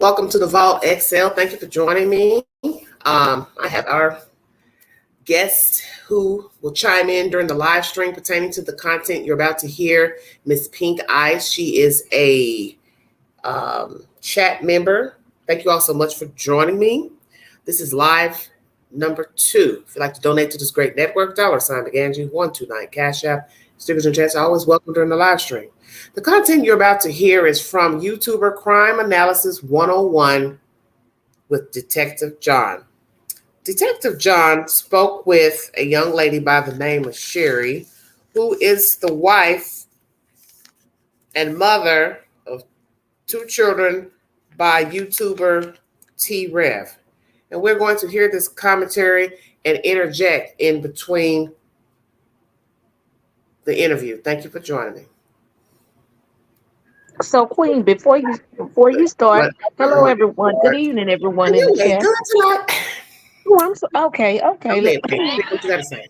Welcome to the Vault XL. Thank you for joining me. I have our guest who will chime in during the live stream pertaining to the content you're about to hear, Miss Pink Eyes. She is a chat member. Thank you all so much for joining me. This is live number 2. If you'd like to donate to this great network, $sign McAndrew129 Cash App. Stickers and chats are always welcome during the live stream. The content you're about to hear is from YouTuber Crime Analysis 101 with Detective John. Detective John spoke with a young lady by the name of Sherry, who is the wife and mother of 2 children by YouTuber T-rev. And we're going to hear this commentary and interject in between the interview. Thank you for joining me. So, Queen, before you start, hello everyone. Good evening, everyone in the chat. Oh, I'm so okay. Okay, what you gotta say?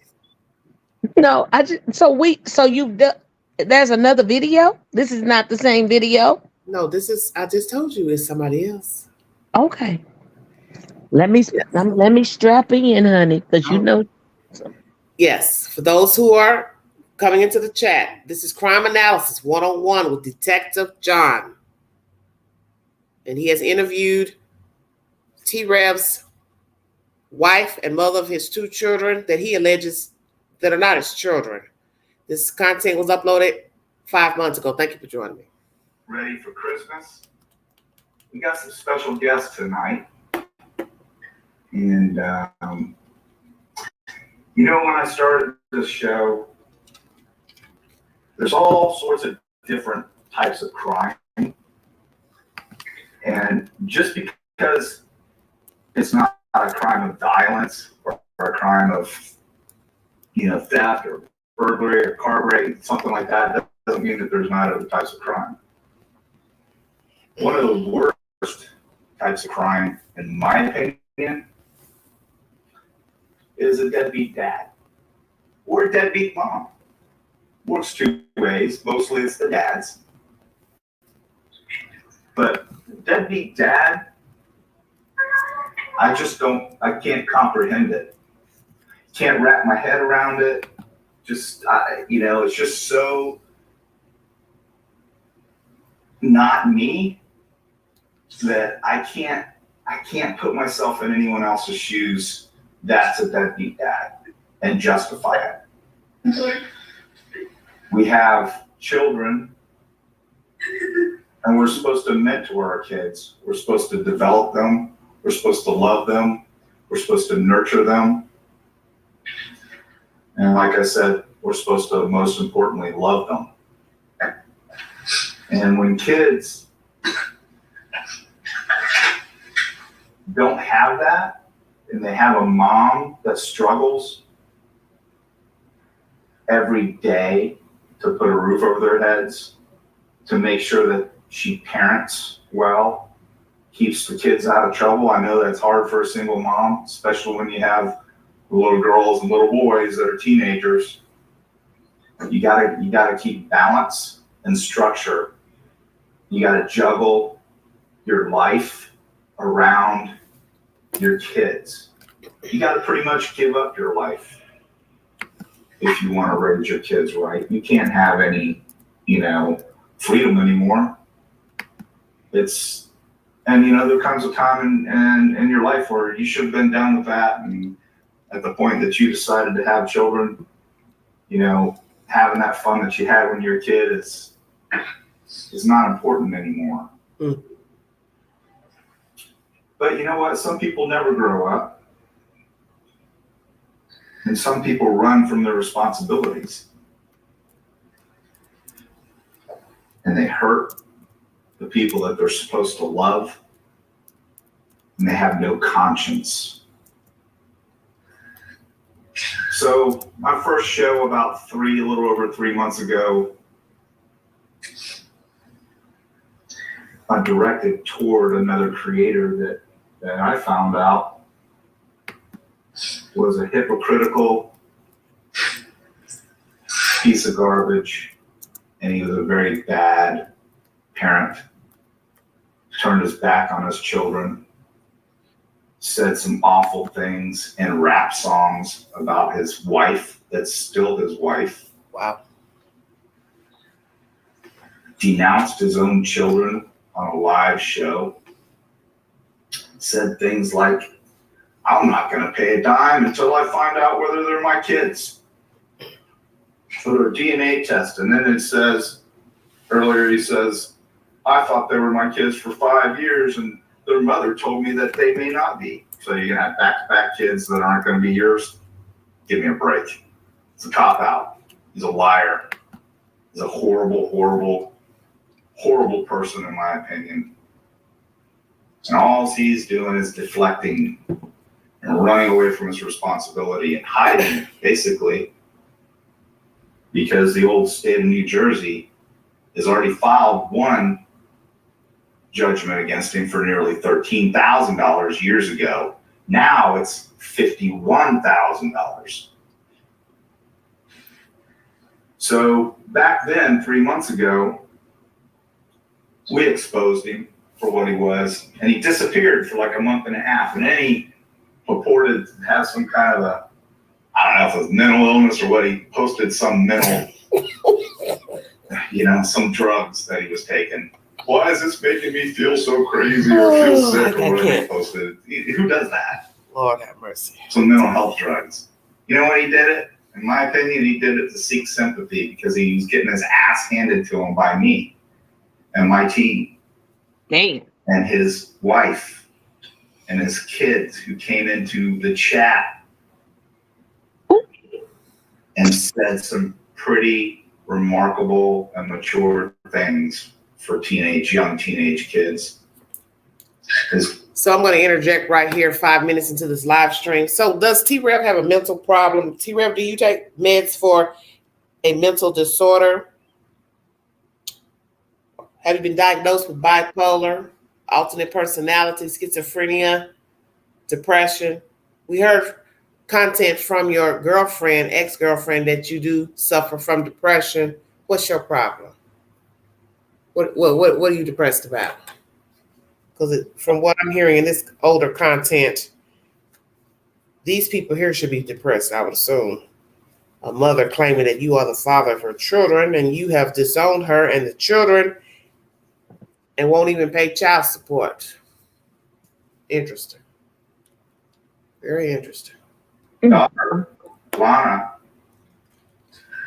No, there's another video. This is not the same video. No, I just told you it's somebody else. Okay. Let me strap in, honey, because you know. Yes, for those who are coming into the chat, this is Crime Analysis 101 with Detective John. And he has interviewed T-rev's wife and mother of his 2 children that he alleges that are not his children. This content was uploaded 5 months ago. Thank you for joining me. Ready for Christmas? We got some special guests tonight. And, when I started this show, there's all sorts of different types of crime. And just because it's not a crime of violence or a crime of, theft or burglary or car break, something like that doesn't mean that there's not other types of crime. One of the worst types of crime, in my opinion, is a deadbeat dad or a deadbeat mom. Works 2 ways. Mostly it's the dads. But deadbeat dad, I can't comprehend it. Can't wrap my head around it. It's just so not me that I can't put myself in anyone else's shoes. That's a deadbeat dad and justify it. Mm-hmm. We have children and we're supposed to mentor our kids. We're supposed to develop them. We're supposed to love them. We're supposed to nurture them. And like I said, we're supposed to, most importantly, love them. And when kids don't have that, and they have a mom that struggles every day to put a roof over their heads, to make sure that she parents well, keeps the kids out of trouble. I know that's hard for a single mom, especially when you have little girls and little boys that are teenagers. You gotta keep balance and structure. You gotta juggle your life around your kids. You got to pretty much give up your life if you want to raise your kids right. You can't have any, freedom anymore. There comes a time in your life where you should have been done with that, and at the point that you decided to have children, having that fun that you had when you were a kid is not important anymore. Mm. But you know what? Some people never grow up. And some people run from their responsibilities. And they hurt the people that they're supposed to love. And they have no conscience. So my first show about a little over 3 months ago, I directed toward another creator that I found out was a hypocritical piece of garbage, and he was a very bad parent. turned his back on his children, said some awful things in rap songs about his wife that's still his wife. Wow. Denounced his own children on a live show. Said things like, I'm not going to pay a dime until I find out whether they're my kids. For a DNA test. And then it says, earlier he says, I thought they were my kids for 5 years and their mother told me that they may not be. So you're going to have back-to-back kids that aren't going to be yours? Give me a break. It's a cop-out. He's a liar. He's a horrible, horrible, horrible person in my opinion. And all he's doing is deflecting and running away from his responsibility and hiding, basically, because the old state of New Jersey has already filed one judgment against him for nearly $13,000 years ago. Now it's $51,000. So back then, 3 months ago, we exposed him for what he was, and he disappeared for like a month and a half, and then he purported to have some kind of a, I don't know if it was mental illness or what, he posted some mental, some drugs that he was taking. Why is this making me feel so crazy or feel sick or whatever he posted? Who does that? Lord have mercy. Some mental health drugs. You know what he did it? In my opinion, he did it to seek sympathy because he was getting his ass handed to him by me and my team. Dang. And his wife and his kids who came into the chat and said some pretty remarkable and mature things for young teenage kids. So I'm going to interject right here 5 minutes into this live stream. So does T-rev have a mental problem? T-rev, do you take meds for a mental disorder? Have you been diagnosed with bipolar, alternate personality, schizophrenia, depression? We heard content from your girlfriend, ex-girlfriend, that you do suffer from depression. What's your problem? What are you depressed about? Because from what I'm hearing in this older content, these people here should be depressed, I would assume. A mother claiming that you are the father of her children and you have disowned her and the children and won't even pay child support. Interesting. Very interesting. Daughter, Lana,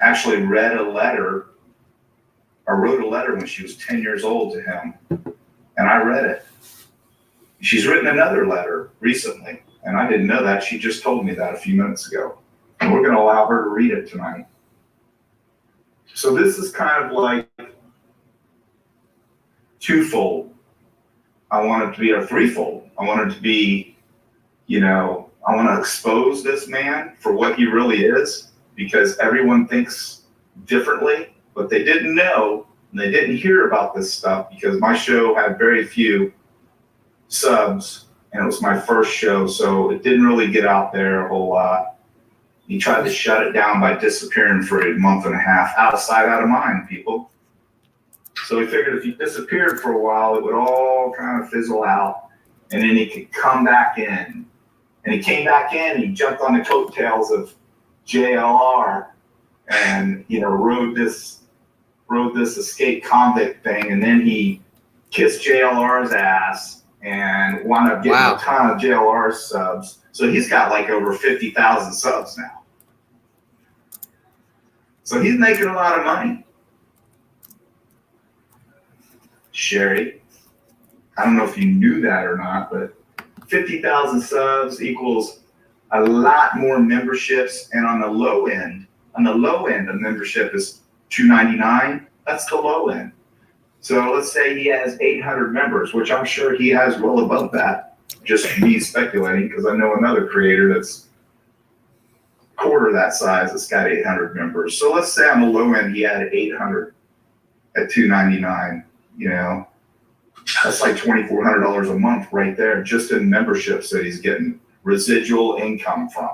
actually wrote a letter when she was 10 years old to him, and I read it. She's written another letter recently, and I didn't know that. She just told me that a few minutes ago. And we're going to allow her to read it tonight. So this is kind of like twofold. I want it to be a threefold. I want it to be, I want to expose this man for what he really is, because everyone thinks differently, but they didn't know and they didn't hear about this stuff because my show had very few subs and it was my first show, so it didn't really get out there a whole lot. He tried to shut it down by disappearing for a month and a half, out of sight, out of mind, people. So he figured if he disappeared for a while, it would all kind of fizzle out and then he could come back in. And he came back in, he jumped on the coattails of JLR and, rode this escape convict thing. And then he kissed JLR's ass and wound up getting a ton of JLR subs. So he's got like over 50,000 subs now. So he's making a lot of money. Sherry, I don't know if you knew that or not, but 50,000 subs equals a lot more memberships. And on the low end, a membership is $2.99. That's the low end. So let's say he has 800 members, which I'm sure he has well above that. Just me speculating, because I know another creator that's quarter that size that's got 800 members. So let's say on the low end he had 800 at $2.99. That's like $2,400 a month right there, just in memberships that he's getting residual income from.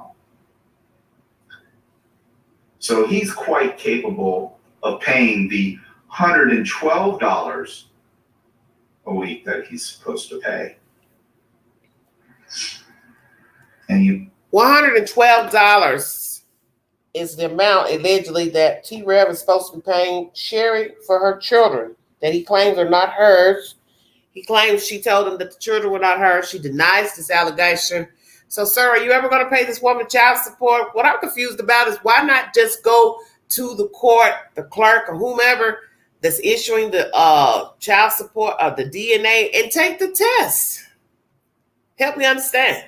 So he's quite capable of paying the $112 a week that he's supposed to pay. And you $112 is the amount allegedly that T-rev is supposed to be paying Sherry for her children that he claims are not hers. He claims she told him that the children were not hers. She denies this allegation. So, sir, are you ever going to pay this woman child support? What I'm confused about is why not just go to the court, the clerk, or whomever that's issuing the child support or the DNA and take the test? Help me understand.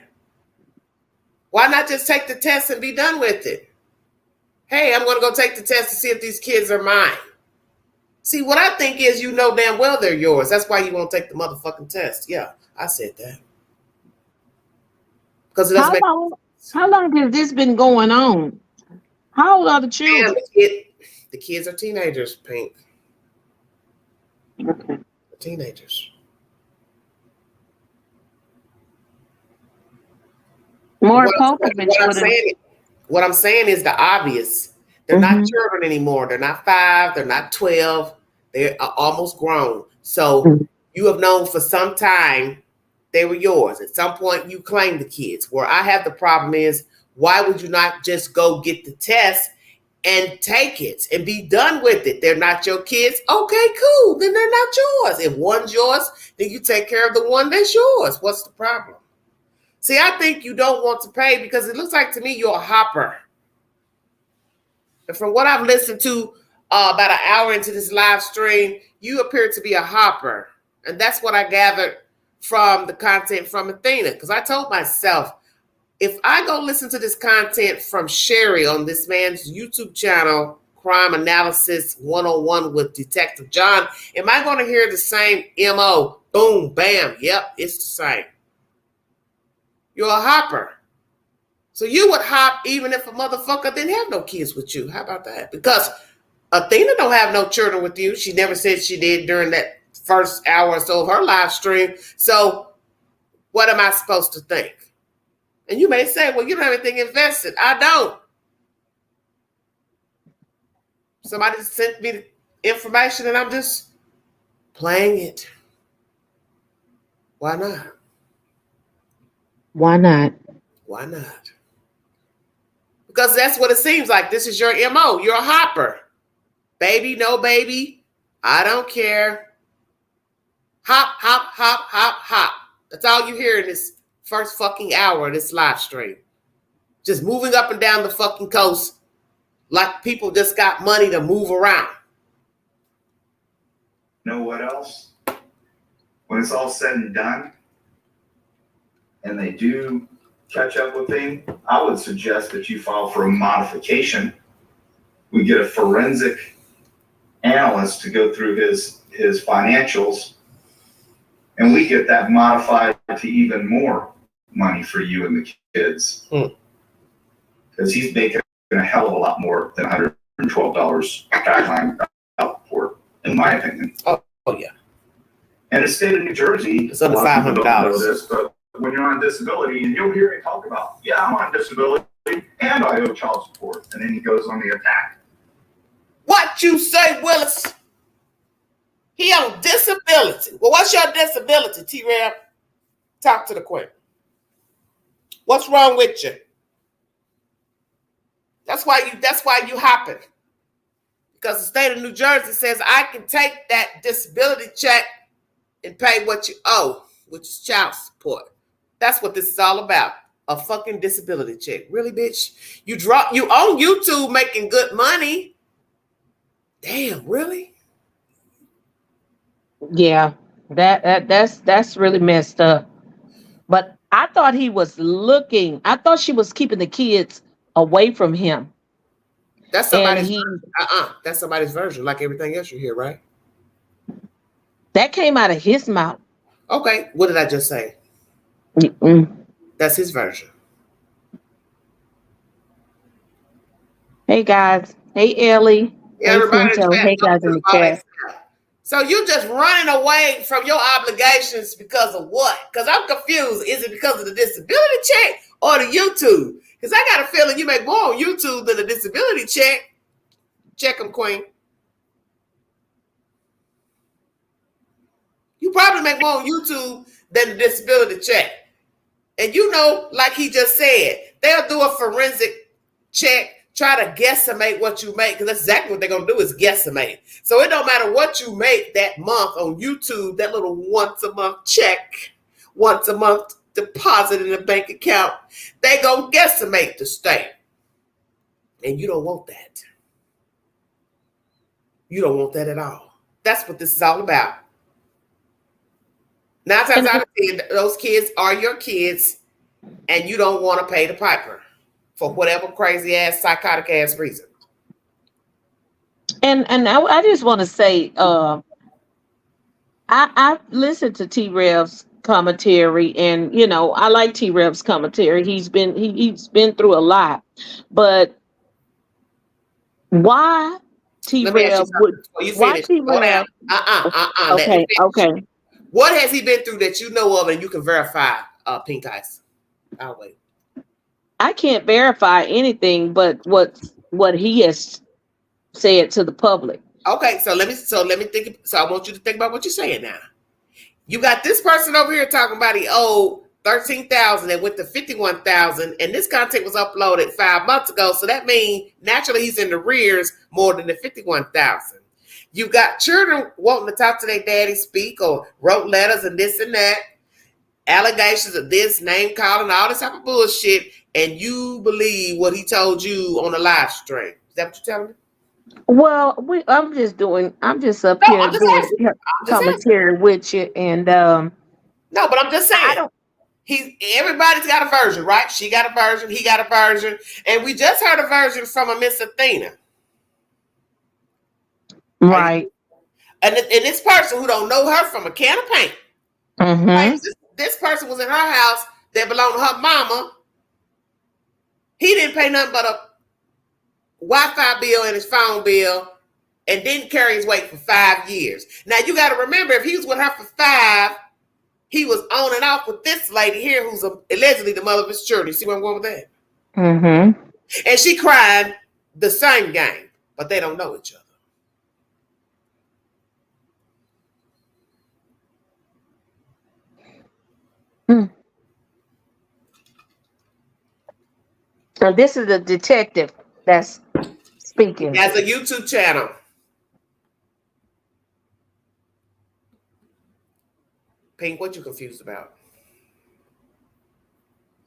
Why not just take the test and be done with it? Hey, I'm going to go take the test to see if these kids are mine. See, what I think is you know damn well they're yours. That's why you won't take the motherfucking test. Yeah, I said that. Because how long has this been going on? How old are the children? The kids are teenagers, Pink. Okay. Teenagers. More what I'm saying is the obvious. They're not children anymore. They're not 5. They're not 12. They're almost grown. So you have known for some time they were yours. At some point, you claimed the kids. Where I have the problem is, why would you not just go get the test and take it and be done with it? They're not your kids. Okay, cool. Then they're not yours. If one's yours, then you take care of the one that's yours. What's the problem? See, I think you don't want to pay because it looks like to me you're a hopper. And from what I've listened to about an hour into this live stream, you appear to be a hopper. And that's what I gathered from the content from Athena. Because I told myself, if I go listen to this content from Sherry on this man's YouTube channel, Crime Analysis 101 with Detective John, am I going to hear the same MO? Boom, bam. Yep, it's the same. You're a hopper. So you would hop even if a motherfucker didn't have no kids with you. How about that? Because Athena don't have no children with you. She never said she did during that first hour or so of her live stream. So what am I supposed to think? And you may say, well, you don't have anything invested. I don't. Somebody sent me the information and I'm just playing it. Why not? Why not? Why not? Because that's what it seems like. This is your MO. You're a hopper. Baby, no baby. I don't care. Hop, hop, hop, hop, hop. That's all you hear in this first fucking hour of this live stream. Just moving up and down the fucking coast like people just got money to move around. Know what else? When it's all said and done, and they do catch up with him, I would suggest that you file for a modification. We get a forensic analyst to go through his financials, and we get that modified to even more money for you and the kids. Because he's making a hell of a lot more than $112 guideline outport, in my opinion. Oh yeah. And the state of New Jersey, it's under $500. But when you're on disability, and you'll hear me talk about, yeah, I'm on disability and I owe child support. And then he goes on the attack. What you say, Willis? He on disability. Well, what's your disability, T-rev? Talk to the queen. What's wrong with you? That's why you hopping. Because the state of New Jersey says I can take that disability check and pay what you owe, which is child support. That's what this is all about. A fucking disability check. Really, bitch? You on YouTube making good money. Damn, really? Yeah, that's really messed up. But I thought he was looking. I thought she was keeping the kids away from him. That's somebody's That's somebody's version, like everything else you hear, right? That came out of his mouth. Okay, what did I just say? That's his version. Hey guys. Hey Ellie. Everybody. Hey guys in the chat. So you just running away from your obligations because of what? Because I'm confused. Is it because of the disability check or the YouTube? Because I got a feeling you make more on YouTube than a disability check. Check them, queen. You probably make more on YouTube than the disability check. And you know, like he just said, they'll do a forensic check, try to guesstimate what you make, because that's exactly what they're going to do is guesstimate. So it don't matter what you make that month on YouTube, that little once a month check, once a month deposit in a bank account, they going to guesstimate the state. And you don't want that. You don't want that at all. That's what this is all about. 9 times out of 10, those kids are your kids, and you don't want to pay the piper for whatever crazy ass, psychotic ass reason. And I just want to say, I listened to T-Rev's commentary, and you know, I like T-Rev's commentary. He's been through a lot, but why T-Rev would? Why T-Rev? Okay. What has he been through that you know of and you can verify, Pink Ice? I'll wait. I can't verify anything but what he has said to the public. Okay, so let me think. So I want you to think about what you're saying now. You got this person over here talking about he owed $13,000 and went to $51,000, and this content was uploaded 5 months ago. So that means naturally he's in the rears more than the $51,000. You got children wanting to talk to their daddy, speak, or wrote letters and this and that, allegations of this, name calling, all this type of bullshit, and you believe what he told you on the live stream. Is that what you're telling me? Well, I'm just up here doing commentary with you, and no, but I'm just saying. Everybody's got a version, right? She got a version, he got a version, and we just heard a version from a Miss Athena. Right. And this person who don't know her from a can of paint. Mm-hmm. Right? This person was in her house that belonged to her mama. He didn't pay nothing but a Wi-Fi bill and his phone bill, and didn't carry his weight for 5 years. Now you got to remember, if he was with her for 5, he was on and off with this lady here, who's allegedly the mother of his children. You see where I'm going with that? Mm-hmm. And she cried the same game, but they don't know each other. So this is a detective that's speaking. He has a YouTube channel. Pink, what you confused about?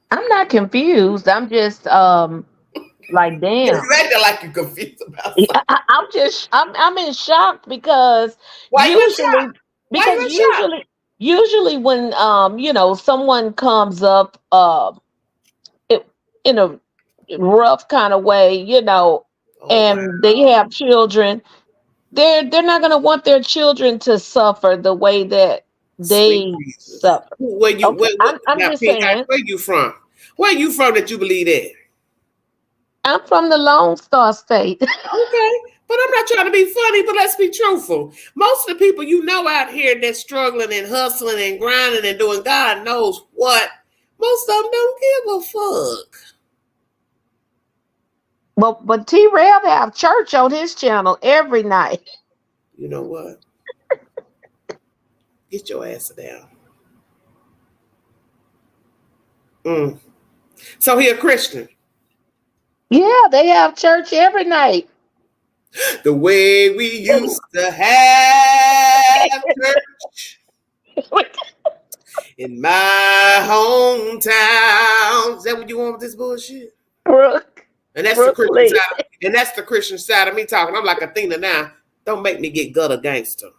I'm not confused. I'm just like, damn. You acting like you're confused about something. I'm in shock because usually when you know, someone comes up in a rough kind of way, you know, they have children, they're not going to want their children to suffer the way that they suffer. I'm just saying. Where you from? Where you from that you believe that? I'm from the Lone Star State. Okay, but I'm not trying to be funny, but let's be truthful. Most of the people you know out here that's struggling and hustling and grinding and doing God knows what, most of them don't give a fuck. But T-Rev have church on his channel every night. You know what? Get your ass down. So he a Christian? Yeah, they have church every night. The way we used to have church in my hometown. Is that what you want with this bullshit? Brooke. And that's the Christian side. And that's the Christian side of me talking. I'm like Athena now. Don't make me get gutter gangster.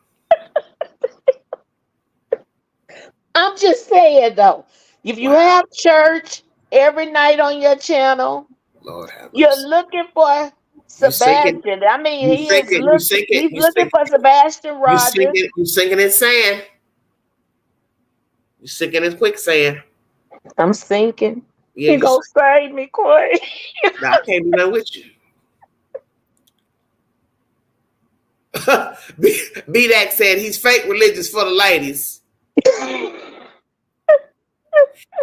I'm just saying though, if you have church every night on your channel, Lord have you're mercy. looking for Sebastian. I mean, he's looking for Sebastian Rogers. You sinking in sand. You sinking in quicksand. I'm sinking. Yeah, you gonna save me, Corey. No, I can't be done with you. B-Dax said he's fake religious for the ladies. Can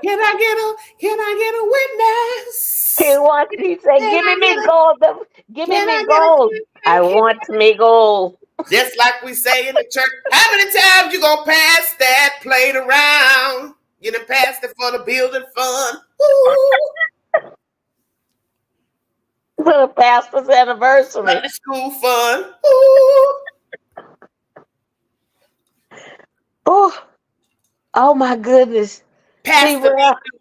I get a witness? He said, give me gold. Give me gold. I want me gold. Just like we say in the church, how many times you gonna pass that plate around? You done passed it for the building fund. Ooh. For the pastor's anniversary. Sunday school fun. Ooh. Oh my goodness. Pastor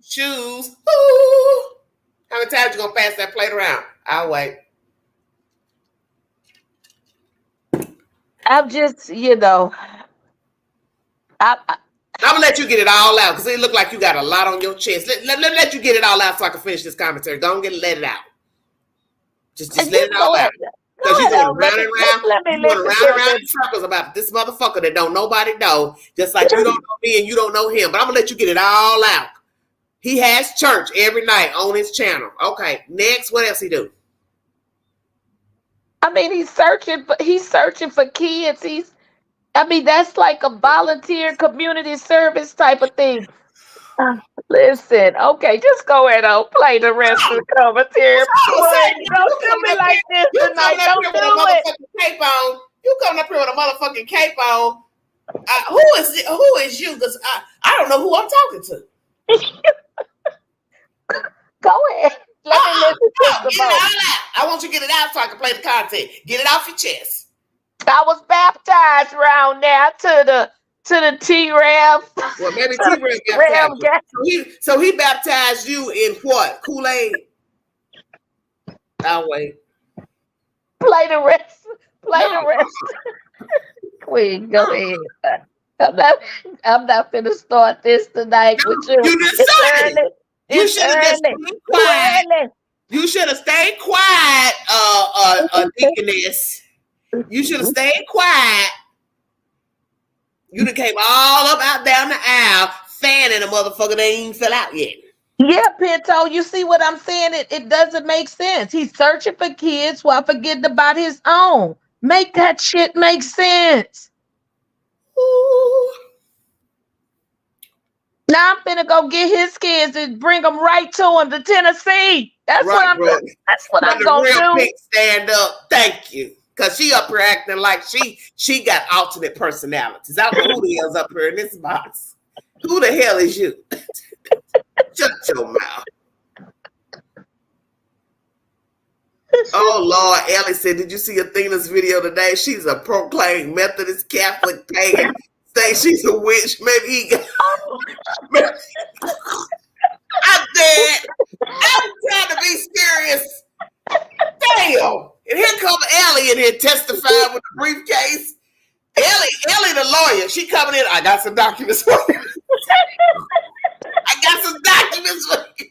shoes. Ooh. How many times you gonna pass that plate around? I'll wait. I'm just, I'm gonna let you get it all out because it look like you got a lot on your chest. Let you get it all out so I can finish this commentary. Don't let it out. Just let it all out. Because you're going round and round. You're going round in circles about this motherfucker that don't nobody know. Just like you don't know me and you don't know him. But I'm gonna let you get it all out. He has church every night on his channel. Okay, next, what else he do? I mean, he's searching for kids. That's like a volunteer community service type of thing. Listen, okay, just go ahead and play the rest of the commentary. Don't do me like this tonight. Don't do it. Cape on. You coming up here with a motherfucking cape on. Who is you? Because I don't know who I'm talking to. Go ahead. Let me listen to get it all out. I want you to get it out so I can play the content. Get it off your chest. I was baptized around there to the T-rev. Well, maybe T-rev baptized you. So he baptized you in what? Kool-Aid? I'll wait. Play the rest. Wait, go ahead. I'm not finna start this tonight with you. You decided. You should have just stayed quiet. You should have stayed quiet, deaconess. You should have stayed quiet. You done came all up out down the aisle, fanning a motherfucker that ain't even fell out yet. Yeah, Pinto, you see what I'm saying? It doesn't make sense. He's searching for kids while forgetting about his own. Make that shit make sense. Ooh. Now I'm finna go get his kids and bring them right to him to Tennessee. That's what I'm gonna do. Pink stand up. Thank you. Cause she up here acting like she got alternate personalities. I don't know who the hell's up here in this box. Who the hell is you? Shut your mouth. Oh Lord, Ellie said, did you see Athena's video today? She's a proclaimed Methodist Catholic pagan. Say she's a witch. Maybe he got. I'm dead. I'm trying to be serious. Damn. And here comes Ellie in here testifying with the briefcase. Ellie the lawyer. She coming in. I got some documents for you. I got some documents for you.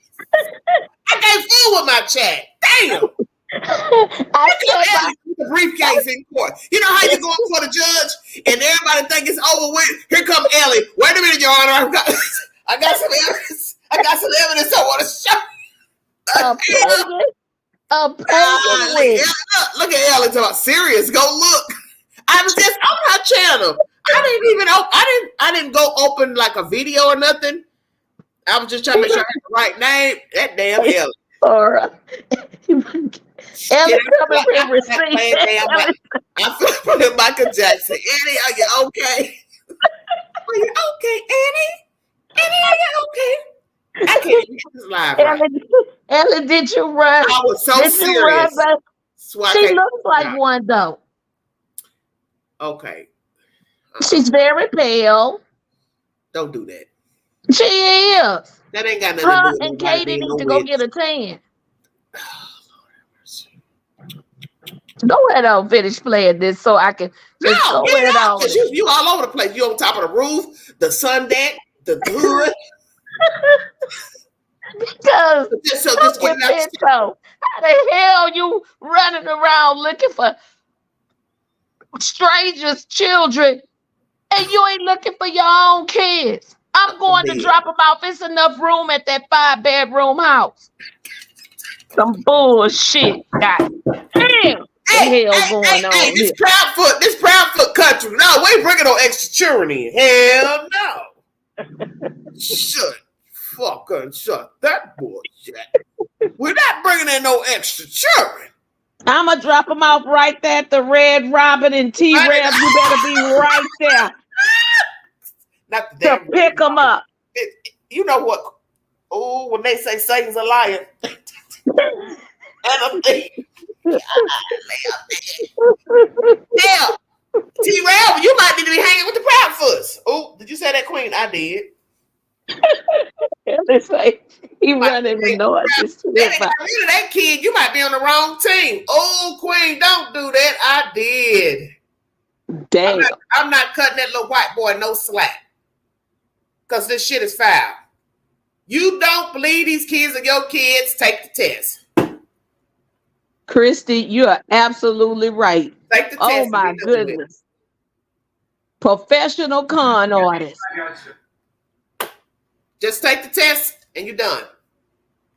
I can't fool with my chat. Damn. I got the briefcase in court. You know how you go before the judge and everybody think it's over with? Here come Ellie. Wait a minute, Your Honor. I got some evidence. I want to show. Look at Ellie talking serious. Go look. I was just on her channel. I didn't go open like a video or nothing. I was just trying to make sure I had the right name. That damn Ellie. All right. Ellie coming with receipt. I feel like Michael Jackson. Annie, are you okay? Are you okay, Annie? Annie, are you okay? I can't get this live right. Ellie, did you run? I was so serious. She looks like one though. Okay. She's very pale. Don't do that. She is. That ain't got nothing to do with and Katie need to go get a tan. Go ahead on, finish playing this so I can just go ahead on. You all over the place. You on top of the roof, the sun deck, the hood. Because how the hell you running around looking for strangers' children and you ain't looking for your own kids? I'm going to drop them off. It's enough room at that 5-bedroom house. Some bullshit. God damn. Hell going on hey, here. This Proudfoot country. No, we ain't bringing no extra children in. Hell no. Shut that bullshit. We're not bringing in no extra children. I'm going to drop them off right there at the Red Robin and T-rev. You better be right there Not the to damn pick them up. You know what? Oh, when they say Satan's a liar. And I'm thinking, yeah, T-rev, you might need to be hanging with the proud foots. Oh, did you say that, Queen? I did. They say he running the noise. That kid, you might be on the wrong team. Oh, Queen, don't do that. I did. Damn. I'm not cutting that little white boy no slack. Because this shit is foul. You don't believe these kids are your kids, take the test. Christy, you are absolutely right. Take the test. Oh my goodness. Professional con artist. Just take the test and you're done.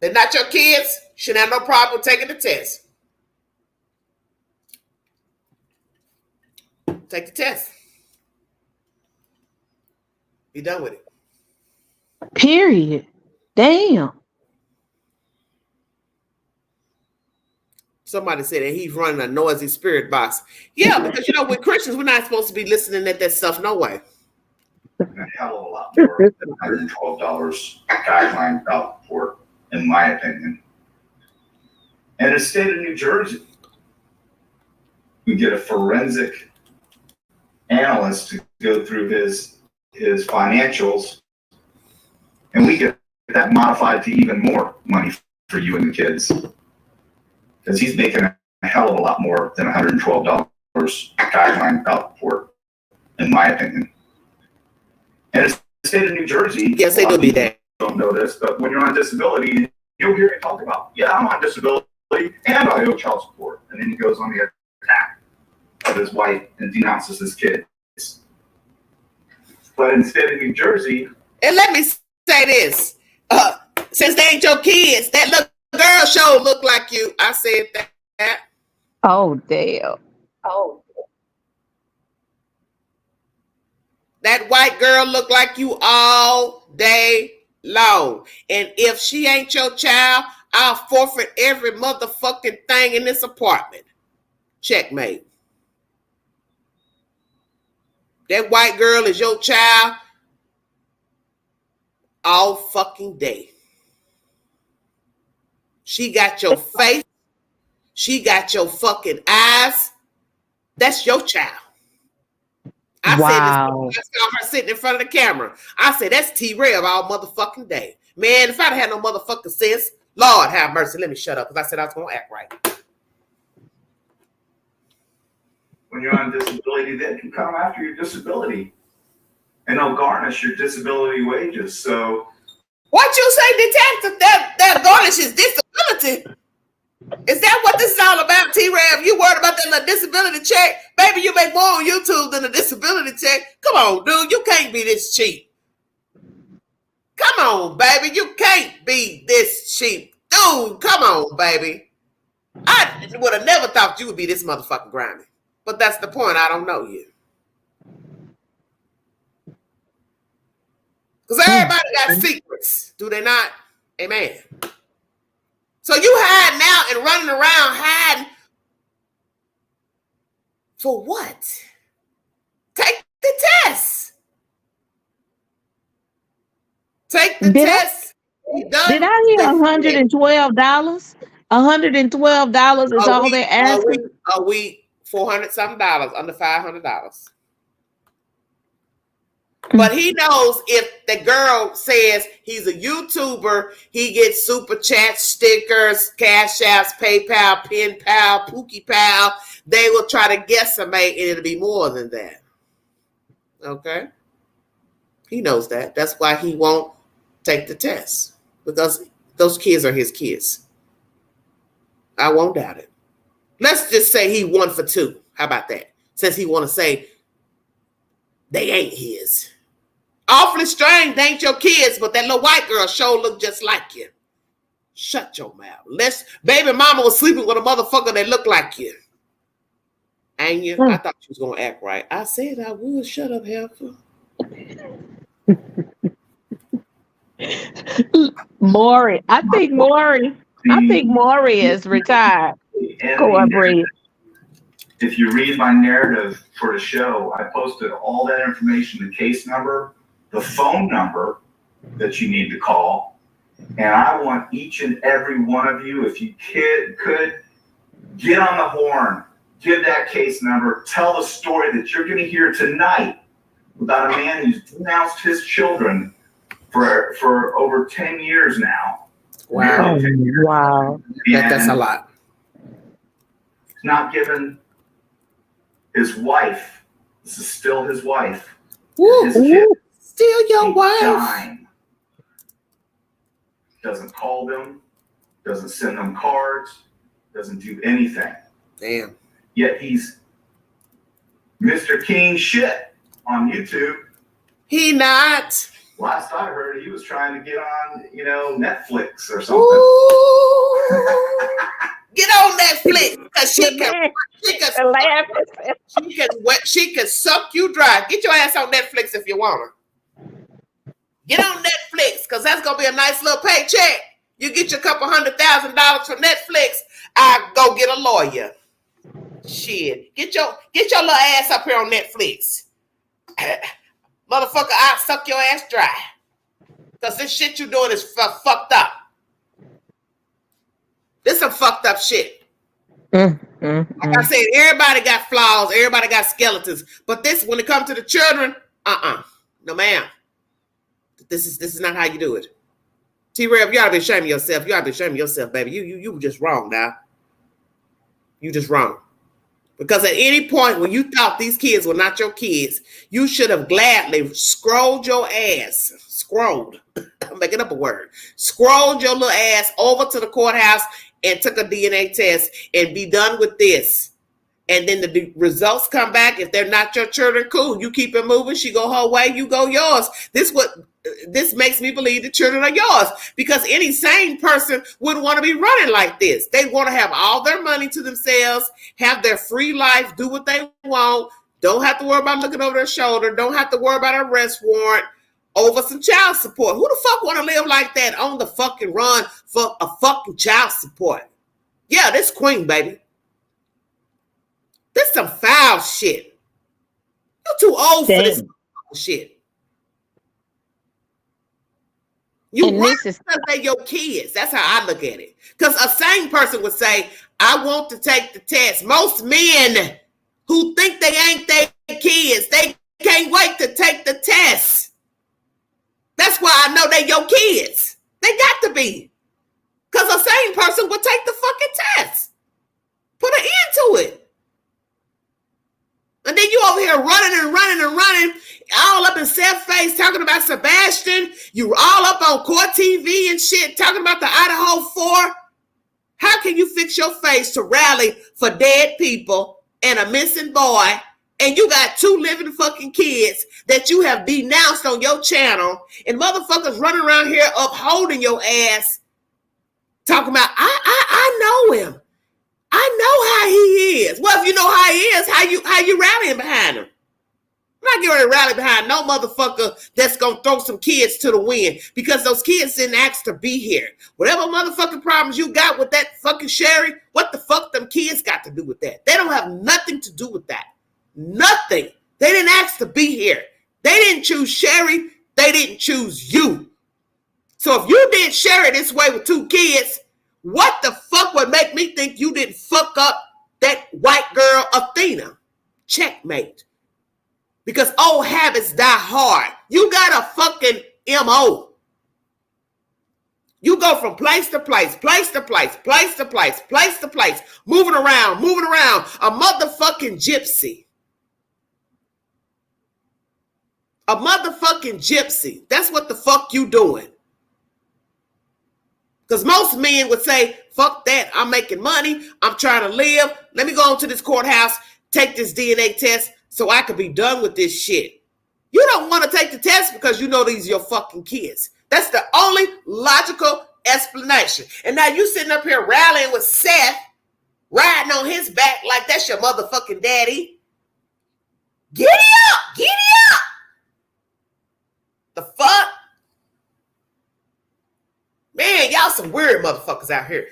They're not your kids. Should have no problem with taking the test. Take the test. Be done with it. Period. Damn. Somebody said that he's running a noisy spirit box. Yeah, because with Christians, we're not supposed to be listening at that stuff no way. A hell of a lot more than $112 guideline out for, in my opinion. And the state of New Jersey, you get a forensic analyst to go through his financials, and we get that modified to even more money for you and the kids. Because he's making a hell of a lot more than $112 guideline out for, in my opinion. And it's the state of New Jersey. Yes, they do be that. Don't know this, but when you're on disability, you'll hear him talk about, yeah, I'm on disability and I owe child support. And then he goes on the attack of his wife and denounces his kids. But in the state of New Jersey. And let me say this. Since they ain't your kids, that little girl show look like you. I said that. Oh, damn. Oh. That white girl look like you all day long. And if she ain't your child, I'll forfeit every motherfucking thing in this apartment. Checkmate. That white girl is your child all fucking day. She got your face. She got your fucking eyes. That's your child. I said this. I saw her sitting in front of the camera. I said, that's T-rev all motherfucking day. Man, if I'd had no motherfucking sense, Lord have mercy. Let me shut up because I said I was going to act right. When you're on disability, they can come after your disability. And they'll garnish your disability wages. So what you say, detective, that garnishes disability? Is that what this is all about, T-rev? You worried about that little disability check? Baby, you make more on YouTube than a disability check. Come on, dude. You can't be this cheap. Come on, baby. You can't be this cheap. Dude, come on, baby. I would have never thought you would be this motherfucking grimy. But that's the point. I don't know you. Because everybody got secrets. Do they not? Amen. So you hiding now and running around hiding for what? Take the test. Take the test. Did I hear $112? $112 is all they're asking? A week, $400-something, under $500. But he knows if the girl says he's a YouTuber, he gets super chats, stickers, cash apps, PayPal, Pen Pal, Pookie Pal. They will try to guesstimate, and it'll be more than that. Okay? He knows that. That's why he won't take the test, because those kids are his kids. I won't doubt it. Let's just say he 1 for 2. How about that? Since he want to say they ain't his. Awfully strange, they ain't your kids, but that little white girl sure look just like you. Shut your mouth. Baby mama was sleeping with a motherfucker that looked like you. Ain't you? I thought you was going to act right. I said I would. Shut up, Heifer. Maury. I think Maury is retired. Go on, breathe. If you read my narrative for the show, I posted all that information, the case number, the phone number that you need to call. And I want each and every one of you, if you could, get on the horn, give that case number, tell the story that you're going to hear tonight about a man who's denounced his children for over 10 years now. Wow. Wow. That's a lot. He's not given his wife, this is still his wife, his kid, still your wife. Dime. Doesn't call them, doesn't send them cards, doesn't do anything. Damn. Yet he's Mr. King shit on YouTube. He not. Last I heard, he was trying to get on, Netflix or something. Ooh. Get on Netflix because she can suck you dry. Get your ass on Netflix if you want her. Get on Netflix because that's gonna be a nice little paycheck. You get your couple $100,000 from Netflix. I go get a lawyer. Shit, get your little ass up here on Netflix, motherfucker. I'll suck your ass dry because this shit you doing is fucked up. This some fucked up shit. Like I said, everybody got flaws. Everybody got skeletons. But this, when it comes to the children, no ma'am. This is not how you do it. T-rev, you ought to be ashamed of yourself. You ought to be ashamed of yourself, baby. You were just wrong now. You just wrong. Because at any point when you thought these kids were not your kids, you should have gladly scrolled your ass. Scrolled. I'm making up a word. Scrolled your little ass over to the courthouse and took a DNA test and be done with this. And then the results come back. If they're not your children, cool. You keep it moving. She go her way. You go yours. This makes me believe the children are yours because any sane person wouldn't want to be running like this. They want to have all their money to themselves, have their free life, do what they want. Don't have to worry about looking over their shoulder. Don't have to worry about an arrest warrant over some child support. Who the fuck want to live like that on the fucking run for a fucking child support? Yeah, this queen, baby. This some foul shit. You're too old for this shit. You run because they're your kids. That's how I look at it. Because a sane person would say, I want to take the test. Most men who think they ain't their kids, they can't wait to take the test. That's why I know they're your kids. They got to be. Because a sane person would take the fucking test. Put an end to it. And then you over here running, all up in Seth's face, talking about Sebastian. You all up on court TV and shit, talking about the Idaho 4. How can you fix your face to rally for dead people and a missing boy, and you got 2 living fucking kids that you have denounced on your channel, and motherfuckers running around here upholding your ass, talking about, I know him. I know how he is. Well, if you know how he is, how you rallying behind him? I'm not getting ready to rally behind no motherfucker that's going to throw some kids to the wind because those kids didn't ask to be here. Whatever motherfucking problems you got with that fucking Sherry, what the fuck them kids got to do with that? They don't have nothing to do with that. Nothing. They didn't ask to be here. They didn't choose Sherry. They didn't choose you. So if you did Sherry this way with 2 kids, what the fuck would make me think you didn't fuck up that white girl Athena? Checkmate. Because old habits die hard. You got a fucking MO. You go from place to place, place to place, place to place, place to place, moving around, a motherfucking gypsy. A motherfucking gypsy. That's what the fuck you doing. Because most men would say, fuck that, I'm making money, I'm trying to live, let me go on to this courthouse, take this DNA test so I could be done with this shit. You don't want to take the test because you know these are your fucking kids. That's the only logical explanation. And now you sitting up here rallying with Seth, riding on his back like that's your motherfucking daddy. Giddy up, giddy up. The fuck? Man, y'all some weird motherfuckers out here.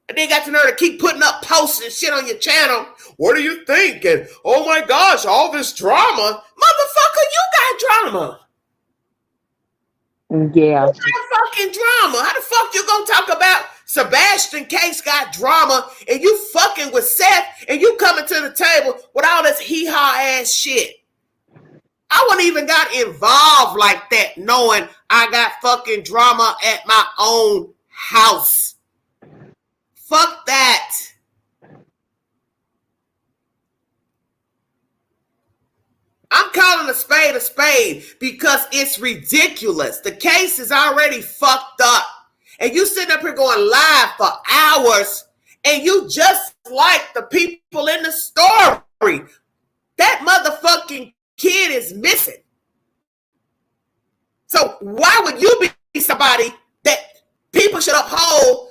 And then got the nerve to keep putting up posts and shit on your channel. What do you think? And oh my gosh, all this drama. Motherfucker, you got drama. Yeah. You got fucking drama. How the fuck you gonna talk about Sebastian Case got drama and you fucking with Seth and you coming to the table with all this hee-haw ass shit? I wouldn't even got involved like that knowing I got fucking drama at my own house. Fuck that. I'm calling a spade because it's ridiculous. The case is already fucked up. And you sitting up here going live for hours and you just like the people in the story. That motherfucking kid is missing. So why would you be somebody that people should uphold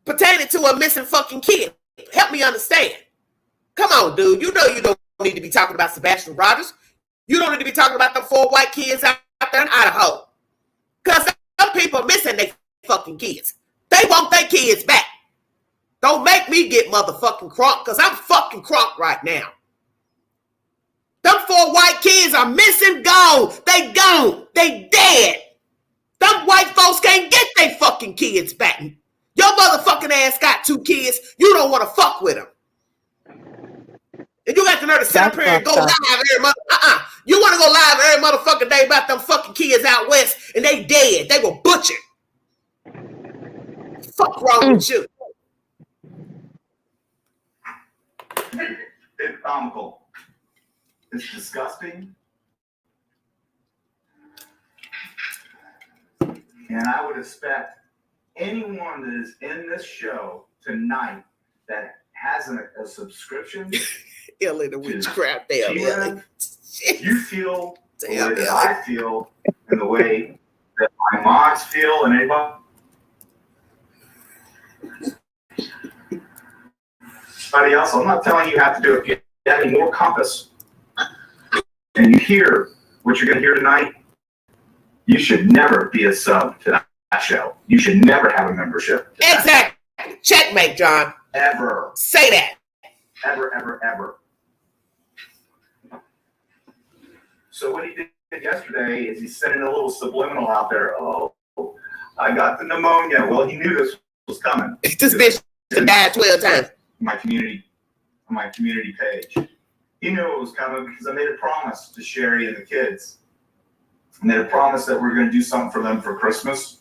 pertaining to a missing fucking kid? Help me understand. Come on, dude. You know you don't need to be talking about Sebastian Rogers. You don't need to be talking about the 4 white kids out there in Idaho. Because some people are missing their fucking kids. They want their kids back. Don't make me get motherfucking crunk because I'm fucking crunk right now. Them 4 white kids are missing, gone. They gone. They dead. Them white folks can't get their fucking kids back. Your motherfucking ass got 2 kids. You don't want to fuck with them. And you got the nerve to sit up here and go live every month. You want to go live every motherfucking day about them fucking kids out west and they dead. They were butchered. Fuck wrong with you? It's comical. It's disgusting. And I would expect anyone that is in this show tonight that has a subscription Ill in the witchcraft. Damn, T-rev, you feel the way damn, that I feel and the way that my mods feel and anybody else. I'm not telling you you have to do it. If you have any more compass and you hear what you're going to hear tonight, you should never be a sub to that show. You should never have a membership. Exactly. Checkmate, John. Ever. Say that. Ever, ever, ever. So what he did yesterday is he's sending a little subliminal out there. Oh, I got the pneumonia. Well, he knew this was coming. This bitch died 12 times. My community page. He knew it was coming because I made a promise to Sherry and the kids. I made a promise that we're going to do something for them for Christmas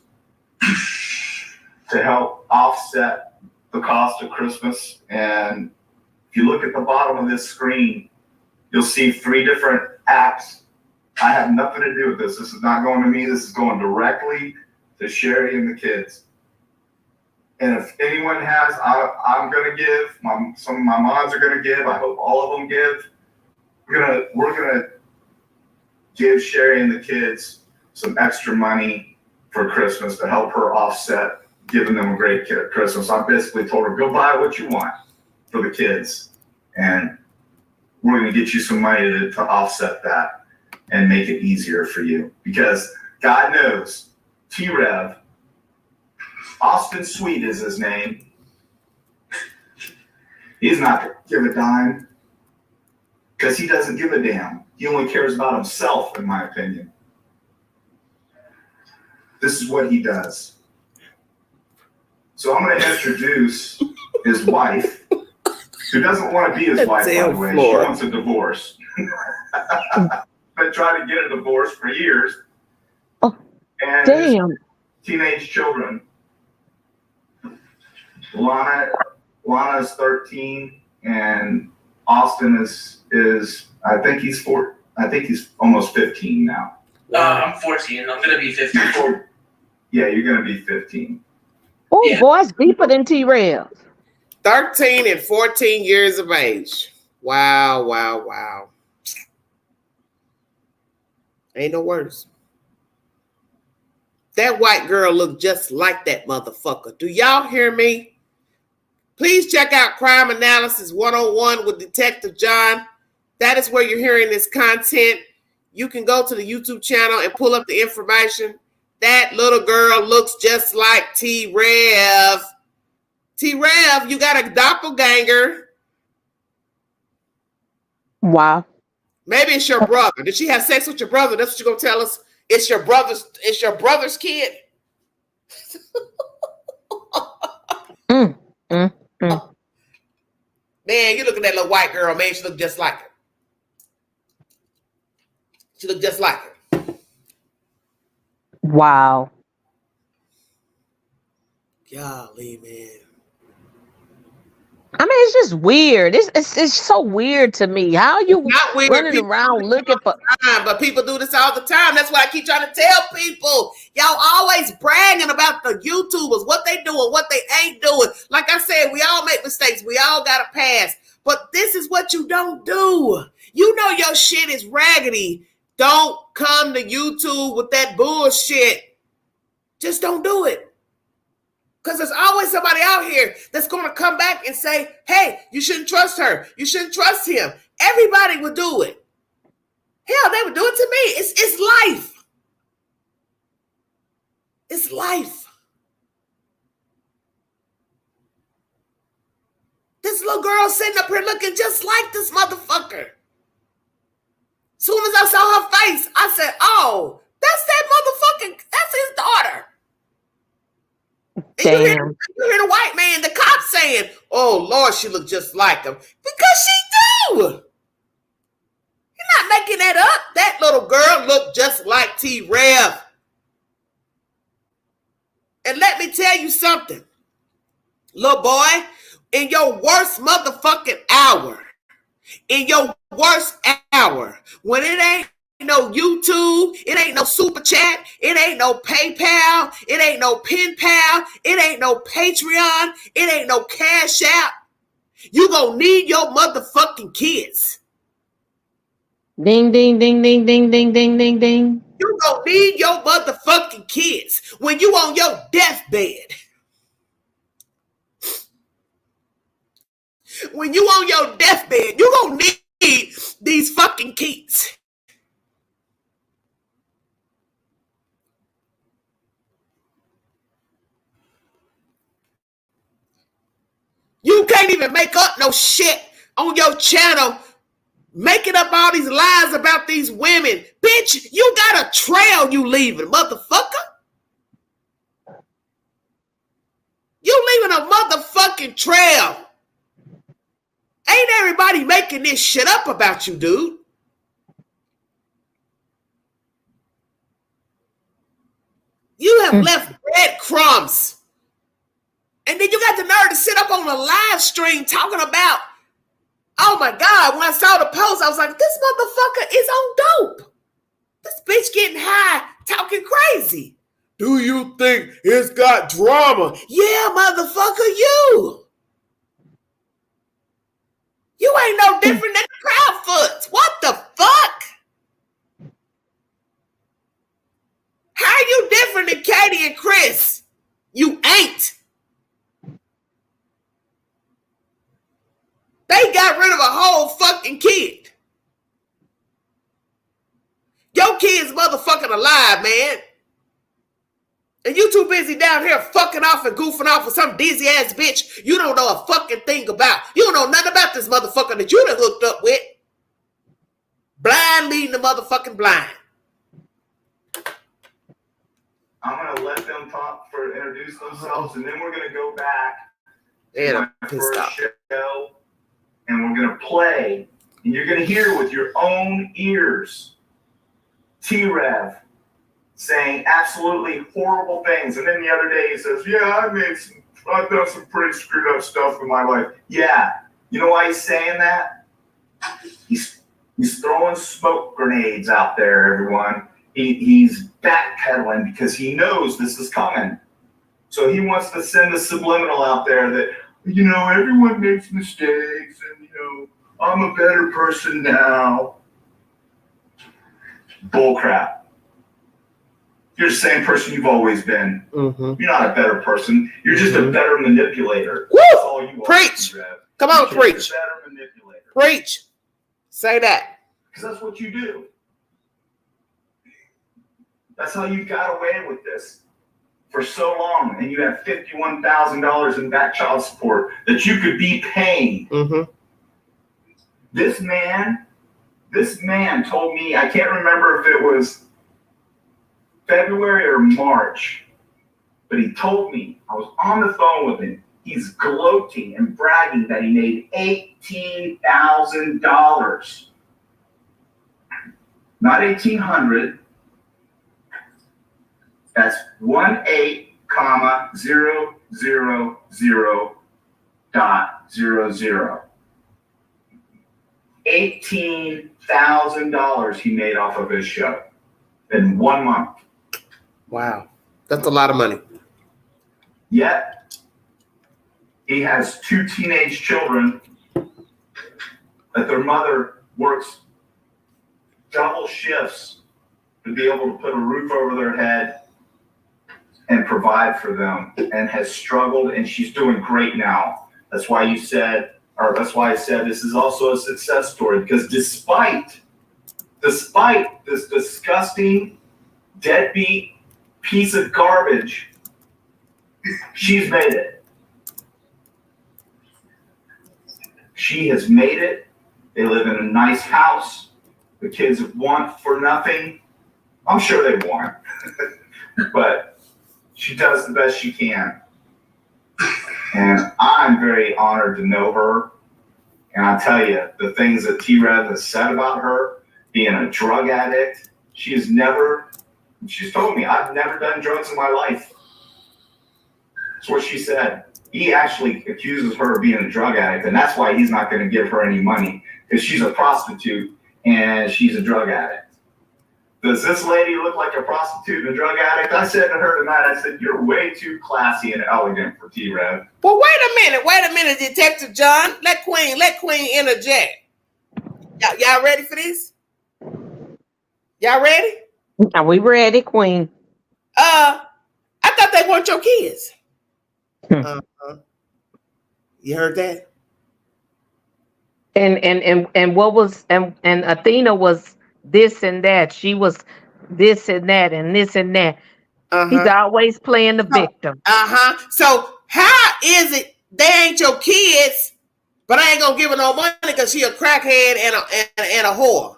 to help offset the cost of Christmas. And if you look at the bottom of this screen, you'll see 3 different apps. I have nothing to do with this. This is not going to me. This is going directly to Sherry and the kids. And if anyone has, I'm going to give. Some of my mods are going to give. I hope all of them give. We're gonna give Sherry and the kids some extra money for Christmas to help her offset giving them a great Christmas. I basically told her, go buy what you want for the kids, and we're going to get you some money to offset that and make it easier for you. Because God knows, T-rev, Austin Sweet is his name. He's not going to give a dime because he doesn't give a damn. He only cares about himself, in my opinion. This is what he does. So I'm going to introduce his wife, who doesn't want to be his wife, by the way. She wants a divorce. Been trying to get a divorce for years. Oh, and damn. Teenage children. Lana's 13, and Austin is I think he's almost 15 now. I'm 14. I'm gonna be 15. Yeah, you're gonna be 15. Oh, Yeah. boy, it's deeper than T-rev. 13 and 14 years of age. Wow, wow, wow. Ain't no words. That white girl looked just like that motherfucker. Do y'all hear me? Please check out Crime Analysis 101 with Detective John. That is where you're hearing this content. You can go to the YouTube channel and pull up the information. That little girl looks just like T-rev. T-rev, you got a doppelganger. Wow. Maybe it's your brother. Did she have sex with your brother? That's what you're gonna tell us. It's your brother's kid. Mm, mm, mm. Man, you look at that little white girl, man. She look just like her. She look just like her. Wow. Golly, man. I mean, it's just weird. It's so weird to me. How you Not weird. running People around looking for? but people do this all the time. That's why I keep trying to tell people. Y'all always bragging about the YouTubers, what they doing, what they ain't doing. Like I said, we all make mistakes. We all got a pass. But this is what you don't do. You know your shit is raggedy. Don't come to YouTube with that bullshit. Just don't do it. Because there's always somebody out here that's going to come back and say, hey, you shouldn't trust her. You shouldn't trust him. Everybody would do it. Hell, they would do it to me. It's life. It's life. This little girl sitting up here looking just like this motherfucker. As soon as I saw her face, I said, oh, that's his daughter. Damn. You hear the white man, the cop saying, oh, Lord, she looked just like him. Because she do. You're not making that up. That little girl looked just like T-rev. And let me tell you something. Little boy, in your worst motherfucking hour, when it ain't no YouTube, it ain't no super chat, it ain't no PayPal, it ain't no pen pal, it ain't no Patreon, it ain't no Cash App. You gonna need your motherfucking kids. Ding, ding, ding, ding, ding, ding, ding, ding, ding. You gonna need your motherfucking kids when you on your deathbed. When you on your deathbed, you gonna need these fucking kids. You can't even make up no shit on your channel, making up all these lies about these women. Bitch, you got a trail you leaving, motherfucker. You leaving a motherfucking trail. Ain't everybody making this shit up about you, dude. You have left breadcrumbs. And then you got the nerve to sit up on a live stream talking about, oh my God, when I saw the post, I was like, this motherfucker is on dope. This bitch getting high, talking crazy. Do you think it's got drama? Yeah, motherfucker, you. You ain't no different than the Proudfoots. What the fuck? How are you different than Katie and Chris? You ain't. They got rid of a whole fucking kid. Your kid's motherfucking alive, man. And you too busy down here fucking off and goofing off with some dizzy ass bitch you don't know a fucking thing about. You don't know nothing about this motherfucker that you done hooked up with. Blind leading the motherfucking blind. I'm going to let them introduce themselves, and then we're going to go back And to I'm my pissed first off. show, and we're going to play, and you're going to hear with your own ears T-rev saying absolutely horrible things. And then the other day he says, yeah, I've done some pretty screwed up stuff in my life. Yeah. You know why he's saying that? He's throwing smoke grenades out there, everyone. He's backpedaling because he knows this is coming. So he wants to send a subliminal out there that, everyone makes mistakes and, I'm a better person now. Bullcrap. You're the same person you've always been. Mm-hmm. You're not a better person. You're just a better manipulator. Woo! That's all you Preach. are. Come on, You're preach. just a better manipulator. Preach. Say that. Because that's what you do. That's how you got away with this. for so long, and you have $51,000 in back child support that you could be paying. Mm-hmm. This man told me, I can't remember if it was February or March, but he told me, I was on the phone with him, he's gloating and bragging that he made $18,000. Not 1,800. That's 18,000.00. $18,000 he made off of his show in 1 month. Wow. That's a lot of money. Yet, he has 2 teenage children that their mother works double shifts to be able to put a roof over their head and provide for them, and has struggled, and she's doing great now. That's why I said this is also a success story, because despite this disgusting, deadbeat piece of garbage, she's made it. She has made it. They live in a nice house. The kids want for nothing. I'm sure they want, but she does the best she can. And I'm very honored to know her. And I'll tell you, the things that T-rev has said about her, being a drug addict, she's told me, I've never done drugs in my life. That's what she said. He actually accuses her of being a drug addict, and that's why he's not going to give her any money, because she's a prostitute and she's a drug addict. Does this lady look like a prostitute and a drug addict? I said to her tonight, I said, you're way too classy and elegant for T-rev. Well, wait a minute, Detective John. Let Queen interject. Y'all ready for this? Y'all ready? Are we ready, Queen? I thought they weren't your kids. You heard that? And what was and Athena was this and that. She was this and that and this and that. He's always playing the victim. So how is it they ain't your kids, but I ain't gonna give her no money because she a crackhead and a whore?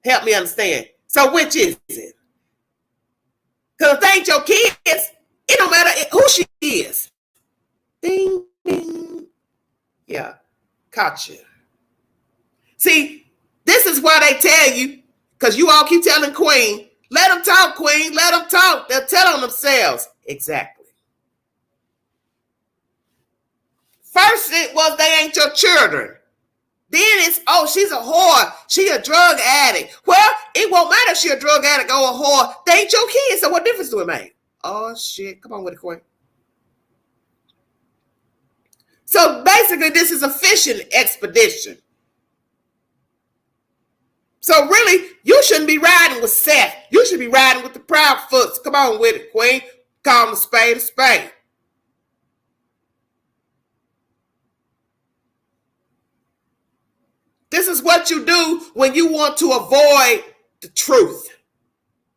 Help me understand. So which is it? Because if they ain't your kids, it don't matter who she is. Ding, ding. Yeah, caught you. See, this is why they tell you, because you all keep telling Queen, let them talk, Queen, let them talk. They'll tell on themselves. Exactly. First it was they ain't your children. Then it's, oh, she's a whore. She a drug addict. Well, it won't matter if she a drug addict or a whore. They ain't your kids, so what difference do it make? Oh, shit. Come on with it, Queen. So basically, this is a fishing expedition. So really, you shouldn't be riding with Seth. You should be riding with the Proudfoots. Come on with it, Queen. Call them a spade a spade. This is what you do when you want to avoid the truth.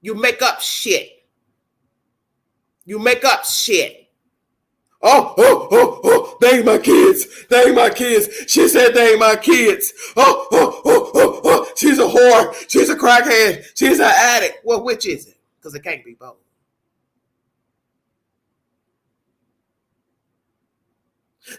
You make up shit. You make up shit. Oh, they ain't my kids. They ain't my kids. She said they ain't my kids. Oh, she's a whore. She's a crackhead. She's an addict. Well, which is it? Because it can't be both.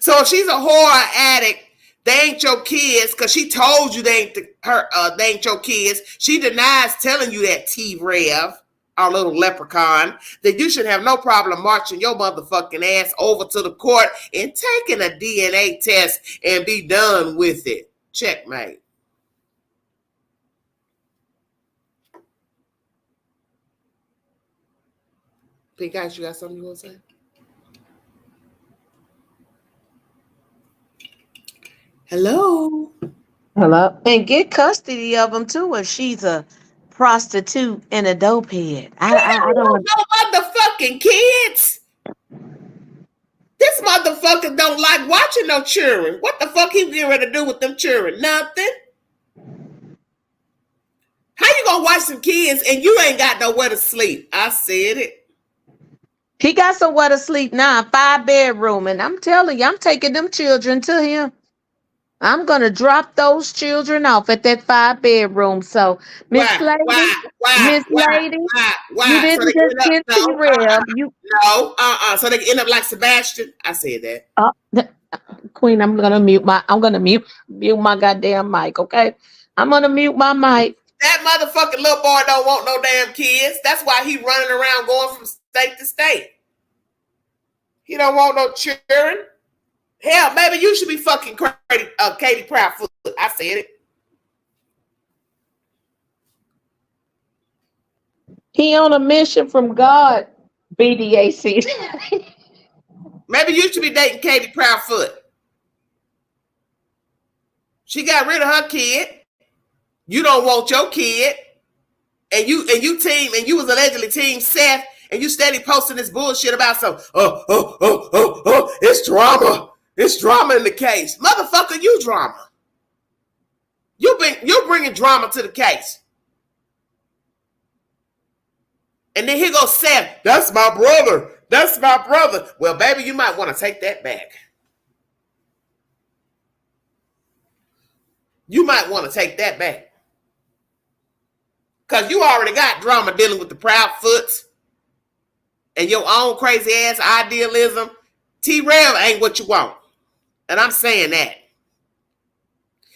So if she's a whore or addict, they ain't your kids because she told you they ain't your kids. She denies telling you that, T-rev, our little leprechaun, that you should have no problem marching your motherfucking ass over to the court and taking a DNA test and be done with it. Checkmate. Pink Eyes, you got something you want to say? Hello. And get custody of them too if she's a prostitute and a dopehead. I don't no motherfucking kids. This motherfucker don't like watching no children. What the fuck he getting ready to do with them children? Nothing. How you gonna watch some kids and you ain't got nowhere to sleep? I said it. He got somewhere to sleep now, 5-bedroom, and I'm telling you, I'm taking them children to him. I'm gonna drop those children off at that 5-bedroom. So, Miss Why? Lady, Why? Why? Miss Why? Lady, Why? you Why? So they didn't just end up get no, T-rev. You no, So they can end up like Sebastian. I said that. uh, Queen, I'm gonna mute my goddamn mic, okay? I'm gonna mute my mic. That motherfucking little boy don't want no damn kids. That's why he running around going from state to state. He don't want no children. Hell, maybe you should be fucking Katie Proudfoot. I said it. He on a mission from God, BDAC. Maybe you should be dating Katie Proudfoot. She got rid of her kid. You don't want your kid. And you was allegedly team Seth, and you steady posting this bullshit about some it's drama. It's drama in the case. Motherfucker, you drama. You're bringing drama to the case. And then here goes Seth. That's my brother. That's my brother. Well, baby, you might want to take that back. You might want to take that back. Because you already got drama dealing with the Proudfoots and your own crazy ass idealism. T-rev ain't what you want. And I'm saying that.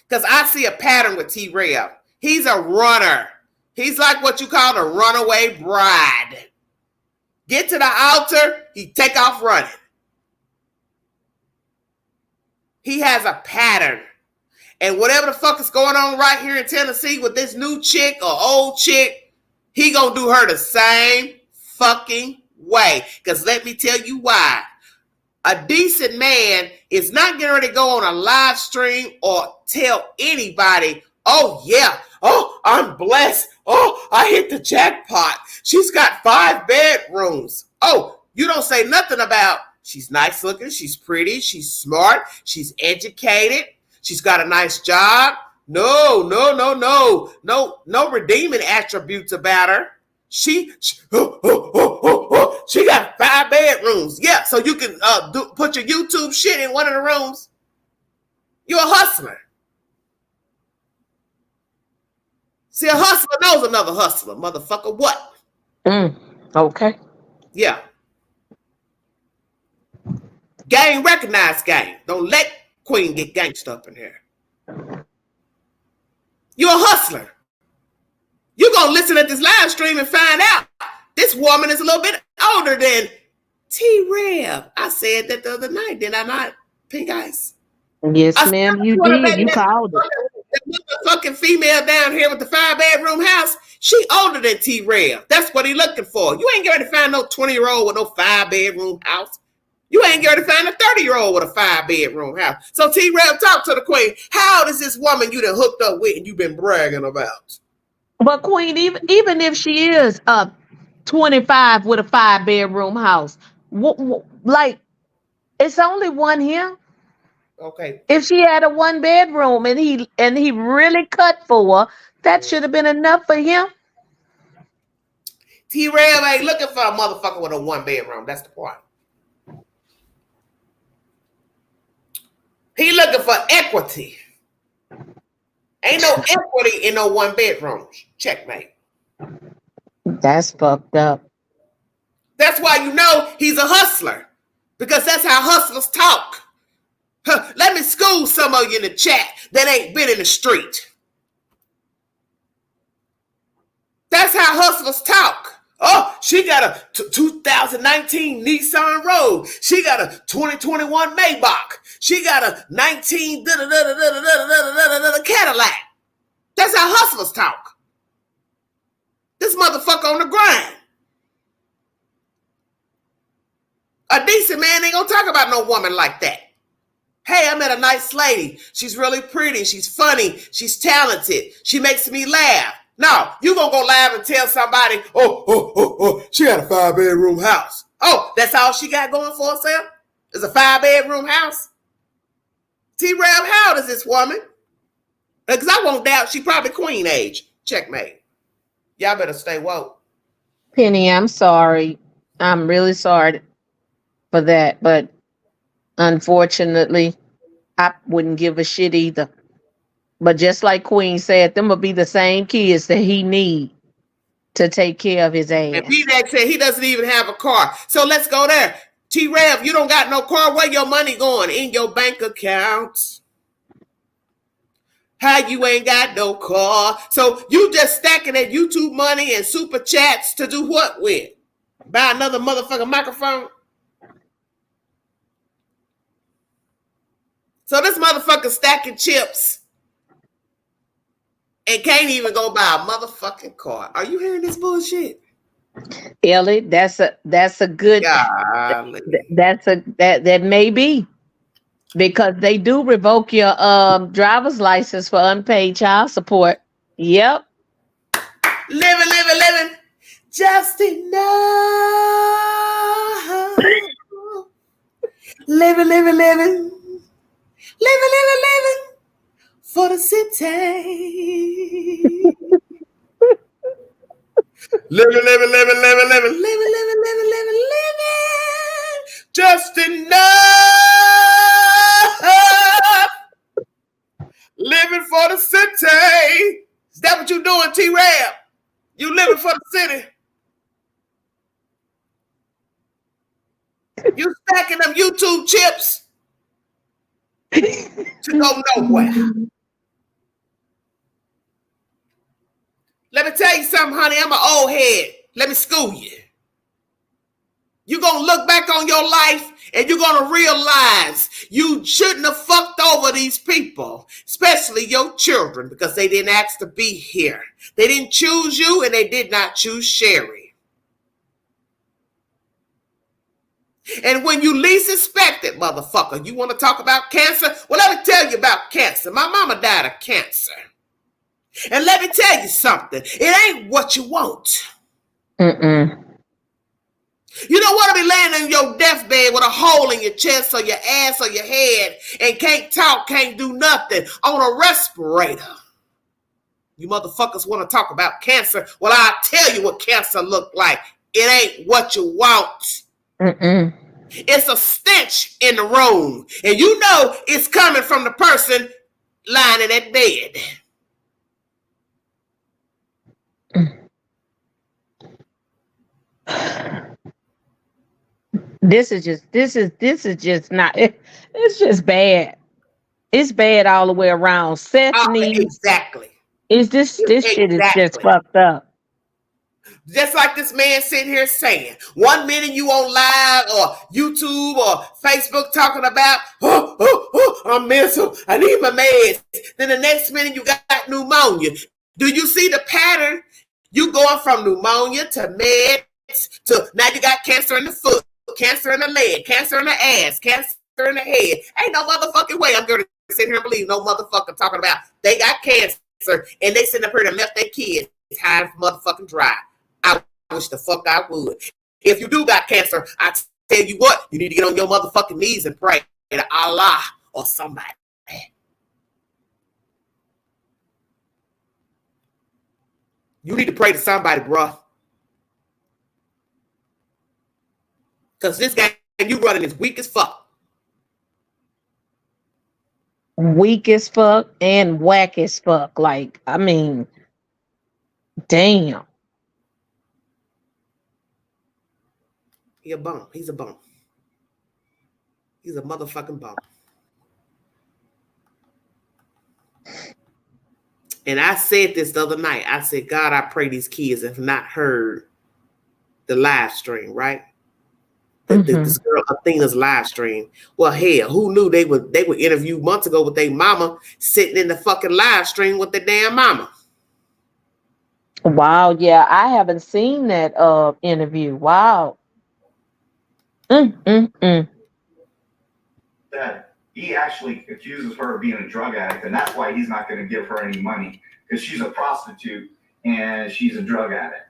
Because I see a pattern with T-rev. He's a runner. He's like what you call a runaway bride. Get to the altar, he take off running. He has a pattern. And whatever the fuck is going on right here in Tennessee with this new chick or old chick, he gonna do her the same fucking way. Because let me tell you why. A decent man is not getting ready to go on a live stream or tell anybody, oh yeah, oh, I'm blessed. Oh, I hit the jackpot. She's got 5 bedrooms. Oh, you don't say nothing about she's nice looking, she's pretty, she's smart, she's educated, she's got a nice job. No redeeming attributes about her. She got 5 bedrooms. Yeah, so you can put your YouTube shit in one of the rooms. You're a hustler. See, a hustler knows another hustler, motherfucker. What? Okay. Yeah. Gang recognize gang. Don't let Queen get gangsta up in here. You're a hustler. You're going to listen at this live stream and find out this woman is a little bit older than T-rev. I said that the other night, did I not, Pink Ice? Yes, ma'am, you did. You called it. That motherfucking female down here with the 5 bedroom house, she older than T-rev. That's what he looking for. You ain't going to find no 20-year-old with no 5 bedroom house. You ain't going to find a 30-year-old with a 5 bedroom house. So T-rev, talk to the Queen. How old is this woman you done hooked up with and you been bragging about? But Queen, even if she is 25 with a 5 bedroom house, like it's only one here. Okay. If she had a 1 bedroom and he really cut for her, that should have been enough for him. T-rev ain't looking for a motherfucker with a 1 bedroom. That's the point. He looking for equity. Ain't no equity in no 1 bedroom. Checkmate. That's fucked up. That's why you know he's a hustler. Because that's how hustlers talk. Let me school some of you in the chat that ain't been in the street. That's how hustlers talk. Oh, she got a 2019 Nissan Rogue. She got a 2021 Maybach. She got a 19 Cadillac. That's how hustlers talk. This motherfucker on the grind. A decent man ain't gonna talk about no woman like that. Hey, I met a nice lady. She's really pretty. She's funny. She's talented. She makes me laugh. No, you gonna go laugh and tell somebody, oh, she got a 5 bedroom house. Oh, that's all she got going for herself? Is a 5 bedroom house? T-rev, how old is this woman? Because I won't doubt she probably queen age. Checkmate. Y'all better stay woke. Penny, I'm sorry. I'm really sorry for that, but unfortunately, I wouldn't give a shit either. But just like Queen said, them will be the same kids that he need to take care of his And ass. B-Dag said he doesn't even have a car. So let's go there. T-Rev, you don't got no car. Where your money going? In your bank account. How you ain't got no car? So you just stacking that YouTube money and super chats to do what with? Buy another motherfucking microphone? So this motherfucker stacking chips and can't even go buy a motherfucking car. Are you hearing this bullshit? Ellie, that's a good Golly. that may be, because they do revoke your driver's license for unpaid child support. Yep. Living. Just enough. Living. For the city. Living. Just enough. Living for the city. Is that what you doing, T-Rev? You living for the city. You stacking them YouTube chips to go nowhere. Let me tell you something, honey. I'm an old head. Let me school you. You're going to look back on your life and you're going to realize you shouldn't have fucked over these people, especially your children, because they didn't ask to be here. They didn't choose you and they did not choose Sherry. And when you least expect it, motherfucker, you want to talk about cancer? Well, let me tell you about cancer. My mama died of cancer. And let me tell you something. It ain't what you want. You don't want to be laying in your deathbed with a hole in your chest or your ass or your head and can't talk, can't do nothing on a respirator. You motherfuckers want to talk about cancer? Well, I'll tell you what cancer look like. It ain't what you want. It's a stench in the room. And you know it's coming from the person lying in that bed. This is just not, it's just bad. It's bad all the way around. Seth needs Exactly. This shit is just fucked up. Just like this man sitting here saying, 1 minute you on live or YouTube or Facebook talking about, I'm mental, I need my meds. Then the next minute you got pneumonia. Do you see the pattern? You going from pneumonia to meds to now you got cancer in the foot, cancer in the leg, cancer in the ass, cancer in the head. Ain't no motherfucking way I'm going to sit here and believe no motherfucker talking about they got cancer and they sitting up here and left their kids high and motherfucking dry. I wish the fuck I would. If you do got cancer, I tell you what, you need to get on your motherfucking knees and pray to Allah or somebody. You need to pray to somebody, bro. Because this guy you running is weak as fuck. Weak as fuck and whack as fuck. Like, I mean, damn. He a bum. He's a bum. He's a motherfucking bum. And I said this the other night. I said, God, I pray these kids have not heard the live stream, right? This girl Athena's live stream. Well, hell, who knew they would interview months ago with their mama sitting in the fucking live stream with their damn mama? Wow, yeah, I haven't seen that interview. Wow. That he actually accuses her of being a drug addict, and that's why he's not going to give her any money, because she's a prostitute and she's a drug addict.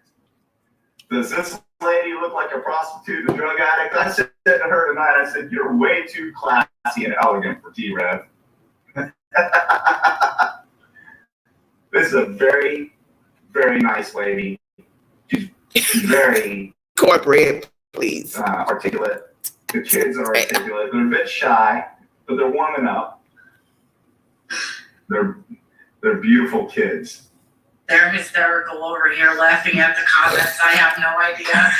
Does this lady look like a prostitute, a drug addict? I said to her tonight, I said, you're way too classy and elegant for T-Rev. This is a very, very nice lady. She's very corporate Please. Articulate. The kids are articulate. They're a bit shy, but they're warming up. They're beautiful kids. They're hysterical over here laughing at the comments. I have no idea.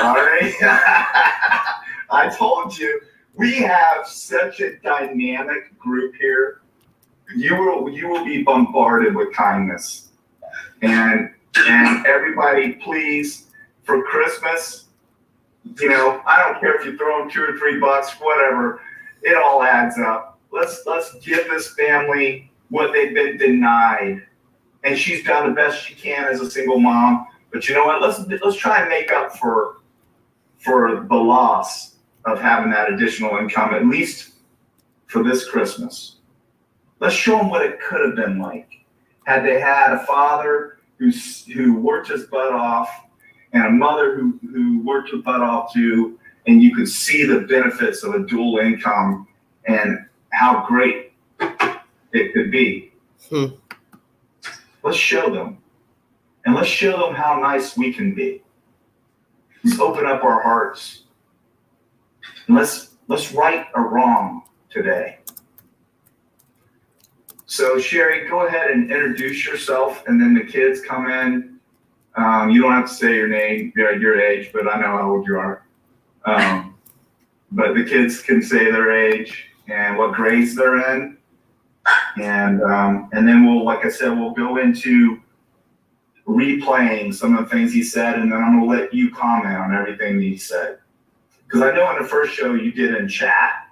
All right. I told you, we have such a dynamic group here. You will be bombarded with kindness. And everybody, please, for Christmas, you know, I don't care if you throw them $2 or $3, whatever, it all adds up. Let's give this family what they've been denied. And she's done the best she can as a single mom. But you know what? Let's try and make up for the loss of having that additional income, at least for this Christmas. Let's show them what it could have been like had they had a father who worked his butt off and a mother who worked her butt off too, and you could see the benefits of a dual income and how great it could be. Let's show them. And let's show them how nice we can be. Let's open up our hearts. And let's right a wrong today. So Sherry, go ahead and introduce yourself, and then the kids come in. You don't have to say your name, your age, but I know how old you are. But the kids can say their age and what grades they're in. And then we'll, like I said, we'll go into replaying some of the things he said, and then I'm gonna let you comment on everything he said. Because I know in the first show you did in chat,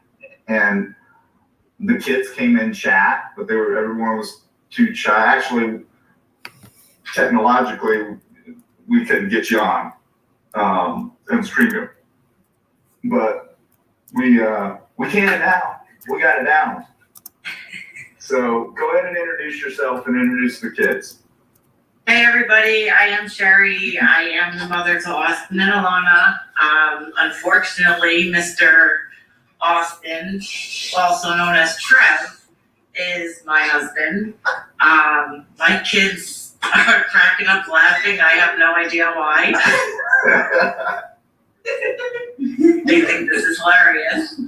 and the kids came in chat, but everyone was too shy. Actually, technologically, we couldn't get you on and stream you. But we can now. We got it down. So go ahead and introduce yourself and introduce the kids. Hey everybody, I am Sherry. I am the mother to Austin and Alana. Unfortunately, Mr. Austin, also known as Trev, is my husband. My kids are cracking up laughing. I have no idea why. They think this is hilarious.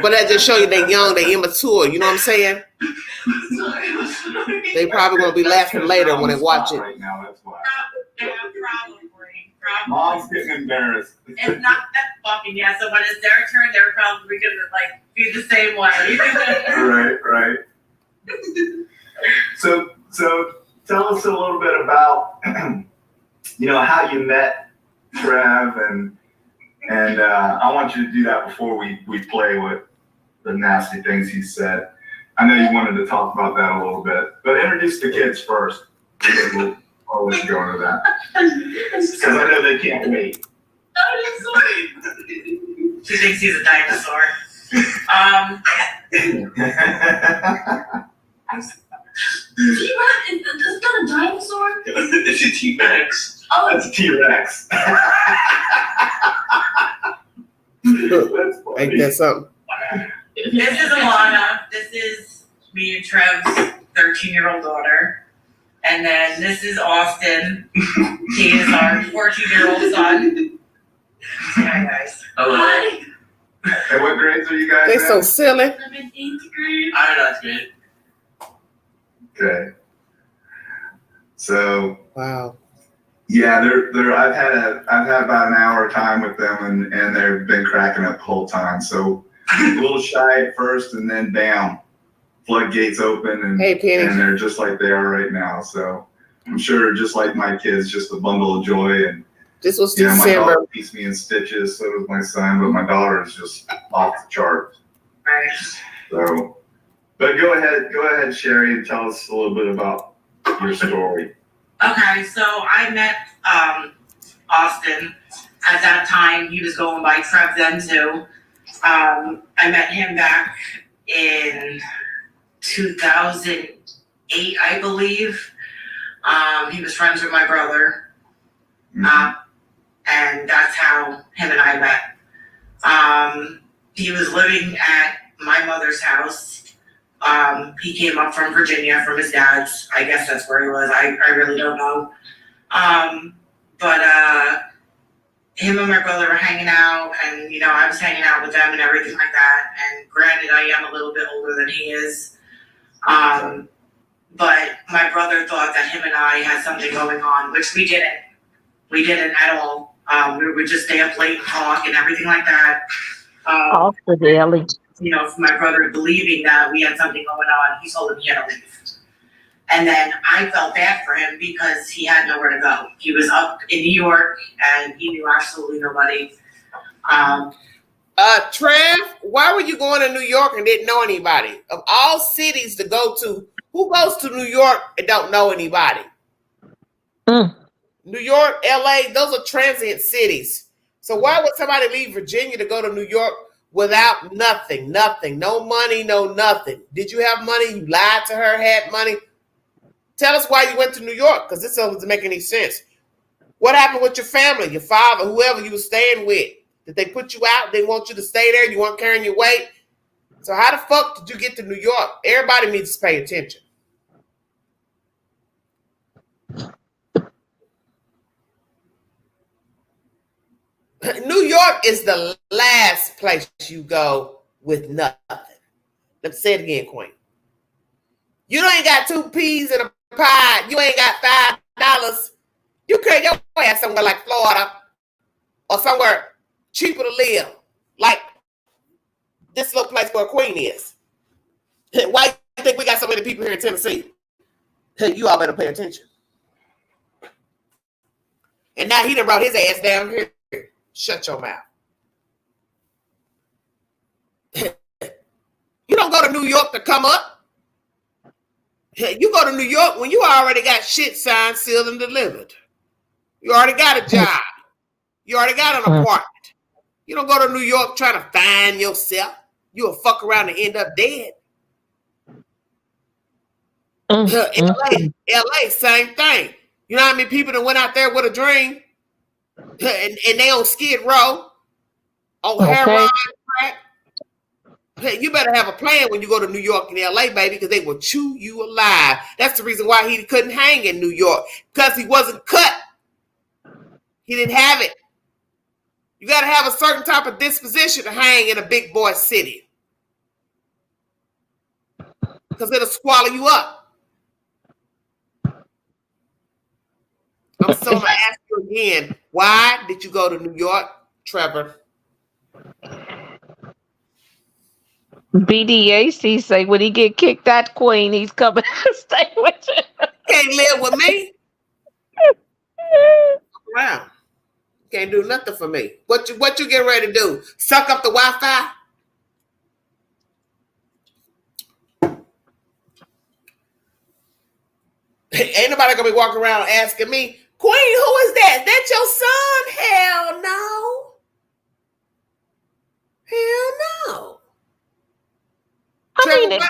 But that just show you they young, they immature. You know what I'm saying? They probably gonna be laughing later when they watch it. Right now, that's why. Yeah, probably. Mom's getting embarrassed. It's not that fucking so when it's their turn, they're probably gonna like be the same way. Right. So tell us a little bit about how you met Trev, and I want you to do that before we play with the nasty things he said. I know you wanted to talk about that a little bit, but introduce the kids first. I'll let you go into that. Because I know they can't wait. She thinks he's a dinosaur. T-rev? Is that a dinosaur? It's a T-rex. Oh, That's a T-rex. Ain't that something? This is Alana. This is me and Trev's 13-year-old daughter. And then this is Austin. He is our 14-year-old son. Hi, guys. Hello. And what grades are you guys They in? so silly. I'm in 8th grade. I'm not good. Okay. So Wow. yeah, they're I've had about an hour time with them, and they've been cracking up the whole time. So a little shy at first, and then bam, floodgates open, and Hey, Penny. and they're just like they are right now. So I'm sure, just like my kids, just a bundle of joy. And This was my December. daughter keeps me in stitches. So does my son, but my daughter is just off the charts. Right. So, but go ahead, Sherry, and tell us a little bit about your story. Okay, so I met Austin. At that time, he was going by Trev then too. I met him back in 2008, I believe. He was friends with my brother. And that's how him and I met. He was living at my mother's house. He came up from Virginia from his dad's. I guess that's where he was. I really don't know. But him and my brother were hanging out, and I was hanging out with them and everything like that. And granted, I am a little bit older than he is, but my brother thought that him and I had something going on, which we didn't. We didn't at all. We would just stay up late and talk and everything like that. Off the daily. For my brother believing that we had something going on, he told him he had to leave. And then I felt bad for him because he had nowhere to go. He was up in New York and he knew absolutely nobody. Trev, why were you going to New York and didn't know anybody? Of all cities to go to, who goes to New York and don't know anybody? New York, LA, those are transient cities. So why would somebody leave Virginia to go to New York without nothing? No money, no nothing. Did you have money? You lied to her, had money? Tell us why you went to New York, because this doesn't make any sense. What happened with your family, your father, whoever you were staying with? Did they put you out? They want you to stay there? You weren't carrying your weight? So how the fuck did you get to New York? Everybody needs to pay attention. New York is the last place you go with nothing. Let's say it again, Queen. You ain't got 2 peas in a pie. You ain't got $5. You carry your ass somewhere like Florida or somewhere cheaper to live, like this little place where Queen is. Why do you think we got so many people here in Tennessee? You all better pay attention. And now he done brought his ass down here. Shut your mouth. You don't go to New York to come up. You go to New York when you already got shit signed, sealed, and delivered. You already got a job. You already got an apartment. You don't go to New York trying to find yourself. You'll fuck around and end up dead. LA, same thing. You know how many people that went out there with a dream and they on Skid Row, on heroin, crack? Hey, you better have a plan when you go to New York and LA, baby, because they will chew you alive. That's the reason why he couldn't hang in New York, because he wasn't cut. He didn't have it. You got to have a certain type of disposition to hang in a big boy city, because it'll swallow you up. I'm so going to ask you again, why did you go to New York, Trevor? BDAC say when he get kicked out, Queen, he's coming to stay with you. Can't live with me. Wow. Can't do nothing for me. What you getting ready to do? Suck up the Wi-Fi? Ain't nobody gonna be walking around asking me, Queen, who is that? That your son? Hell no. Hell no. Trevor,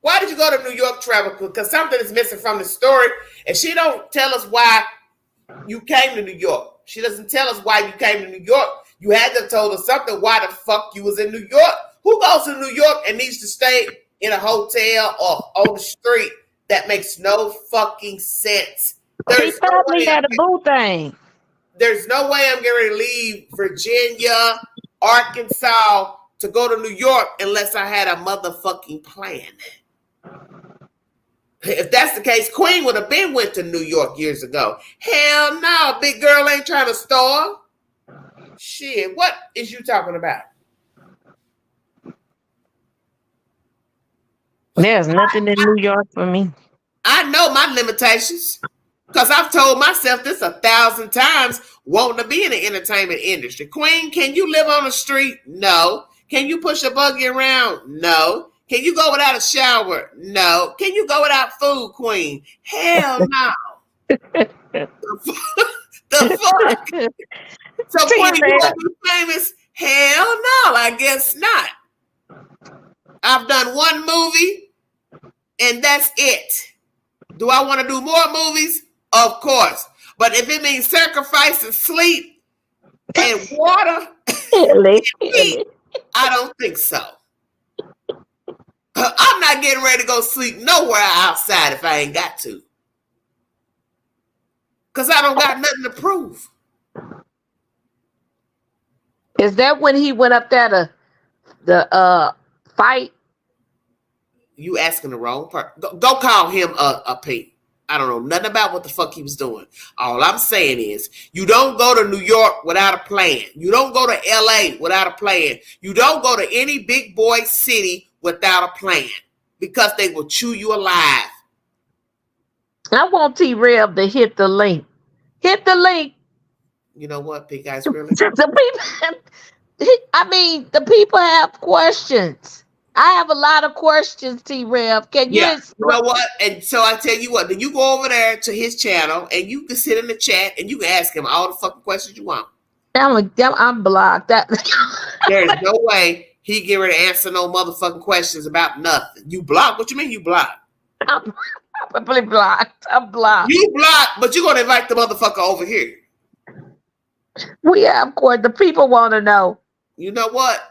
why did you go to New York, Trevor? Because something is missing from the story, and she don't tell us why you came to New York. She doesn't tell us why you came to New York. You had to have told us something. Why the fuck you was in New York? Who goes to New York and needs to stay in a hotel or on the street? That makes no fucking sense. He probably had a boo thing. There's no way I'm getting ready to leave Virginia, Arkansas to go to New York unless I had a motherfucking plan. If that's the case, Queen would have went to New York years ago. Hell no, big girl ain't trying to starve. Shit, what is you talking about? There's nothing in New York for me. I know my limitations, because I've told myself this 1,000 times, wanting to be in the entertainment industry. Queen, can you live on the street? No. Can you push a buggy around? No. Can you go without a shower? No. Can you go without food, Queen? Hell no. The fuck? So, Queen, you want to be famous? Hell no, I guess not. I've done one movie, and that's it. Do I want to do more movies? Of course. But if it means sacrificing sleep and water and heat, I don't think so. I'm not getting ready to go sleep nowhere outside if I ain't got to. Because I don't got nothing to prove. Is that when he went up there to the fight? You asking the wrong person. Don't call him a P. I don't know nothing about what the fuck he was doing. All I'm saying is, you don't go to New York without a plan. You don't go to LA without a plan. You don't go to any big boy city without a plan, because they will chew you alive. I want T-Rev to hit the link. Hit the link. You know what, Pink Eyes, really? The people have questions. I have a lot of questions, T-Rev. Can you Yeah, you know what? And so I tell you what, then you go over there to his channel and you can sit in the chat and you can ask him all the fucking questions you want. I'm blocked. There's no way he get ready to answer no motherfucking questions about nothing. You blocked? What you mean you blocked? I'm probably blocked. I'm blocked. You blocked, but you're gonna invite the motherfucker over here. We have court. The people want to know. You know what?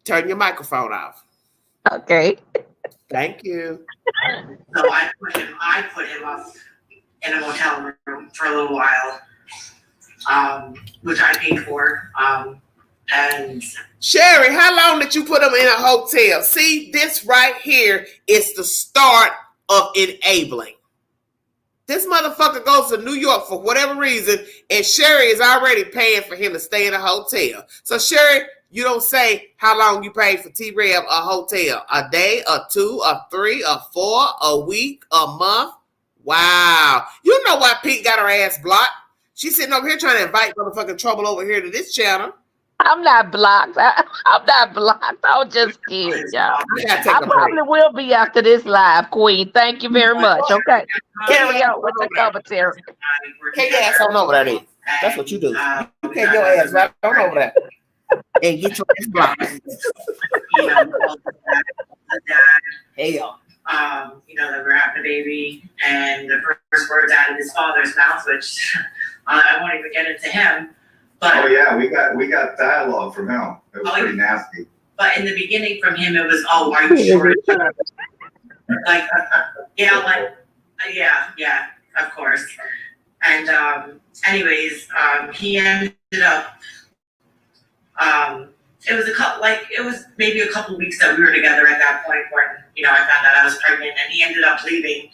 Turn your microphone off. Okay. Thank you. So I put him up in a motel room for a little while, which I paid for. And Sherry, how long did you put him in a hotel? See, this right here is the start of enabling. This motherfucker goes to New York for whatever reason, and Sherry is already paying for him to stay in a hotel. So, Sherry, you don't say how long you paid for T-Rev a hotel. A day, a 2, a 3, a 4, a week, a month. Wow. You know why Pete got her ass blocked? She's sitting over here trying to invite motherfucking trouble over here to this channel. I'm not blocked. I'm not blocked. I'm just kidding, y'all. I probably will be after this live, Queen. Thank you very much. Okay. Carry on with the commentary. Take your ass on over there then. That's what you do. You take your ass right on over there. And get your ass blocked. Hell. That we're having a baby, and the first words out of his father's mouth, which I won't even get into him. But, oh yeah, we got dialogue from him. It was pretty nasty. But in the beginning, from him, it was, "Oh, are you sure?" Yeah, of course. And he ended up. It was maybe a couple weeks that we were together at that point when I found out I was pregnant, and he ended up leaving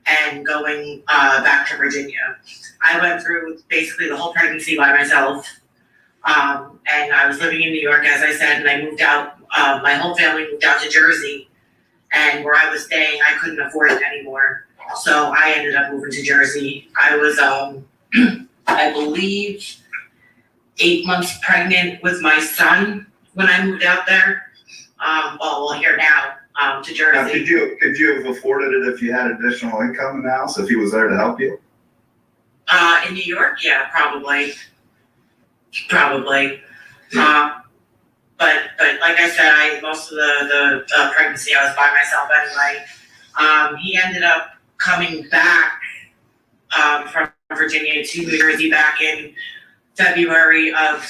and going back to Virginia. I went through basically the whole pregnancy by myself, and I was living in New York, as I said, and I moved out. My whole family moved out to Jersey, and where I was staying, I couldn't afford it anymore, so I ended up moving to Jersey. I was, I believe, 8 months pregnant with my son when I moved out there. Here now. To Jersey. Now, could you have afforded it if you had additional income in the house, if he was there to help you? In New York, yeah, probably. But like I said, most of the pregnancy I was by myself anyway. He ended up coming back from Virginia to New Jersey back in February of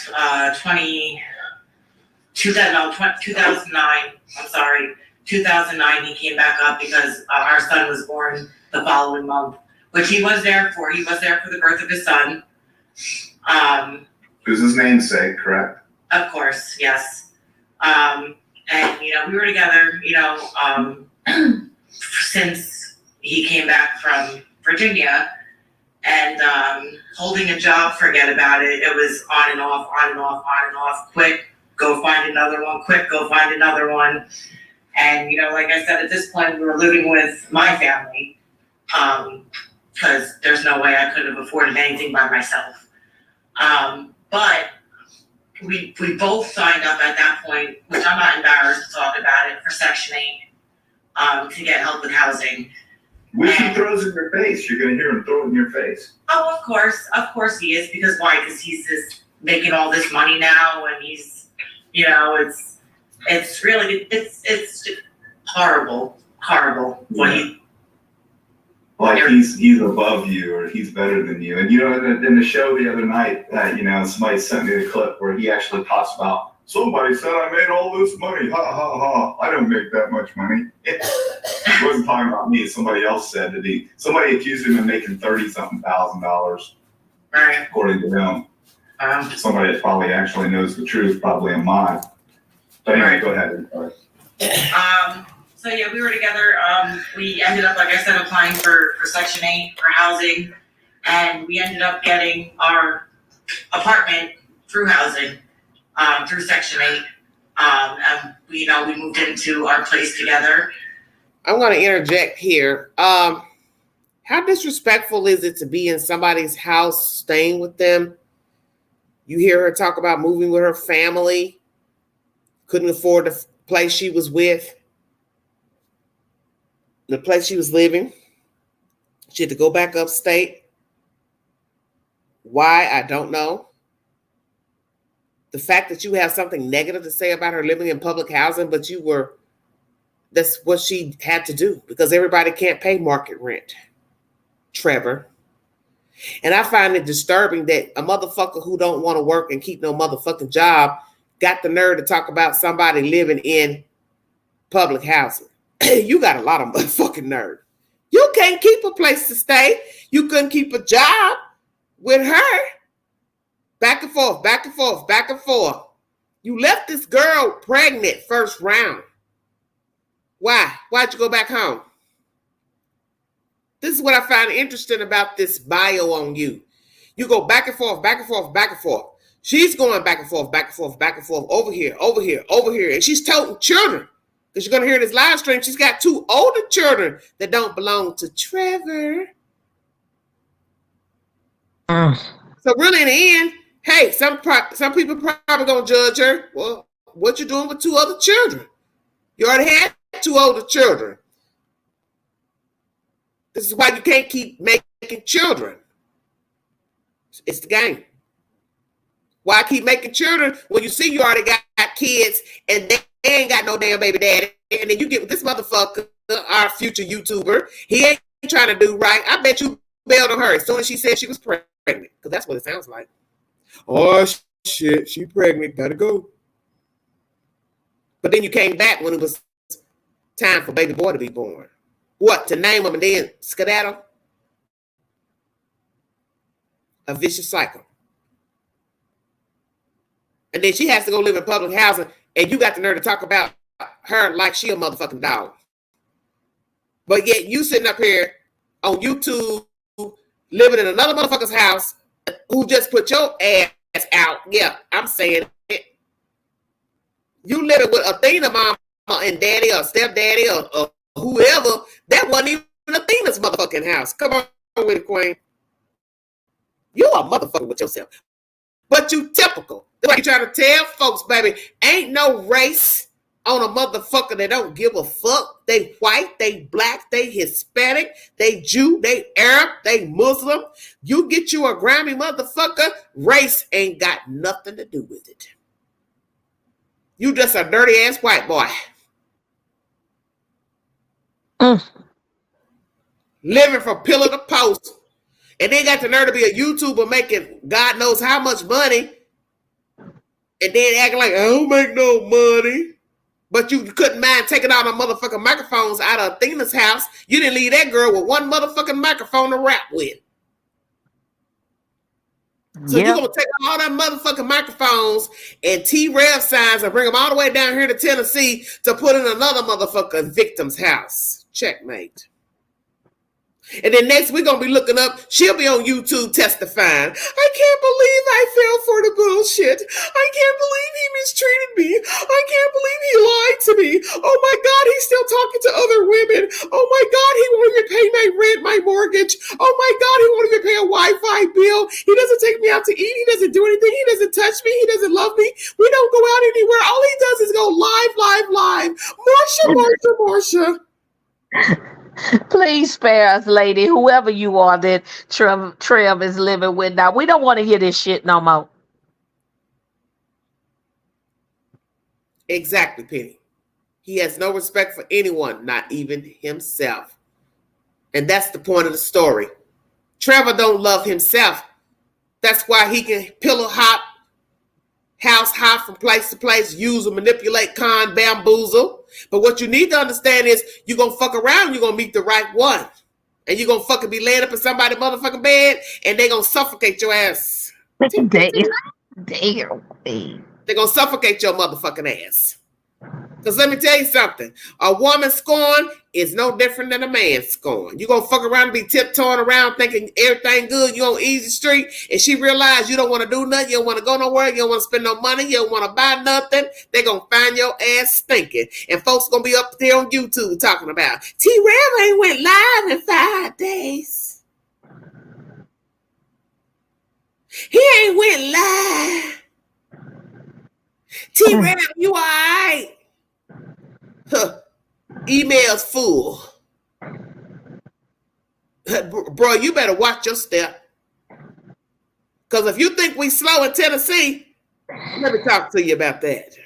2009. I'm sorry. 2009, he came back up because our son was born the following month, which he was there for. He was there for the birth of his son. Who's his namesake, correct? Of course, yes. And, we were together, since he came back from Virginia, and holding a job, forget about it. It was on and off, on and off, on and off. Quick, go find another one. Quick, go find another one. And, like I said, at this point, we were living with my family, because there's no way I could have afforded anything by myself. But we both signed up at that point, which I'm not embarrassed to talk about it, for Section 8, to get help with housing. Which he throws in your face. You're going to hear him throw it in your face. Oh, of course he is. Because why? Because he's just making all this money now, and he's, it's really, it's horrible what he. Like he's above you, or he's better than you. And in the show the other night, somebody sent me a clip where he actually talks about, somebody said I made all this money, ha ha ha. I don't make that much money. He wasn't talking about me. Somebody else said that somebody accused him of making $30-something thousand. Right. according to him. Somebody that probably actually knows the truth, probably a mod. But anyway, Right. go ahead. So yeah, we were together. We ended up, like I said, applying for Section 8 for housing, and we ended up getting our apartment through housing, through Section 8. And we moved into our place together. I'm going to interject here. How disrespectful is it to be in somebody's house, staying with them? You hear her talk about moving with her family, couldn't afford the place she was with, the place she was living. She had to go back upstate. Why? I don't know. The fact that you have something negative to say about her living in public housing, but that's what she had to do because everybody can't pay market rent. Trevor. And I find it disturbing that a motherfucker who don't want to work and keep no motherfucking job got the nerve to talk about somebody living in public housing. You got a lot of motherfucking nerve. You can't keep a place to stay. You couldn't keep a job with her. Back and forth, back and forth, back and forth. You left this girl pregnant first round. Why? Why'd you go back home? This is what I find interesting about this bio on you. You go back and forth, back and forth, back and forth. She's going back and forth, back and forth, back and forth, over here, over here, over here. And she's toting children. Because you're going to hear this live stream. She's got 2 older children that don't belong to Trevor. So really in the end, hey, some people probably going to judge her. Well, what you doing with 2 other children? You already had 2 older children. This is why you can't keep making children. It's the game. Why keep making children when you see you already got kids and they ain't got no damn baby daddy? And then you get with this motherfucker, our future YouTuber. He ain't trying to do right. I bet you bailed on her as soon as she said she was pregnant. Because that's what it sounds like. Oh, shit. She pregnant. Gotta go. But then you came back when it was time for baby boy to be born. What, to name him and then skedaddle? A vicious cycle. And then she has to go live in public housing, and you got the nerve to talk about her like she a motherfucking dog. But yet you sitting up here on YouTube living in another motherfucker's house who just put your ass out. Yeah, I'm saying it. You living with Athena mama and daddy or stepdaddy or whoever. That wasn't even Athena's motherfucking house. Come on with it, Queen. You a motherfucker with yourself. But you typical. That's why you trying to tell folks, baby, ain't no race on a motherfucker that don't give a fuck. They white, they black, they Hispanic, they Jew, they Arab, they Muslim. You get you a Grammy motherfucker, race ain't got nothing to do with it. You just a dirty ass white boy. Living from pillar to post. And they got the nerve to be a YouTuber making God knows how much money. And then acting like, I don't make no money. But you couldn't mind taking all the motherfucking microphones out of Athena's house. You didn't leave that girl with one motherfucking microphone to rap with. So you're going to take all them motherfucking microphones and T-rev signs and bring them all the way down here to Tennessee to put in another motherfucking victim's house. Checkmate. And then next we're going to be looking up, she'll be on YouTube testifying. I can't believe I fell for the bullshit. I can't believe he mistreated me. I can't believe he lied to me. Oh my God, he's still talking to other women. Oh my God, he won't even pay my rent, my mortgage. Oh my God, he won't even pay a Wi-Fi bill. He doesn't take me out to eat. He doesn't do anything. He doesn't touch me. He doesn't love me. We don't go out anywhere. All he does is go live. Marsha. Please spare us, lady, whoever you are that Trev is living with now. We don't want to hear this shit no more. Exactly, Penny. He has no respect for anyone, not even himself. And that's the point of the story. Trevor don't love himself. That's why he can pillow hop, house hop from place to place, use and manipulate, con, bamboozle. But what you need to understand is you're going to fuck around, you're going to meet the right one. And you gonna fucking be laying up in somebody's motherfucking bed and they gonna suffocate your ass. Damn. Damn. They gonna suffocate your motherfucking ass. Because let me tell you something. A woman scorn is no different than a man scorn. You gonna fuck around and be tiptoeing around thinking everything good. You on easy street and she realize you don't want to do nothing. You don't want to go nowhere. You don't want to spend no money. You don't want to buy nothing. They gonna find your ass stinking. And folks gonna be up there on YouTube talking about T-rev ain't went live in 5 days. He ain't went live. T-rev, you all right? Huh. Emails full. Bro, you better watch your step. Because if you think we slow in Tennessee, let me talk to you about that.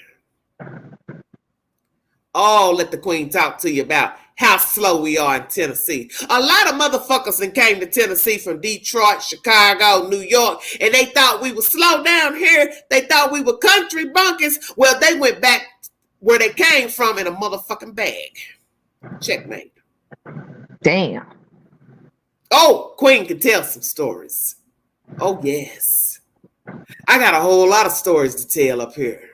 Oh, let the queen talk to you about how slow we are in Tennessee. A lot of motherfuckers that came to Tennessee from Detroit, Chicago, New York, and they thought we were slow down here. They thought we were country bunkers. Well, they went back where they came from in a motherfucking bag. Checkmate. Damn. Oh, Queen can tell some stories. Oh, yes. I got a whole lot of stories to tell up here.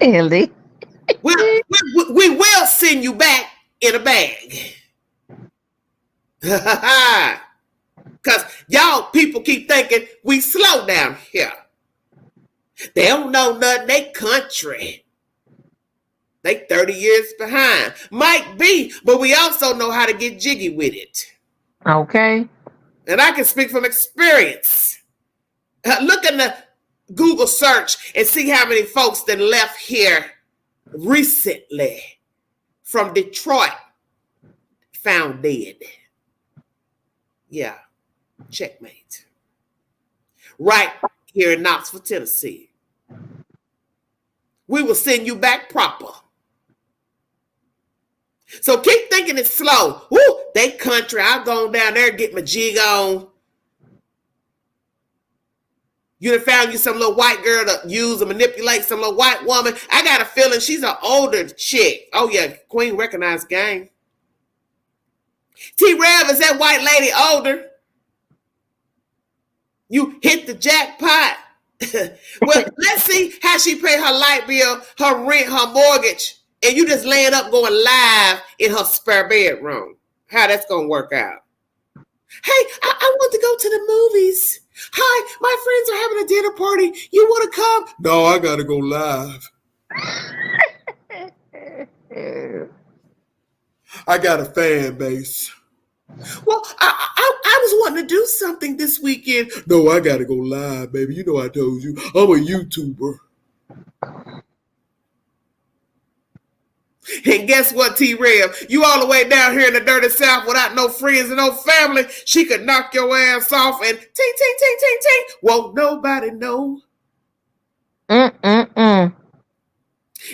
Ellie. We will send you back in a bag. Because y'all people keep thinking we slow down here. They don't know nothing. They country. They 30 years behind. Might be, but we also know how to get jiggy with it. Okay. And I can speak from experience. Look in the Google search and see how many folks that left here recently from Detroit found dead. Yeah, checkmate. Right here in Knoxville, Tennessee. We will send you back proper. So keep thinking it's slow. Woo, they country. I've gone down there and get my jig on. You done found you some little white girl to use or manipulate some little white woman. I got a feeling she's an older chick. Oh, yeah, Queen recognized game. T-rev, is that white lady older? You hit the jackpot. Well, let's see how she paid her light bill, her rent, her mortgage, and you just laying up going live in her spare bedroom. How that's going to work out. Hey, I want to go to the movies. Hi, my friends are having a dinner party. You want to come? No, I got to go live. I got a fan base. Well, I was wanting to do something this weekend. No, I got to go live, baby. You know I told you. I'm a YouTuber. And guess what, T-rev? You all the way down here in the dirty South without no friends and no family. She could knock your ass off and ting, ting, ting, ting, ting. Won't nobody know.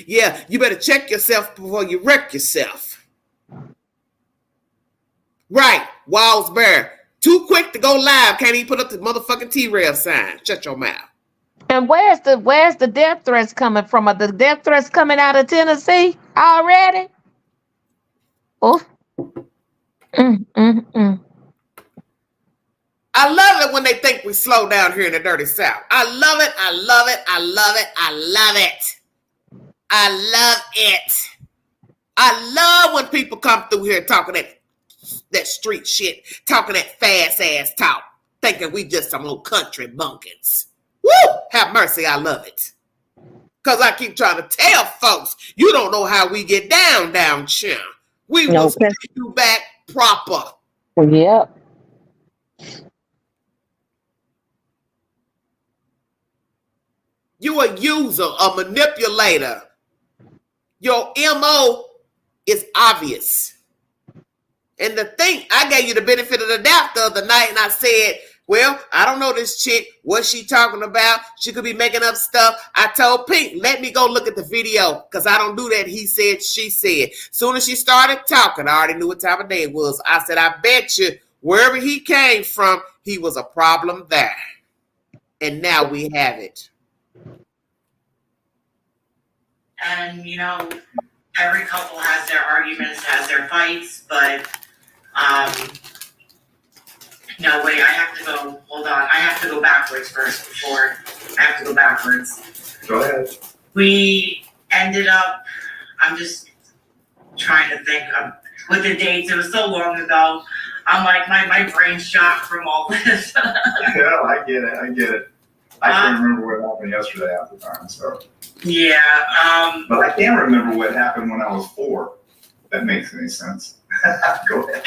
Yeah, you better check yourself before you wreck yourself. Right, walls bare. Too quick to go live. Can't even put up the motherfucking T-rev sign. Shut your mouth. And where's the death threats coming from? Are the death threats coming out of Tennessee already? Oh. I love it when they think we slow down here in the dirty South. I love it. I love it. I love it. I love it. I love it. I love when people come through here talking that street shit, talking that fast ass talk, thinking we just some old country bunkins. Woo! Have mercy, I love it. Because I keep trying to tell folks, you don't know how we get down, chum. We will send you back proper. Yep. You a user, a manipulator. Your MO is obvious. And the thing, I gave you the benefit of the doubt the other night, and I said, well, I don't know this chick. What's she talking about? She could be making up stuff. I told Pink, let me go look at the video, because I don't do that. He said, she said. Soon as she started talking, I already knew what time of day it was. I said, I bet you wherever he came from, he was a problem there. And now we have it. And, you know, every couple has their arguments, has their fights, but No, wait, I have to go, hold on, I have to go backwards first before, I have to go backwards. Go ahead. We ended up, I'm just trying to think of, with the dates, it was so long ago. I'm like, my brain's shot from all this. Yeah, I get it. I can't remember what happened yesterday half the time, so. Yeah, But I can remember what happened when I was 4. That makes any sense. Go ahead.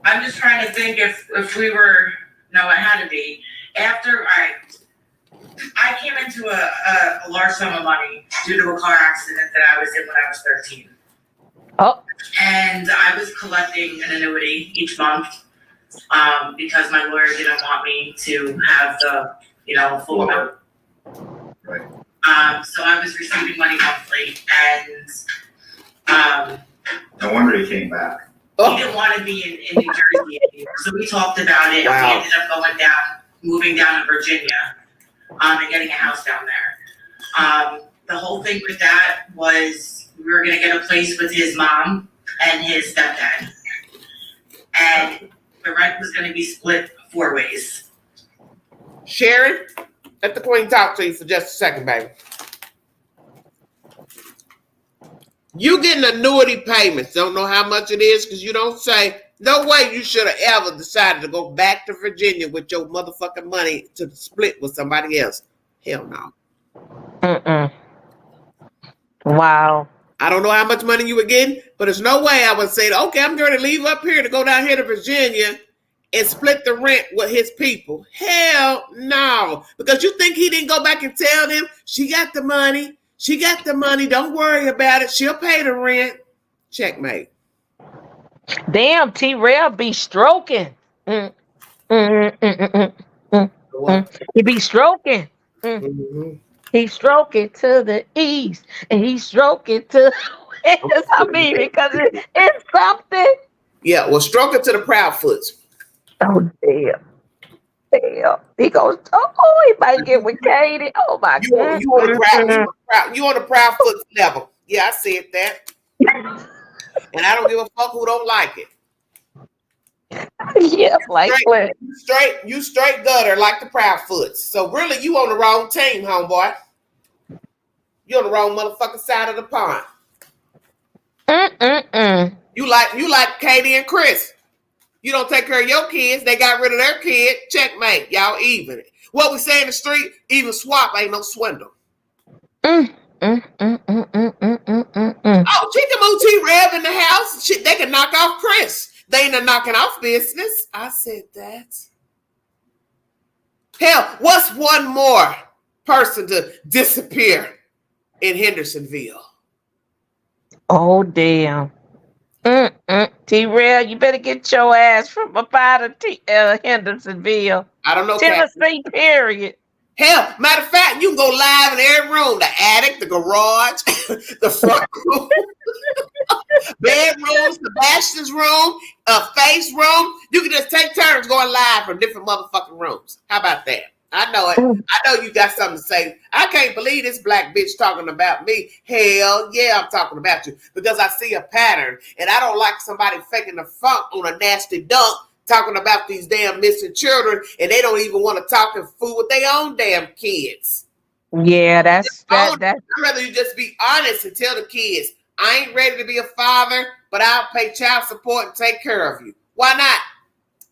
I'm just trying to think if we were, no, it had to be. After I came into a large sum of money due to a car accident that I was in when I was 13. Oh. And I was collecting an annuity each month because my lawyer didn't want me to have the, full amount. Right. So I was receiving money monthly, and No wonder he came back. he didn't want to be in New Jersey anymore. So we talked about it, and we ended up moving down to Virginia, and getting a house down there. The whole thing with that was we were going to get a place with his mom and his stepdad, and the rent was going to be split 4 ways. Sharon, let the queen talk to you for just a second, baby. You getting annuity payments. Don't know how much it is because you don't say. No way you should have ever decided to go back to Virginia with your motherfucking money to split with somebody else. Hell no. Wow. I don't know how much money you were getting, but there's no way I would say, okay, I'm going to leave up here to go down here to Virginia and split the rent with his people. Hell no. Because you think he didn't go back and tell them, she got the money. She got the money. Don't worry about it. She'll pay the rent. Checkmate. Damn, T-rev be stroking. He be stroking. Mm-hmm. He's stroking to the east and he's stroking to the west. I mean, because it's something. Yeah, well, stroke it to the Proudfoots. Oh, damn. Damn. He goes, oh, he might get with Katie. Oh, my God. You on the Proudfoots level. Yeah, I said that. And I don't give a fuck who don't like it. Yeah, like You straight gutter like the Proudfoots. So really, you on the wrong team, homeboy. You on the wrong motherfucking side of the pond. You like Katie and Chris. You don't take care of your kids. They got rid of their kid. Checkmate. Y'all even. What we say in the street, even swap ain't no swindle. Oh, she can move T-rev in the house. They can knock off Chris. They ain't a knocking off business. I said that. Hell, what's one more person to disappear in Hendersonville? Oh, damn. T-rev, you better get your ass from up out of Hendersonville. I don't know. Tennessee, period. Hell, matter of fact, you can go live in every room. The attic, the garage, the front room, bedroom, Sebastian's room, Faith's room. You can just take turns going live from different motherfucking rooms. How about that? I know it. I know you got something to say. I can't believe this black bitch talking about me. Hell yeah, I'm talking about you. Because I see a pattern. And I don't like somebody faking the funk on a nasty dunk talking about these damn missing children, and they don't even want to talk and fool with their own damn kids. Yeah, that's I'd rather you just be honest and tell the kids, I ain't ready to be a father, but I'll pay child support and take care of you. Why not?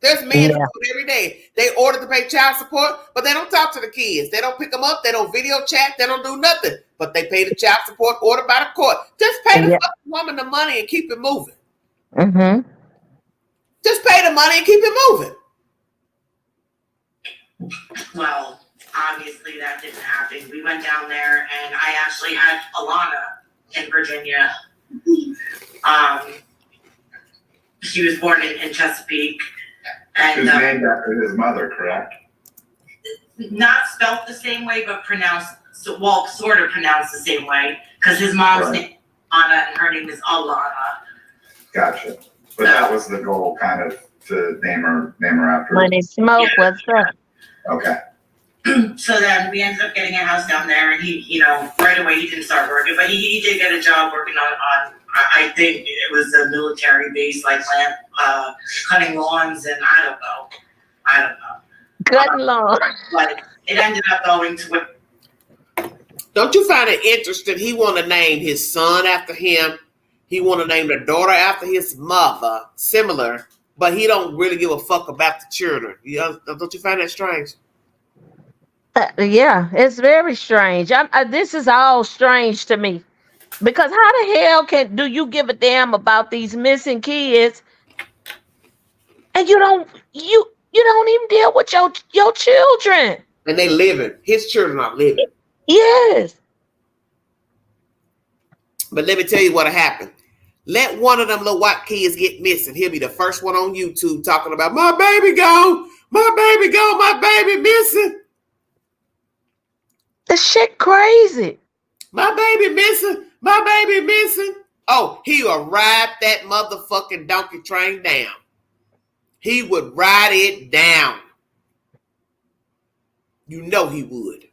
There's men who do it every day. They order to pay child support, but they don't talk to the kids. They don't pick them up. They don't video chat. They don't do nothing. But they pay the child support ordered by the court. Just pay the fucking woman the money and keep it moving. Just pay the money and keep it moving. Well, obviously that didn't happen. We went down there, and I actually had Alana in Virginia. She was born in Chesapeake. And, she was named after his mother, correct? Not spelt the same way, but pronounced, sort of pronounced the same way, because his mom's name is Anna and her name is Alana. Gotcha. But that was the goal, kind of, to name her after. Money Smoke, what's up? Okay. So then we ended up getting a house down there, and he, right away he didn't start working, but he did get a job working on I think it was a military base, like cutting lawns, and I don't know. Cutting lawn. But it ended up going to what. Don't you find it interesting? He want to name his son after him. He want to name the daughter after his mother. Similar, but he don't really give a fuck about the children. Don't you find that strange? Yeah, it's very strange. This is all strange to me because how the hell do you give a damn about these missing kids and you don't even deal with your children? And they living. His children are living. Yes. But let me tell you what'll happen. Let one of them little white kids get missing. He'll be the first one on YouTube talking about my baby gone, my baby missing. The shit crazy. My baby missing. Oh, he will ride that motherfucking donkey train down. He would ride it down. You know he would.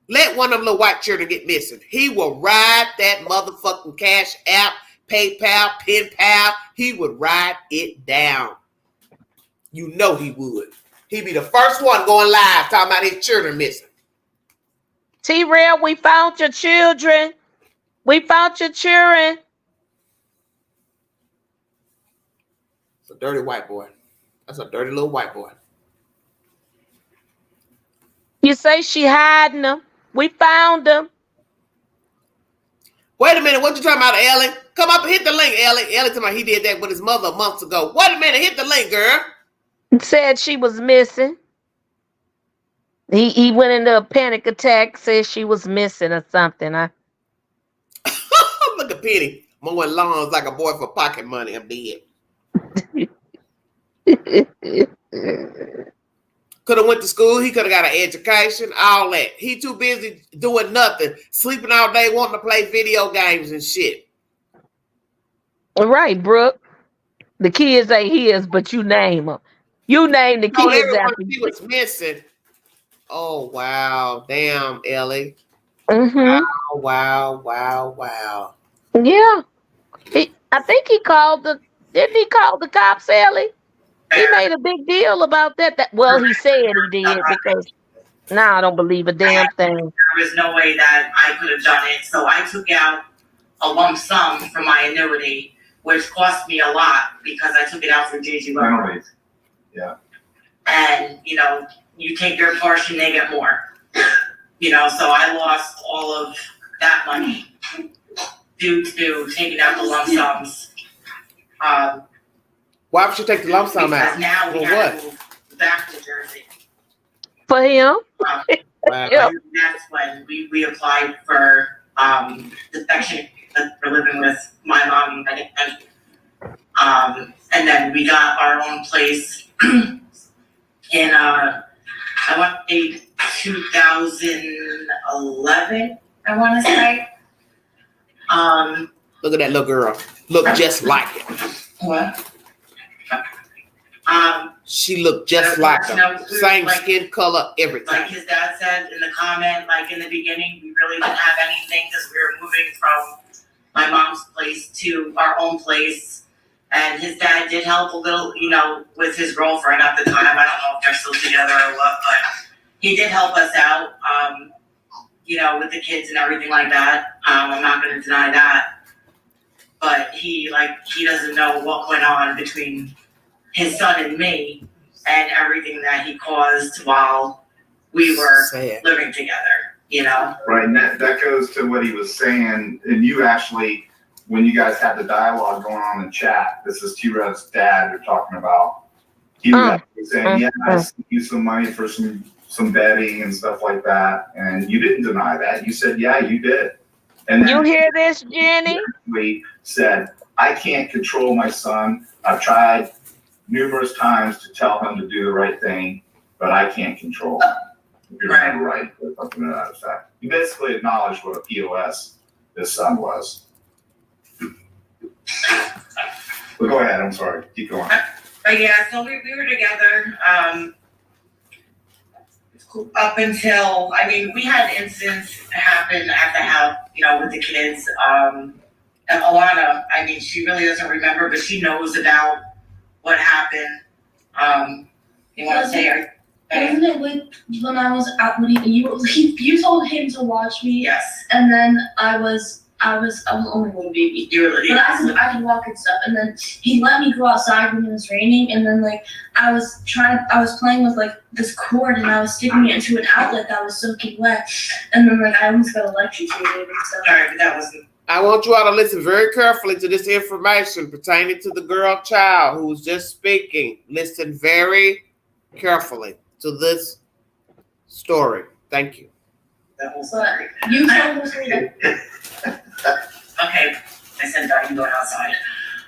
Let one of them little white children get missing. He will ride that motherfucking Cash App, PayPal, PenPal. He would ride it down. You know he would. He'd be the first one going live talking about his children missing. T-rev, we found your children. We found your children. It's a dirty white boy. That's a dirty little white boy. You say she hiding them. We found them. Wait a minute, what you talking about, Ellie? Come up and hit the link, Ellie. Ellie told me he did that with his mother months ago. Wait a minute, hit the link, girl. Said she was missing. He went into a panic attack, said she was missing or something. Look at Penny. Mowing lawns like a boy for pocket money. I'm dead. Could have went to school. He could have got an education. All that. He too busy doing nothing. Sleeping all day, wanting to play video games and shit. Right, Brooke. The kids ain't his, but you name them. You name the kids after he was missing. Oh, wow. Damn, Ellie. Mm-hmm. Wow. Yeah. I think he called didn't he call the cops, Ellie? He made a big deal about that. Well, he said he did because now I don't believe a damn thing. There was no way that I could have done it. So I took out a lump sum for my annuity, which cost me a lot because I took it out for JG Level. Yeah. And, you take your portion, they get more. So I lost all of that money due to taking out the lump sums. Why would you take the lump sum out? Because now we have to move back to Jersey. For him? Wow. That's when we applied for the section for living with my mom and then we got our own place in I want to say 2011. I want to say. Look at that little girl. Look just like it. What? She looked just like him. Same skin color, everything. Like his dad said in the comment, like in the beginning, we really didn't have anything because we were moving from my mom's place to our own place. And his dad did help a little, with his girlfriend at the time. I don't know if they're still together or what, but he did help us out, with the kids and everything like that. I'm not going to deny that. But he doesn't know what went on between his son and me and everything that he caused while we were living together, Right, and that goes to what he was saying. And you actually, when you guys had the dialogue going on in chat, this is T-Rev's dad you're talking about. He was actually saying, I sent you some money for some betting and stuff like that. And you didn't deny that. You said, yeah, you did. And then you hear this, Jenny? He said, I can't control my son. I've tried numerous times to tell him to do the right thing, but I can't control him. If you remember right, or something to that effect. You basically acknowledged what a POS this son was. But go ahead, I'm sorry. Keep going. But yeah, so we were together up until, we had incidents happen at the house, with the kids. Alana, I mean, she really doesn't remember, but she knows about what happened. You want to say her? Wasn't it with when I was out when you told him to watch me? Yes. And then I was only a little baby. You were But I could walk and stuff, and then he let me go outside when it was raining, and then like I was playing with like this cord, and I was sticking it into an outlet that was soaking wet, and then like I almost got electrocuted and stuff. All right, but that wasn't. I want you all to listen very carefully to this information pertaining to the girl child who was just speaking. Listen very carefully to this story. Thank you. That was. But you told us that. Okay, I said that I'm going outside.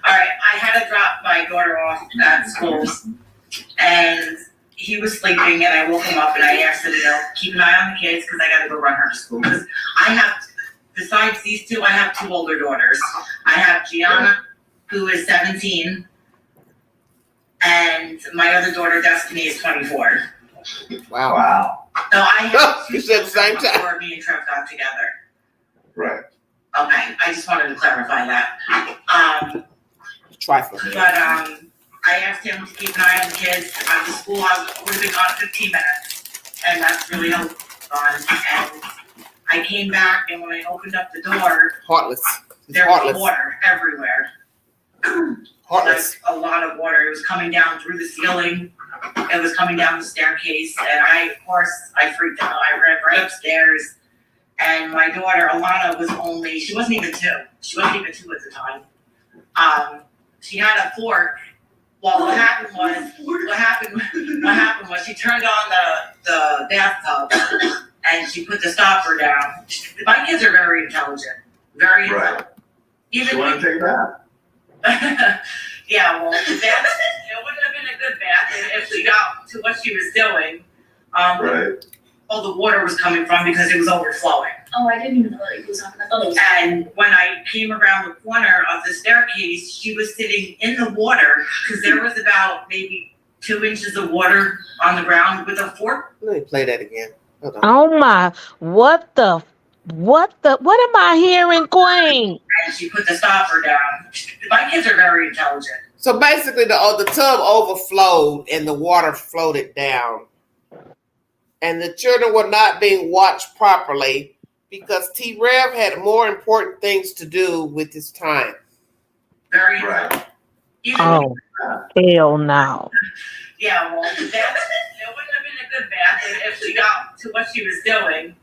All right, I had to drop my daughter off at school, and he was sleeping, and I woke him up, and I asked him, keep an eye on the kids because I got to go run her to school. Because I have, besides these two, I have two older daughters. I have Gianna, who is 17, and my other daughter, Destiny, is 24. Wow. Wow. So I have two You said the same children time. before me and Trev got together. Right. Okay, I just wanted to clarify that. Trifling. But I asked him to keep an eye on the kids. After school, I would have been gone 15 minutes, and that's really how gone. And I came back, and when I opened up the door, Heartless. It's there was heartless. water everywhere. Heartless. Like a lot of water. It was coming down through the ceiling. It was coming down the staircase, and I freaked out. I ran right upstairs, and my daughter Alana she wasn't even 2. She wasn't even 2 at the time. She had a fork. Well, what happened was she turned on the bathtub and she put the stopper down. My kids are very intelligent, very intelligent. Right. Even You want to take that? yeah, well, the bath, it wouldn't have been a good bath if she got to what she was doing. Right. All the water was coming from because it was overflowing. Oh, I didn't even know that it was on. I thought it was. And when I came around the corner of the staircase, she was sitting in the water because there was about maybe 2 inches of water on the ground with a fork. Let me play that again. Hold on. Oh my, what am I hearing, Queen? And she put the stopper down. My kids are very intelligent. So basically, the tub overflowed and the water floated down. And the children were not being watched properly because T-rev had more important things to do with his time. Very Right. intelligent. Even Oh, hell no. yeah, well, the bath, it wouldn't have been a good bath if she got to what she was doing.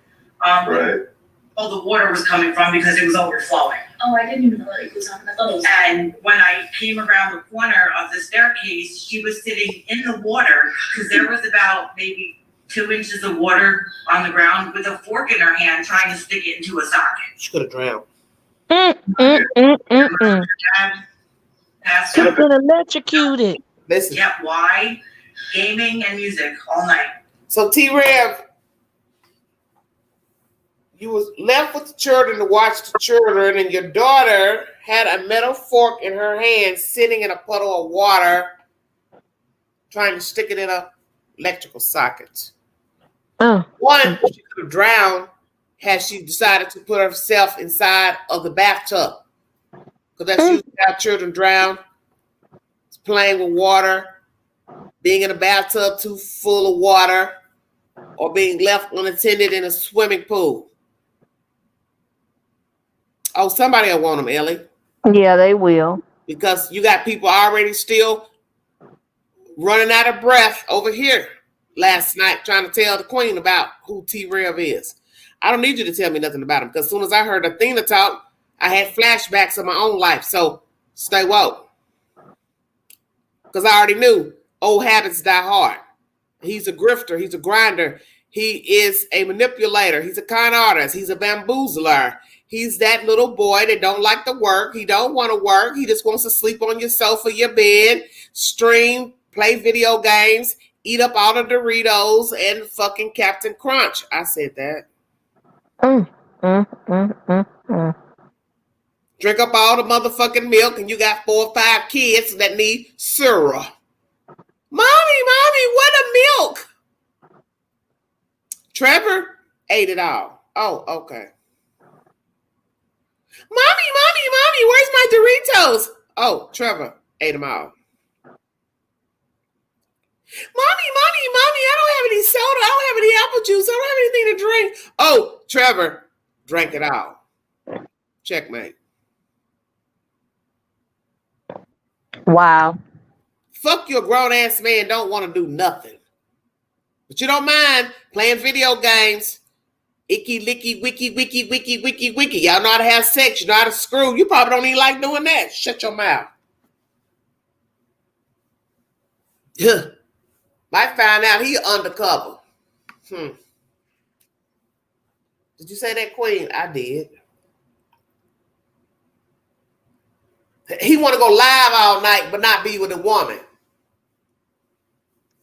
Right. All the water was coming from because it was overflowing. Oh, I didn't even know that it was on. I thought it was. And when I came around the corner of the staircase, she was sitting in the water because there was about maybe 2 inches of water on the ground with a fork in her hand trying to stick it into a socket. She could have drowned. And passed Could have out. been electrocuted. Listen. Yep, why? Gaming and music all night. So T-rev, you was left with the children to watch the children, and your daughter had a metal fork in her hand sitting in a puddle of water trying to stick it in a electrical socket. One, she could have drowned had she decided to put herself inside of the bathtub. Because that's usually how children drown. It's playing with water, being in a bathtub too full of water, or being left unattended in a swimming pool. Oh, somebody will want them, Ellie. Yeah, they will. Because you got people already still running out of breath over here last night trying to tell the queen about who T-rev is. I don't need you to tell me nothing about him because as soon as I heard Athena talk, I had flashbacks of my own life. So stay woke. Because I already knew old habits die hard. He's a grifter. He's a grinder. He is a manipulator. He's a con artist. He's a bamboozler. He's that little boy that don't like to work. He don't want to work. He just wants to sleep on your sofa, your bed, stream, play video games, eat up all the Doritos and fucking Captain Crunch. I said that. Drink up all the motherfucking milk and you got 4 or 5 kids that need syrup. Mommy, what a milk. Trevor ate it all. Oh, okay. Mommy, where's my Doritos? Oh, Trevor ate them all. Mommy, I don't have any soda. I don't have any apple juice. I don't have anything to drink. Oh, Trevor drank it all. Checkmate. Wow. Fuck you, a grown-ass man don't want to do nothing. But you don't mind playing video games. Icky, licky, wiki. Y'all know how to have sex. You know how to screw. You probably don't even like doing that. Shut your mouth. Might find out he undercover. Did you say that, Queen? I did. He want to go live all night, but not be with a woman.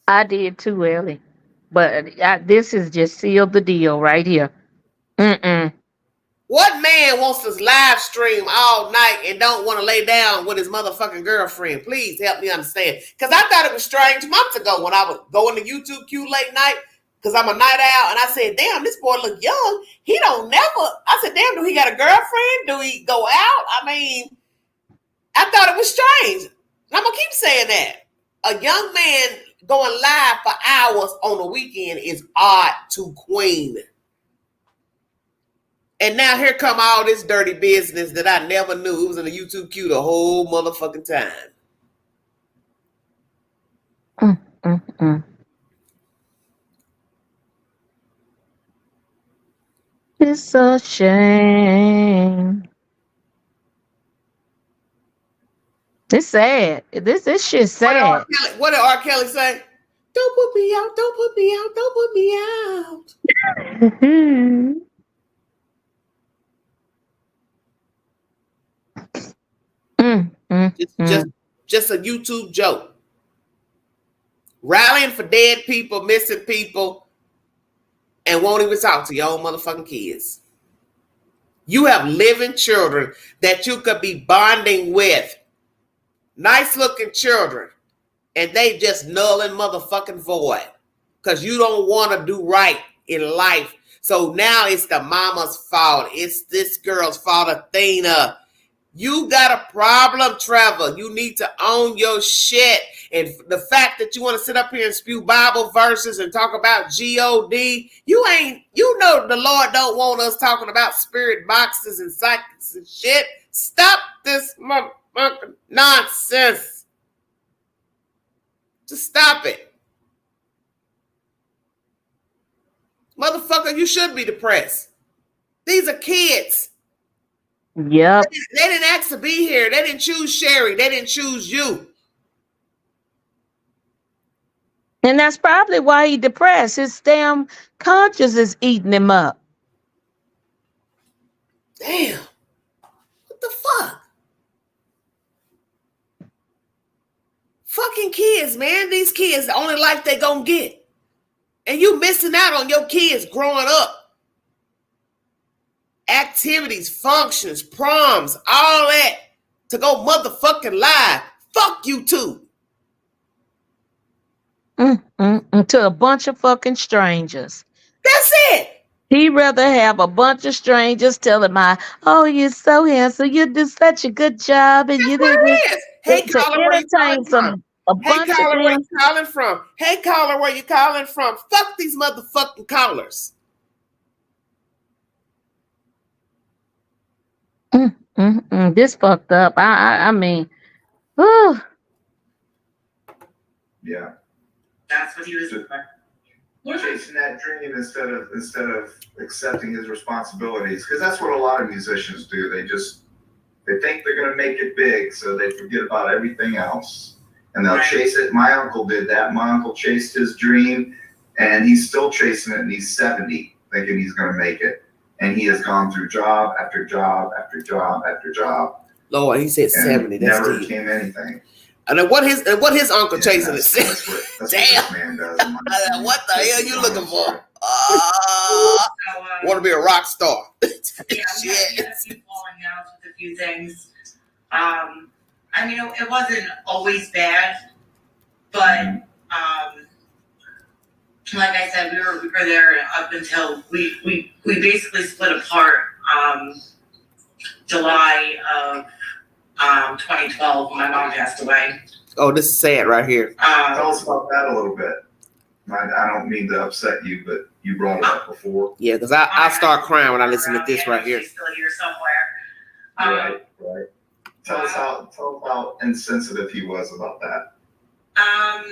I did too, Ellie. But this is just sealed the deal right here. What man wants to live stream all night and don't want to lay down with his motherfucking girlfriend? Please help me understand. Because I thought it was strange months ago when I was going to YouTube Q late night, because I'm a night owl, and I said, damn, this boy look young. He don't never. I said, damn, do he got a girlfriend? Do he go out? I mean, I thought it was strange. And I'm going to keep saying that. A young man going live for hours on the weekend is odd to Queen. And now here come all this dirty business that I never knew. It was in the YouTube queue the whole motherfucking time. It's a shame. It's sad. This shit's sad. What did R. Kelly say? Don't put me out. Don't put me out. Don't put me out. Just a YouTube joke. Rallying for dead people, missing people, and won't even talk to your own motherfucking kids. You have living children that you could be bonding with. Nice looking children. And they just null and motherfucking void. Because you don't want to do right in life. So now it's the mama's fault. It's this girl's fault, Athena. You got a problem, Trevor. You need to own your shit. And the fact that you want to sit up here and spew Bible verses and talk about God, you know the Lord don't want us talking about spirit boxes and psychics and shit. Stop this motherfucking nonsense. Just stop it. Motherfucker, you should be depressed. These are kids. Yep. They didn't ask to be here. They didn't choose Sherry. They didn't choose you. And that's probably why he's depressed. His damn conscience is eating him up. Damn. What the fuck? Fucking kids, man. These kids, the only life they gonna get. And you missing out on your kids growing up. Activities, functions, proms, all that to go motherfucking live. Fuck you too. To a bunch of fucking strangers. That's it. He'd rather have a bunch of strangers tell him, "Oh, you're so handsome. You do such a good job." And you did this. Hey, caller, where you calling from? Hey, caller, where you calling from? Hey, caller, where you calling from? Fuck these motherfucking callers. This fucked up. I mean, whew. Yeah. That's what he was doing. Chasing that dream instead of accepting his responsibilities, because that's what a lot of musicians do. They think they're gonna make it big, so they forget about everything else, and they'll chase it. My uncle did that. My uncle chased his dream, and he's still chasing it, and he's 70, thinking he's gonna make it, and he has gone through job after job after job after job. Lord, he said 70. That's never deep. became anything. And then what his uncle chasing is that's what this man does. What the hell you looking for? Want to be a rock star? Yeah, I'm had a few falling out with a few things. I mean, it wasn't always bad, but like I said, we were there up until we basically split apart. July of 2012 when my mom passed away. Oh, this is sad right here. Tell us about that a little bit. I don't mean to upset you, but you brought it up before. Yeah, because I start crying when I listen to this right here. She's still here somewhere. Right. Tell us how insensitive he was about that.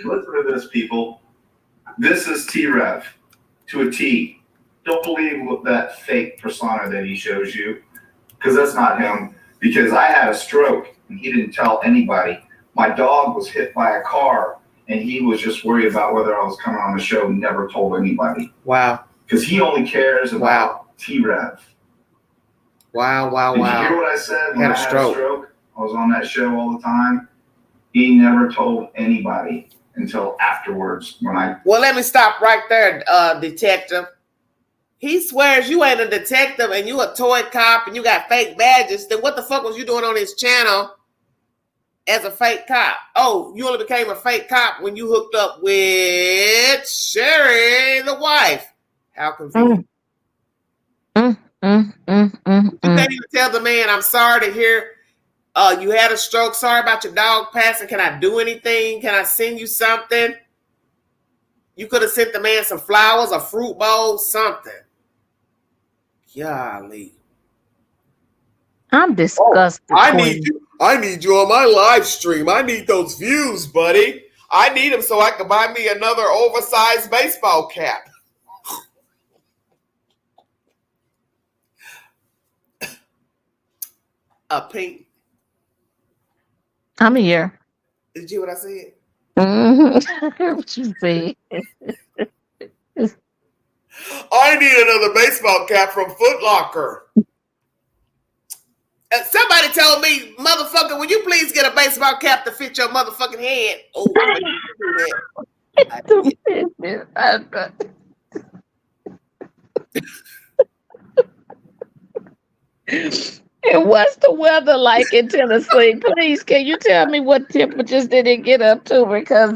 Listen to this, people. This is T-rev to a T. Don't believe that fake persona that he shows you, because that's not him. Because I had a stroke and he didn't tell anybody. My dog was hit by a car and he was just worried about whether I was coming on the show. Never told anybody. Wow. Because he only cares about T-rev. Wow. Did you hear what I said when I had a stroke? I was on that show all the time. He never told anybody until afterwards when I... Well, let me stop right there, detective. He swears you ain't a detective and you a toy cop and you got fake badges. Then what the fuck was you doing on his channel as a fake cop? Oh, you only became a fake cop when you hooked up with Sherry, the wife. How convenient. You can't even tell the man, I'm sorry to hear you had a stroke. Sorry about your dog passing. Can I do anything? Can I send you something? You could have sent the man some flowers, a fruit bowl, something. Golly. I'm disgusted. I need you on my live stream. I need those views, buddy. I need them so I can buy me another oversized baseball cap. Pink. I'm here. Did you hear what I said? What you say? I need another baseball cap from Foot Locker. Somebody told me, motherfucker, will you please get a baseball cap to fit your motherfucking head? Oh, I didn't do that. And what's the weather like in Tennessee? Please, can you tell me what temperatures did it get up to? Because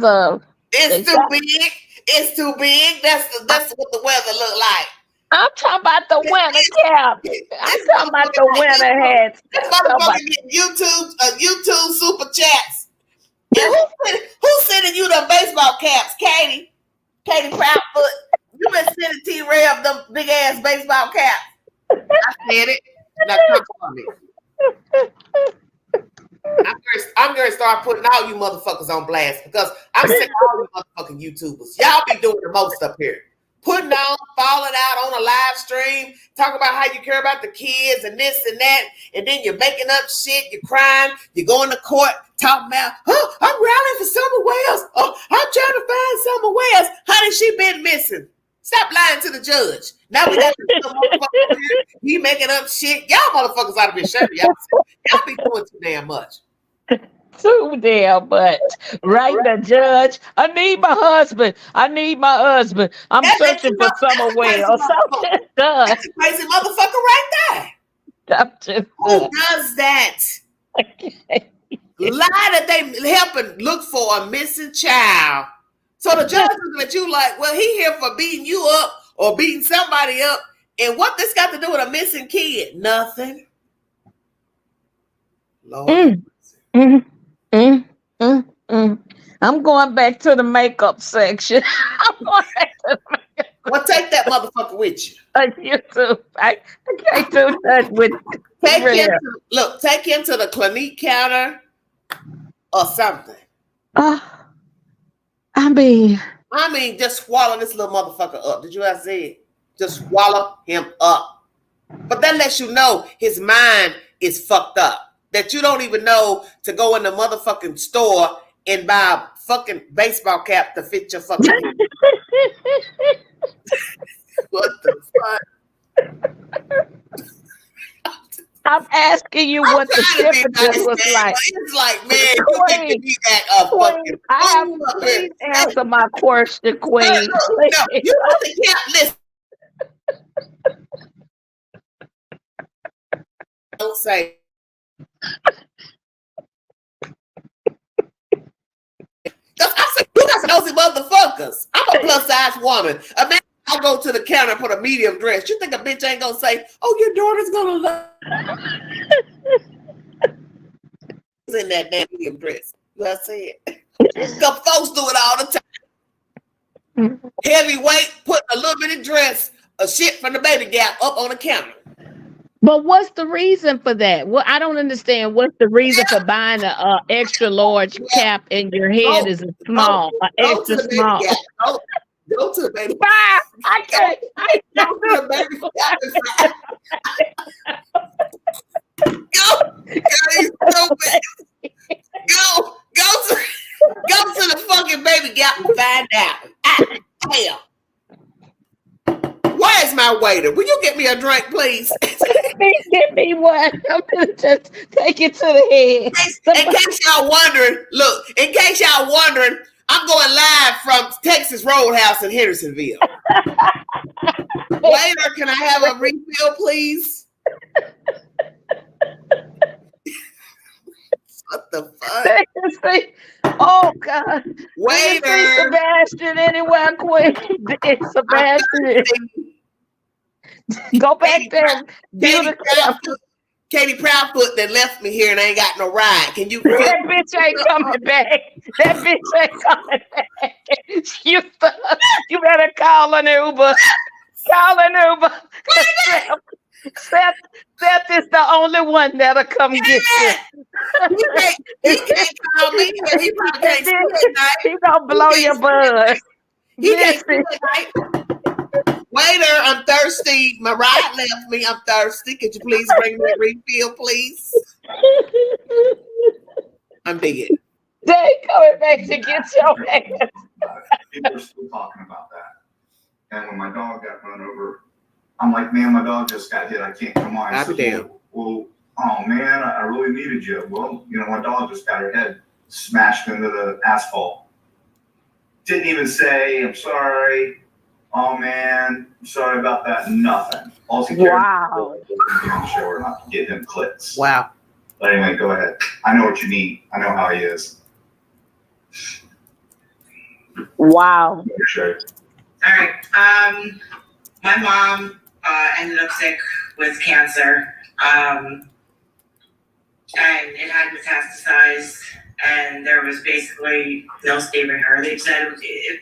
it's too big. It's too big. That's what the weather look like. I'm talking about the winter cap. I'm talking about the winter hats. This motherfucker getting YouTube super chats. And who's sending you the baseball caps, Katie? Katie Proudfoot. You been sending T-rev them big ass baseball caps. I said it. Now come for me. I'm going to start putting all you motherfuckers on blast because I'm sick of all you motherfucking YouTubers. Y'all be doing the most up here. Putting on, falling out on a live stream, talking about how you care about the kids and this and that, and then you're making up shit, you're crying, you're going to court, talking about, oh, I'm rallying for Summer Wells. Oh, I'm trying to find Summer Wells. Honey, she been missing. Stop lying to the judge. Now we got this motherfucker here. He making up shit. Y'all motherfuckers ought to be ashamed of y'all. Y'all be doing too damn much. Too damn much. Right, the judge. I need my husband. I'm searching for Summer Wells. Something done. That's a crazy motherfucker right there. Who does that? Lie that they helping look for a missing child. So the judge looking at you like, well, he here for beating you up or beating somebody up. And what this got to do with a missing kid? Nothing. Lord. I'm going back to the makeup section. Well, take that motherfucker with you. You too. I can't do that with take him to the Clinique counter or something. I mean, just swallow this little motherfucker up. Did you ever see it? Just swallow him up. But that lets you know his mind is fucked up. That you don't even know to go in the motherfucking store and buy a fucking baseball cap to fit your fucking head. What the fuck? I'm asking you what the temperature was like. It's like, man, you making me act a fucking fool. Please answer my question, Queen. No, you want the cap list. Don't say. I said, you got some nosy motherfuckers. I'm a plus size woman. Imagine I go to the counter and put a medium dress. You think a bitch ain't gonna say, oh, your daughter's gonna love in that damn medium dress. You know what I said? The folks do it all the time. Heavyweight, put a little bit of dress, a shit from the baby gap up on the counter. But what's the reason for that? Well, I don't understand. What's the reason for buying a extra large cap and your head is a small, Go to extra the baby small? gap. Go to the baby gap. Bye. I can't. Go to the baby gap. Go, go to the fucking baby gap and find out. Hell. Where's my waiter? Will you get me a drink, please? Give me one. I'm gonna just take it to the head. In case y'all wondering, look, I'm going live from Texas Roadhouse in Hendersonville. Waiter, can I have a refill, please? What the fuck? Oh God! Waiter, Sebastian, anywhere quick. Sebastian, go back there. Katie Proudfoot that left me here and ain't got no ride. Can you? That bitch ain't coming back. That bitch ain't coming back. You better call an Uber. Call an Uber. Seth is the only one that'll come get you. He can't call me. He probably can't see at night. He gonna blow your buzz. He can't see at night. Waiter, I'm thirsty. My ride left me. I'm thirsty. Could you please bring me a refill, please? I'm big. They coming back to get your ass. People are still talking about that. And when my dog got run over, I'm like, man, my dog just got hit. I can't come on. I'll be damned. Well, oh man, I really needed you. Well, my dog just got her head smashed into the asphalt. Didn't even say, I'm sorry. Oh man, I'm sorry about that. Nothing. All he cared was to be on the show or not to get him clicks. Wow. But anyway, go ahead. I know what you need. I know how he is. Wow. Sure. All right. My mom ended up sick with cancer, and it had metastasized, and there was basically no saving her. They said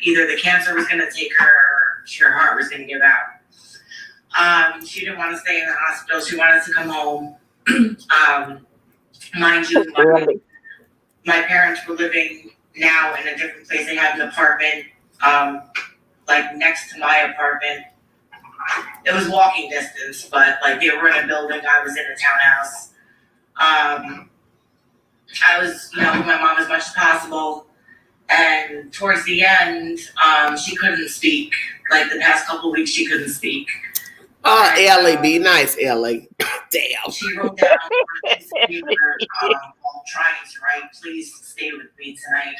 either the cancer was going to take her or her heart was going to give out. She didn't want to stay in the hospital. She wanted to come home. Mind you, my parents were living now in a different place. They had an apartment, like next to my apartment. It was walking distance, but like they were in a building. I was in a townhouse. I was, with my mom as much as possible. And towards the end, she couldn't speak. Like the past couple of weeks, she couldn't speak. Oh, Ellie, be nice, Ellie. Damn. She wrote down on a piece of paper while trying to write, please stay with me tonight.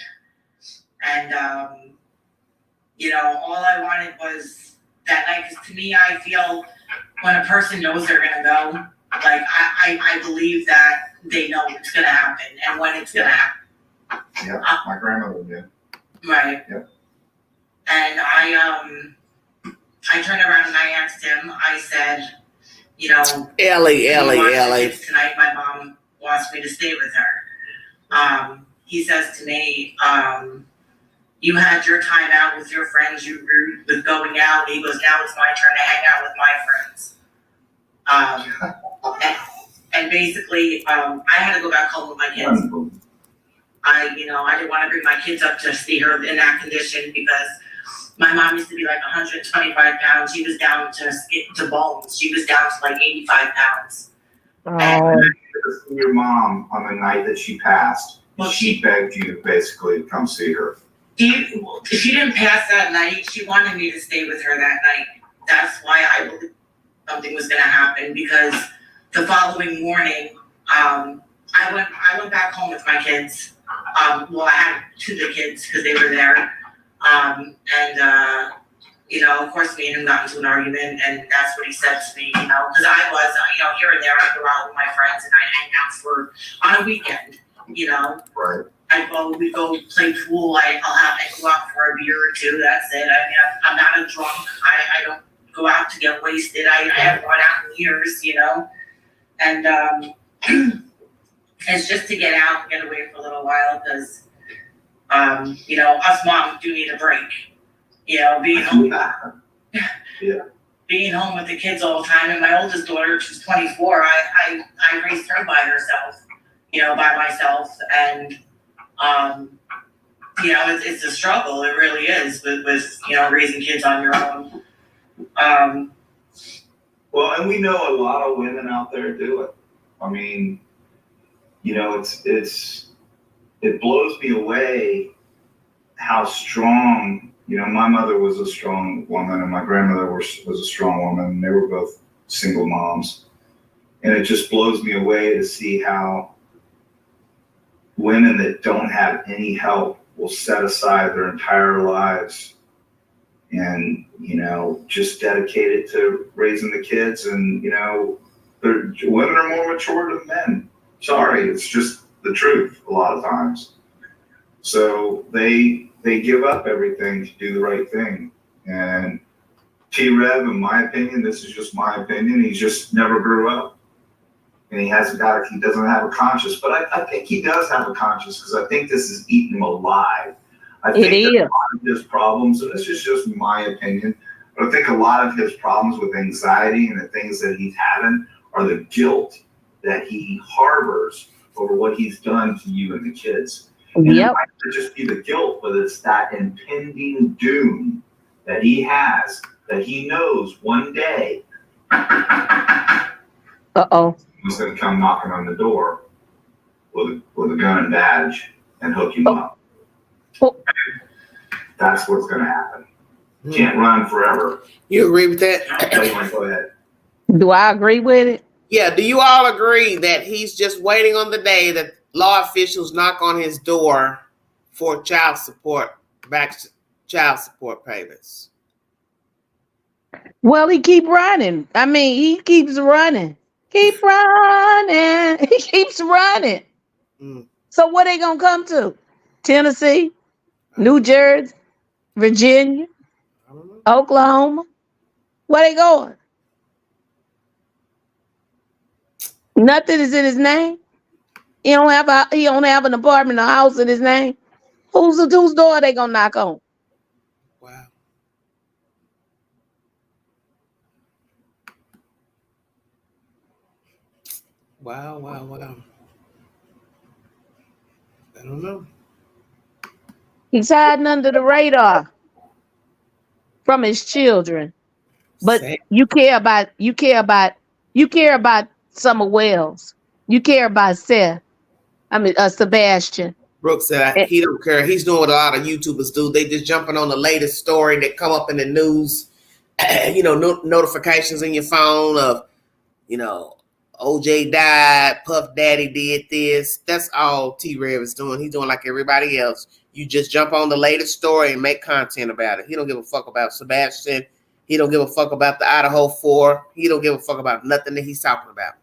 And, all I wanted was that night, because to me, I feel when a person knows they're going to go, like, I believe that they know it's going to happen and when it's going to happen. Yeah, my grandmother did. Right. Yep. And I turned around and I asked him, I said, Ellie. Tonight my mom wants me to stay with her. He says to me, you had your time out with your friends, you were with going out. He goes, now it's my turn to hang out with my friends. And basically, I had to go back home with my kids. I didn't want to bring my kids up to see her in that condition because my mom used to be like 125 pounds. She was down to bones. She was down to like 85 pounds. And your mom, on the night that she passed, Well, she begged you basically to come see her. She didn't pass that night. She wanted me to stay with her that night. That's why I believed something was going to happen, because the following morning, I went back home with my kids. I had two of the kids because they were there. Of course, me and him got into an argument, and that's what he said to me, because I was, here and there, I go out with my friends and I hang out on a weekend, Right. We go play pool, I go out for a beer or two, that's it. I mean, I'm not a drunk, I don't go out to get wasted, I haven't gone out in years, and is just to get out and get away for a little while because, us moms do need a break. Being home, being home with the kids all the time. And my oldest daughter, she's 24. I raised her by herself, by myself, and it's a struggle. It really is with raising kids on your own. Well, and we know a lot of women out there do it. I mean, it blows me away how strong. My mother was a strong woman, and my grandmother was a strong woman. And they were both single moms, and it just blows me away to see how women that don't have any help will set aside their entire lives and just dedicate it to raising the kids. And women are more mature than men. Sorry, it's just the truth a lot of times. So they give up everything to do the right thing. And T-rev, in my opinion, this is just my opinion, he just never grew up. And he doesn't have a conscience. But I think he does have a conscience, because I think this is eating him alive. I think that a lot of his problems, and this is just my opinion, but I think a lot of his problems with anxiety and the things that he's having are the guilt that he harbors over what he's done to you and the kids. And it might not just be the guilt, but it's that impending doom that he has, that he knows one day he's going to come knocking on the door with a gun and badge and hook him up. That's what's going to happen. Can't run forever. You agree with that? Go ahead. Do I agree with it? Yeah. Do you all agree that he's just waiting on the day that law officials knock on his door for child support payments? Well, he keeps running. He keeps running. Keep running. He keeps running. So what they gonna come to? Tennessee, New Jersey, Virginia, Oklahoma. Where they going? Nothing is in his name. He don't have an apartment or house in his name. Whose door they gonna knock on? Wow. Wow. I don't know. He's hiding under the radar from his children. But you care about Summer Wells. You care about Seth. Sebastian. Brooks said he don't care. He's doing what a lot of YouTubers do. They just jumping on the latest story that come up in the news. Notifications in your phone of, OJ died, Puff Daddy did this. That's all T-rev is doing. He's doing like everybody else. You just jump on the latest story and make content about it. He don't give a fuck about Sebastian. He don't give a fuck about the Idaho 4. He don't give a fuck about nothing that he's talking about.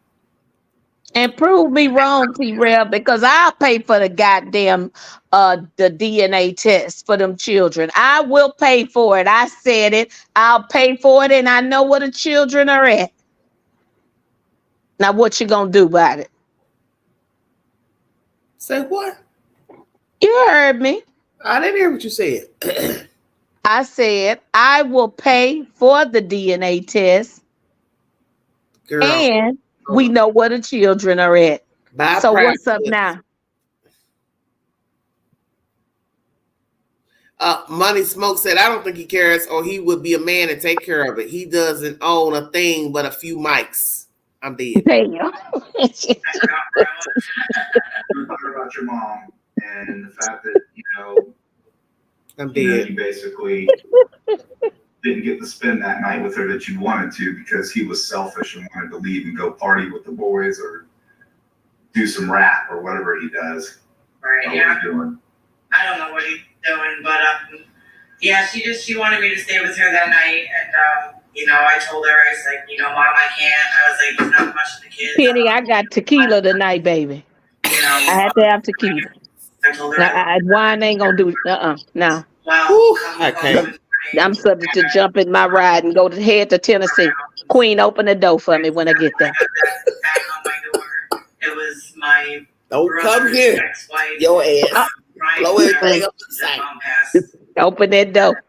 And prove me wrong, T-rev, because I'll pay for the goddamn the DNA test for them children. I will pay for it. I said it. I'll pay for it, and I know where the children are at. Now, what you gonna do about it? Say what? You heard me. I didn't hear what you said. I said I will pay for the DNA test, Girl, and we know where the children are at. So what's up now? Money Smoke said, I don't think he cares, or he would be a man and take care of it. He doesn't own a thing but a few mics. I'm dead. Damn. You're talking about your mom and the fact that, I'm dead. You basically didn't get to spend that night with her that you wanted to because he was selfish and wanted to leave and go party with the boys or do some rap or whatever he does. Right, yeah. I don't know what he's doing, but she wanted me to stay with her that night, and I told her, I was like, Mom, I can't. I was like, there's not much of the kids. Penny, I got tequila tonight, baby. I had to have tequila. I told her wine ain't gonna do no. Well, okay. I'm subject to jump in my ride and head to Tennessee. Queen, open the door for me when I get there. Back on my door. It was my Don't come brother's here. ex-wife. Your ass. Right, Blow everything up to the that side. mom passed. Open that door.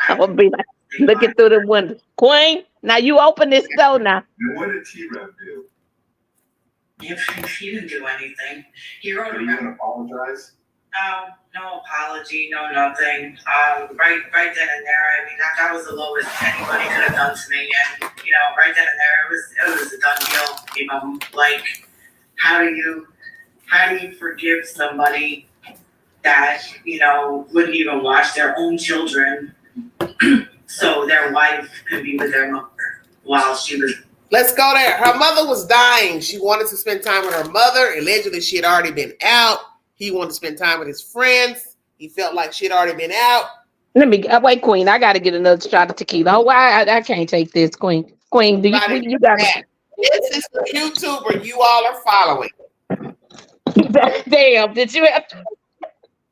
I'm gonna be like looking through the window. Queen, now you open this door now. And what did T-rev do? He didn't do anything. He wrote Are a you gonna apologize? no apology, no nothing. Right then and there. I mean, that was the lowest anybody could have done to me, and right then and there, it was a done deal. Like, how do you forgive somebody that wouldn't even watch their own children, so their wife could be with their mother while she was. Let's go there. Her mother was dying. She wanted to spend time with her mother. Allegedly, she had already been out. He wanted to spend time with his friends. He felt like she had already been out. Let me wait, Queen. I got to get another shot of tequila. Oh, I can't take this, Queen. Queen, you got it. This is the YouTuber you all are following. Damn, did you have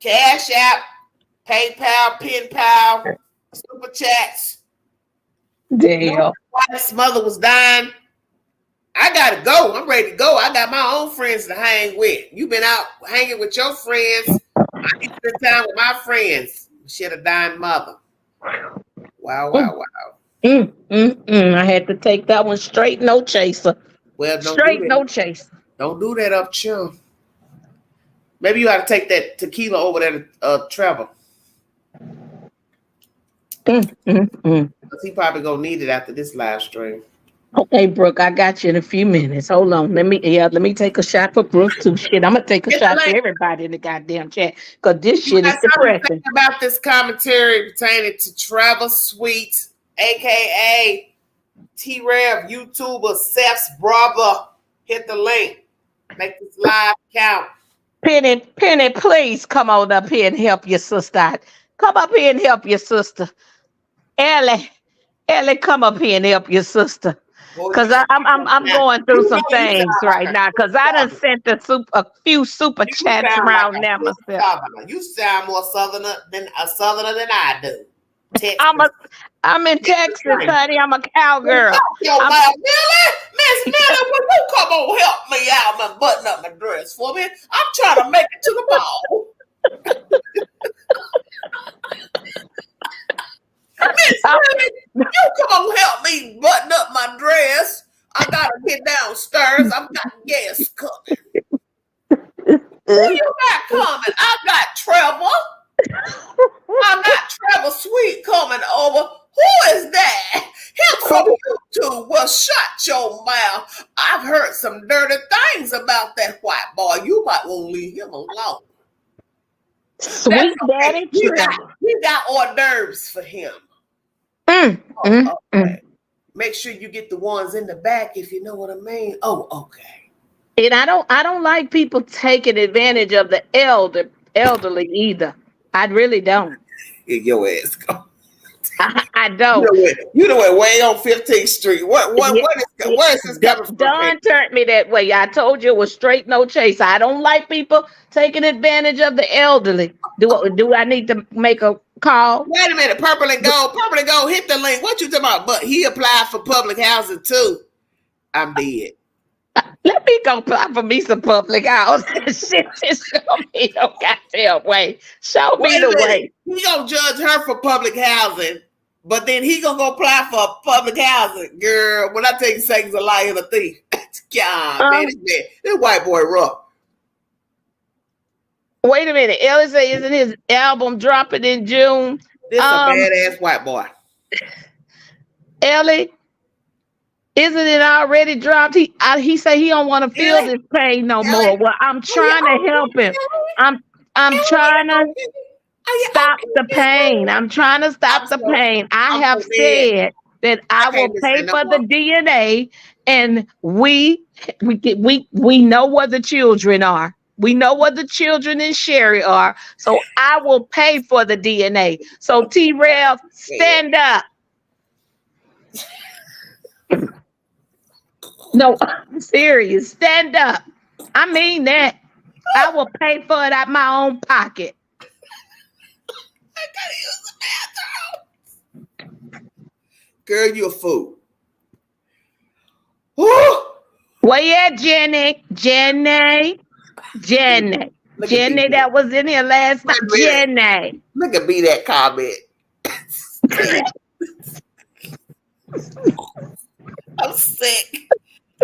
Cash App, PayPal, PayPal, Super Chats. Damn. His mother was dying. I gotta go. I'm ready to go. I got my own friends to hang with. You've been out hanging with your friends. I need to spend time with my friends. She had a dying mother. Wow. I had to take that one straight, no chaser. Well, straight, no chaser. Don't do that up, chill. Maybe you ought to take that tequila over there to Trevor. He probably gonna need it after this live stream. Okay, Brooke, I got you in a few minutes. Hold on. Let me take a shot for Brooke too. Shit, I'm gonna take a shot for everybody in the goddamn chat because this shit is depressing. About this commentary pertaining to Trevor Sweet, aka T-rev YouTuber Seth's brother. Hit the link. Make this live count. Penny, please come on up here and help your sister out. Come up here and help your sister. Ellie, come up here and help your sister. Because I'm going through some things right now. Because I done sent a few super chats around now myself. You sound more southerner than I do. I'm in Texas, honey. I'm a cowgirl. Miss Millie, will you come on help me out and button up my dress for me? I'm trying to make it to the ball. Miss Millie, you come on help me button up my dress. I gotta get downstairs. I've got guests coming. Who you got coming? I got Trevor. I got Trevor Sweet coming over. Who is that? Him from YouTube. Well, shut your mouth. I've heard some dirty things about that white boy. You might want to leave him alone. Sweet daddy Trevor. You got hors d'oeuvres for him. Okay. Make sure you get the ones in the back if you know what I mean. Oh, okay. And I don't like people taking advantage of the elderly either. I really don't. Get your ass go. I don't. You know what? Way on 15th Street. Where is this coming from? Don turned me that way. I told you it was straight no chase. I don't like people taking advantage of the elderly. Do I need to make a call? Wait a minute. Purple and gold. Hit the link. What you talking about? But he applied for public housing too. I'm dead. Let me go apply for me some public housing. Shit, just show me no goddamn way. Show me the way. He gonna judge her for public housing, but then he gonna go apply for public housing. Girl, when I tell you Satan's a liar and a thief, God, man, this white boy rough. Wait a minute. Ellie say, isn't his album dropping in June? This a badass white boy. Ellie, isn't it already dropped? He say he don't want to feel this pain no more. Well, I'm trying to help him. I'm trying to stop the pain. I'm trying to stop the pain. I have said that I will pay for the DNA, and we know where the children are. We know where the children in Sherry are. So I will pay for the DNA. So T-rev, stand up. No, I'm serious. Stand up. I mean that. I will pay for it out my own pocket. I gotta use the bathroom. Girl, you a fool. Woo! Where you at, Jenny? Jenny? Jenny. Look at Jenny me. that was in here last night. Wait a Jenny. Look at me that comment. I'm sick.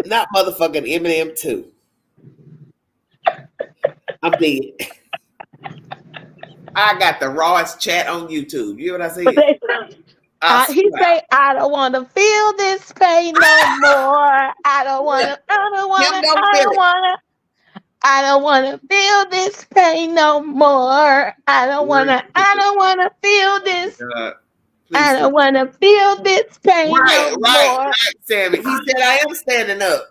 Not motherfucking Eminem too. I'm dead. I got the rawest chat on YouTube. You know what I said? He say, I don't want to feel this pain no more. I don't want to feel this pain no more. I don't want to feel this. I don't want to feel this pain no more. Right, Sammy. He said, I am standing up.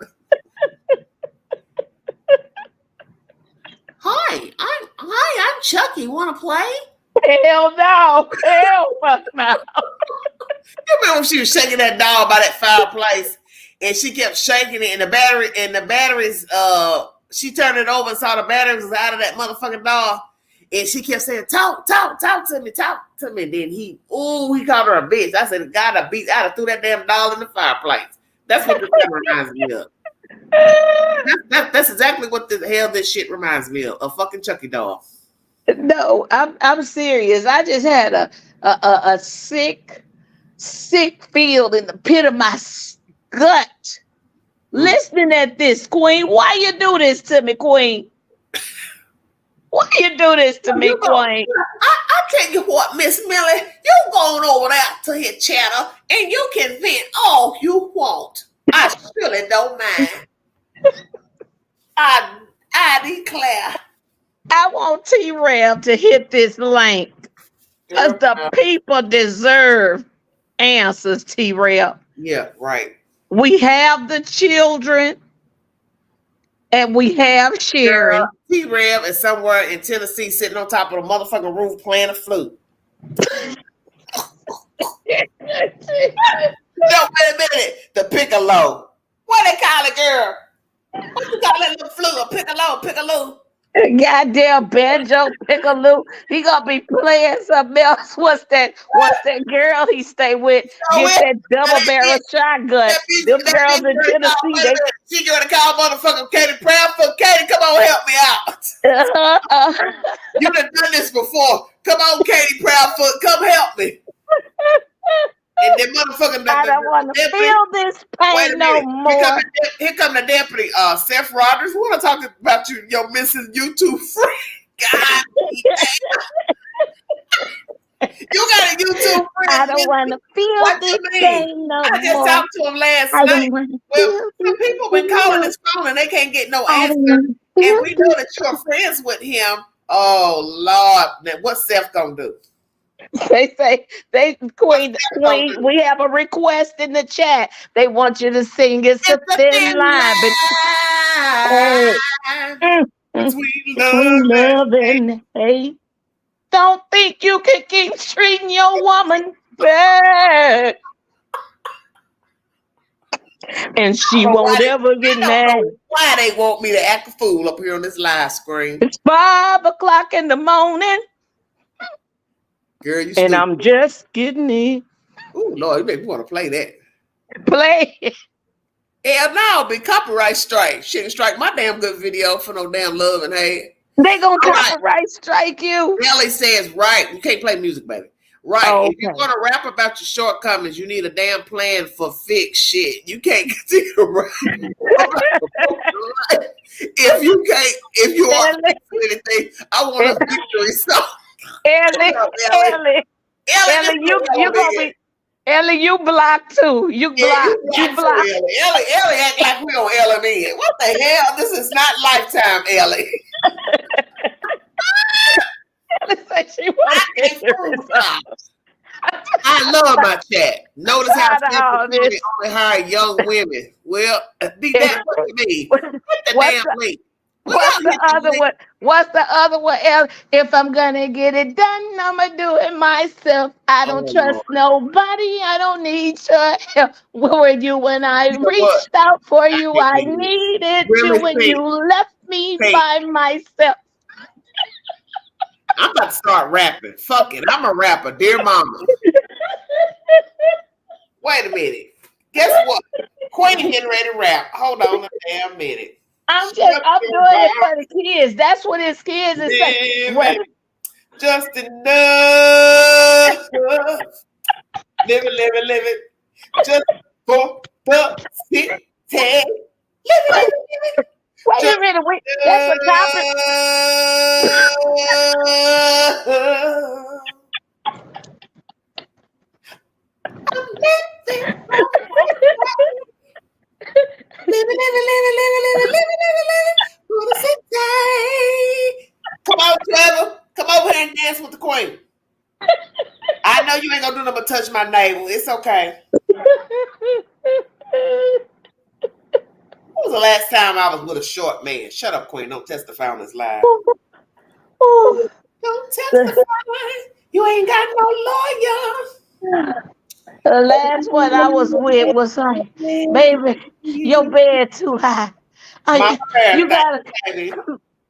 Hi, I'm Chucky. Want to play? Hell no. Hell no. You remember when she was shaking that doll by that fireplace, and she kept shaking it, and the batteries, she turned it over and saw the batteries was out of that motherfucking doll, and she kept saying, talk to me. And then he called her a bitch. I said, God, I'd have threw that damn doll in the fireplace. That's what this reminds me of. That's exactly what the hell this shit reminds me of. A fucking Chucky doll. No, I'm serious. I just had a sick feel in the pit of my gut. Listening at this, Queen. Why you do this to me, Queen? Why you do this to me, Queen? I tell you what, Miss Millie, you going over there to his channel and you can vent all you want. I surely don't mind. I declare. I want T-rev to hit this link. Because the people deserve answers, T-rev. Yeah, right. We have the children and we have Sherry. T-rev is somewhere in Tennessee sitting on top of the motherfucking roof playing a flute. No, wait a minute. The piccolo. What they call it, girl? What you call that little flute? A piccolo. Goddamn banjo piccolo. He gonna be playing something else. What's that girl he stay with? Get that double barrel shotgun. Them girls in Tennessee, she gonna call motherfucking Katie Proudfoot. Katie, come on, help me out. You done this before. Come on, Katie Proudfoot, come help me. And then motherfucking I don't want to feel this pain no more. Here come the deputy, Seth Rogers. We want to talk about your missing YouTube friend. God, you got a YouTube friend. I don't want to feel this pain no more. I just talked to him last night. Well, some people been calling his phone and they can't get no answer. And we know that you're friends with him. Oh Lord, now what's Seth gonna do? Queen, we have a request in the chat. They want you to sing It's a Thin Line between love and hate. Don't think you can keep treating your woman bad. And she won't ever get mad. Why they want me to act a fool up here on this live screen? It's 5 o'clock in the morning. Girl, you and I'm just getting in. Oh Lord, you make me want to play that. Play it. Hell no, be copyright strike. Shouldn't strike my damn good video for no damn love and hate. They gonna copyright strike you. Ellie says right. You can't play music, baby. Right. Oh, if you want to rap about your shortcomings, you need a damn plan for fix shit. You can't continue to rap. If you want to fix anything, I want a victory song. Ellie, you blocked too. You blocked. Ellie act like we on LMN. What the hell? This is not Lifetime, Ellie. Ellie said she I love my chat. Notice how only hire young women. Well, be that what you mean. What the damn link? What's the other one? If I'm gonna get it done, I'ma do it myself. I don't trust nobody. I don't need your help. Where were you when I reached out for you? I needed you when you left me by myself. I'm about to start rapping. Fuck it. I'm a rapper. Dear mama. Wait a minute. Guess what? Queen getting ready to rap. Hold on a damn minute. I'm doing it for the kids. That's what his kids is saying. What? Just enough. Live it. Just for the city. Live it. Wait a minute. Wait. That's a topic. Come on, Trevor. Come over here and dance with the queen. I know you ain't gonna do nothing but touch my navel. It's okay. When was the last time I was with a short man? Shut up, queen. Don't testify on this live. Don't testify. You ain't got no lawyer. The last one I was with was like, baby, your bed too high. You gotta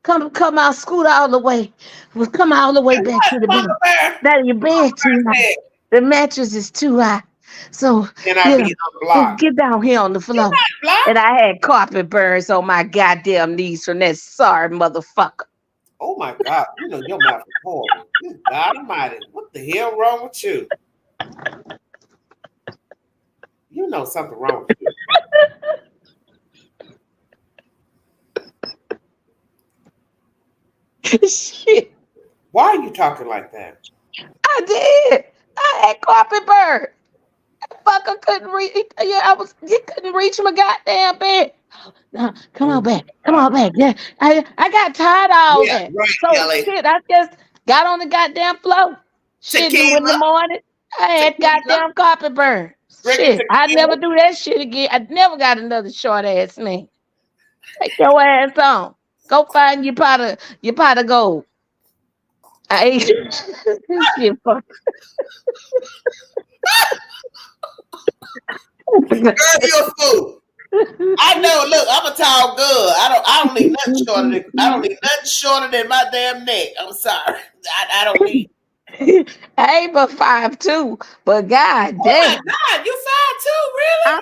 come out, scoot all the way. Come all the way back to the bed. That your bed too high. The mattress is too high. So get down here on the floor. And I had carpet burns on my goddamn knees from that sorry motherfucker. Oh my God, you know your mouth is horrible. Good God Almighty, what the hell wrong with you? You know something wrong with you. Shit. Why are you talking like that? I did. I had carpet burn. Fucker couldn't reach. You couldn't reach my goddamn bed. No, come on back. Yeah, I got tired of all that. Right, so Kelly. Shit, I just got on the goddamn floor. Shit, in the morning, I had goddamn carpet burn. Shit, I never do that shit again. I never got another short ass man. Take your ass on. Go find your pot of gold. I ate shit. Fuck. Girl, you're a fool. I know. Look, I'm a tall girl. I don't need nothing shorter than. I don't need nothing shorter than my damn neck. I'm sorry. I don't need. I ain't but 5'2", but god damn. Oh my God, you 5'2", really? I'm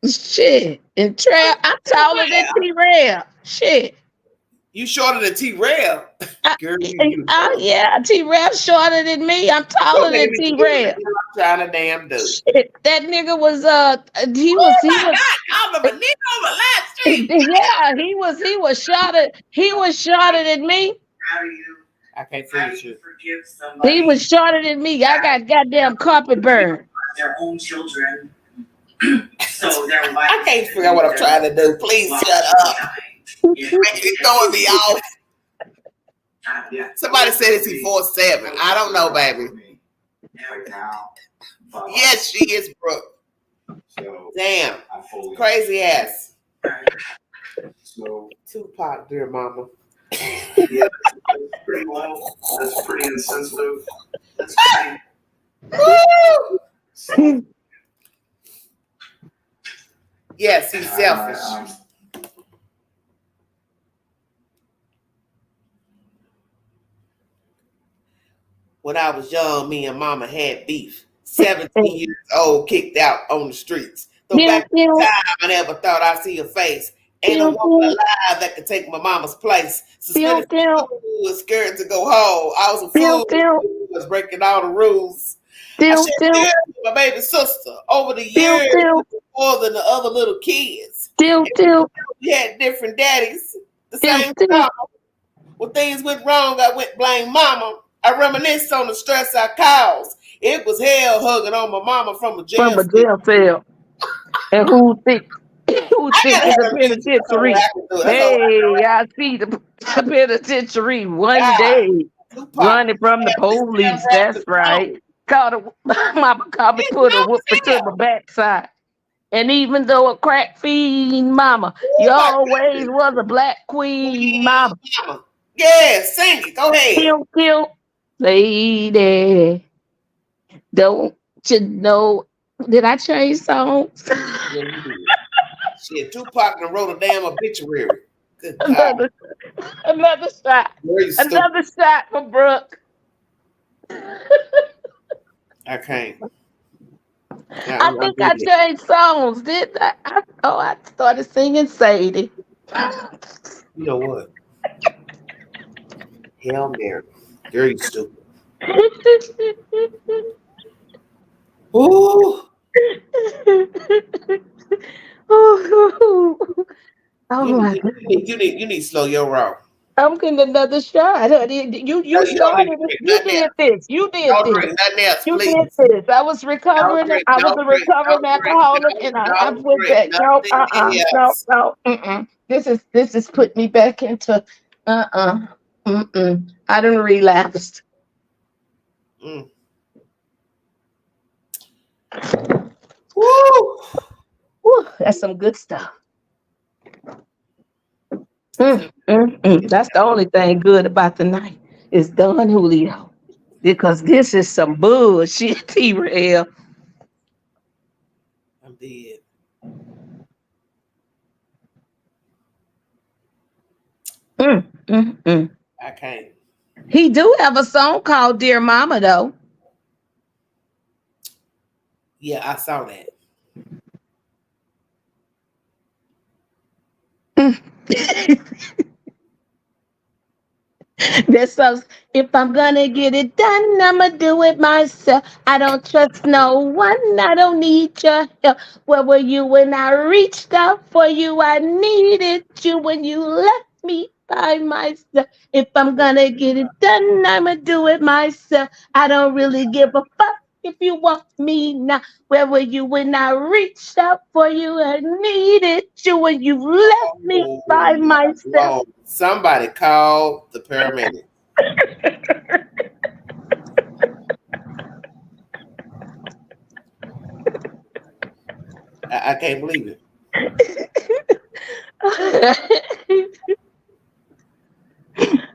5'2". Shit, and Trail, I'm taller than T-rev. Shit. You shorter than T-rev. Girl, yeah, T-rev shorter than me. I'm taller than T-rev. I'm trying to damn do. Shit, that nigga was he was called him a nigga on the live stream. Yeah, he was shorter. He was shorter than me. How do you? I can't finish it. Forgive somebody. He was shorter than me. I got goddamn carpet burn. Their own children. So their life. I can't figure out what I'm trying to do. Please shut up. You're throwing me off. Somebody said it's he 4'7". I don't know, baby. Yes, she is, Brooke. Damn. Crazy ass. So Tupac, dear mama. yeah, that's pretty low. That's pretty insensitive. That's pretty. Yes, he's selfish. When I was young, me and mama had beef. 17 years old, kicked out on the streets. So back in the time, I never thought I'd see her face. Ain't a woman alive that could take my mama's place. Suspended was scared to go home. I was a fool who was breaking all the rules. I shared with my baby sister over the years more than the other little kids. We had different daddies. The same time. When things went wrong, I went blame mama. I reminisce on the stress I caused. It was hell hugging on my mama from a jail cell. And who think in the penitentiary? Hey, I see the penitentiary one day. Running from the police. That's right. Mama called me, put a whooping to my backside. And even though a crack fiend mama, you always was a black queen mama. Yeah, sing it. Go ahead. Kill. Lady, don't you know? Did I change songs? Yeah, you did. Shit, Tupac wrote a damn obituary. Good God. Another shot. Another shot for Brooke. I can't. Yeah, I I'm think I reading. changed songs, didn't I? I started singing Sadie. You know what? Hail Mary. Girl, you stupid. Ooh, Oh you my need, God. you need to slow your roll. I'm getting another shot. No, You you don't need started to it. drink You nothing did else. this. You did Don't this. drink nothing else, You please. did this. I was Don't recovering. drink, I was don't a drink, recovering don't drink, alcoholic, and I don't went drink back. No, nothing no, else. no. This is put me back into I done relapsed. Mm. Woo! Whew, that's some good stuff. That's the only thing good about the night is Don Julio, because this is some bullshit, T-rev. I'm dead. Mm. I can't. He do have a song called "Dear Mama," though. Yeah, I saw that. This song, if I'm gonna get it done, I'ma do it myself. I don't trust no one. I don't need your help. Where were you when I reached out for you? I needed you when you left me by myself. If I'm gonna get it done, I'ma do it myself. I don't really give a fuck if you want me now. Where were you when I reached out for you? I needed you when you left me Oh by my myself. Lord. Somebody call the paramedic. I can't believe it.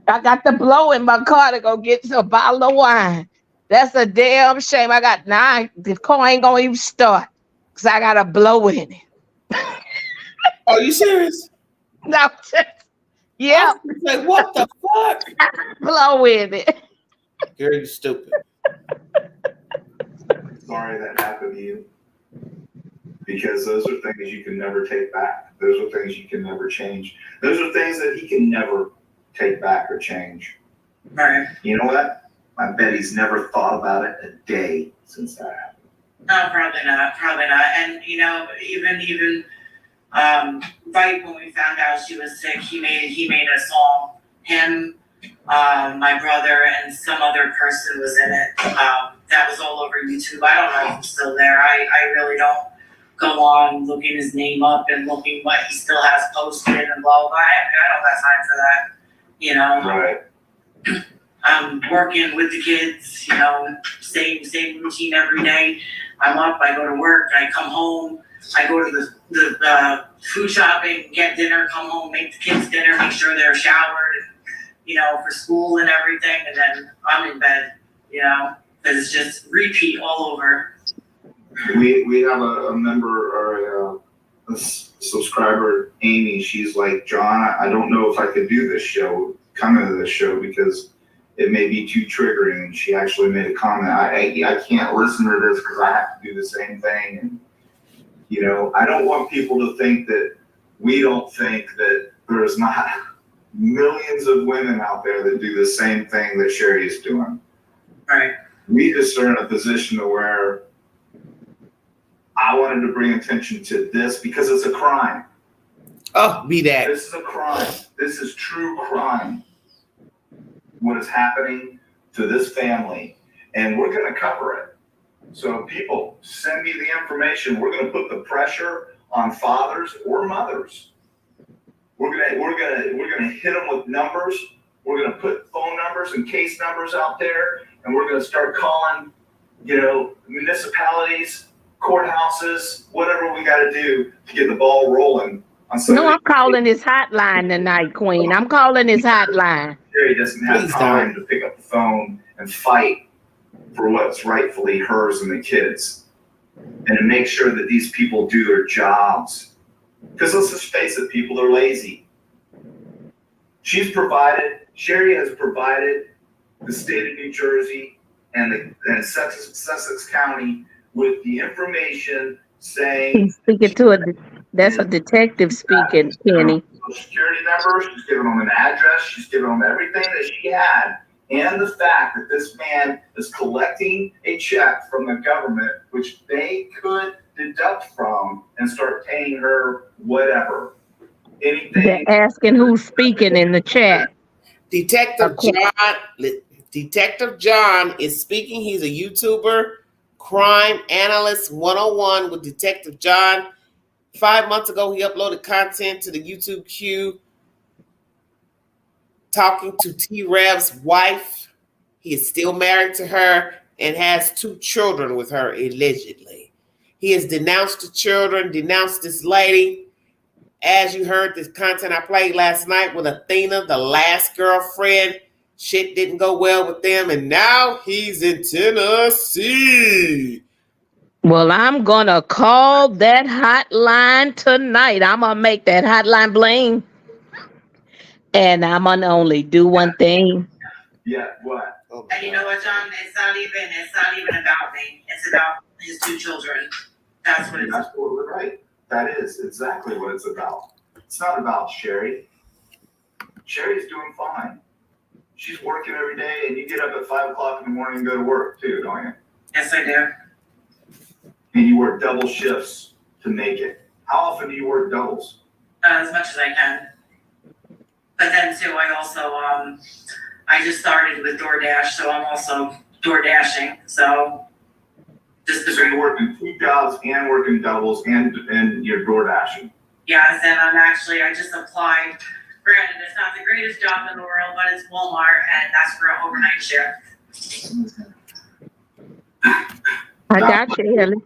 I got the blow in my car to go get a bottle of wine. That's a damn shame. The car ain't gonna even start because I got a blow in it. Are you serious? No, I was yep, like, what the fuck? blow in it. Girl, you stupid. Sorry that happened to you, because those are things you can never take back. Those are things you can never change. Those are things that he can never take back or change. Right. You know what? I bet he's never thought about it a day since that happened. No, probably not. Probably not. And even right when we found out she was sick, he made a song. Him, my brother, and some other person was in it. That was all over YouTube. I don't know if he's still there. I really don't go on looking his name up and looking what he still has posted and blah blah blah. I don't got time for that. You know. Right. I'm working with the kids, same routine every day. I'm up, I go to work, I come home, I go to the food shopping, get dinner, come home, make the kids dinner, make sure they're showered, for school and everything, and then I'm in bed, because it's just repeat all over. We have a member or a subscriber, Amy. She's like, John, I don't know if I could do this show, come into this show, because it may be too triggering. And she actually made a comment. I can't listen to this because I have to do the same thing. And, I don't want people to think that we don't think that there's not millions of women out there that do the same thing that Sherry is doing. Right. We just are in a position to where I wanted to bring attention to this because it's a crime. Oh, be that. This is a crime. This is true crime. What is happening to this family, and we're going to cover it. So people, send me the information. We're going to put the pressure on fathers or mothers. We're going to hit them with numbers. We're going to put phone numbers and case numbers out there, and we're going to start calling, municipalities, courthouses, whatever we got to do to get the ball rolling. No, I'm calling his hotline tonight, Queen. I'm calling his hotline. Jerry doesn't have Please time to pick up the phone and fight for what's rightfully hers and the kids, and to make sure that these people do their jobs. Because let's just face it, people are lazy. Sherry has provided the state of New Jersey and Sussex County with the information saying He's speaking to that's a detective speaking, Kenny. Social security number, she's given them an address, she's given them everything that she had, and the fact that this man is collecting a check from the government, which they could deduct from and start paying her whatever. Anything. They're asking who's speaking in the chat. Detective John is speaking. He's a YouTuber, Crime Analyst 101 with Detective John. 5 months ago, he uploaded content to the YouTube queue talking to T-Rev's wife. He is still married to her and has 2 children with her, allegedly. He has denounced the children, denounced this lady. As you heard, this content I played last night with Athena, the last girlfriend, shit didn't go well with them, and now he's in Tennessee. Well, I'm gonna call that hotline tonight. I'm gonna make that hotline bling. And I'm gonna only do one thing. Yeah, what? And you know what, John? It's not even about me. It's about his 2 children. That's what it's about. Absolutely right. That is exactly what it's about. It's not about Sherry. Sherry's doing fine. She's working every day, and you get up at 5 o'clock in the morning and go to work too, don't you? Yes, I do. And you work double shifts to make it. How often do you work doubles? As much as I can. But then too, I also I just started with DoorDash, so I'm also door dashing. So just So you're working 2 jobs and working doubles and you're door dashing. yes, and I just applied. Granted, it's not the greatest job in the world, but it's Walmart, and that's for an overnight shift. I got you, Ellie.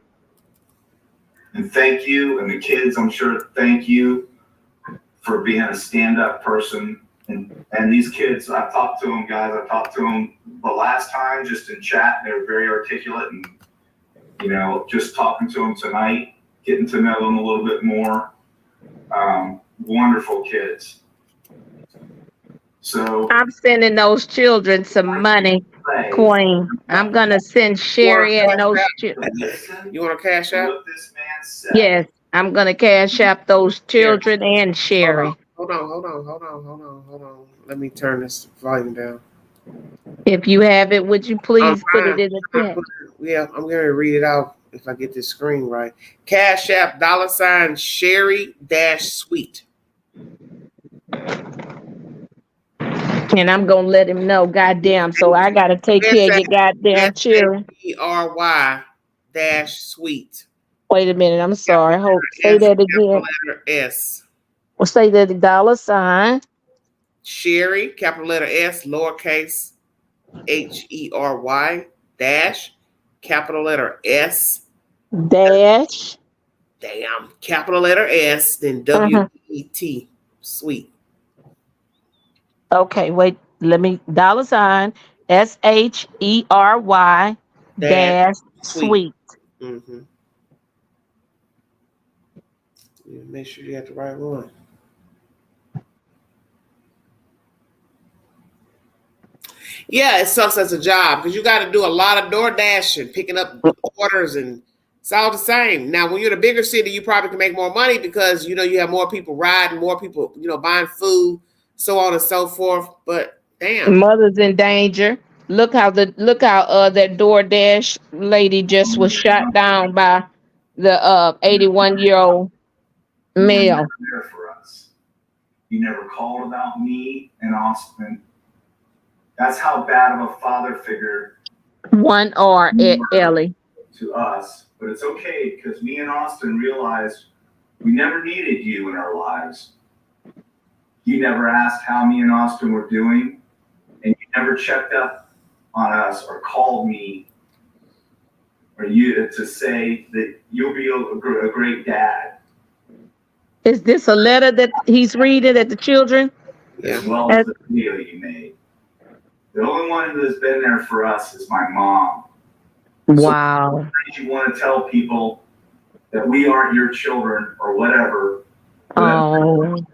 And thank you, and the kids, I'm sure, thank you for being a stand-up person. And these kids, I've talked to them, guys. I talked to them the last time just in chat. They were very articulate, and just talking to them tonight, getting to know them a little bit more. Wonderful kids. So I'm sending those children some money, Queen. I'm gonna send Sherry and those children. You want to cash out? what this man said. Yes, I'm gonna cash out those children and Sherry. Hold on. Let me turn this volume down. If you have it, would you please put it in the chat? Yeah, I'm going to read it out if I get this screen right. Cash App $ Sherry-Sweet. And I'm gonna let him know, goddamn. So I gotta take care of your goddamn children. SHERY-Sweet. Wait a minute, I'm sorry. Say that again. Capital letter S. Well, say that $. Sherry, capital letter S, lowercase HERY, dash, capital letter S, Dash. damn, capital letter S, then WET, sweet. Okay, wait. Let me $SHERY dash sweet. Mm-hmm. Make sure you got the right one. Yeah, it sucks as a job because you got to do a lot of door dashing, picking up orders, and it's all the same. Now, when you're in a bigger city, you probably can make more money because you have more people riding, more people buying food, so on and so forth. But damn, Mother's in danger. Look how that DoorDash lady just was shot down by the 81-year-old male. You were never there for us. You never called about me and Austin. That's how bad of a father figure. One R, Ellie. To us, but it's okay because me and Austin realized we never needed you in our lives. You never asked how me and Austin were doing, and you never checked up on us or called me or you to say that you'll be a great dad. Is this a letter that he's reading at the children? As well as the video you made. The only one who has been there for us is my mom. Wow. So you want to tell people that we aren't your children or whatever. Oh.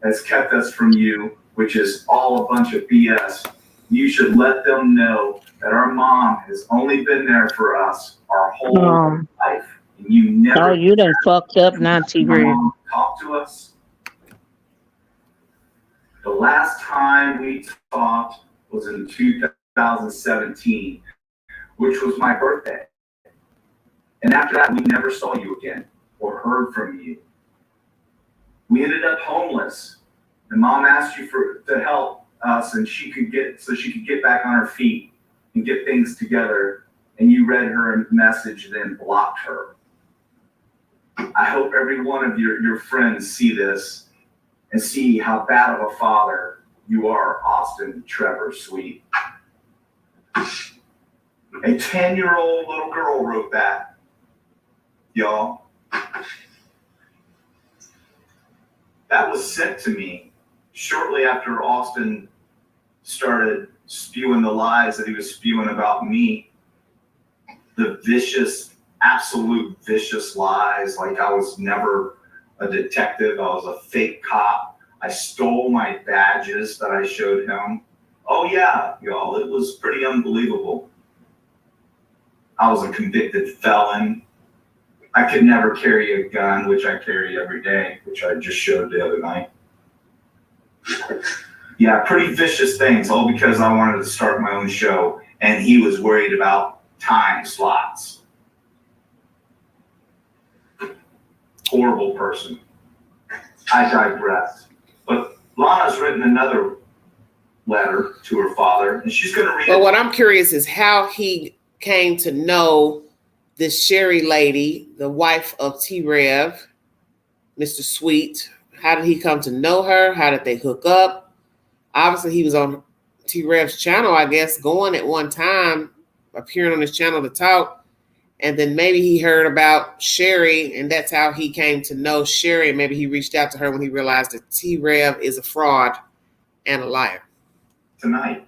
Has kept us from you, which is all a bunch of BS. you should let them know that our mom has only been there for us our whole life. And you never. Oh, you done fucked up now, T-rev. Talk to us. The last time we talked was in 2017, which was my birthday. And after that, we never saw you again or heard from you. We ended up homeless. And Mom asked you to help us, and she could get back on her feet and get things together. And you read her message, then blocked her. I hope every one of your friends see this and see how bad of a father you are, Austin Trevor Sweet. A 10-year-old little girl wrote that, y'all. That was sent to me shortly after Austin started spewing the lies that he was spewing about me. The vicious, absolute vicious lies, like I was never a detective, I was a fake cop. I stole my badges that I showed him. Oh yeah, y'all, it was pretty unbelievable. I was a convicted felon. I could never carry a gun, which I carry every day, which I just showed the other night. Yeah, pretty vicious things, all because I wanted to start my own show, and he was worried about time slots. Horrible person. I digress. But Lana's written another letter to her father, and she's going to read it. Well, what I'm curious is how he came to know this Sherry lady, the wife of T-rev, Mr. Sweet. How did he come to know her? How did they hook up? Obviously, he was on T-rev's channel, I guess, going at one time, appearing on his channel to talk. And then maybe he heard about Sherry, and that's how he came to know Sherry. And maybe he reached out to her when he realized that T-rev is a fraud and a liar. Tonight,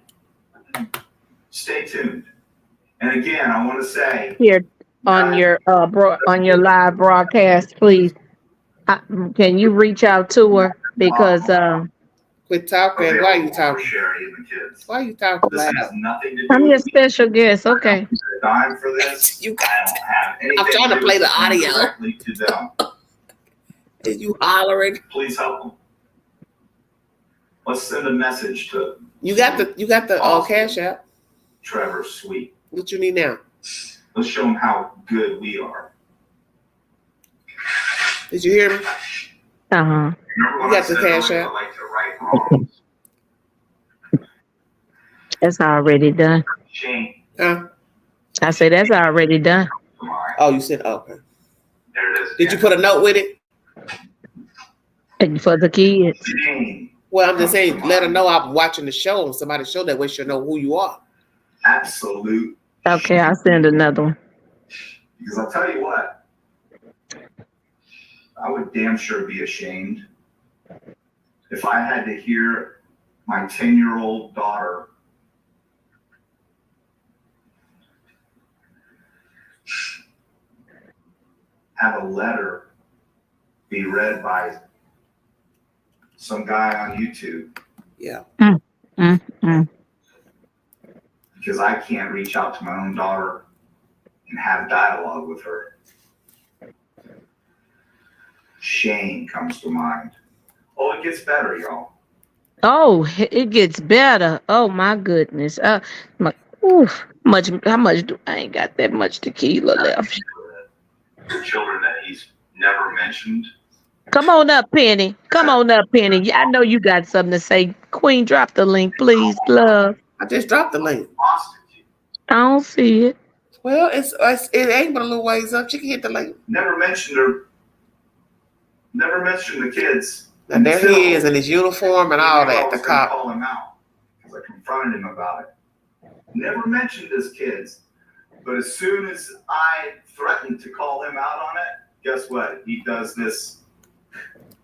stay tuned. And again, I want to say Here on your on your live broadcast, please. Can you reach out to her because quit talking. Why are you talking? Sherry and the kids. Why are you talking This loud? has nothing to do I'm your with me. special guest. Okay. Dime for this. You got I don't have anything I'm trying to do play with the audio. directly to them. Is you hollering? Please help them. Let's send a message to You got the Cash App. Trevor Sweet. What you need now? Let's show them how good we are. Did you hear me? Uh-huh. Remember when You I got the said Cash earlier, App. I like to right wrongs? That's already done. Shame. Huh? I say that's already done. Come on. Oh, you said okay. There it is. Did you put a note with it? And for the kids. Shame. Well, I'm just saying, let her know I'm watching the show on somebody's show. That way she'll know who you are. Absolute. Okay, I'll send another one. Because I'll tell you what, I would damn sure be ashamed if I had to hear my 10-year-old daughter have a letter be read by some guy on YouTube. Yeah. Because I can't reach out to my own daughter and have dialogue with her. Shame comes to mind. Oh, it gets better, y'all. Oh, it gets better. Oh my goodness. How much do I ain't got that much tequila left. The children that he's never mentioned. Come on up, Penny. Come on up, Penny. I know you got something to say. Queen, drop the link, please, love. I just dropped the link. I don't see it. Well, it ain't but a little ways up. She can hit the link. Never mentioned her. Never mentioned the kids. And there he is in his uniform and all that. The cop. Call him out because I confronted him about it. Never mentioned his kids, but as soon as I threatened to call him out on it, guess what? He does this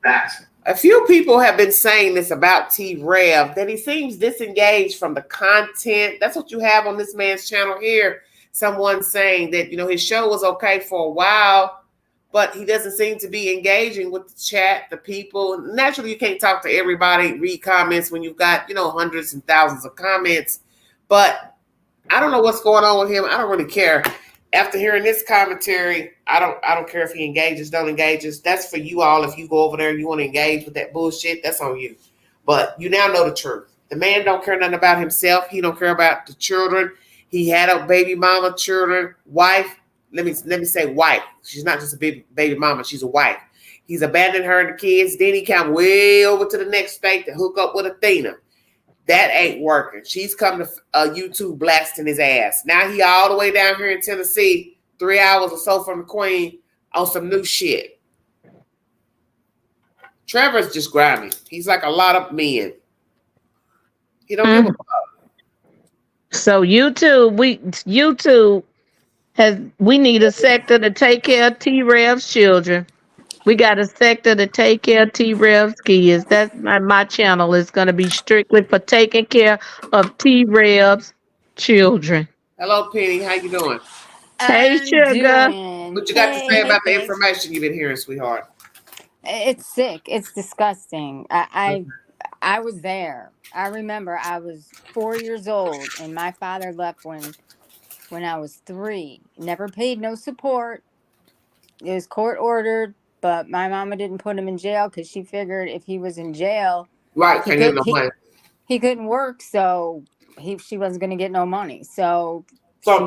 back. A few people have been saying this about T-rev, that he seems disengaged from the content. That's what you have on this man's channel here. Someone saying that, his show was okay for a while, but he doesn't seem to be engaging with the chat, the people. Naturally, you can't talk to everybody, read comments when you've got, hundreds and thousands of comments. But I don't know what's going on with him. I don't really care. After hearing this commentary, I don't care if he engages, don't engages. That's for you all. If you go over there and you want to engage with that bullshit, that's on you. But you now know the truth. The man don't care nothing about himself. He don't care about the children. He had a baby mama, children, wife. Let me say wife. She's not just a baby mama. She's a wife. He's abandoned her and the kids. Then he come way over to the next state to hook up with Athena. That ain't working. She's come to YouTube blasting his ass. Now he all the way down here in Tennessee, 3 hours or so from the Queen on some new shit. Trevor's just grimy. He's like a lot of men. He don't give a fuck. So YouTube we need a sector to take care of T-Rev's children. We got a sector to take care of T-Rev's kids. That's my channel is going to be strictly for taking care of T-Rev's children. Hello, Penny. How you doing? Hey, sugar. What you got to say about the information you've been hearing, sweetheart? It's sick. It's disgusting. I was there. I remember I was 4 years old and my father left when I was 3. Never paid no support. It was court ordered, but my mama didn't put him in jail because she figured if he was in jail, right, he couldn't work, so she wasn't going to get no money. So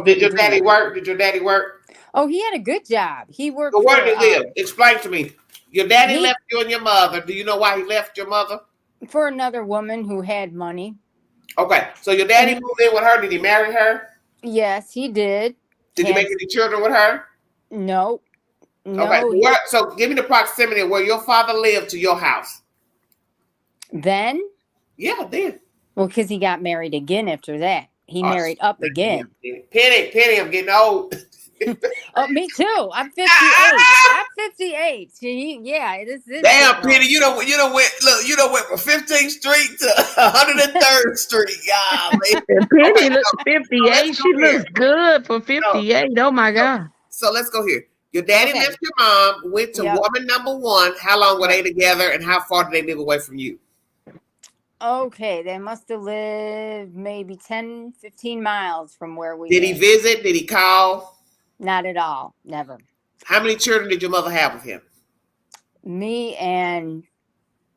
did your daddy work? Did your daddy work? Oh, he had a good job. He worked. So where did he live? Explain to me. Your daddy left you and your mother. Do you know why he left your mother? For another woman who had money. Okay, so your daddy moved in with her. Did he marry her? Yes, he did. Did you make any children with her? No. Okay, so give me the proximity of where your father lived to your house. Then? Yeah, then. Well, because he got married again after that. He married up again. Penny, I'm getting old. Oh, me too. I'm 58. I'm 58. Yeah, this is. Damn, Penny, you don't went from 15th Street to 103rd Street. Yeah, man. Penny looks 58. She looks good for 58. Oh my God. So let's go here. Your daddy left your mom, went to woman number 1. How long were they together, and how far did they live away from you? Okay, they must have lived maybe 10, 15 miles from where we Did he visit? Did he call? Not at all. Never. How many children did your mother have with him? Me and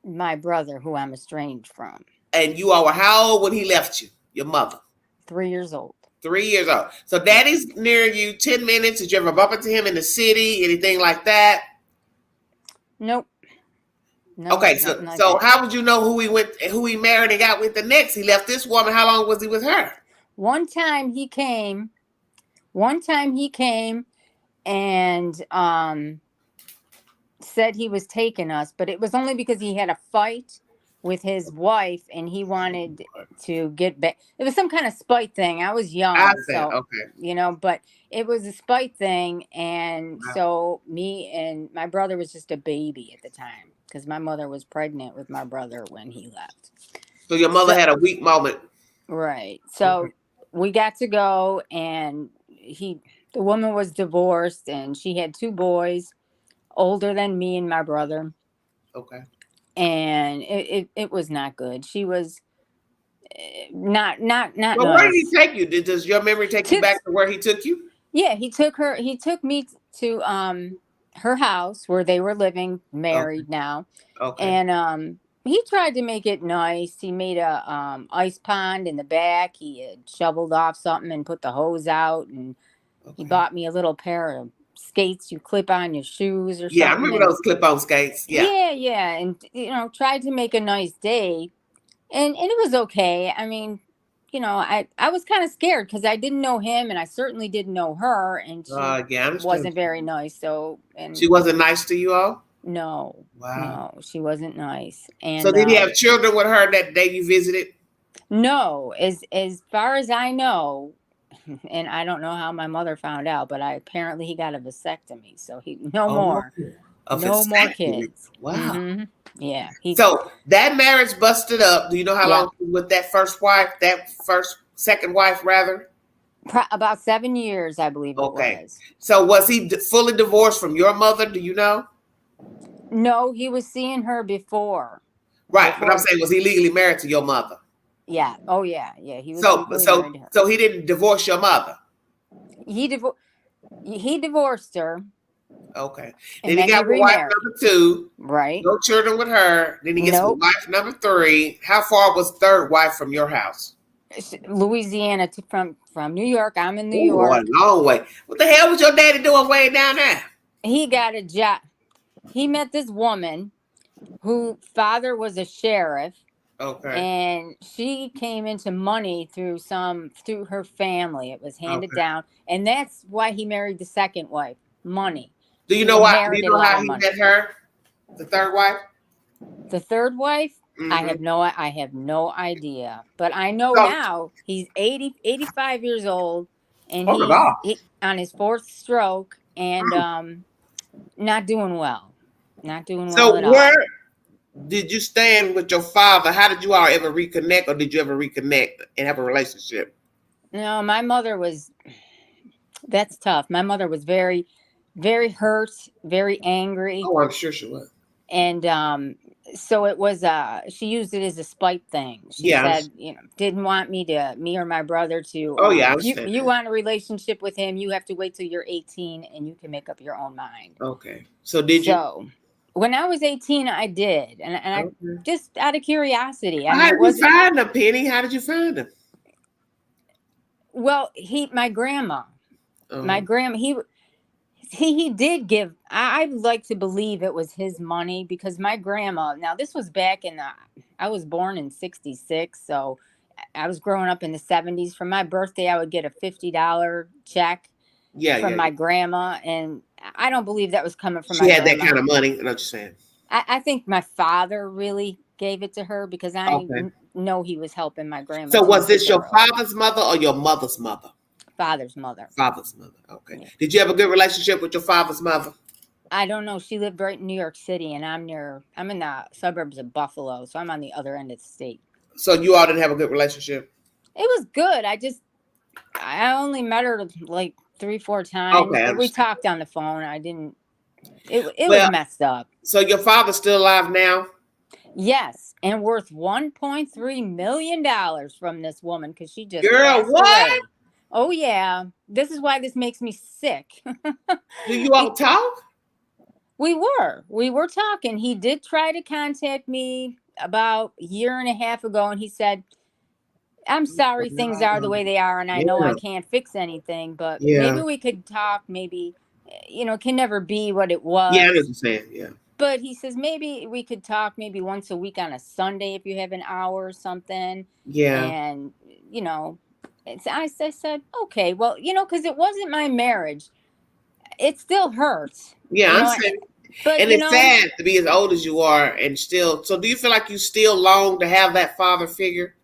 my brother, who I'm estranged from. And you all were how old when he left you? Your mother? 3 years old. 3 years old. So daddy's near you 10 minutes. Did you ever bump into him in the city? Anything like that? Nope. No, okay, so how would you know who he married and got with the next? He left this woman. How long was he with her? One time he came and said he was taking us, but it was only because he had a fight with his wife and he wanted to get back. It was some kind of spite thing. I was young, but it was a spite thing. And so me and my brother was just a baby at the time because my mother was pregnant with my brother when he left. So your mother had a weak moment. Right. So we got to go and the woman was divorced and she had 2 boys older than me and my brother. Okay. And it was not good. She was not Well, nice. where did he take you? Does your memory take you back to where he took you? Yeah, he took me to her house where they were living, married now. Okay. And he tried to make it nice. He made a ice pond in the back. He had shoveled off something and put the hose out, and he bought me a little pair of skates you clip on your shoes or something. Yeah, I remember those clip-on skates. Yeah. And, tried to make a nice day. And it was okay. I mean, I was kind of scared because I didn't know him and I certainly didn't know her. And she wasn't very nice. And she wasn't nice to you all? No. Wow. No, she wasn't nice. And so did he have children with her that day you visited? No. As far as I know, and I don't know how my mother found out, but apparently he got a vasectomy, so no more kids. Wow. Mm-hmm. Yeah. So that marriage busted up. Do you know how long with that second wife rather? About 7 years, I believe it was. So was he fully divorced from your mother? Do you know? No, he was seeing her before. Right, but I'm saying, was he legally married to your mother? Yeah. Oh yeah. Yeah. He was legally married to her. So he didn't divorce your mother. He divorced her. Okay. And then he got with wife number 2. Right. No children with her. Then he gets with wife number 3. How far was third wife from your house? Louisiana from New York. I'm in New York. York. A long way. What the hell was your daddy doing way down there? He got a job. He met this woman whose father was a sheriff. Okay. And she came into money through her family. It was handed down. And that's why he married the second wife. Money. Do you know why? Do you know how he met her? The third wife? The third wife? Mm-hmm. I have no idea. But I know now he's 85 years old and he's on his 4th stroke and not doing well. Not doing well at all. So where did you stand with your father? How did you all ever reconnect, or did you ever reconnect and have a relationship? No, my mother was, that's tough. My mother was very, very hurt, very angry. Oh, I'm sure she was. And so it was, she used it as a spite thing. She said, didn't want me or my brother to, if you want a relationship with him, you have to wait till you're 18 and you can make up your own mind. Okay. So did you? When I was 18, I did. And I just out of curiosity. How did you find him, Penny? How did you find him? Well, my grandma, he did give, I like to believe it was his money because my grandma, now this was back in I was born in 66. So I was growing up in the 70s. For my birthday, I would get a $50 check from my grandma. And I don't believe that was coming from my grandma. She had that kind of money. I know what you're saying. I think my father really gave it to her because I know he was helping my grandma. So was this your father's mother or your mother's mother? Father's mother. Father's mother. Okay. Yeah. Did you have a good relationship with your father's mother? I don't know. She lived right in New York City, and I'm in the suburbs of Buffalo, so I'm on the other end of the state. So you all didn't have a good relationship? It was good. I only met her like 3-4 times. Okay, we talked on the phone. It was messed up. So your father's still alive now? Yes, and worth $1.3 million from this woman because she just passed away. Oh yeah, this is why this makes me sick. Do you all talk? We were talking. He did try to contact me about a year and a half ago, and he said, "I'm sorry, things are the way they are, and I know I can't fix anything, but maybe we could talk. Maybe, it can never be what it was." Yeah, I understand. Yeah. But he says maybe we could talk maybe once a week on a Sunday if you have an hour or something. Yeah. And I said, okay, well, because it wasn't my marriage. It still hurts. Yeah, I'm saying. But, and it's sad to be as old as you are and still. So do you feel like you still long to have that father figure?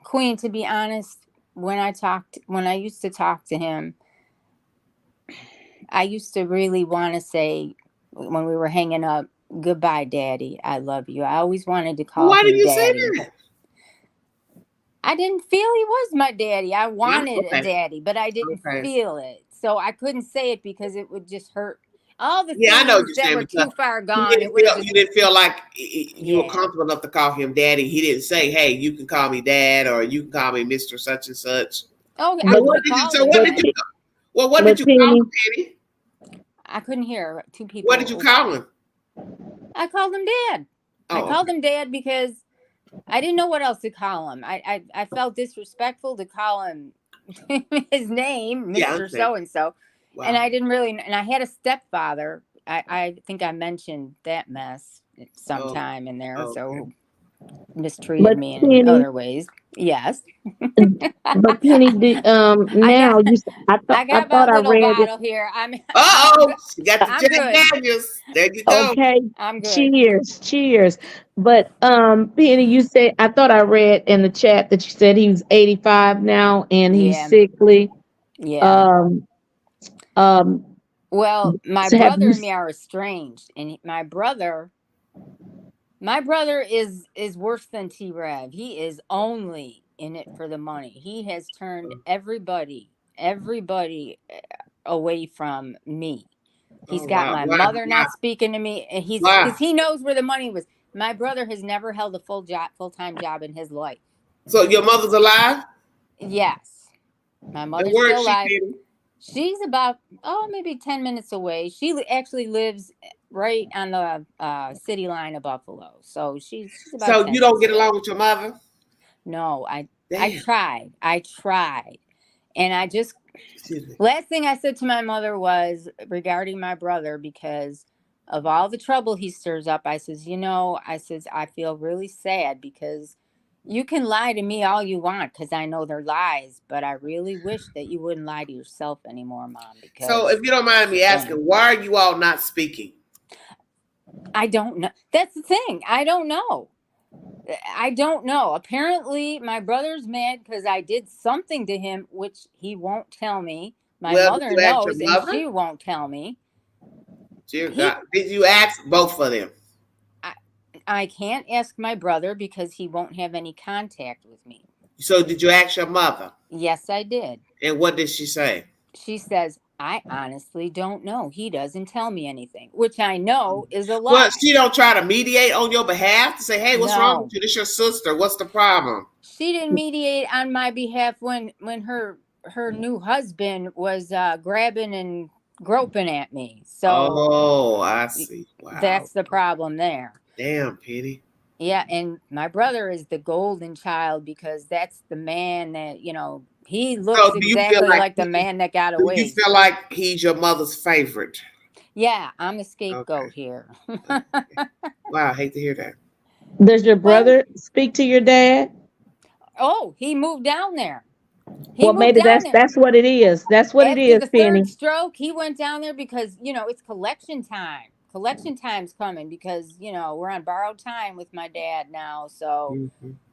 Queen, to be honest, when I used to talk to him, I used to really want to say, when we were hanging up, "Goodbye, Daddy. I love you." I always wanted to call him Daddy. Why did you say that? I didn't feel he was my daddy. I wanted a daddy, but I didn't feel it. So I couldn't say it because it would just hurt. All the things that were too far gone. You didn't feel like you were comfortable enough to call him daddy. He didn't say, "Hey, you can call me dad," or "You can call me Mr. Such and Such." Oh, what did you call him, Penny? I couldn't hear. 2 people. What did you call him? I called him Dad. I called him Dad because I didn't know what else to call him. I felt disrespectful to call him his name, Mr. So-and-so. Wow. And I didn't really, and I had a stepfather. I think I mentioned that mess sometime in there. So mistreated me in other ways. Yes. But Penny, now I thought I read bottle here. You got the Jack Daniels. There you go. Okay. I'm good. Cheers. But Penny, you said, I thought I read in the chat that you said he was 85 now and he's sickly. Yeah. Well, my brother and me are estranged, and my brother is worse than T-rev. He is only in it for the money. He has turned everybody away from me. He's got my mother not speaking to me, and because he knows where the money was. My brother has never held a full-time job in his life. So your mother's alive? Yes. My And mother's where is still she, alive. Penny? She's about, maybe 10 minutes away. She actually lives right on the city line of Buffalo. So she's about So 10 you don't minutes get away. along with your mother? No, I Damn. tried. And I just, last thing I said to my mother was regarding my brother, because of all the trouble he stirs up, I says, I feel really sad because you can lie to me all you want because I know they're lies, but I really wish that you wouldn't lie to yourself anymore, Mom. Because so if you don't mind me asking, why are you all not speaking? I don't know. That's the thing. I don't know. Apparently my brother's mad because I did something to him, which he won't tell me. My mother did you ask your knows and mother? she won't tell me. Dear God. Did you ask both of them? I can't ask my brother because he won't have any contact with me. So did you ask your mother? Yes, I did. And what did she say? She says, I honestly don't know. He doesn't tell me anything, which I know is a lie. Well, she don't try to mediate on your behalf to say, hey, what's wrong with you? This is your sister. What's the problem? She didn't mediate on my behalf when her new husband was grabbing and groping at me. So I see. Wow. That's the problem there. Damn, Penny. Yeah, and my brother is the golden child because that's the man that, he looks exactly like the man that got away. Do you feel like he's your mother's favorite? Yeah, I'm the scapegoat here. Okay. Wow, I hate to hear that. Does your brother speak to your dad? Oh, he moved down there. Maybe that's what it is. That's what it is, After the Penny. third stroke, he went down there because, it's collection time. Collection time's coming because, we're on borrowed time with my dad now. So,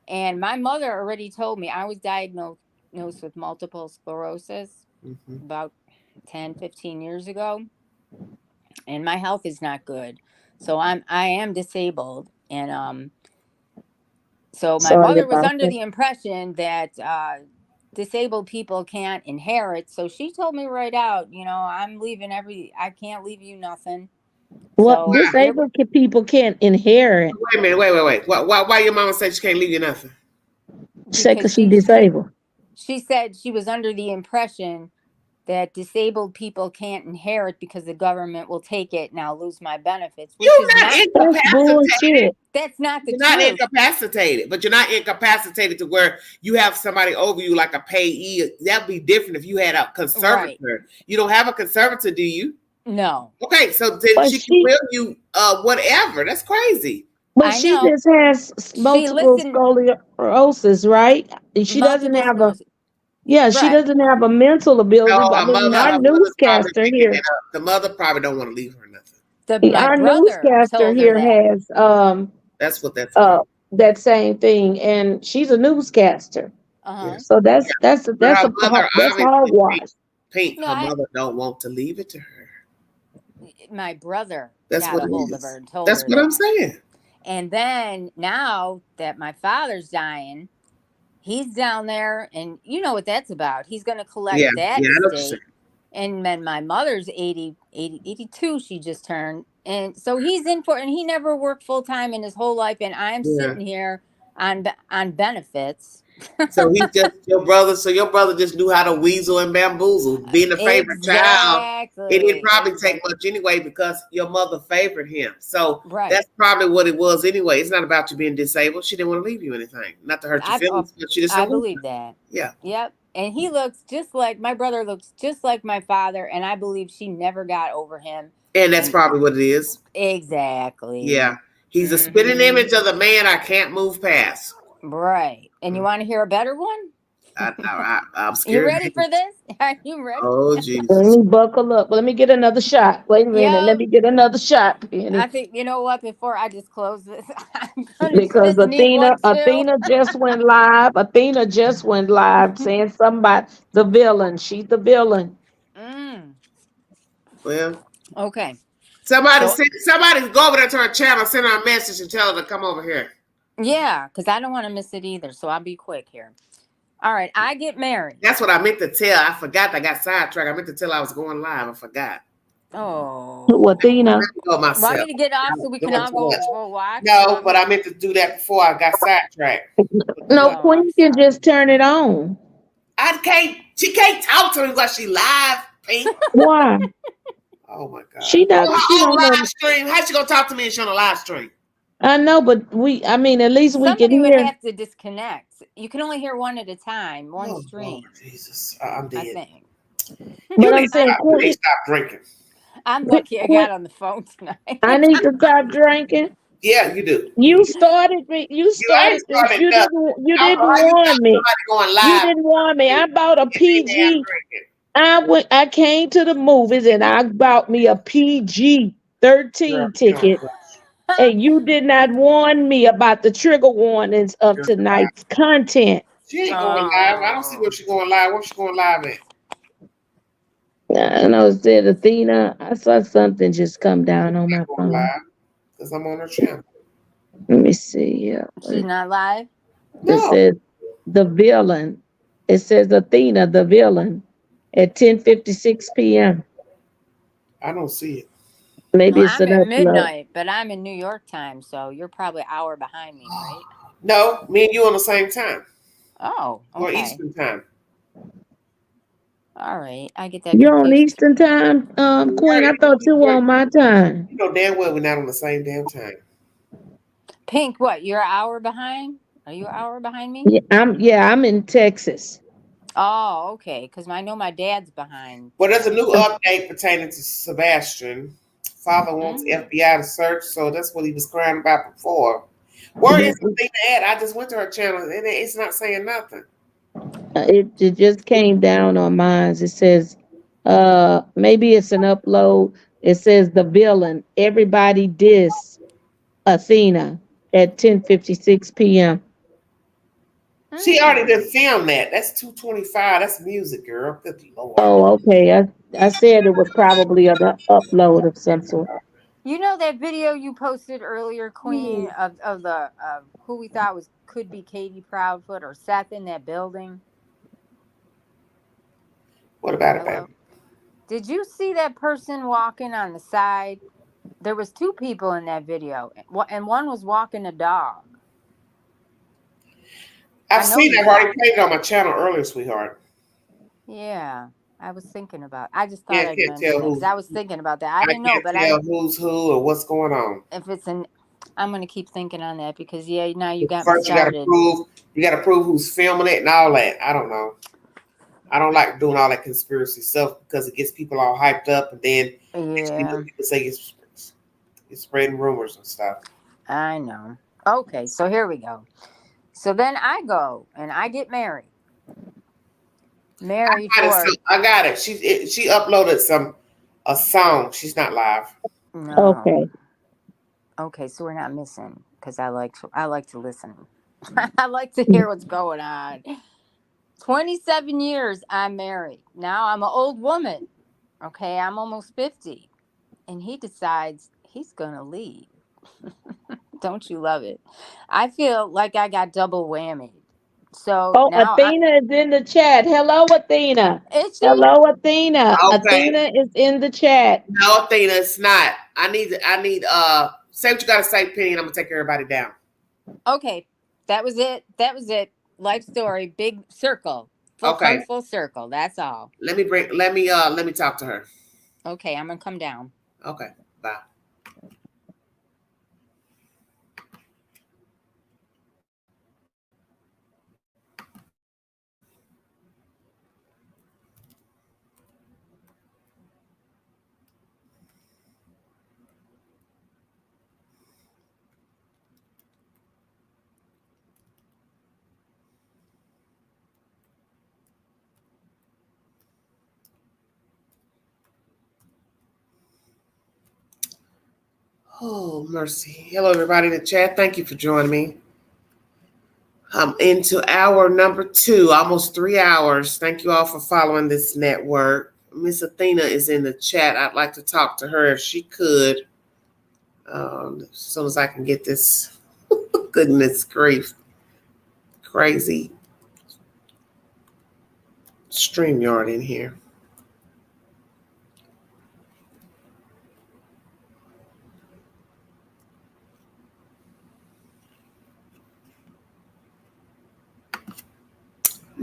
and my mother already told me I was diagnosed with multiple sclerosis about 10, 15 years ago. And my health is not good. So I am disabled. And so my mother was under the impression that disabled people can't inherit. So she told me right out, I'm leaving I can't leave you nothing. Well, disabled people can't inherit. Wait a minute, wait. Why your mama said she can't leave you nothing? Because she's disabled. She said she was under the impression that disabled people can't inherit because the government will take it and I'll lose my benefits. Which You're not incapacitated. That's not the truth. You're not incapacitated, but you're not incapacitated to where you have somebody over you like a payee. That'd be different if you had a conservator. Right. You don't have a conservator, do you? No. Okay, so then she can will you whatever. That's crazy. But she just has multiple sclerosis, right? She doesn't have a she doesn't have a mental ability. No, I mean, our newscaster here. The mother probably don't want to leave her nothing. Our newscaster here has that's what that's that same thing, and she's a newscaster. So that's hogwash. Pink, her mother don't want to leave it to her. My brother got a hold of her and told her. That's what I'm saying. And then now that my father's dying, he's down there, and you know what that's about. He's going to collect that estate. And then my mother's 82, she just turned. And so he's in for, and he never worked full time in his whole life. And I'm sitting here on benefits. So he's just your brother. So your brother just knew how to weasel and bamboozle, being the favorite child. It didn't probably take much anyway because your mother favored him. So that's probably what it was anyway. It's not about you being disabled. She didn't want to leave you anything, not to hurt your feelings, but she just. I believe that. Yeah. Yep. And he looks just like my brother. Looks just like my father, and I believe she never got over him. And that's probably what it is. Exactly. Yeah. He's a spitting image of the man I can't move past. Right. And you want to hear a better one? I'm scared. You ready for this? Are you ready? Oh, Jesus. Let me buckle up. Let me get another shot. Wait a minute. Let me get another shot, Penny. I think, you know what, before I just close this, because Athena just went live. Athena just went live saying something about the villain. She's the villain. Well. Okay. Somebody go over there to her channel, send her a message and tell her to come over here. Yeah, because I don't want to miss it either. So I'll be quick here. All right. I get married. That's what I meant to tell. I forgot. I got sidetracked. I meant to tell I was going live. I forgot. Oh. Athena. Want me to get off so we can all go for a walk? No, but I meant to do that before I got sidetracked. No, Queen can just turn it on. She can't talk to me while she live, Pink. Why? Oh my God. She does. She on don't live know. stream. How's she gonna talk to me and she on a live stream? I know, but at least we can Somebody would hear. have to disconnect. You can only hear one at a time, one stream. Lord Jesus, I'm dead. I think. But I'm saying, you need to stop drinking. I'm lucky I got on the phone tonight. I need to stop drinking. Yeah, you do. You started me. You started this. You didn't warn me. You didn't warn me. I bought a PG. I came to the movies and I bought me a PG-13 ticket. And you did not warn me about the trigger warnings of tonight's content. She ain't going live. I don't see where she's going live. Where's she going live at? I know it said Athena. I saw something just come down on my phone. Because I'm on her channel. Let me see. Yeah. She's not live? No. It says the villain. It says Athena, the villain, at 10:56 p.m. I don't see it. Maybe it's I'm at midnight, but I'm in New York time, so you're probably an hour behind me, right? No, me and you on the same time. Oh, okay. Or Eastern time. All right, I get that. You're on Eastern time, Queen. I thought you were on my time. You know damn well we're not on the same damn time. Pink, what? You're an hour behind? Are you an hour behind me? Yeah, I'm in Texas. Oh, okay. Because I know my dad's behind. Well, there's a new update pertaining to Sebastian. Father wants FBI to search, so that's what he was crying about before. Where is Athena at? I just went to her channel and it's not saying nothing. It just came down on mine. It says, maybe it's an upload. It says the villain. Everybody diss Athena at 10:56 p.m. She already did film that. That's 225. That's music, girl. Good Lord. Oh, okay. I said it was probably an upload of some sort. You know that video you posted earlier, Queen, of who we thought could be Katie Proudfoot or Seth in that building? What about it, baby? Did you see that person walking on the side? There was two people in that video, and one was walking a dog. I've seen it. I've already played it on my channel earlier, sweetheart. Yeah, I was thinking about. I just thought I'd mention it because I was thinking about that. I didn't know, but I can't tell who's who or what's going on. If it's I'm gonna keep thinking on that because now you got First, me started. you gotta prove who's filming it and all that. I don't know. I don't like doing all that conspiracy stuff because it gets people all hyped up, and then people say you're spreading rumors and stuff. I know. Okay, so here we go. So then I go and I get married. I got it. She uploaded a song. She's not live. No. Okay, so we're not missing because I like to listen. I like to hear what's going on. 27 years I'm married. Now I'm an old woman. Okay, I'm almost 50. And he decides he's going to leave. Don't you love it? I feel like I got double whammy. So now Athena is in the chat. Hello, Athena. Hello, Athena. Okay. Athena is in the chat. No, Athena, it's not. I need say what you gotta say, Penny, and I'm gonna take everybody down. Okay. That was it. Life story, big circle. Full circle. That's all. Let me talk to her. Okay, I'm gonna come down. Okay, bye. Oh, mercy. Hello, everybody in the chat. Thank you for joining me. I'm into hour number 2, almost 3 hours. Thank you all for following this network. Miss Athena is in the chat. I'd like to talk to her if she could. As soon as I can get this, goodness grief, crazy StreamYard in here.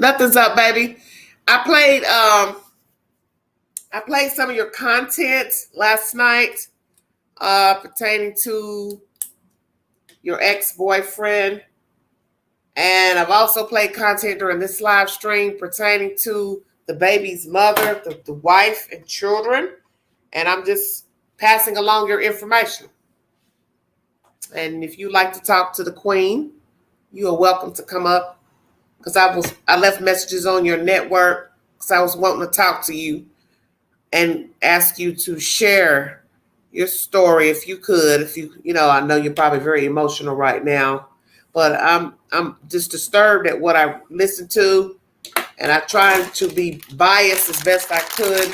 Nothing's up, baby. I played some of your content last night pertaining to your ex-boyfriend. And I've also played content during this live stream pertaining to the baby's mother, the wife, and children. And I'm just passing along your information. And if you'd like to talk to the queen, you are welcome to come up. Because I left messages on your network because I was wanting to talk to you and ask you to share your story if you could. If you I know you're probably very emotional right now, but I'm just disturbed at what I listened to, and I tried to be biased as best I could.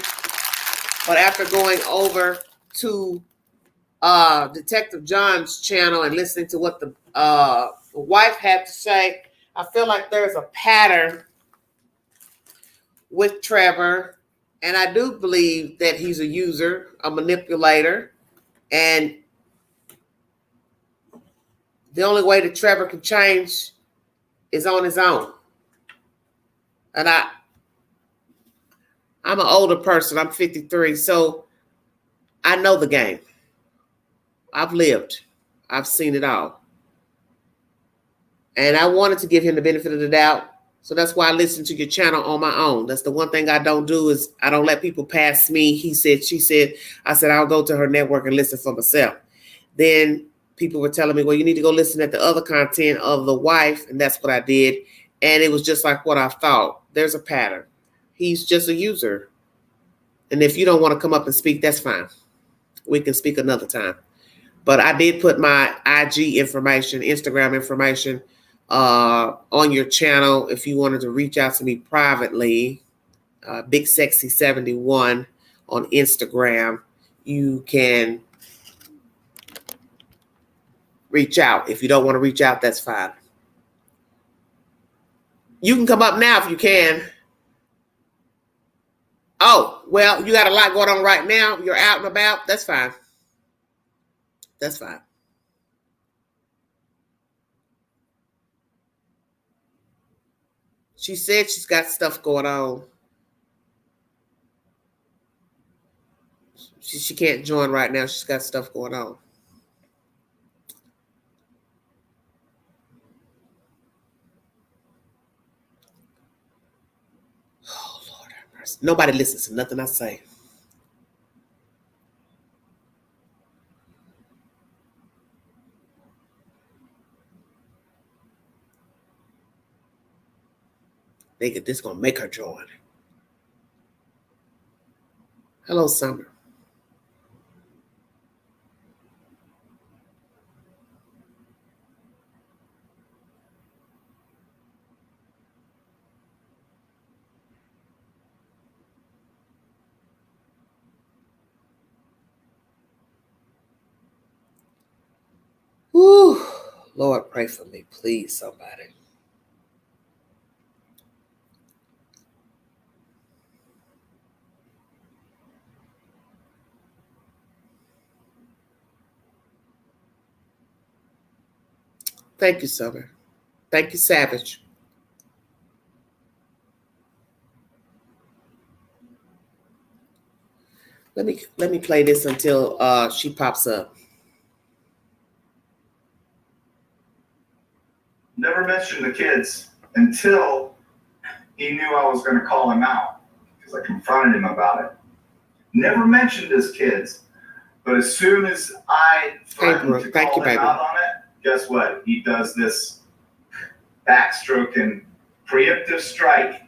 But after going over to Detective John's channel and listening to what the wife had to say, I feel like there's a pattern with Trevor, and I do believe that he's a user, a manipulator, and the only way that Trevor can change is on his own. And I'm an older person. I'm 53, so I know the game. I've lived. I've seen it all. And I wanted to give him the benefit of the doubt. So that's why I listen to your channel on my own. That's the one thing I don't do is I don't let people pass me. He said, she said. I said, I'll go to her network and listen for myself. Then people were telling me, well, you need to go listen at the other content of the wife. And that's what I did. And it was just like what I thought. There's a pattern. He's just a user. And if you don't want to come up and speak, that's fine. We can speak another time. But I did put my IG information, Instagram information on your channel. If you wanted to reach out to me privately, Big Sexy 71 on Instagram, you can reach out. If you don't want to reach out, that's fine. You can come up now if you can. Oh, well, you got a lot going on right now. You're out and about. That's fine. That's fine. She said she's got stuff going on. She can't join right now. She's got stuff going on. Oh, Lord have mercy. Nobody listens to nothing I say. This gonna make her join. Hello, Summer. Whew. Lord, pray for me, please, somebody. Thank you, Summer. Thank you, Savage. Let me play this until she pops up. Never mentioned the kids until he knew I was going to call him out because I confronted him about it. Never mentioned his kids, but as soon as I threatened to call him out on it, guess what? He does this backstroking preemptive strike,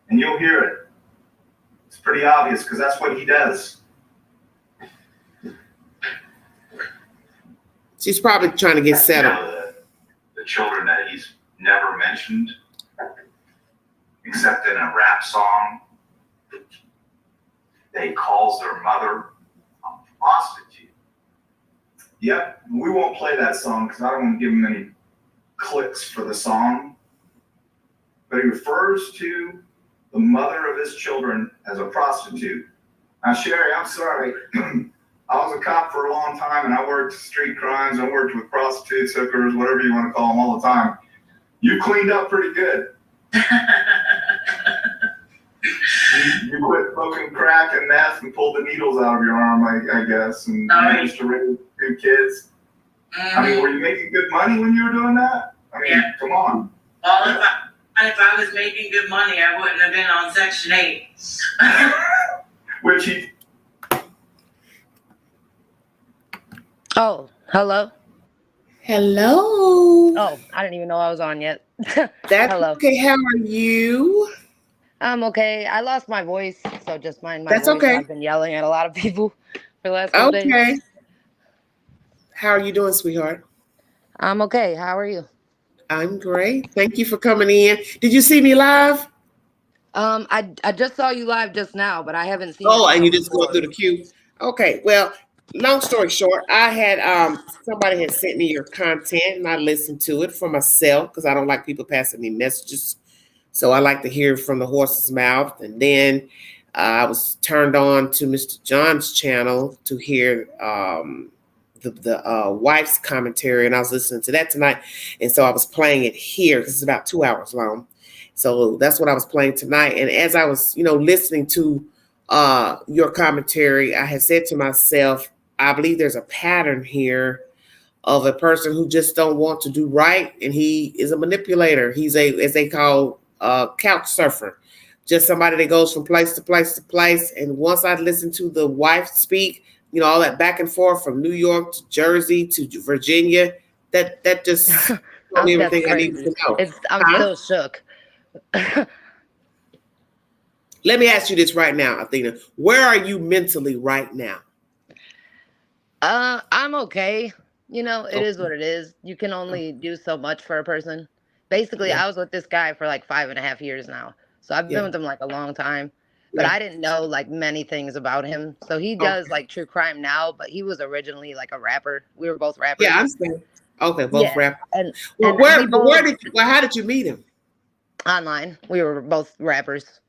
and you'll hear it. It's pretty obvious because that's what he does. She's probably trying to get settled. The children that he's never mentioned, except in a rap song, that he calls their mother a prostitute. Yep, we won't play that song because I don't want to give him any clicks for the song. But he refers to the mother of his children as a prostitute. Now, Sherry, I'm sorry. I was a cop for a long time, and I worked street crimes. I worked with prostitutes, hookers, whatever you want to call them, all the time. You cleaned up pretty good. You quit smoking crack and meth and pulled the needles out of your arm, I guess, and managed to raise good kids. I mean, were you making good money when you were doing that? I mean, come on. Well, if I was making good money, I wouldn't have been on Section 8. Which he... Oh, hello? Hello. Oh, I didn't even know I was on yet. That's hello. okay. How are you? I'm okay. I lost my voice, so just mind my That's voice. okay. I've been yelling at a lot of people for the last couple days. Okay. How are you doing, sweetheart? I'm okay. How are you? I'm great. Thank you for coming in. Did you see me live? I just saw you live just now, but I haven't seen. Oh, and you just go through the queue. Okay. Well, long story short, I had somebody had sent me your content, and I listened to it for myself because I don't like people passing me messages. So I like to hear from the horse's mouth. And then I was turned on to Mr. John's channel to hear the wife's commentary, and I was listening to that tonight. And so I was playing it here because it's about 2 hours long. So that's what I was playing tonight. And as I was, listening to your commentary, I had said to myself, I believe there's a pattern here of a person who just don't want to do right, and he is a manipulator. He's as they call, couch surfer, just somebody that goes from place to place to place. And once I listened to the wife speak, all that back and forth from New York to Jersey to Virginia, that just told me everything I needed to know. I'm still shook. Let me ask you this right now, Athena. Where are you mentally right now? I'm okay. It is what it is. You can only do so much for a person. Basically, I was with this guy for like 5.5 years now. So I've been with him like a long time. But I didn't know like many things about him. So he does like true crime now, but he was originally like a rapper. We were both rappers. Yeah, I understand. Okay, both rappers. How did you meet him? Online. We were both rappers.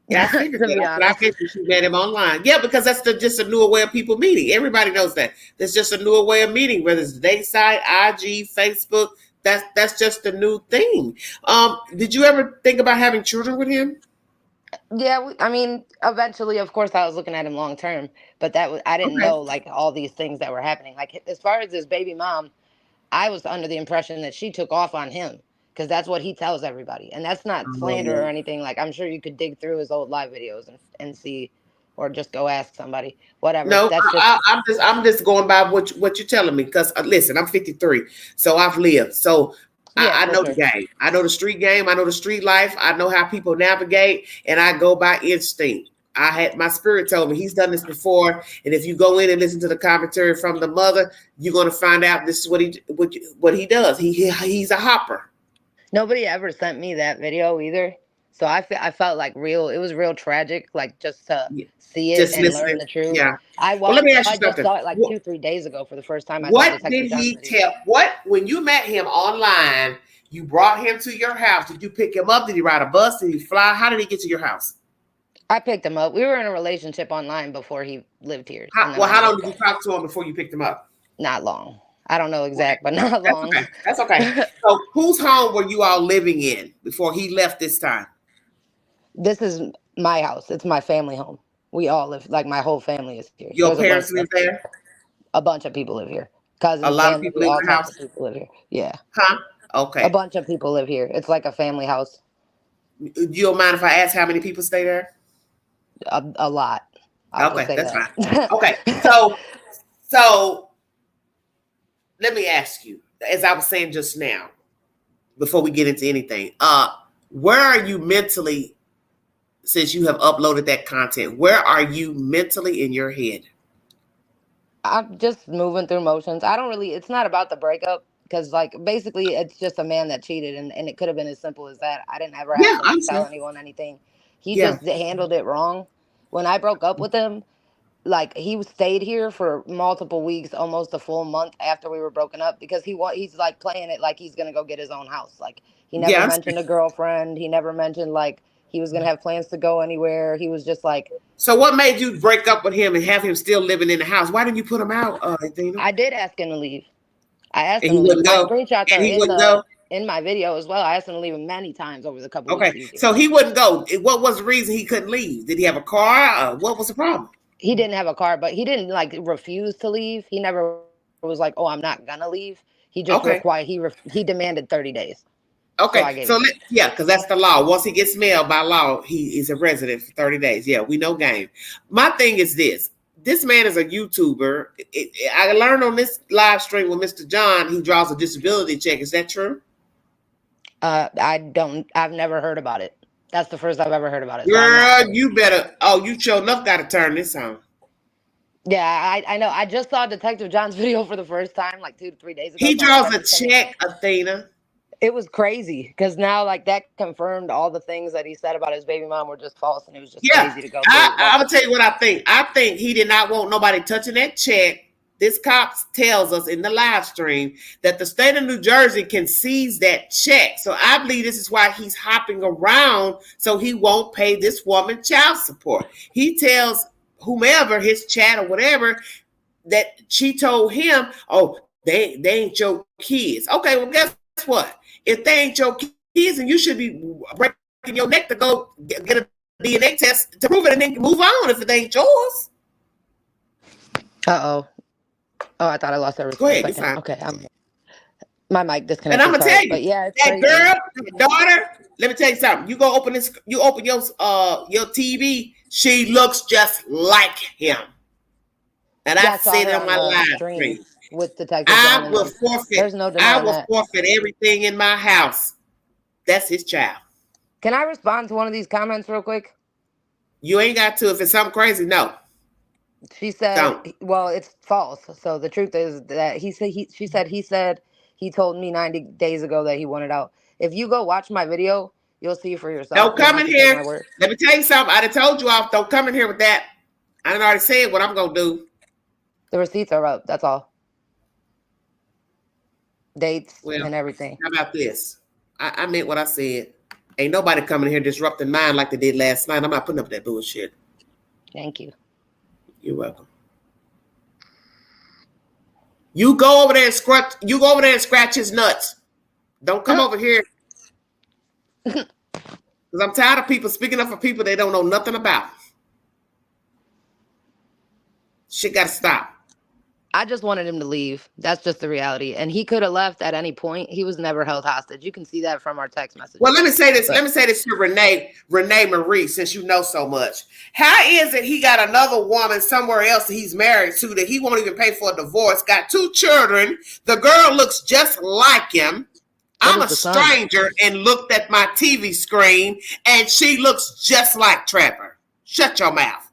Yeah, I figured that. I figured you met him online. Yeah, because that's just a newer way of people meeting. Everybody knows that. There's just a newer way of meeting, whether it's date site, IG, Facebook. That's just a new thing. Did you ever think about having children with him? Yeah, eventually, of course, I was looking at him long term, but I didn't know like all these things that were happening. Like as far as his baby mom, I was under the impression that she took off on him because that's what he tells everybody, and that's not slander or anything. Like I'm sure you could dig through his old live videos and see, or just go ask somebody. Whatever. No, I'm just going by what you're telling me. Because listen, I'm 53, so I've lived. So I know the game. I know the street game. I know the street life. I know how people navigate, and I go by instinct. My spirit told me he's done this before, and if you go in and listen to the commentary from the mother, you're going to find out this is what he does. He's a hopper. Nobody ever sent me that video either, so I felt like it was real tragic, like just to see it and learn the truth. Yeah. Let me ask you something. I just saw it like 2-3 days ago for the first time. What did he tell? When you met him online, you brought him to your house. Did you pick him up? Did he ride a bus? Did he fly? How did he get to your house? I picked him up. We were in a relationship online before he lived here. How long did you talk to him before you picked him up? Not long. I don't know exact, but not long. Okay. That's okay. So whose home were you all living in before he left this time? This is my house. It's my family home. We all live, like my whole family is here. Your parents live there? A bunch of people live here. Cousins, a lot of people live in the house? People live here. Yeah. Huh? Okay. A bunch of people live here. It's like a family house. You don't mind if I ask how many people stay there? A lot. Okay, that's fine. Okay. So let me ask you, as I was saying just now, before we get into anything, where are you mentally, since you have uploaded that content, where are you mentally in your head? I'm just moving through motions. It's not about the breakup, because like basically it's just a man that cheated, and it could have been as simple as that. I didn't ever have to tell anyone anything. He just handled it wrong. When I broke up with him, like he stayed here for multiple weeks, almost a full month after we were broken up, because he's like playing it like he's gonna go get his own house. Like he never mentioned a girlfriend. He never mentioned like he was gonna have plans to go anywhere. He was just like. So what made you break up with him and have him still living in the house? Why didn't you put him out, Athena? I did ask him to leave. I asked him to leave. My screenshots are in the. in my video as well. I asked him to leave him many times over the couple weeks. Okay, so he wouldn't go. What was the reason he couldn't leave? Did he have a car? What was the problem? He didn't have a car, but he didn't like refuse to leave. He never was like, "Oh, I'm not gonna leave." He just required. He demanded 30 days. Okay, so because that's the law. Once he gets mail by law, he is a resident for 30 days. Yeah, we know game. My thing is this. This man is a YouTuber. I learned on this live stream with Mr. John, he draws a disability check. Is that true? I've never heard about it. That's the first I've ever heard about it. Girl, you better. Oh, you sure enough got to turn this on. Yeah, I know. I just saw Detective John's video for the first time like 2 to 3 days ago. He draws a check, Athena. It was crazy because now like that confirmed all the things that he said about his baby mom were just false, and it was just crazy to go through. I'm gonna tell you what I think. I think he did not want nobody touching that check. This cop tells us in the live stream that the state of New Jersey can seize that check. So I believe this is why he's hopping around so he won't pay this woman child support. He tells whomever, his chat or whatever, that she told him, oh, they ain't your kids. Okay, well, guess what? If they ain't your kids, and you should be breaking your neck to go get a DNA test to prove it and then move on if it ain't yours. Uh-oh. Oh, I thought I lost everything. Go ahead, you're fine. Okay, my mic disconnected. And I'm gonna tell you, but yeah, that girl, daughter. Let me tell you something. You go open this. You open your TV. She looks just like him. And I said on my live stream with Detective I John will forfeit. There's no I will that. forfeit everything in my house. That's his child. Can I respond to one of these comments real quick? You ain't got to. If it's something crazy, no. She said, well, it's false. So the truth is that she said he told me 90 days ago that he wanted out. If you go watch my video, you'll see for yourself. Don't come in here. Let me tell you something. I done told you off. Don't come in here with that. I done already said what I'm going to do. The receipts are up. That's all. Dates and everything. How about this? I meant what I said. Ain't nobody coming here disrupting mine like they did last night. I'm not putting up that bullshit. Thank you. You're welcome. You go over there and scratch. You go over there and scratch his nuts. Don't come over here. Because I'm tired of people speaking up for people they don't know nothing about. Shit got to stop. I just wanted him to leave. That's just the reality. And he could have left at any point. He was never held hostage. You can see that from our text messages. Well, let me say this. Let me say this to Renee Marie, since you know so much. How is it he got another woman somewhere else that he's married to that he won't even pay for a divorce, got 2 children. The girl looks just like him. I'm a stranger and looked at my TV screen and she looks just like Trevor. Shut your mouth.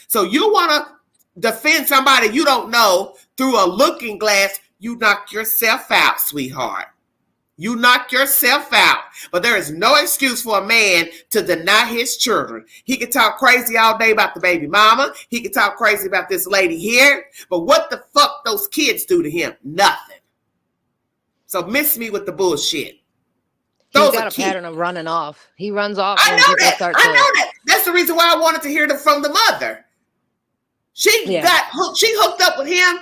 So you want to defend somebody you don't know through a looking glass, you knock yourself out, sweetheart. You knock yourself out. But there is no excuse for a man to deny his children. He can talk crazy all day about the baby mama. He can talk crazy about this lady here. But what the fuck those kids do to him? Nothing. So miss me with the bullshit. He's got a pattern of running off. He runs off when people start to... I know that. That's the reason why I wanted to hear from the mother. She hooked up with him,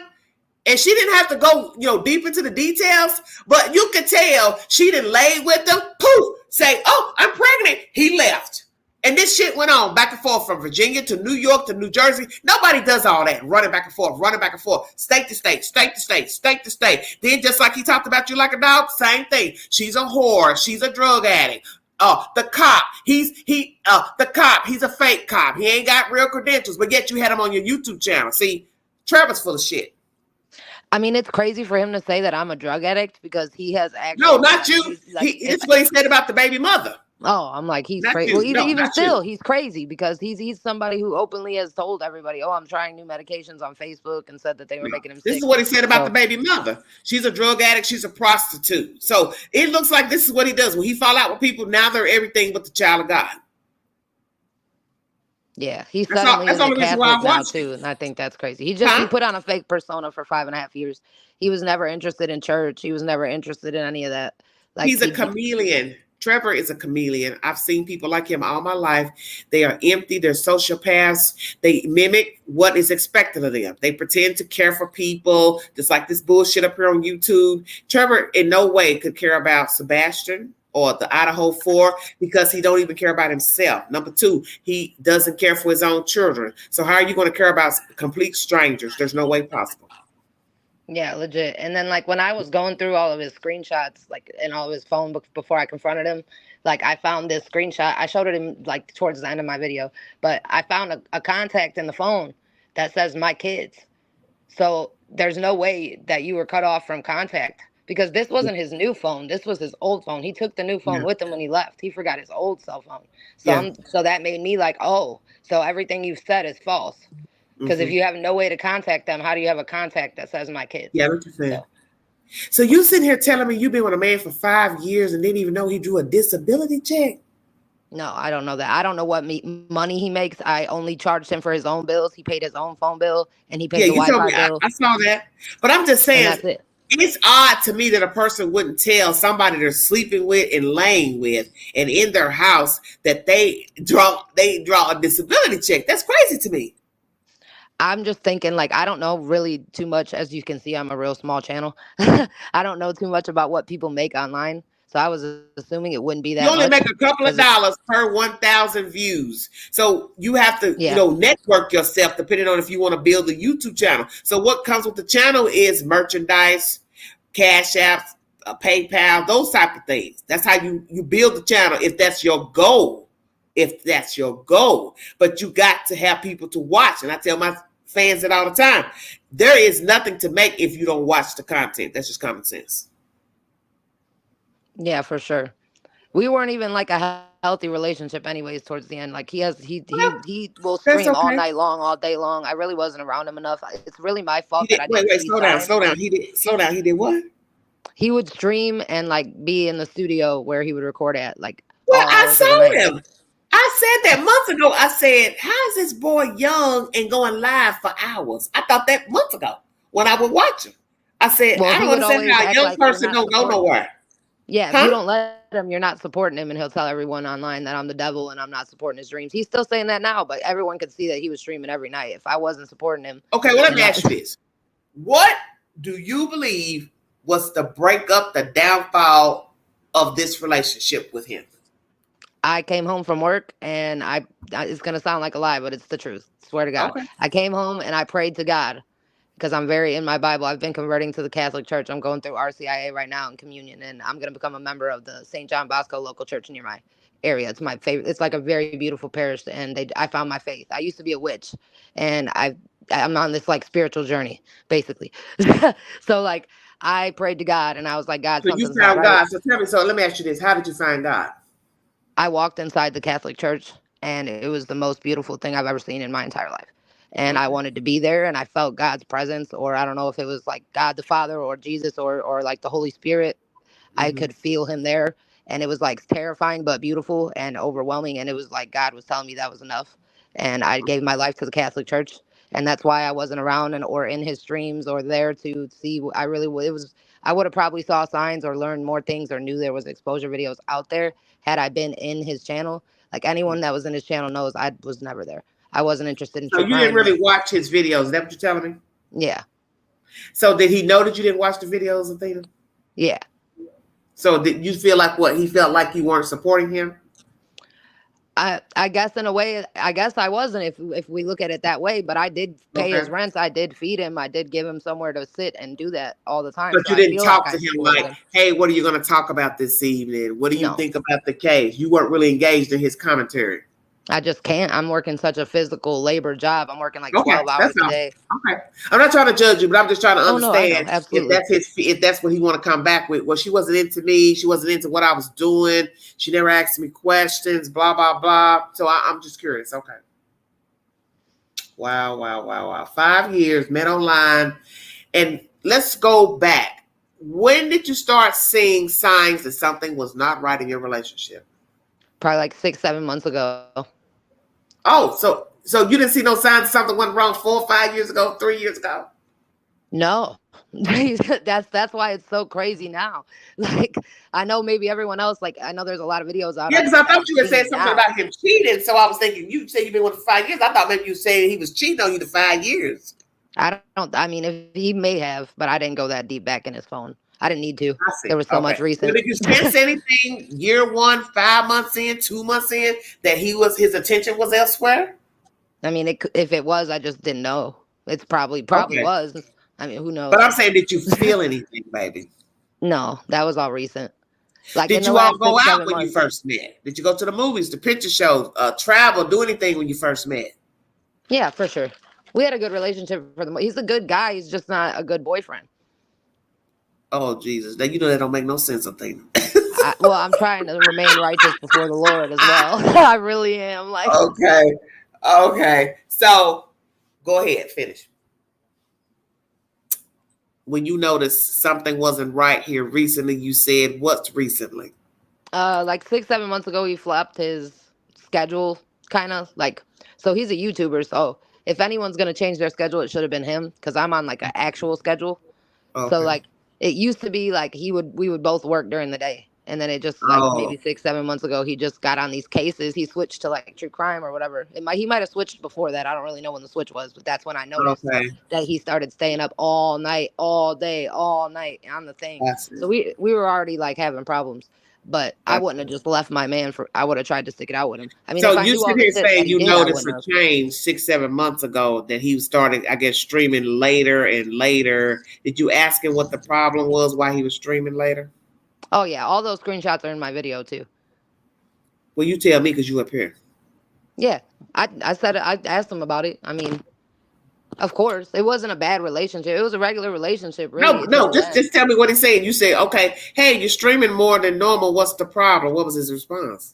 and she didn't have to go, deep into the details, but you could tell she didn't lay with them. Poof, say, "Oh, I'm pregnant." He left, and this shit went on back and forth from Virginia to New York to New Jersey. Nobody does all that, running back and forth, state to state, state to state, state to state. Then just like he talked about you like a dog, same thing. She's a whore. She's a drug addict. The cop, he's a fake cop. He ain't got real credentials, but yet you had him on your YouTube channel. See, Trevor's full of shit. I mean, it's crazy for him to say that I'm a drug addict because he has actually... No, not you. It's what he said about the baby mother. Oh, I'm like, he's crazy. Well, even still, he's crazy because he's somebody who openly has told everybody, "Oh, I'm trying new medications" on Facebook and said that they were making him sick. This is what he said about the baby mother. She's a drug addict. She's a prostitute. So it looks like this is what he does. When he fall out with people, now they're everything but the child of God. Yeah, he's suddenly a Catholic now too, and I think that's crazy. He put on a fake persona for 5.5 years. He was never interested in church. He was never interested in any of that. He's a chameleon. Trevor is a chameleon. I've seen people like him all my life. They are empty. They're sociopaths. They mimic what is expected of them. They pretend to care for people, just like this bullshit up here on YouTube. Trevor in no way could care about Sebastian or the Idaho 4 because he don't even care about himself. Number 2, he doesn't care for his own children. So how are you going to care about complete strangers? There's no way possible. Yeah, legit. And then like when I was going through all of his screenshots, like in all of his phone books before I confronted him, like I found this screenshot. I showed it him like towards the end of my video, but I found a contact in the phone that says my kids. So there's no way that you were cut off from contact because this wasn't his new phone. This was his old phone. He took the new phone with him when he left. He forgot his old cell phone. So so that made me like, oh, so everything you've said is false. Because if you have no way to contact them, how do you have a contact that says my kids? Yeah, what you said. So you sitting here telling me you've been with a man for 5 years and didn't even know he drew a disability check? No, I don't know that. I don't know what money he makes. I only charged him for his own bills. He paid his own phone bill and he paid the Wi-Fi bill. I saw that. But I'm just saying, it's odd to me that a person wouldn't tell somebody they're sleeping with and laying with and in their house that they draw a disability check. That's crazy to me. I'm just thinking, like, I don't know really too much. As you can see, I'm a real small channel. I don't know too much about what people make online. So I was assuming it wouldn't be that much. You only make a couple of dollars per 1,000 views. So you have to, network yourself depending on if you want to build a YouTube channel. So what comes with the channel is merchandise, Cash App, PayPal, those type of things. That's how you build the channel if that's your goal. But you got to have people to watch. And I tell my fans it all the time. There is nothing to make if you don't watch the content. That's just common sense. Yeah, for sure. We weren't even like a healthy relationship anyways towards the end. Like he will stream all night long, all day long. I really wasn't around him enough. It's really my fault that I didn't slow down. He did what? He would stream and like be in the studio where he would record at. Like, well, I saw him. I said that months ago. I said, how is this boy young and going live for hours? I thought that months ago when I would watch him. I said, I don't understand how a young person don't go nowhere. Yeah, if you don't let him, you're not supporting him, and he'll tell everyone online that I'm the devil and I'm not supporting his dreams. He's still saying that now, but everyone could see that he was streaming every night. If I wasn't supporting him. Okay, well, let me ask you this. What do you believe was the breakup, the downfall of this relationship with him? I came home from work and it's going to sound like a lie, but it's the truth. Swear to God. Okay. I came home and I prayed to God because I'm very in my Bible. I've been converting to the Catholic Church. I'm going through RCIA right now in communion, and I'm going to become a member of the St. John Bosco local church near my area. It's my favorite. It's like a very beautiful parish, and I found my faith. I used to be a witch, and I'm on this like spiritual journey, basically. So like I prayed to God, and I was like, God, so you found God. So tell me. So let me ask you this: how did you find God? I walked inside the Catholic Church, and it was the most beautiful thing I've ever seen in my entire life. And I wanted to be there, and I felt God's presence, or I don't know if it was like God the Father or Jesus or like the Holy Spirit. I could feel him there, and it was like terrifying but beautiful and overwhelming. And it was like God was telling me that was enough. And I gave my life to the Catholic Church, and that's why I wasn't around or in his streams or there to see. I would have probably saw signs or learned more things or knew there was exposure videos out there had I been in his channel. Like anyone that was in his channel knows I was never there. I wasn't interested in. So you didn't really watch his videos. Is that what you're telling me? Yeah. So did he know that you didn't watch the videos, Athena? Yeah. So did you feel like what? He felt like you weren't supporting him? I guess in a way, I guess I wasn't if we look at it that way, but I did pay his rent. I did feed him. I did give him somewhere to sit and do that all the time. But you didn't talk to him like, hey, what are you going to talk about this evening? What do you think about the case? You weren't really engaged in his commentary. I just can't. I'm working such a physical labor job. I'm working like 12 hours a day. Okay. I'm not trying to judge you, but I'm just trying to understand absolutely. if that's what he want to come back with. Well, she wasn't into me. She wasn't into what I was doing. She never asked me questions, blah, blah, blah. So I'm just curious. Okay. Wow. 5 years, met online. And let's go back. When did you start seeing signs that something was not right in your relationship? Probably like 6-7 months ago. Oh, so you didn't see no signs something went wrong 4 or 5 years ago, 3 years ago? No. That's why it's so crazy now. Like, I know maybe everyone else, like, I know there's a lot of videos out. Yeah, because I thought you had said something about him cheating. So I was thinking, you said you've been with him for 5 years. I thought maybe you said he was cheating on you for 5 years. I mean, if he may have, but I didn't go that deep back in his phone. I didn't need to. There was so much recent. Well, did you sense anything year 1, 5 months in, 2 months in, that his attention was elsewhere? I mean, if it was, I just didn't know. It's probably was. I mean, who knows? But I'm saying, did you feel anything, baby? No, that was all recent. Like, did you all go out when you first met? Did you go to the movies, the picture shows, travel, do anything when you first met? Yeah, for sure. We had a good relationship he's a good guy. He's just not a good boyfriend. Oh, Jesus. Now, you know that don't make no sense, I think. Well, I'm trying to remain righteous before the Lord as well. I really am. Like, okay. So, go ahead, finish. When you noticed something wasn't right here recently, you said what's recently? Like 6-7 months ago, he flopped his schedule, kind of like. So he's a YouTuber. So if anyone's gonna change their schedule, it should have been him, because I'm on like an actual schedule. Okay. So like it used to be like we would both work during the day. And then it just like maybe 6-7 months ago, he just got on these cases. He switched to like true crime or whatever. He might have switched before that. I don't really know when the switch was, but that's when I noticed that he started staying up all night, all day, all night on the thing. So we were already like having problems. But I wouldn't have just left my man I would have tried to stick it out with him. I mean, so you sit here saying you noticed a change 6-7 months ago that he was starting, I guess, streaming later and later. Did you ask him what the problem was, why he was streaming later? Oh, yeah. All those screenshots are in my video, too. Well, you tell me, because you up here. Yeah. I asked him about it. I mean, of course. It wasn't a bad relationship. It was a regular relationship, really. No, just tell me what he's saying. You say, okay, hey, you're streaming more than normal. What's the problem? What was his response?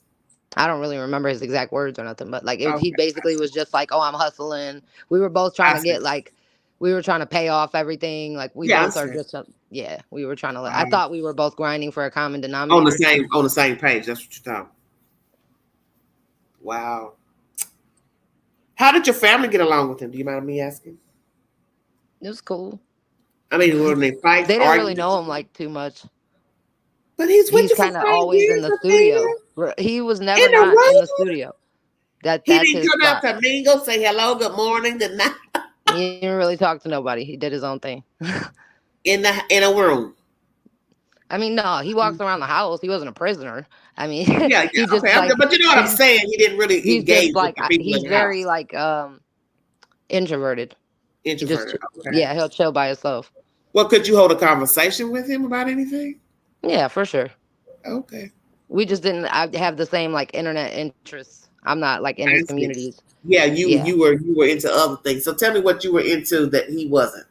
I don't really remember his exact words or nothing, but like he basically was just like, oh, I'm hustling. We were both trying to get like, we were trying to pay off everything. Like we both are just, we were trying to. I thought we were both grinding for a common denominator. On the same page. That's what you're talking. Wow. How did your family get along with him? Do you mind me asking? It was cool. I mean, when they fight, they didn't really know him like too much. But he's kind of always in the studio. He was never not in the studio. That's he didn't come out to mingle, say hello, good morning, good night. He didn't really talk to nobody. He did his own thing. in a room. I mean, no, he walks around the house. He wasn't a prisoner. I mean, yeah. He just, okay. But you know what I'm saying? He didn't really engage like, with people. He's very like introverted. Introverted. Okay. Yeah, he'll chill by himself. Well, could you hold a conversation with him about anything? Yeah, for sure. Okay. We just didn't have the same like internet interests. I'm not like in his communities. Yeah, you were into other things. So tell me what you were into that he wasn't.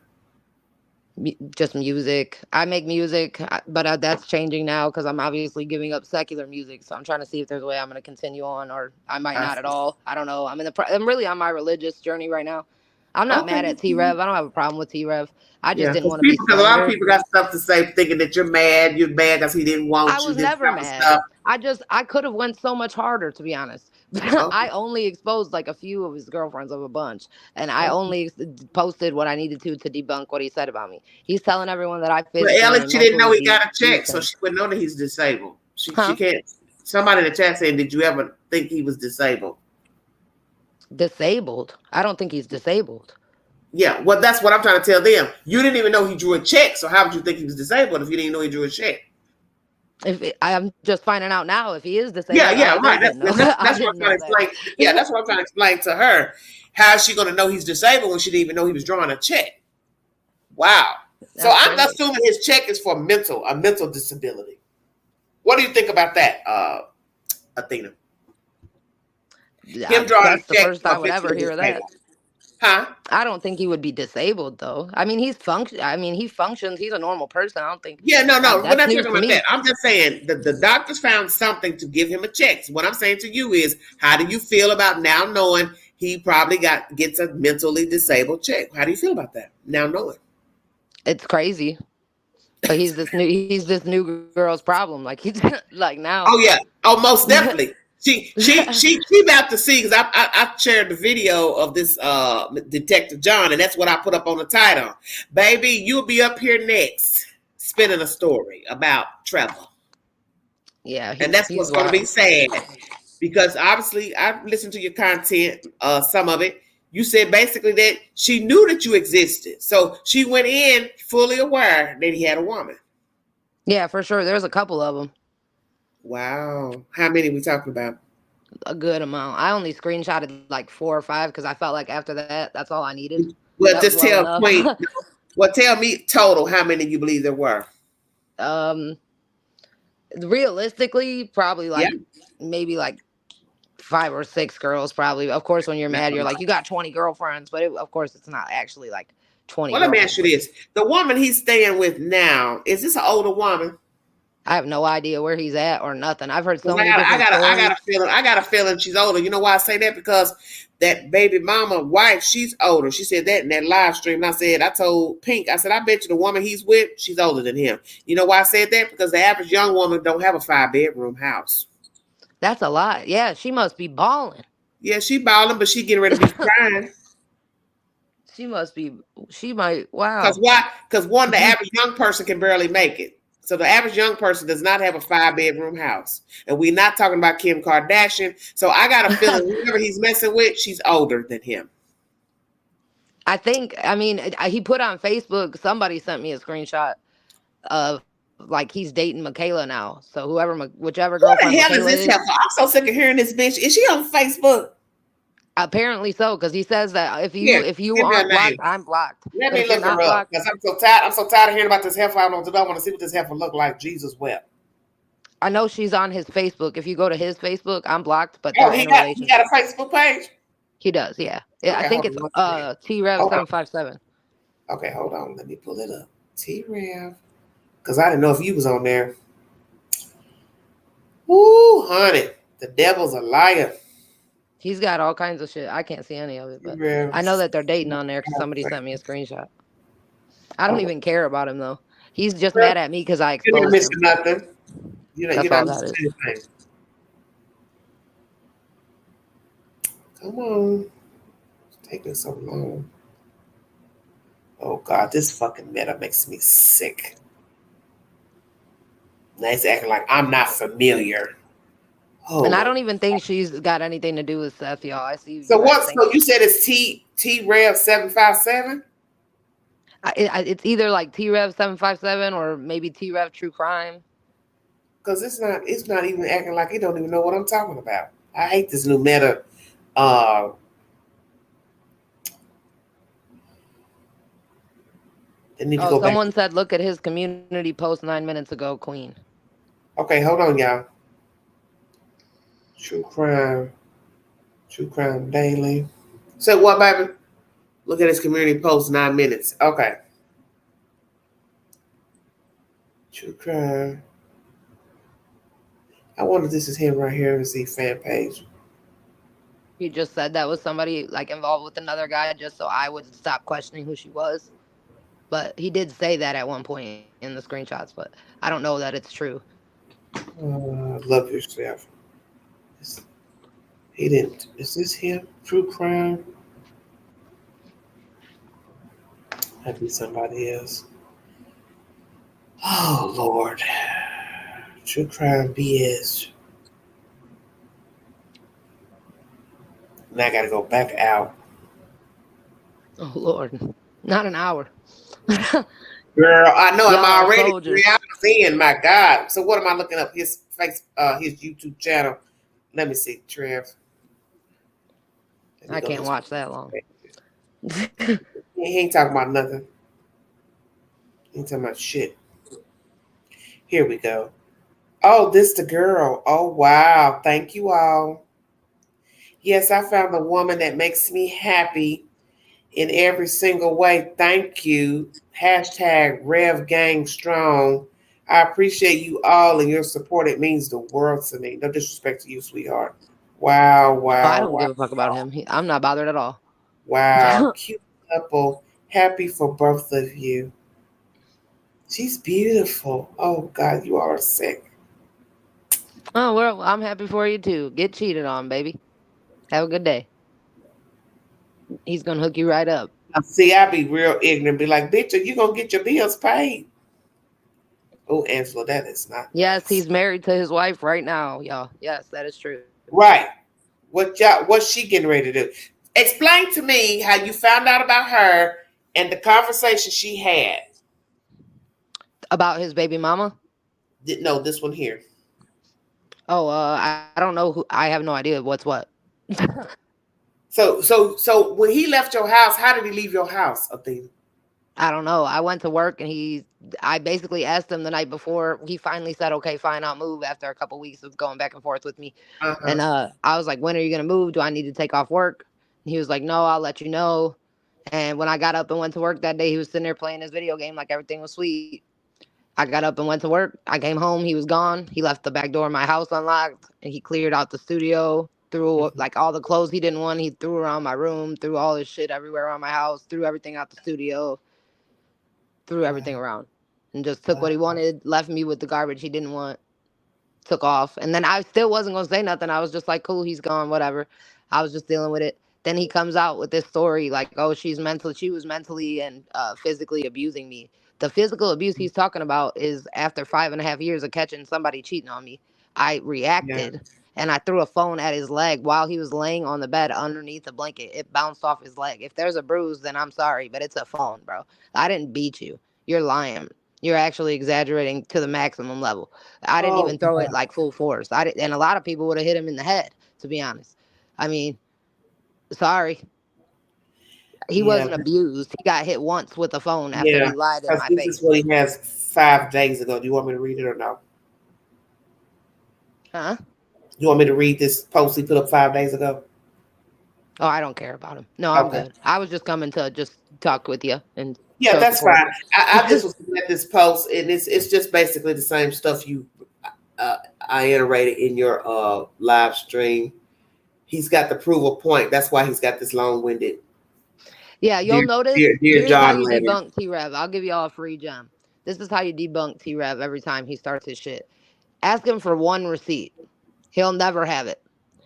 Just music. I make music, but that's changing now because I'm obviously giving up secular music. So I'm trying to see if there's a way I'm going to continue on, or I might not at all. I don't know. I'm really on my religious journey right now. I'm not mad at T-rev. I don't have a problem with T-rev. I just didn't want to be. Because a lot of people got stuff to say, thinking that you're mad. You're mad because he didn't want you. I was never mad. I could have went so much harder, to be honest. I only exposed like a few of his girlfriends of a bunch, and I only posted what I needed to debunk what he said about me. He's telling everyone that I physically. Well, Alex, she didn't know he got a check, so she wouldn't know that he's disabled. She can't. Somebody in the chat saying, "Did you ever think he was disabled?" Disabled? I don't think he's disabled. Yeah, well, that's what I'm trying to tell them. You didn't even know he drew a check, so how would you think he was disabled if you didn't know he drew a check? I'm just finding out now if he is disabled. Yeah, right. That's what I'm trying to explain. Yeah, that's what I'm trying to explain to her. How is she going to know he's disabled when she didn't even know he was drawing a check? Wow. So I'm assuming his check is for a mental disability. What do you think about that, Athena? Him drawing that's the first time I would ever hear that. Huh? I don't think he would be disabled though. I mean, he functions. He's a normal person. I don't think. Yeah, no. We're not talking about that. I'm just saying the doctors found something to give him a check. So what I'm saying to you is, how do you feel about now knowing he probably gets a mentally disabled check? How do you feel about that now knowing? It's crazy. But he's this new girl's problem. Like he's like now. Oh yeah. Oh, most definitely. She about to see, because I shared the video of this Detective John, and that's what I put up on the title. Baby, you'll be up here next spinning a story about Trevor. Yeah, and that's what's going to be sad, because obviously I've listened to your content, some of it. You said basically that she knew that you existed, so she went in fully aware that he had a woman. Yeah, for sure. There's a couple of them. Wow, how many we talking about? A good amount. I only screenshotted like 4 or 5 because I felt like after that, that's all I needed. Well, just tell Queen. Well, tell me total how many you believe there were. Realistically, probably like maybe like 5 or 6 girls. Probably. Of course, when you're mad, you're like, you got 20 girlfriends, but of course, it's not actually like 20. Well, let me ask you this: the woman he's staying with now, is this an older woman? I have no idea where he's at or nothing. I've heard so many different stories. I got a feeling she's older. You know why I say that? Because that baby mama wife, she's older. She said that in that live stream. And I told Pink, I said, I bet you the woman he's with, she's older than him. You know why I said that? Because the average young woman don't have a 5-bedroom house. That's a lot. Yeah, she must be balling. Yeah, she balling, but she getting ready to be crying. She might. Wow. Because why? Because one, the average young person can barely make it. So the average young person does not have a 5-bedroom house. And we're not talking about Kim Kardashian. So I got a feeling whoever he's messing with, she's older than him. I mean, he put on Facebook, somebody sent me a screenshot of like he's dating Michaela now. So whichever girlfriend Who the hell Michaela is this? I'm so sick of hearing this bitch. Is she on Facebook? Apparently so, because he says that if you aren't blocked, I'm blocked. Let me look her up, because I'm so tired of hearing about this heifer. I want to see what this heifer look like. Jesus wept. I know she's on his Facebook. If you go to his Facebook, I'm blocked. But he got a Facebook page. He does, yeah. Okay, I think it's T-rev 757. Okay, hold on. Let me pull it up. T-rev, because I didn't know if you was on there. Ooh, honey, the devil's a liar. He's got all kinds of shit. I can't see any of it, but I know that they're dating on there because somebody sent me a screenshot. I don't even care about him though. He's just mad at me because I exposed him. You're not missing nothing. That's all that is. Come on. It's taking so long. Oh God, this fucking meta makes me sick. Now he's acting like I'm not familiar. Oh, and I don't even think she's got anything to do with Seth, y'all. I see. So what? So you said it's T-rev 757? It's either like T-rev 757 or maybe T-rev True Crime. Because it's not even acting like he don't even know what I'm talking about. I hate this new meta. Someone said, look at his community post 9 minutes ago, Queen. Okay, hold on, y'all. True Crime Daily. So what, baby? Look at his community post 9 minutes. Okay. True Crime. I wonder if this is him right here. Let's see, fan page. He just said that was somebody like involved with another guy just so I would stop questioning who she was. But he did say that at one point in the screenshots, but I don't know that it's true. Love yourself. He didn't. Is this him? True Crime? Might be somebody else. Oh, Lord. True Crime BS. Now I got to go back out. Oh, Lord. Not an hour. Girl, I know I'm already 3 hours in. My God. So what am I looking up? His YouTube channel. Let me see. Trev. I can't watch that long. He ain't talking about nothing. He ain't talking about shit. Here we go. Oh, this the girl. Oh, wow. Thank you all. Yes, I found a woman that makes me happy in every single way. Thank you. Hashtag Rev Gang Strong. I appreciate you all and your support. It means the world to me. No disrespect to you, sweetheart. Wow. I don't give a fuck about him. I'm not bothered at all. Wow. Cute couple. Happy for both of you. She's beautiful. Oh, God, you are sick. Oh, well, I'm happy for you too. Get cheated on, baby. Have a good day. He's gonna hook you right up. See, I be real ignorant. Be like, bitch, are you gonna get your bills paid? Oh, Angela, that is not Yes, nice. he's married to his wife right now, y'all. Yes, that is true. Right. What's she getting ready to do? Explain to me how you found out about her and the conversation she had. About his baby mama? No, this one here. Oh, I don't know who. I have no idea what's what. So when he left your house, how did he leave your house, Athena? I don't know. I went to work and I basically asked him the night before. He finally said, okay, fine, I'll move after a couple weeks of going back and forth with me. And I was like, when are you going to move? Do I need to take off work? And he was like, no, I'll let you know. And when I got up and went to work that day, he was sitting there playing his video game like everything was sweet. I got up and went to work. I came home. He was gone. He left the back door of my house unlocked and he cleared out the studio, threw like all the clothes he didn't want. He threw around my room, threw all his shit everywhere around my house, threw everything out the studio. Threw everything around and just took what he wanted, left me with the garbage he didn't want, took off. And then I still wasn't going to say nothing. I was just like, cool, he's gone, whatever. I was just dealing with it. Then he comes out with this story like, oh, she was mentally and physically abusing me. The physical abuse he's talking about is after 5.5 years of catching somebody cheating on me. I reacted and I threw a phone at his leg while he was laying on the bed underneath a blanket. It bounced off his leg. If there's a bruise, then I'm sorry, but it's a phone, bro. I didn't beat you. You're lying. You're actually exaggerating to the maximum level. I didn't even throw it like full force. And a lot of people would have hit him in the head, to be honest. I mean, sorry. He wasn't abused. He got hit once with a phone after he lied in my face. This is what he has 5 days ago. Do you want me to read it or no? Huh? You want me to read this post he put up 5 days ago? Oh, I don't care about him. No, I'm good. I was just coming to just talk with you and that's fine. I just was looking at this post and it's just basically the same stuff you I iterated in your live stream. He's got to prove a point. That's why he's got this long-winded. Yeah, you'll notice. Dear Here's John how you Lennon. debunk T-rev. I'll give y'all a free gem. This is how you debunk T-rev every time he starts his shit. Ask him for one receipt. He'll never have it.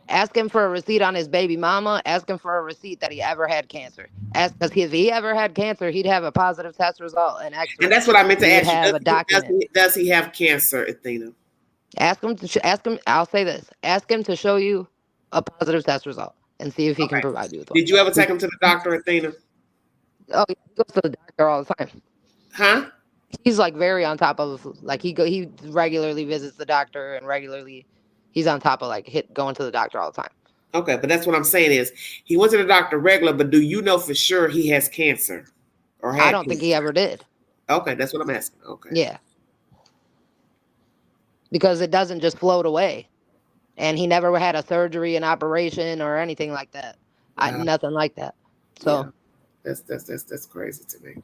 Ask him for a receipt on his baby mama. Ask him for a receipt that he ever had cancer. Because if he ever had cancer, he'd have a positive test result and X-ray. And that's what I meant to ask you. Does he have cancer, Athena? Ask him. I'll say this. Ask him to show you a positive test result and see if he can provide you with one. Did you ever take him to the doctor, Athena? Oh, he goes to the doctor all the time. Huh? He's like very on top of like he regularly visits the doctor and regularly he's on top of like going to the doctor all the time. Okay, but that's what I'm saying is he went to the doctor regular, but do you know for sure he has cancer? Or I don't think he ever did. Okay, that's what I'm asking. Okay. Yeah. Because it doesn't just float away. And he never had a surgery, an operation, or anything like that. Wow. Nothing like that. So that's crazy to me.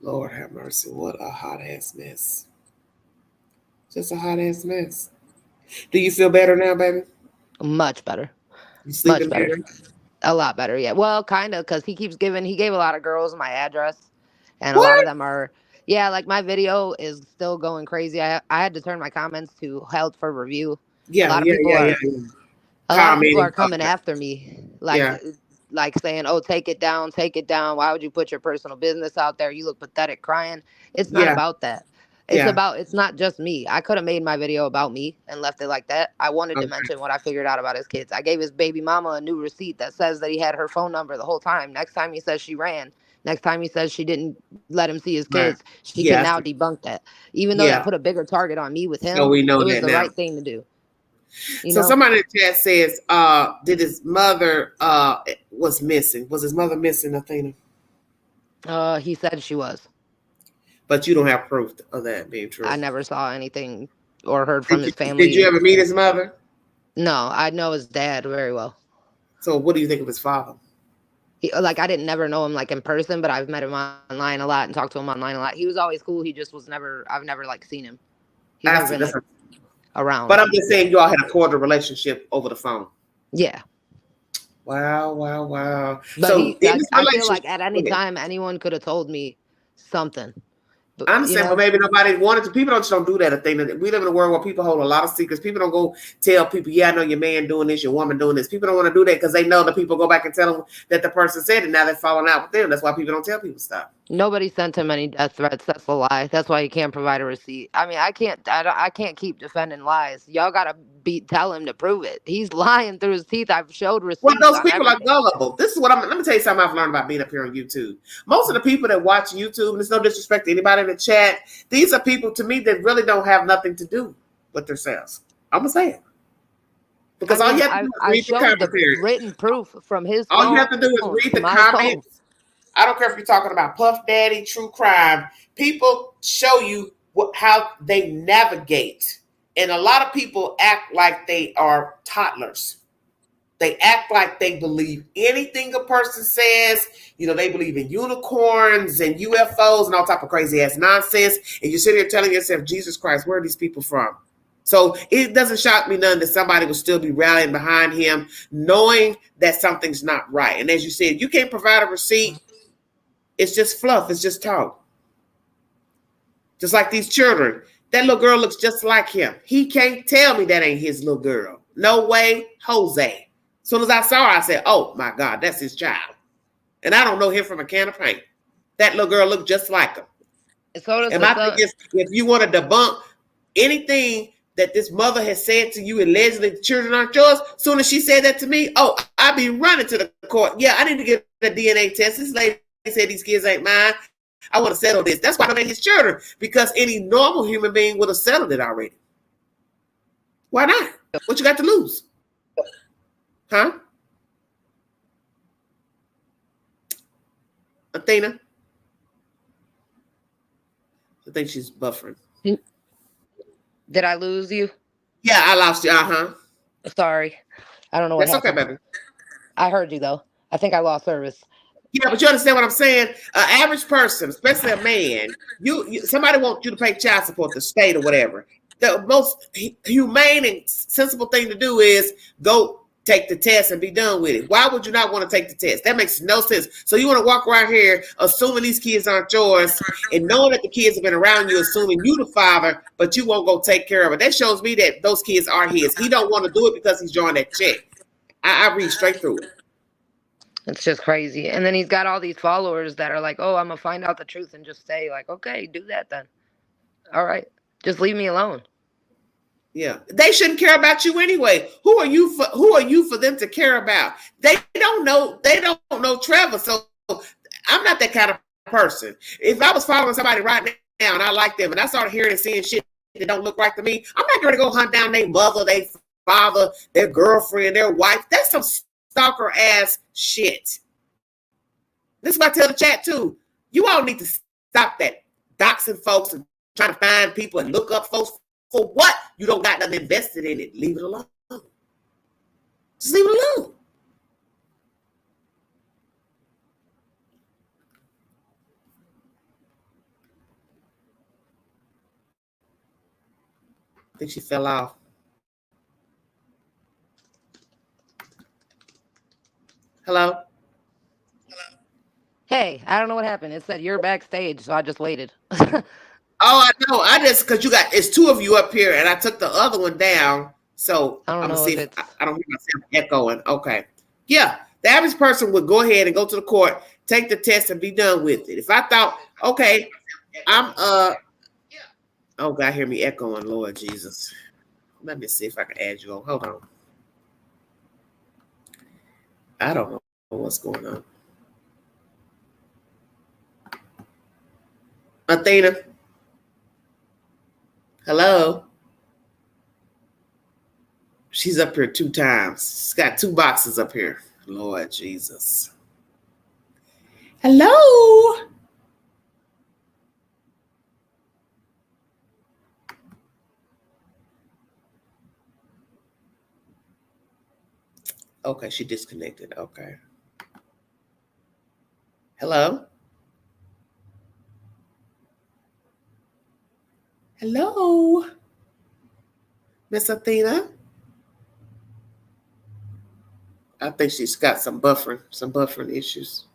Lord have mercy. What a hot ass mess. Just a hot ass mess. Do you feel better now, baby? Much better. You sleeping better? A lot better, yeah. Well, kind of, because he gave a lot of girls my address. And a lot of them are, like my video is still going crazy. I had to turn my comments to held for review. A lot of people are coming after me. Like saying, oh, take it down. Why would you put your personal business out there? You look pathetic crying. It's not about that. It's not just me. I could have made my video about me and left it like that. I wanted to mention what I figured out about his kids. I gave his baby mama a new receipt that says that he had her phone number the whole time. Next time he says she ran. Next time he says she didn't let him see his kids. She can now debunk that. Even though that put a bigger target on me with him, so we know it was that the now. right thing to do. Somebody in the chat says, did his mother was missing? Was his mother missing, Athena? He said she was. But you don't have proof of that being true. I never saw anything or heard from his family. Did you ever meet his mother? No, I know his dad very well. So what do you think of his father? I didn't never know him in person, but I've met him online a lot and talked to him online a lot. He was always cool. He just was I've never seen him. He's never been around. But I'm just saying you all had a cordial relationship over the phone. Yeah. Wow. But so I feel like at any time anyone could have told me something. I understand, but maybe nobody wanted to. People don't do that. We live in a world where people hold a lot of secrets. People don't go tell people, yeah, I know your man doing this, your woman doing this. People don't want to do that because they know that people go back and tell them that the person said it. Now they're falling out with them. That's why people don't tell people stuff. Nobody sent him any death threats. That's a lie. That's why he can't provide a receipt. I mean, I can't keep defending lies. Y'all gotta tell him to prove it. He's lying through his teeth. I've showed receipts. Well, those people are gullible. This is what let me tell you something I've learned about being up here on YouTube. Most of the people that watch YouTube, and there's no disrespect to anybody in the chat, these are people to me that really don't have nothing to do with themselves. I'm gonna say it. Because all you have to do is read the commentaries. Written proof from his phone. All you have to do is read the comments. I don't care if you're talking about Puff Daddy, true crime. People show you how they navigate. And a lot of people act like they are toddlers. They act like they believe anything a person says. You know, they believe in unicorns and UFOs and all type of crazy ass nonsense. And you sit here telling yourself, Jesus Christ, where are these people from? So it doesn't shock me none that somebody will still be rallying behind him, knowing that something's not right. And as you said, you can't provide a receipt. It's just fluff. It's just talk. Just like these children. That little girl looks just like him. He can't tell me that ain't his little girl. No way, Jose. As soon as I saw her, I said, oh, my God, that's his child. And I don't know him from a can of paint. That little girl looked just like him. And my thing is, if you want to debunk anything that this mother has said to you, allegedly the children aren't yours, as soon as she said that to me, oh, I'll be running to the court. Yeah, I need to get a DNA test. This lady said these kids ain't mine. I want to settle this. That's why I made his children, because any normal human being would have settled it already. Why not? What you got to lose? Huh? Athena? I think she's buffering. Did I lose you? Yeah, I lost you. Uh-huh. Sorry. I don't know what happened. That's okay, baby. I heard you, though. I think I lost service. Yeah, but you understand what I'm saying? An average person, especially a man, somebody wants you to pay child support, the state or whatever. The most humane and sensible thing to do is go take the test and be done with it. Why would you not want to take the test? That makes no sense. So you want to walk around here assuming these kids aren't yours and knowing that the kids have been around you, assuming you the father, but you won't go take care of it. That shows me that those kids are his. He don't want to do it because he's drawing that check. I read straight through it. It's just crazy. And then he's got all these followers that are like, oh, I'm going to find out the truth and just say like, okay, do that then. All right. Just leave me alone. Yeah. They shouldn't care about you anyway. Who are you for them to care about? They don't know Trevor. So I'm not that kind of person. If I was following somebody right now and I like them and I started hearing and seeing shit that don't look right to me, I'm not going to go hunt down their mother, their father, their girlfriend, their wife. That's some stalker ass shit. This is what I tell the chat too. You all need to stop that doxing folks and trying to find people and look up folks. For what? You don't got nothing invested in it. Leave it alone. Just leave it alone. I think she fell off. Hello? Hey, I don't know what happened. It said you're backstage, so I just waited. Oh, I know. Because it's two of you up here, and I took the other one down. So I'm going to see if I don't hear myself echoing. Okay. Yeah. The average person would go ahead and go to the court, take the test, and be done with it. If I thought, okay, oh, God, hear me echoing, Lord Jesus. Let me see if I can add you on. Hold on. I don't know what's going on. Athena? Hello? She's up here 2 times. She's got 2 boxes up here. Lord Jesus. Hello? Okay, she disconnected. Okay. Hello? Hello? Miss Athena? I think she's got some buffering issues.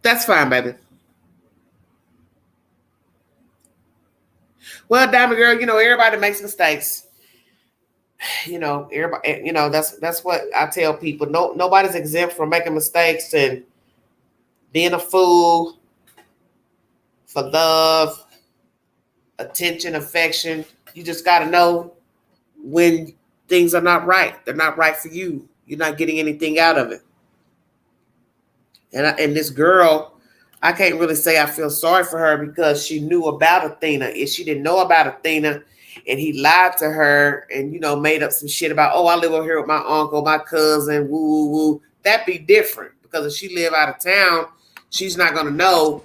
That's fine, baby. Well, Diamond Girl, everybody makes mistakes. Everybody, that's what I tell people. Nobody's exempt from making mistakes and being a fool for love, attention, affection. You just got to know when things are not right. They're not right for you. You're not getting anything out of it. And this girl, I can't really say I feel sorry for her because she knew about Athena. If she didn't know about Athena and he lied to her and, made up some shit about, I live over here with my uncle, my cousin, woo, woo, woo, that'd be different. Because if she live out of town, she's not going to know,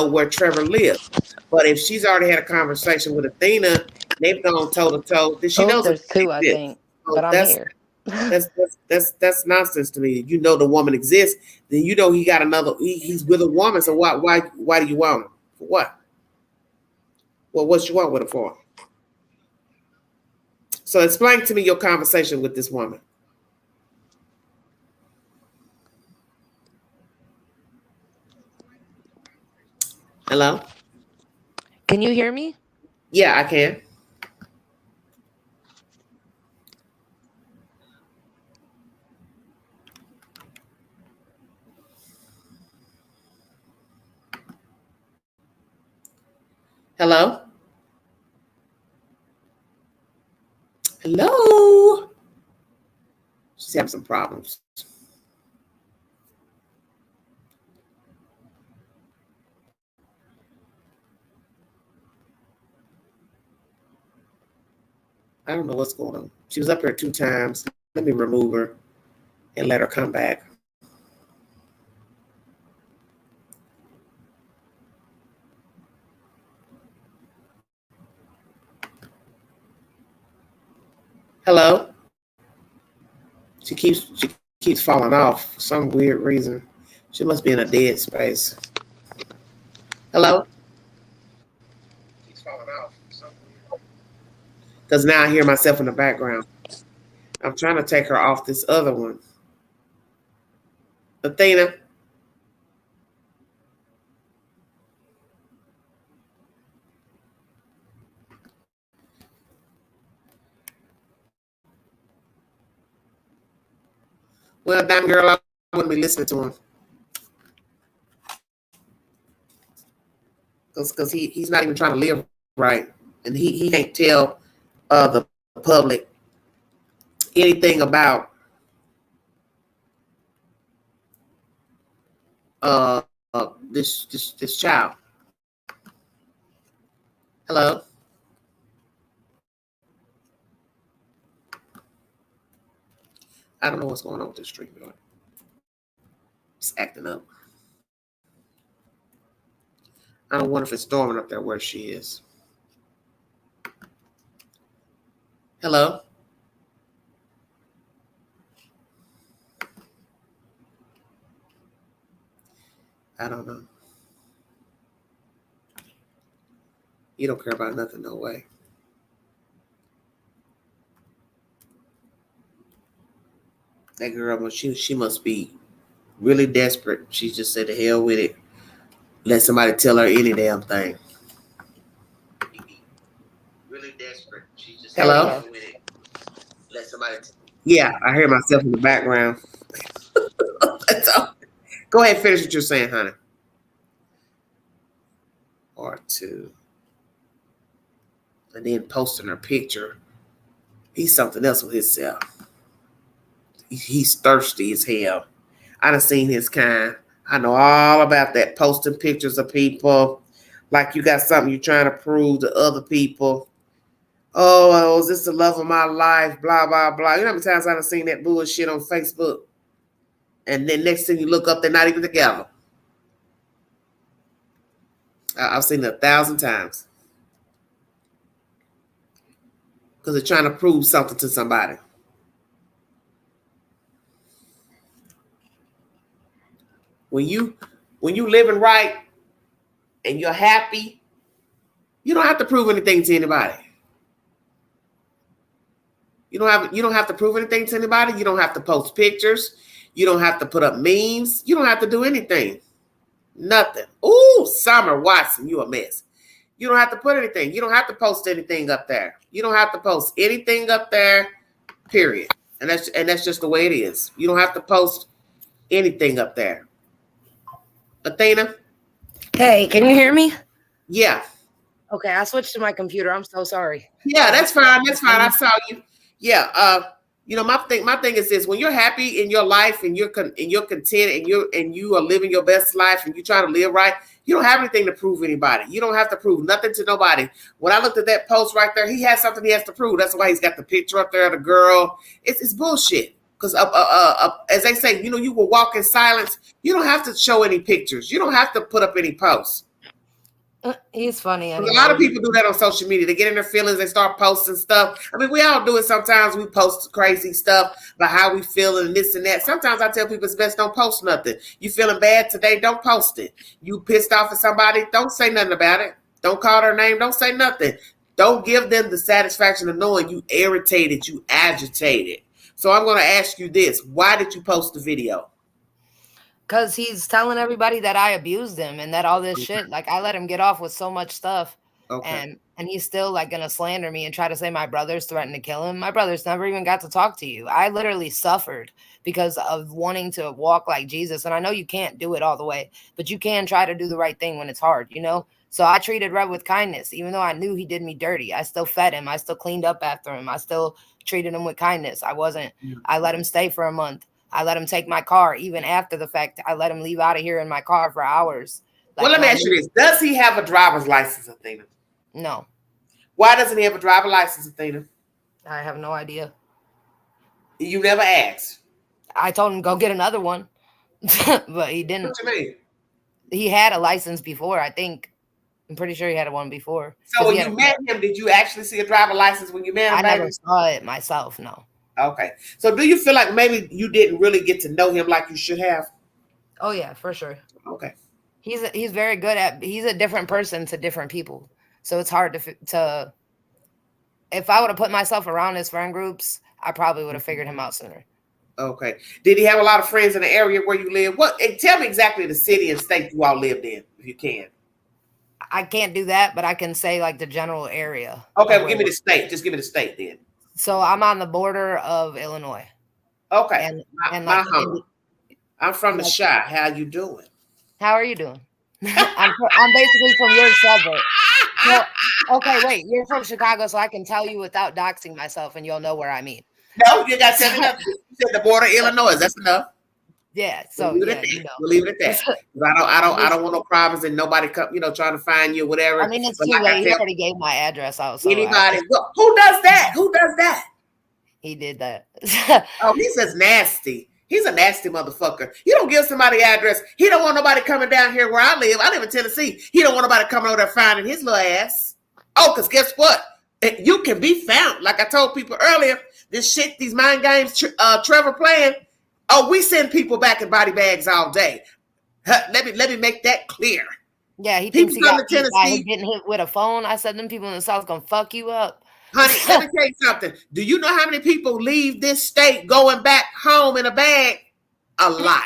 where Trevor lives. But if she's already had a conversation with Athena, they've gone toe to toe, then she knows there's two, I think, so but I'm here. That's nonsense to me. You know the woman exists, then he got another. He's with a woman. So why do you want him? For what? Well, what you want with him for? So explain to me your conversation with this woman. Hello? Can you hear me? Yeah, I can. Hello? Hello? She's having some problems. I don't know what's going on. She was up here 2 times. Let me remove her and let her come back. Hello? She keeps falling off for some weird reason. She must be in a dead space. Hello? Keeps falling off. Because now I hear myself in the background. I'm trying to take her off this other one. Athena. Well, damn girl, I wouldn't be listening to him. Because he's not even trying to live right. And he can't tell the public anything about this child. Hello? I don't know what's going on with this stream. It's acting up. I don't wonder if it's storming up there where she is. Hello? I don't know. You don't care about nothing, no way. That girl, she must be really desperate. She just said, the hell with it. Let somebody tell her any damn thing. Really desperate. She just hello? With it. Let somebody yeah, I hear myself in the background. That's all. Go ahead, finish what you're saying, honey. Or 2. And then posting her picture. He's something else with himself. He's thirsty as hell. I done seen his kind. I know all about that. Posting pictures of people like you got something you're trying to prove to other people. Oh, is this the love of my life? Blah, blah, blah. You know how many times I done seen that bullshit on Facebook? And then next thing you look up, they're not even together. I've seen it 1,000 times. Because they're trying to prove something to somebody. When you living right and you're happy, you don't have to prove anything to anybody. You don't have to prove anything to anybody. You don't have to post pictures. You don't have to put up memes. You don't have to do anything. Nothing. Ooh, Summer Watson, you a mess. You don't have to put anything. You don't have to post anything up there. You don't have to post anything up there, period. And that's just the way it is. You don't have to post anything up there. Athena? Hey, can you hear me? Yeah. Okay, I switched to my computer. I'm so sorry. Yeah, that's fine. That's fine. I saw you. Yeah. My thing is this: when you're happy in your life and you're content and you are living your best life and you try to live right, you don't have anything to prove anybody. You don't have to prove nothing to nobody. When I looked at that post right there, he has something he has to prove. That's why he's got the picture up there of the girl. It's bullshit. Because as they say, you will walk in silence. You don't have to show any pictures. You don't have to put up any posts. He's funny. Anyway. A lot of people do that on social media. They get in their feelings. They start posting stuff. I mean, we all do it sometimes. We post crazy stuff about how we feel and this and that. Sometimes I tell people it's best don't post nothing. You feeling bad today, don't post it. You pissed off at somebody, don't say nothing about it. Don't call their name. Don't say nothing. Don't give them the satisfaction of knowing you irritated, you agitated. So I'm going to ask you this. Why did you post the video? Because he's telling everybody that I abused him and that all this shit, like I let him get off with so much stuff. Okay. And he's still like going to slander me and try to say my brothers threatened to kill him. My brothers never even got to talk to you. I literally suffered because of wanting to walk like Jesus. And I know you can't do it all the way, but you can try to do the right thing when it's hard, So I treated Rev with kindness, even though I knew he did me dirty. I still fed him. I still cleaned up after him. I still treated him with kindness. I let him stay for a month. I let him take my car, even after the fact. I let him leave out of here in my car for hours. Well, let me ask you this. Does he have a driver's license, Athena? No. Why doesn't he have a driver's license, Athena? I have no idea. You never asked. I told him go get another one, but he didn't. What you mean? He had a license before, I think. I'm pretty sure he had one before. So when you met him, did you actually see a driver's license when you met him? I never saw it myself, no. Okay. So do you feel like maybe you didn't really get to know him like you should have? Oh, yeah, for sure. Okay. He's very good he's a different person to different people. So it's hard to if I would have put myself around his friend groups, I probably would have figured him out sooner. Okay. Did he have a lot of friends in the area where you live? And tell me exactly the city and state you all lived in, if you can. I can't do that, but I can say like the general area. Okay, well, give me the state. Just give me the state then. So I'm on the border of Illinois. Okay. I'm from the Chi. How you doing? How are you doing? I'm basically from your suburb. So, okay, wait. You're from Chicago, so I can tell you without doxing myself, and you'll know where I mean. No, you got to say enough. You said the border of Illinois. That's enough. Yeah. So we'll leave it at that. I don't want no problems and nobody come, trying to find you, whatever. I mean, it's too late. He already gave my address out. So anybody? Who does that? Who does that? He did that. Oh, he says nasty. He's a nasty motherfucker. You don't give somebody address. He don't want nobody coming down here where I live. I live in Tennessee. He don't want nobody coming over there finding his little ass. Oh, because guess what? You can be found. Like I told people earlier, this shit, these mind games Trevor playing. Oh, we send people back in body bags all day. Let me make that clear. Yeah, he thinks he got Tennessee getting hit with a phone. I said them people in the South gonna fuck you up. Honey, let me tell you something. Do you know how many people leave this state going back home in a bag? A lot.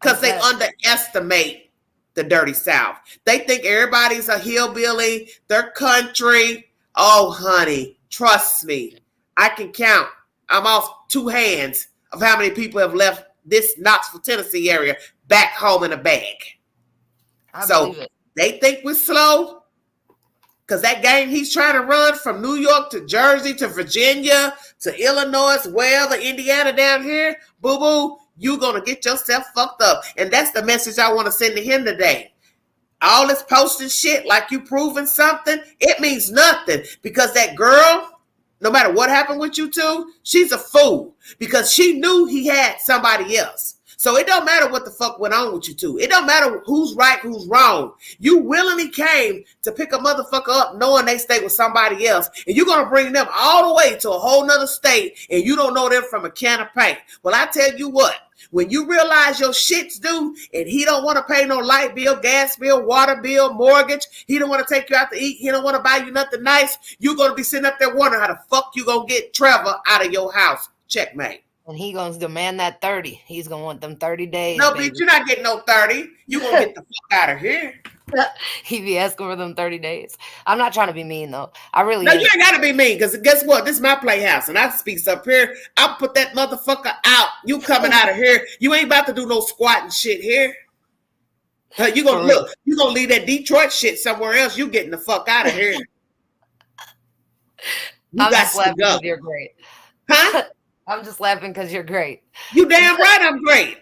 Because they underestimate the dirty South. They think everybody's a hillbilly, they're country. Oh, honey, trust me. I can count. I'm off two hands of how many people have left this Knoxville, Tennessee area back home in a bag. So they think we're slow. Because that game he's trying to run from New York to Jersey to Virginia to Illinois, wherever, Indiana down here, boo-boo, you're going to get yourself fucked up. And that's the message I want to send to him today. All this posting shit like you proving something, it means nothing. Because that girl, no matter what happened with you two, she's a fool. Because she knew he had somebody else. So it don't matter what the fuck went on with you two. It don't matter who's right, who's wrong. You willingly came to pick a motherfucker up knowing they stayed with somebody else. And you're going to bring them all the way to a whole nother state and you don't know them from a can of paint. Well, I tell you what, when you realize your shit's due and he don't want to pay no light bill, gas bill, water bill, mortgage, he don't want to take you out to eat, he don't want to buy you nothing nice, you're going to be sitting up there wondering how the fuck you going to get Trevor out of your house. Checkmate. And he gonna demand that 30. He's gonna want them 30 days. No, bitch, you're not getting no 30. You gonna get the fuck out of here. He be asking for them 30 days. I'm not trying to be mean though. I really No, you ain't gotta be mean, because guess what? This is my playhouse, and I speaks up here. I'll put that motherfucker out. You coming out of here. You ain't about to do no squatting shit here. You gonna look, you gonna leave that Detroit shit somewhere else. You getting the fuck out of here. You I'm got just laughing to go. because you're great. Huh? I'm just laughing because you're great. You damn right I'm great.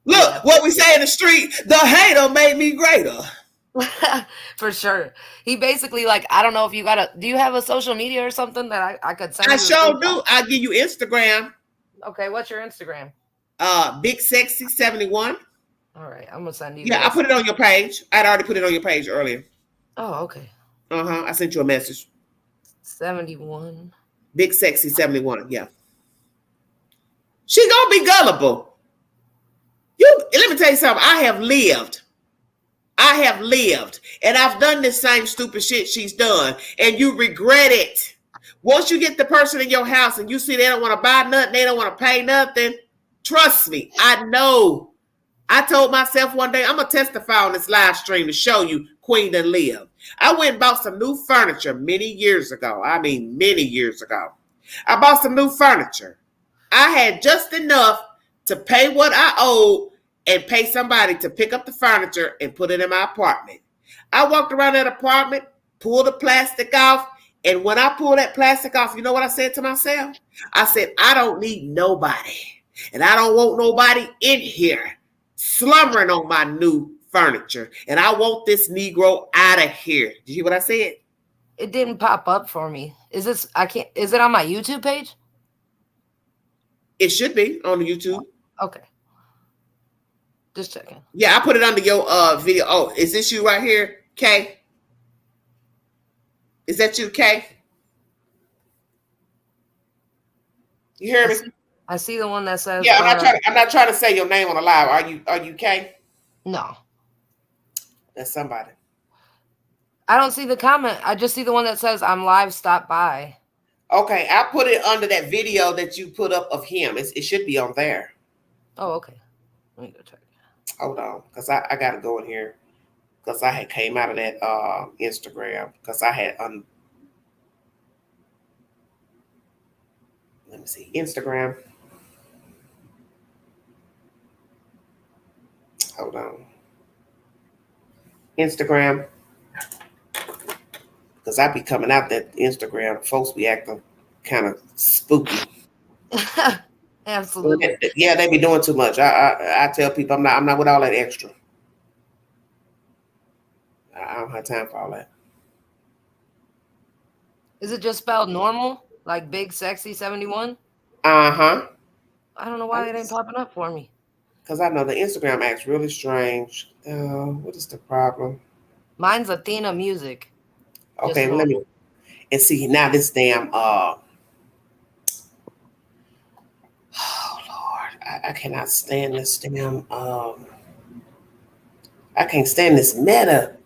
Look, what we say in the street, the hater made me greater. For sure. He basically, like, I don't know if you do you have a social media or something that I could send I you? sure do. I'll give you Instagram. Okay, what's your Instagram? Big Sexy 71. All right, I'm gonna send you. Yeah, I put it on your page. I'd already put it on your page earlier. Oh, okay. I sent you a message. 71. Big Sexy 71. Yeah. She gonna be gullible. Let me tell you something. I have lived, and I've done this same stupid shit she's done, and you regret it. Once you get the person in your house and you see they don't want to buy nothing, they don't want to pay nothing, trust me, I know. I told myself one day, I'm going to testify on this live stream to show you Queen done live. I went and bought some new furniture many years ago. I mean, many years ago. I bought some new furniture. I had just enough to pay what I owed and pay somebody to pick up the furniture and put it in my apartment. I walked around that apartment, pulled the plastic off, and when I pulled that plastic off, you know what I said to myself? I said, I don't need nobody, and I don't want nobody in here slumbering on my new furniture, and I want this Negro out of here. Did you hear what I said? It didn't pop up for me. Is it on my YouTube page? It should be on the YouTube. Okay. Just checking. Yeah, I put it under your video. Oh, is this you right here, Kay? Is that you, Kay? You hear me? I see the one that says. Yeah, I'm not trying to say your name on the live. Are you Kay? No. That's somebody. I don't see the comment. I just see the one that says I'm live. Stop by. Okay, I put it under that video that you put up of him. It should be on there. Oh, okay. Let me go check. Hold on, because I got to go in here because I had came out of that Instagram because I had let me see, Instagram. Hold on. Instagram. Because I be coming out that Instagram. Folks be acting kind of spooky. Absolutely. Yeah, they be doing too much. I tell people I'm not with all that extra. I don't have time for all that. Is it just spelled normal? Like Big Sexy 71? Uh-huh. I don't know why it ain't popping up for me. Because I know the Instagram acts really strange. What is the problem? Mine's Athena Music. Okay, well, let me and see now this damn oh Lord, I cannot stand this damn I can't stand this meta.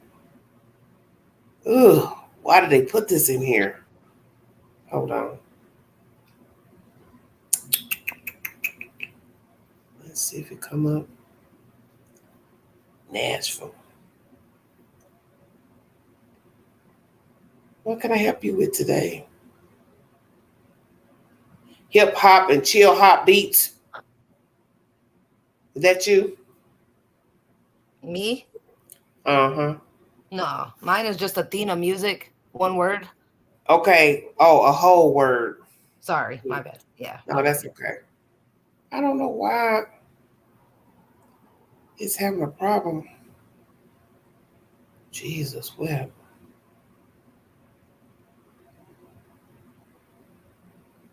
Ugh, why did they put this in here? Hold on. Let's see if it come up. Nashville. What can I help you with today? Hip hop and chill hop beats. Is that you? Me? Uh-huh. No, mine is just Athena Music. One word. Okay. Oh, a whole word. Sorry, my bad. Yeah. No, that's okay. I don't know why it's having a problem. Jesus, what?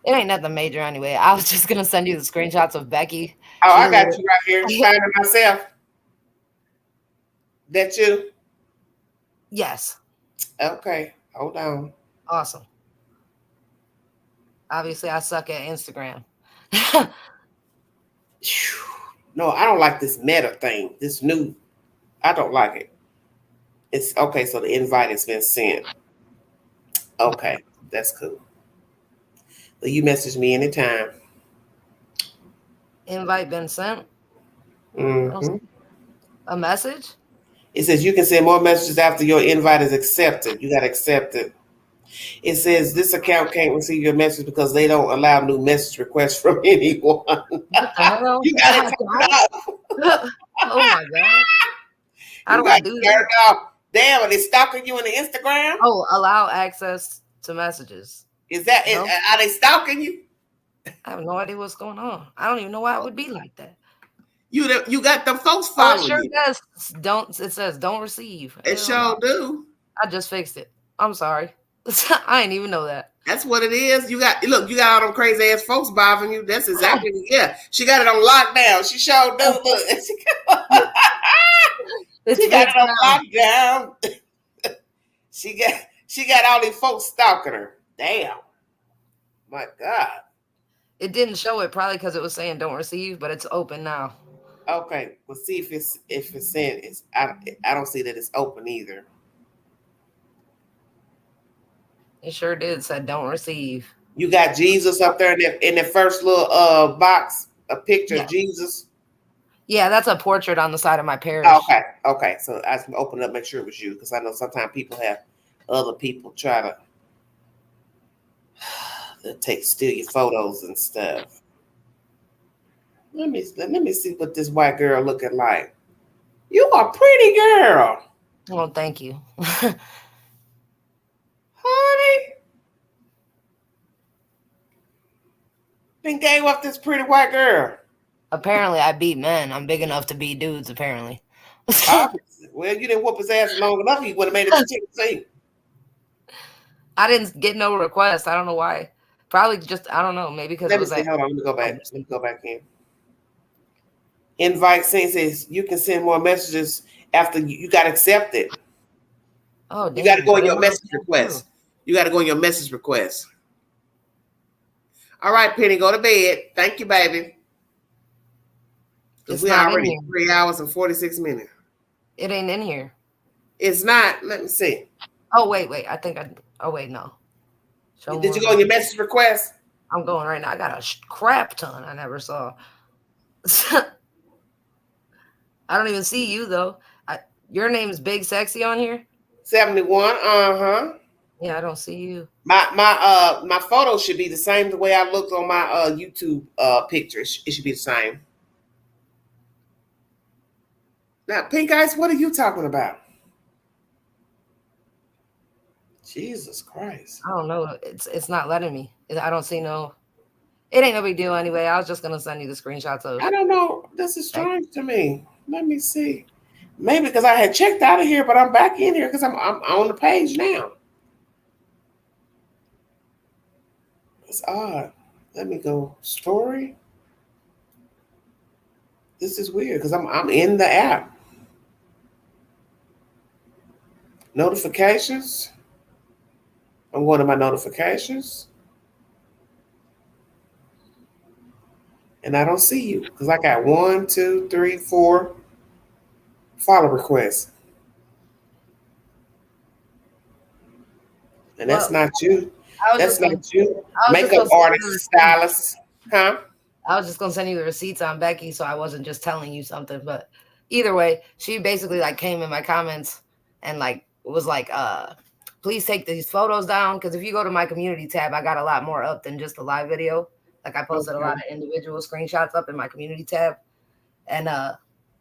It ain't nothing major anyway. I was just gonna send you the screenshots of Becky. Oh, I got you right here. Finding myself. That you? Yes. Okay. Hold on. Awesome. Obviously, I suck at Instagram. No, I don't like this meta thing. This new, I don't like it. It's okay. So the invite has been sent. Okay, that's cool. So you message me anytime. Invite been sent. Mm-hmm. A message? It says you can send more messages after your invite is accepted. You got to accept it. It says this account can't receive your message because they don't allow new message requests from anyone. What the hell? You got to turn it off. Oh my God. How do I do that? Turn it off. Damn, are they stalking you on the Instagram? Oh, allow access to messages. Is that no? Are they stalking you? I have no idea what's going on. I don't even know why it would be like that. You got them folks following you. It says don't receive. It sure do. I just fixed it. I'm sorry. I didn't even know that. That's what it is. You got all them crazy ass folks bothering you. That's exactly She got it on lockdown. She sure do. Look. She got it on lockdown. She got all these folks stalking her. Damn. My God. It didn't show it probably because it was saying don't receive, but it's open now. Okay, we'll see if it's saying it's. I don't see that it's open either. It sure did said don't receive. You got Jesus up there in the first little box, a picture of Jesus. Yeah, that's a portrait on the side of my parish. Okay. So I can open it up, make sure it was you, because I know sometimes people have other people try to steal your photos and stuff. Let me see what this white girl looking like. You a pretty girl. Well, thank you. Honey. Then gave up this pretty white girl. Apparently, I beat men. I'm big enough to beat dudes, apparently. Well, you didn't whoop his ass long enough. He would have made it to Tennessee. I didn't get no request. I don't know why. Probably just, I don't know. Maybe because it was like... Hold on, let me go back. Let me go back in. Invite says you can send more messages after you got accepted. Oh, damn. You got to go in your message request. You got to go in your message request. All right, Penny, go to bed. Thank you, baby. Because we're already 3 hours and 46 minutes. It ain't in here. It's not. Let me see. Oh, wait. No. Did you go in your message request? I'm going right now. I got a crap ton I never saw. I don't even see you, though. Your name's Big Sexy on here? 71. Uh-huh. Yeah, I don't see you. My photo should be the same the way I looked on my YouTube picture. It should be the same. Now, Pink Ice, what are you talking about? Jesus Christ. I don't know. It's not letting me. I don't see no. It ain't no big deal anyway. I was just gonna send you the screenshots of. I don't know. This is strange to me. Let me see. Maybe because I had checked out of here, but I'm back in here because I'm on the page now. It's odd. Let me go story. This is weird because I'm in the app. Notifications. I'm going to my notifications. And I don't see you because I got 1, 2, 3, 4 follow requests. And that's not you. That's not you. Makeup artist, stylist. Huh? I was just gonna send you the receipts on Becky, so I wasn't just telling you something. But either way, she basically like came in my comments and like was like, please take these photos down, because if you go to my community tab, I got a lot more up than just the live video. Like I posted a lot of individual screenshots up in my community tab, and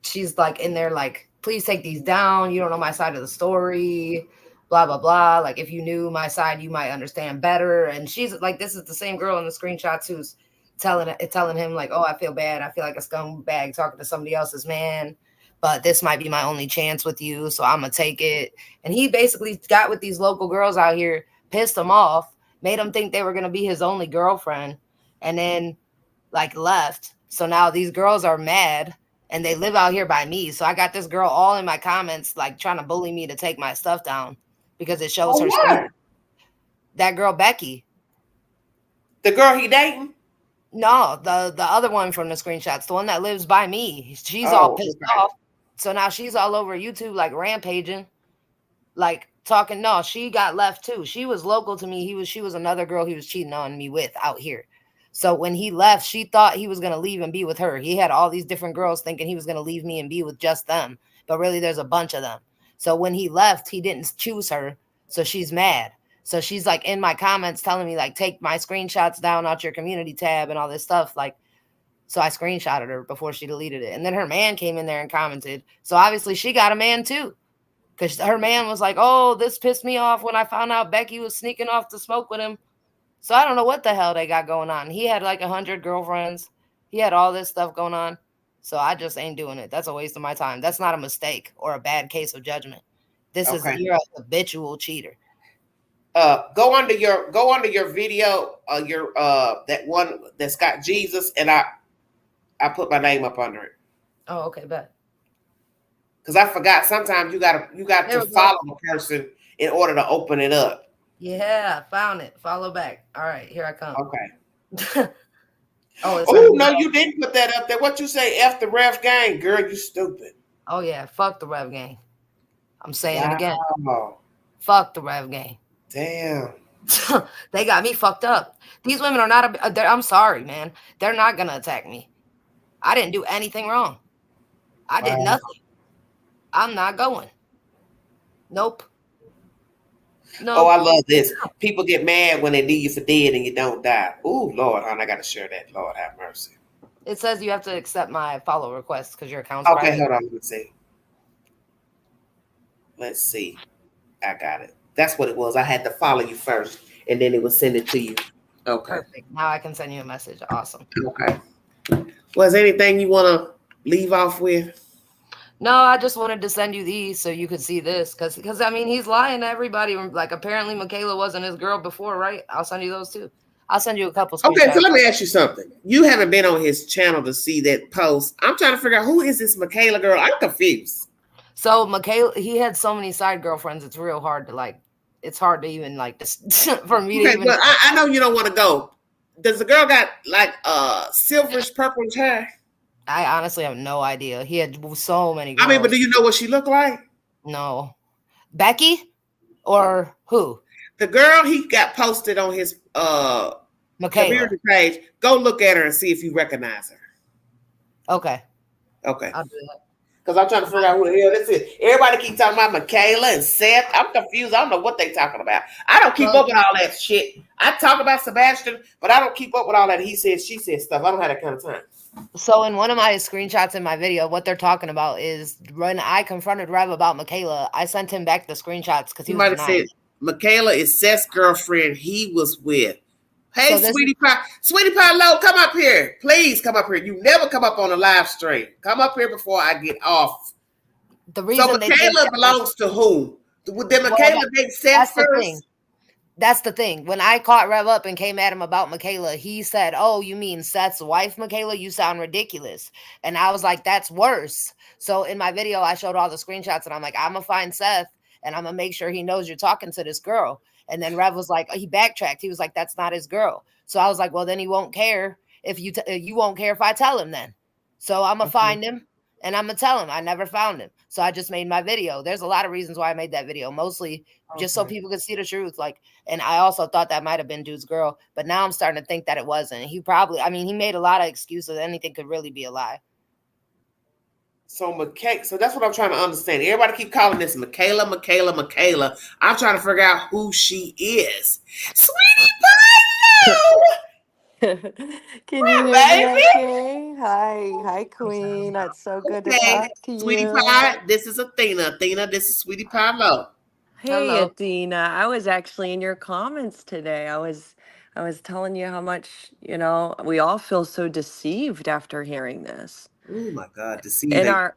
she's like in there like, please take these down. You don't know my side of the story, blah blah blah. Like if you knew my side, you might understand better. And she's like, this is the same girl in the screenshots who's telling him like, oh, I feel bad. I feel like a scumbag talking to somebody else's man, but this might be my only chance with you, so I'm gonna take it. And he basically got with these local girls out here, pissed them off, made them think they were gonna be his only girlfriend, and then like left. So now these girls are mad and they live out here by me. So I got this girl all in my comments like trying to bully me to take my stuff down because it shows her screen. That girl Becky. The girl he dating? No, the other one from the screenshots, the one that lives by me. She's all pissed off. So now she's all over YouTube like rampaging, like talking. No, she got left too. She was local to me. She was another girl he was cheating on me with out here. So when he left, she thought he was going to leave and be with her. He had all these different girls thinking he was going to leave me and be with just them. But really, there's a bunch of them. So when he left, he didn't choose her. So she's mad. So she's like in my comments telling me like, take my screenshots down out your community tab and all this stuff. Like, so I screenshotted her before she deleted it. And then her man came in there and commented. So obviously she got a man too. Because her man was like, oh, this pissed me off when I found out Becky was sneaking off to smoke with him. So I don't know what the hell they got going on. He had like 100 girlfriends. He had all this stuff going on. So I just ain't doing it. That's a waste of my time. That's not a mistake or a bad case of judgment. This is you're a habitual cheater. Go under your video, your that one that's got Jesus, and I put my name up under it. Oh, okay, bet. Because I forgot. Sometimes you got to follow a person in order to open it up. Yeah, found it. Follow back. All right, here I come. Okay. Oh no, you didn't put that up there. What you say? F the Rev gang, girl. You stupid. Oh yeah, fuck the Rev gang. I'm saying it again. Fuck the Rev gang. Damn. They got me fucked up. These women are not. I'm sorry, man. They're not gonna attack me. I didn't do anything wrong. I did nothing. I'm not going. Nope. No. Oh, I love this. People get mad when they leave you for dead and you don't die. Ooh, Lord, hon, I got to share that. Lord, have mercy. It says you have to accept my follow request because your account's okay, private. Hold on. Let's see. I got it. That's what it was. I had to follow you first, and then it would send it to you. Okay. Perfect. Now I can send you a message. Awesome. Okay. Was there anything you want to leave off with? No, I just wanted to send you these so you could see this because I mean he's lying to everybody. Like apparently Michaela wasn't his girl before, right? I'll send you those too. I'll send you a couple. Okay, so let me ask you something. You haven't been on his channel to see that post. I'm trying to figure out who is this Michaela girl. I'm confused. So Michaela, he had so many side girlfriends. It's real hard to like. It's hard to even like for me to even. But I know you don't want to go. Does the girl got like silverish purplish hair? I honestly have no idea. He had so many girls. I mean, but do you know what she looked like? No. Becky? Or who? The girl he got posted on his community page. Go look at her and see if you recognize her. Okay. Okay. I'll do that. Because I'm trying to figure out who the hell this is. Everybody keep talking about Michaela and Seth. I'm confused. I don't know what they talking about. I don't keep up with all that shit. I talk about Sebastian, but I don't keep up with all that he said, she said stuff. I don't have that kind of time. So in one of my screenshots in my video, what they're talking about is when I confronted Rev about Michaela, I sent him back the screenshots because he might have said Michaela is Seth's girlfriend he was with. Hey, so Sweetie Pie Low, come up here. Please come up here. You never come up on a live stream. Come up here before I get off. The reason so Michaela belongs to whom? Did Michaela date Seth first? That's the thing. When I caught Rev up and came at him about Michaela, he said, oh, you mean Seth's wife, Michaela? You sound ridiculous. And I was like, that's worse. So in my video, I showed all the screenshots and I'm like, I'm going to find Seth and I'm going to make sure he knows you're talking to this girl. And then Rev was like, he backtracked. He was like, that's not his girl. So I was like, well, then he won't care if you won't care if I tell him then. So I'm going to find him and I'm going to tell him I never found him. So I just made my video. There's a lot of reasons why I made that video, mostly just so people could see the truth. Like, and I also thought that might have been dude's girl, but now I'm starting to think that it wasn't. He probably, I mean, he made a lot of excuses. Anything could really be a lie. So that's what I'm trying to understand. Everybody keep calling this Michaela. I'm trying to figure out who she is. Sweetie Pie! Can you hear me okay? Hi, Queen. That's so good to talk to you. Sweetie Pie, this is Athena. Athena, this is Sweetie Pie Low. Hey, hello. Athena. I was actually in your comments today. I was telling you how much, we all feel so deceived after hearing this. Oh my God, deceived. And our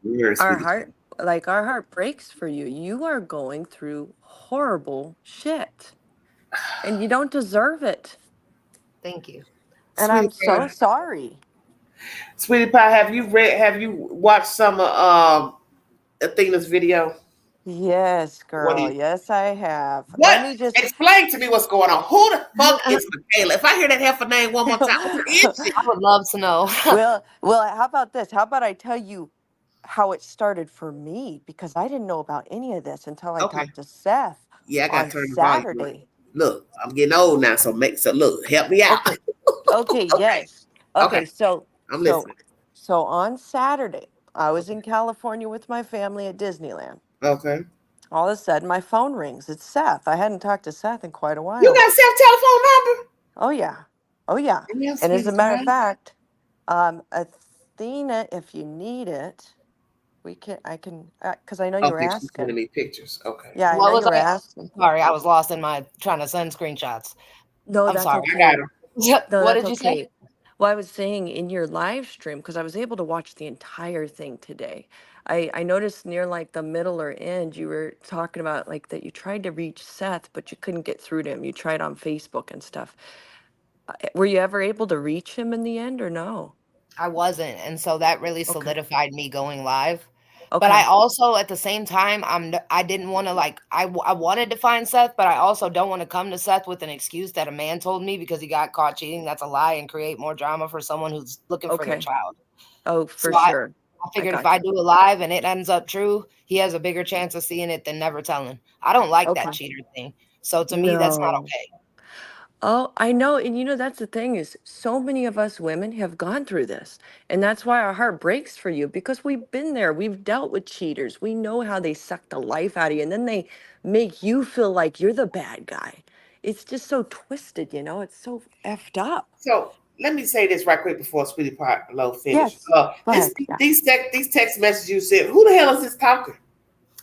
heart breaks for you. You are going through horrible shit. And you don't deserve it. Thank you. And I'm so sorry. Sweetie Pie, have you watched some of Athena's video? Yes, girl. Yes, I have. What? Let me just explain to me what's going on. Who the fuck is Michaela? If I hear that heifer name one more time, who is she? I would love to know. well, how about this? How about I tell you how it started for me? Because I didn't know about any of this until I talked to Seth. Yeah, I got to turn Saturday. Look, I'm getting old now, so look, help me out. Okay, yes. Okay, so I'm so listening. so on Saturday, I was in California with my family at Disneyland. Okay. All of a sudden, my phone rings. It's Seth. I hadn't talked to Seth in quite a You while. got Seth's telephone number? Oh yeah, oh yeah. Yeah, And as sweetie a matter of pie. fact, Athena, if you need it, I can, because I know you were Okay, she's sending asking. me pictures. Okay. Yeah, I What know was you were I? asking. Sorry, I was lost in my trying to send screenshots. No, I'm that's sorry. I got okay. him. No, What that's did you say? okay. Well, I was saying in your live stream, because I was able to watch the entire thing today. I noticed near like the middle or end, you were talking about like that you tried to reach Seth, but you couldn't get through to him. You tried on Facebook and stuff. Were you ever able to reach him in the end or no? I wasn't, and so that really Okay. solidified me going live. But I Okay. also, at the same time, I didn't want to like I wanted to find Seth, but I also don't want to come to Seth with an excuse that a man told me because he got caught cheating. That's a lie and create more drama for someone who's looking for their Okay. child. Oh, So for sure. I I figured if got I you. do it live and it ends up true, he has a bigger chance of seeing it than never telling. I don't like Okay. that cheater thing. So to me, that's not No. okay. Oh, I know. And that's the thing is so many of us women have gone through this. And that's why our heart breaks for you because we've been there. We've dealt with cheaters. We know how they suck the life out of you. And then they make you feel like you're the bad guy. It's just so twisted, It's so effed up. So let me say this right quick before Sweetie Pie Low finish. Yes. Go ahead. Yeah. These text messages you sent, who the hell is this talking?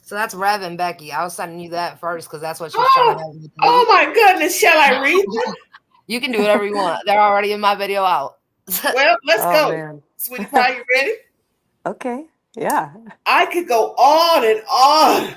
So that's Rev and Becky. I was sending you that first because that's what she's trying to have me do. Oh my goodness, shall I read them? You can do whatever you want. They're already in my video out. Well, let's Oh, go. man. Sweetie Pie, you ready? Okay. Yeah. I could go on and on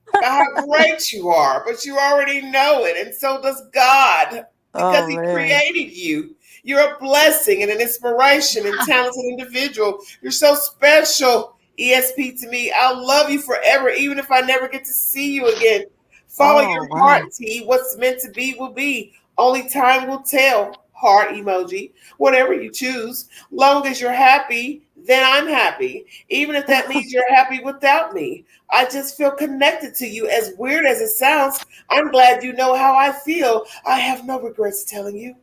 about how great you are, but you already know it, and so does God, because He created you. You're a blessing and an inspiration and talented individual. You're so special, ESP, to me. I'll love you forever, even if I never get to see you again. Follow your heart, T. What's meant to be will be. Only time will tell. Heart emoji. Whatever you choose. Long as you're happy, then I'm happy. Even if that means you're happy without me. I just feel connected to you. As weird as it sounds, I'm glad you know how I feel. I have no regrets telling you.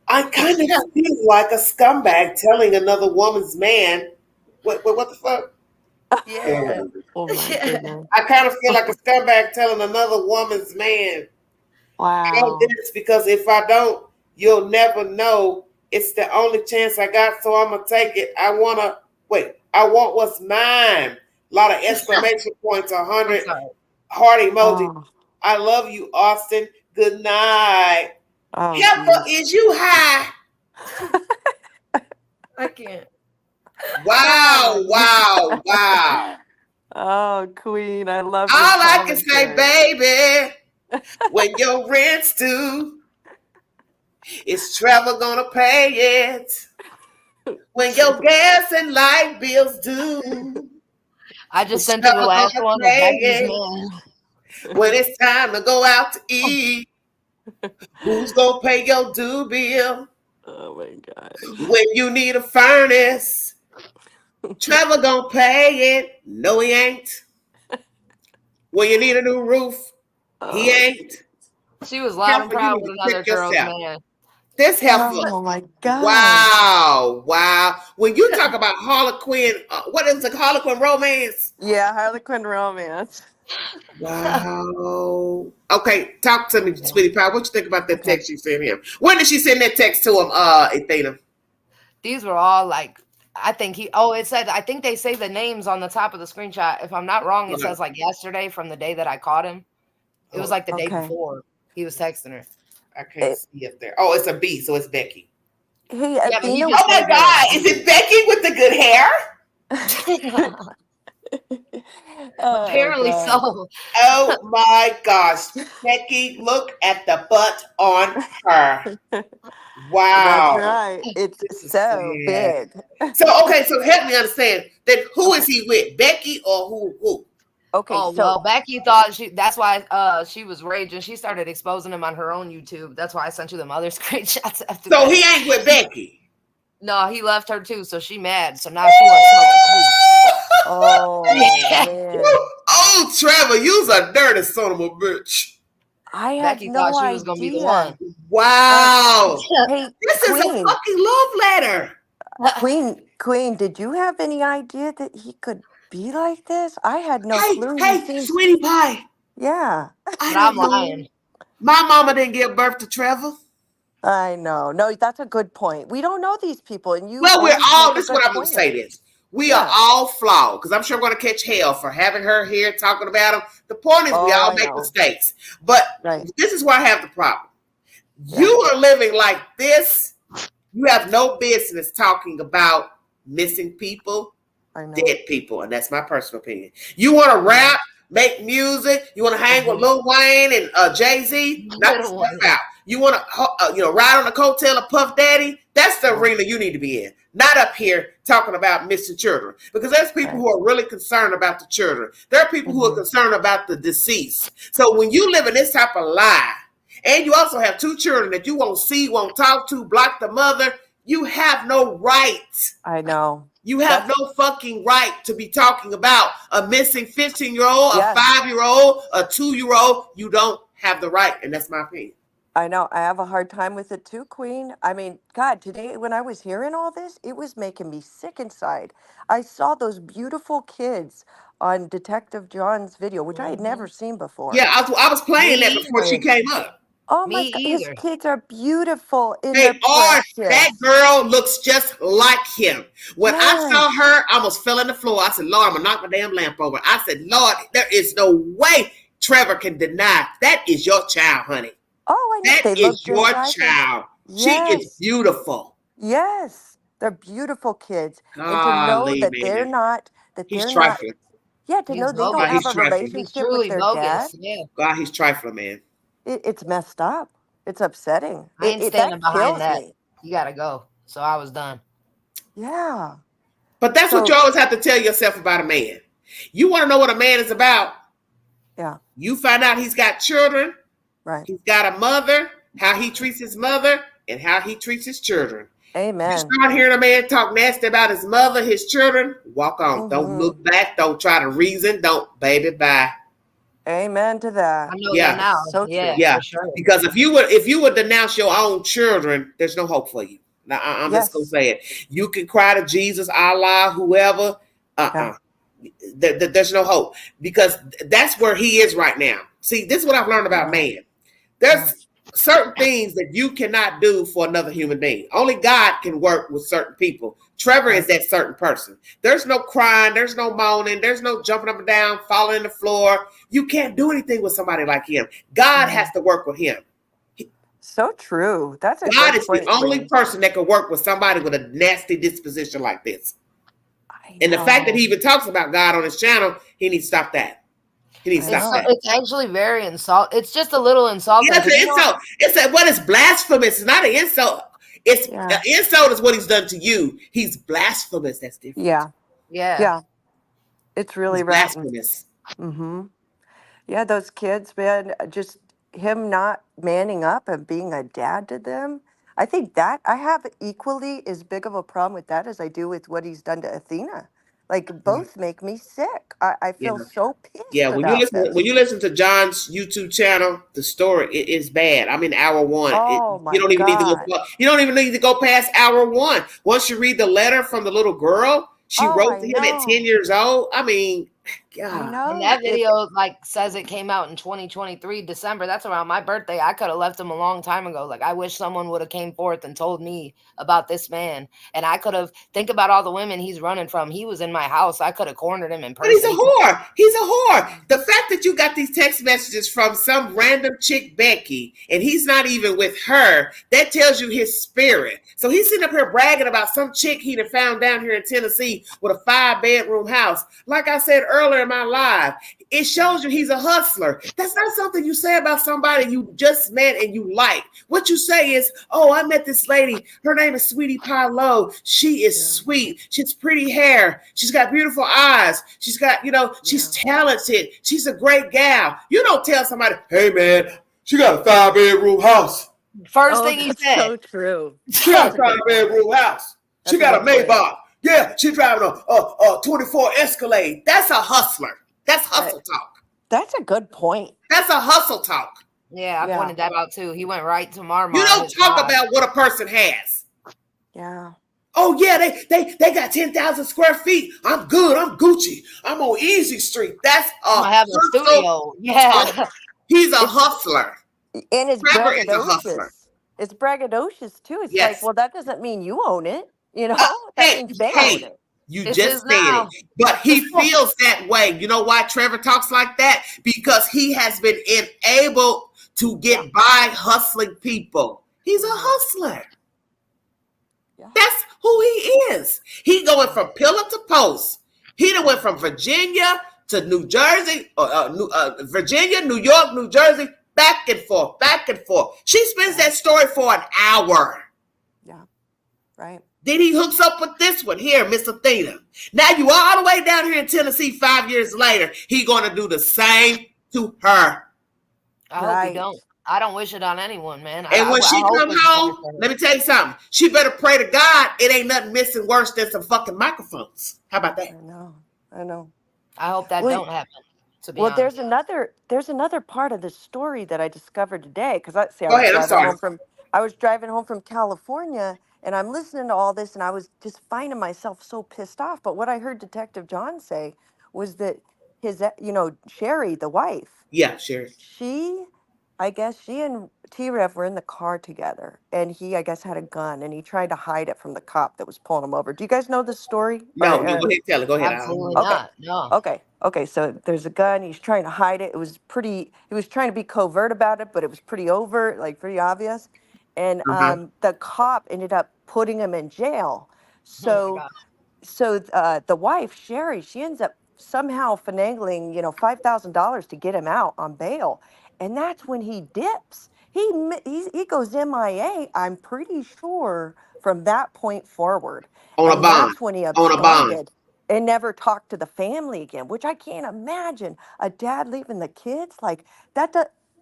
I kind of feel like a scumbag telling another woman's man. What the fuck? Yeah. Oh my goodness. I kind of feel like a scumbag telling another woman's man. Wow. I don't do this because if I don't, you'll never know. It's the only chance I got, so I'm gonna take it. I want what's mine. A lot of exclamation points, 100 heart emoji. Oh. I love you, Austin. Good night. Oh, Heifer, is you high? I can't. Wow. Oh, Queen, I love All your I can say, commentary. baby, when your rent's due, is Trevor gonna pay it? When your gas and light bills due, I just is sent you the Trevor last gonna one of pay Becky's it? man. When it's time to go out to eat, who's gonna pay your due bill? Oh my God. When you need a furnace, Trevor gonna pay it. No, he ain't. When you need a new roof, he ain't. She was loud and Heifer, you proud need with to another check girl's yourself. man. This heifer. Oh my God. Wow. When you talk about Harlequin, what is it, Harlequin romance? Yeah, Harlequin romance. Wow. Okay, talk to me, Sweetie Pie. What you think about that text you sent him? When did she send that text to him, Athena? These were all like, I think it said, I think they say the names on the top of the screenshot. If I'm not wrong, it says like yesterday from the day that I caught him. It was like the day before he was texting her. I can't see up there. Oh, it's a B, so it's Becky. Hey, Yeah, Athena. Oh my God, is it Becky with the good hair? Apparently so. Oh my gosh. Becky, look at the butt on her. Wow. That's right. It's so big. So help me understand. Then who is he with? Becky or who? Okay, well, Becky thought that's why she was raging. She started exposing him on her own YouTube. That's why I sent you them other screenshots after So that. he ain't with Becky. No, he left her too, so she mad. So now she wants smoke. Oh, man. Oh, Trevor, you's a dirty son of a bitch. I had Becky no thought she was gonna be the idea. one. Wow. Hey, This is a Queen, fucking love letter. Queen, did you have any idea that he could be like this? I had no clue. He Hey, seems, sweetie pie. yeah. But I'm lying. My mama didn't give birth to Trevor. I know. No, that's a good point. We don't know these people, and you Well, we're always all, make a this is good what I'm going point to of say it. this. We are Yeah. all flawed because I'm sure we're going to catch hell for having her here talking about him. The point is we Oh, all I make know. mistakes. But Right. this is where I have the problem. Yeah. You are living like this. You have no business talking about missing people, I know. dead people, and that's my personal opinion. You want to rap, make music, you want to hang with Lil Wayne and Jay-Z, knock Little stuff Wayne. out. You want to ride on the coattail of Puff Daddy. That's the arena you need to be in, not up here talking about missing children, because there's people who are really concerned about the children. There are people who are concerned about the deceased. So when you live in this type of lie, and you also have 2 children that you won't see, won't talk to, block the mother, you have no right. I know. You have no fucking right to be talking about a missing 15-year-old, Yes. a 5-year-old, a 2-year-old. You don't have the right, and that's my opinion. I know. I have a hard time with it too, Queen. I mean, God, today when I was hearing all this, it was making me sick inside. I saw those beautiful kids on Detective John's video, which I had never seen before. Yeah, I was playing Me that before she either. came up. Oh Me my God, his either. kids are beautiful and They they're are. That precious. girl looks just like him. When I saw Yes. her, I almost fell on the floor. I said, Lord, I'm going to knock my damn lamp over. I said, Lord, there is no way Trevor can deny that is your child, honey. Oh, I know. That They look is just your like him. child. She is Yes. beautiful. Yes. They're beautiful kids. And to know Golly, that they're man. not, He's trifling. yeah, to He's know they God, don't bogus. he's have a trifling. He's relationship with truly their dad, bogus. Yeah. God, he's trifling, man. it's messed up. It's upsetting. I ain't That standing behind kills that. me. You gotta go. So I was done. Yeah. But that's what So- you always have to tell yourself about a man. You want to know what a man is about. Yeah. You find out he's got children. Right. He's got a mother, how he treats his mother, and how he treats his children. You Amen. start hearing a man talk nasty about his mother, his children, walk on. Don't look back. Don't try to reason. Don't, baby, bye. Amen to that. I know Yeah. that now. So yeah, true. Yeah, for sure. because if you would denounce your own children, there's no hope for you. Now, I'm just gonna say it. You can cry to Jesus, Allah, whoever. There's no hope, because that's where he is right now. See, this is what I've learned about man. There's certain things that you cannot do for another human being. Only God can work with certain people. Trevor is that certain person. There's no crying, there's no moaning, there's no jumping up and down, falling on the floor. You can't do anything with somebody like him. God has to work with him. So true. That's a God good is point, the only Queen. person that can work with somebody with a nasty disposition like this. I And the fact that know. he even talks about God on his channel, he needs to stop that. He needs to I stop know. that. It's actually very It's just a little insulting. Yeah, it's 'cause an you know- insult. It's blasphemous. It's not an insult. It's Yeah. an insult is what he's done to you. He's blasphemous. That's different. Yeah. Yeah. Yeah. It's really He's rotten. blasphemous. Mm-hmm. Yeah, those kids, man, just him not manning up and being a dad to them. I think that I have equally as big of a problem with that as I do with what he's done to Athena. Like both make me sick. I feel so pissed Yeah, when about this. you listen to John's YouTube channel, the story is bad. I'm in hour 1. Oh my you don't even God. need to go. You don't even need to go past hour 1. Once you read the letter from the little girl, she Oh, wrote I to him at know. 10 years old. I mean, I God. know. And that video says it came out in 2023 December. That's around my birthday. I could have left him a long time ago. Like, I wish someone would have came forth and told me about this man. And I could have think about all the women he's running from. He was in my house. I could have cornered him in But he's a person. whore. He's a whore. The fact that you got these text messages from some random chick, Becky, and he's not even with her, that tells you his spirit. So he's sitting up here bragging about some chick he done found down here in Tennessee with a 5-bedroom house. Like I said earlier in my live, it shows you he's a hustler. That's not something you say about somebody you just met and you like. What you say is, oh, I met this lady. Her name is Sweetie Pie Lowe. She is sweet. She's pretty hair. She's got beautiful eyes. She's got, she's talented. She's a great gal. You don't tell somebody, hey, man, she got a 5-bedroom house. First thing he that's said. so true. She got a 5-bedroom house. She got a Maybach. Yeah, she's driving a 24 Escalade. That's a hustler. That's hustle talk. That's a good point. That's a hustle talk. Yeah, I Yeah. pointed that out too. He went right to Marmar. You don't talk about what a person has. Yeah. Oh yeah, they got 10,000 square feet. I'm good. I'm Gucci. I'm on Easy Street. That's I have a studio. Yeah. He's a hustler. And it's Trevor is a hustler. braggadocious. It's braggadocious too. It's Yes. like, well, that doesn't mean you own it. You know, that means they own it. You This just is said now. it. But he feels that way. You know why Trevor talks like that? Because he has been enabled to get by hustling people. He's a hustler. Yeah. That's who he is. He going from pillar to post. He done went from Virginia to New Jersey, Virginia, New York, New Jersey, back and forth, back and forth. She spins that story for an hour. Yeah. Right. Then he hooks up with this one here, Miss Athena. Now you all the way down here in Tennessee 5 years later. He going to do the same to her. I hope he don't. I don't wish it on anyone, man. And when she come home, let me tell you something. She better pray to God it ain't nothing missing worse than some fucking microphones. How about that? I know. I hope that don't happen. To be honest. there's another part of the story that I discovered today because I was driving home from California and I'm listening to all this and I was just finding myself so pissed off. But what I heard Detective John say was that his, Sherry, the wife. Yeah, Sherry. I guess she and T-rev were in the car together and he, I guess, had a gun and he tried to hide it from the cop that was pulling him over. Do you guys know this story? No, go ahead, tell it. Go ahead. Absolutely not. No. Okay. So there's a gun. He's trying to hide it. He was trying to be covert about it, but it was pretty overt, like pretty obvious. And the cop ended up putting him in jail. So, the wife, Sherry, she ends up somehow finagling, $5,000 to get him out on bail. And that's when he dips. He goes MIA, I'm pretty sure, from that point forward. On a bond. That's when he absconded and never talked to the family again, which I can't imagine. A dad leaving the kids like that.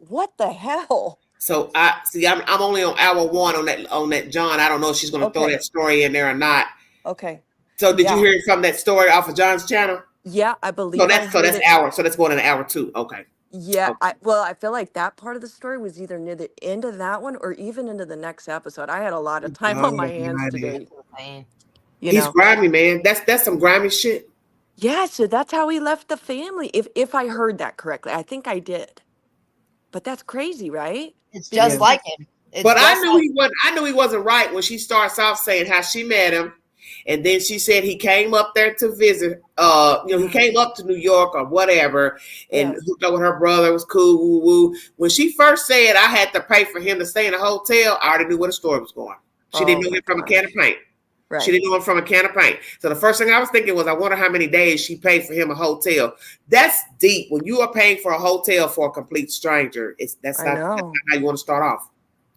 What the hell? So I'm only on hour one on that John. I don't know if she's going to throw that story in there or not. Okay. So did you hear from that story off of John's channel? Yeah, I believe. So that's hour. So that's going in hour 2. Okay. Yeah, I feel like that part of the story was either near the end of that one or even into the next episode. I had a lot of time on my hands today. He's grimy, man. That's some grimy shit. Yeah, so that's how he left the family. If I heard that correctly, I think I did. But that's crazy, right? It's just like him. But I knew he wasn't right when she starts off saying how she met him. And then she said he came up there to visit. He came up to New York or whatever, and hooked up with her brother. It was cool. Woo woo. When she first said I had to pay for him to stay in a hotel, I already knew where the story was going. She didn't know him from a can of paint. Right. She didn't know him from a can of paint. So the first thing I was thinking was, I wonder how many days she paid for him a hotel. That's deep. When you are paying for a hotel for a complete stranger, that's not how you want to start off.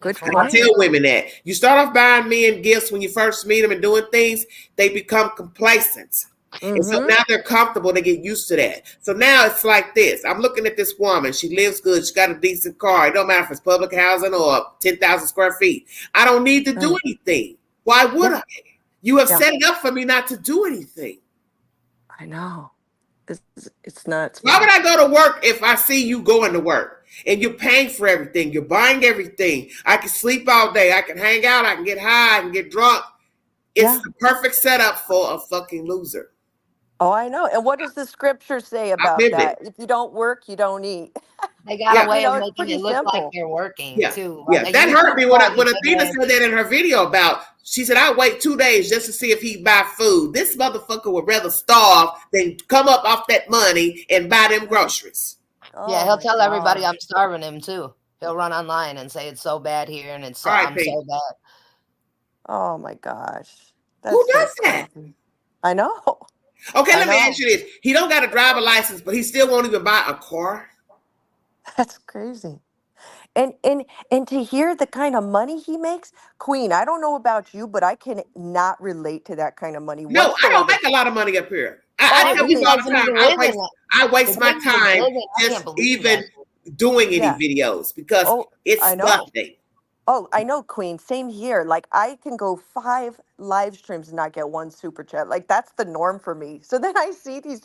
Good point. I tell women that. You start off buying men gifts when you first meet them and doing things, they become complacent. And so now they're comfortable, they get used to that. So now it's like this. I'm looking at this woman. She lives good. She got a decent car. It don't matter if it's public housing or 10,000 square feet. I don't need to do anything. Why would I? You have set it up for me not to do anything. I know. It's nuts. Why would I go to work if I see you going to work? And you're paying for everything. You're buying everything. I can sleep all day. I can hang out. I can get high. I can get drunk. It's the perfect setup for a fucking loser. Oh, I know. And what does the scripture say about that? If you don't work, you don't eat. They got a way of making it look like they're working too. Yeah, that hurt me when Athena said that in her video about, she said, I wait 2 days just to see if he'd buy food. This motherfucker would rather starve than come up off that money and buy them groceries. Yeah, he'll tell everybody I'm starving him too. He'll run online and say it's so bad here and I'm so bad. Oh my gosh. Who does that? I know. Okay, let me ask you this. He don't got a driver license, but he still won't even buy a car? That's crazy. And to hear the kind of money he makes, Queen, I don't know about you, but I can not relate to that kind of money. No, I don't make a lot of money up here. I tell people all the time, I waste my time just even doing any videos because it's nothing. Oh, I know, Queen. Same here. Like, I can go 5 live streams and not get 1 super chat. Like, that's the norm for me. So then I see the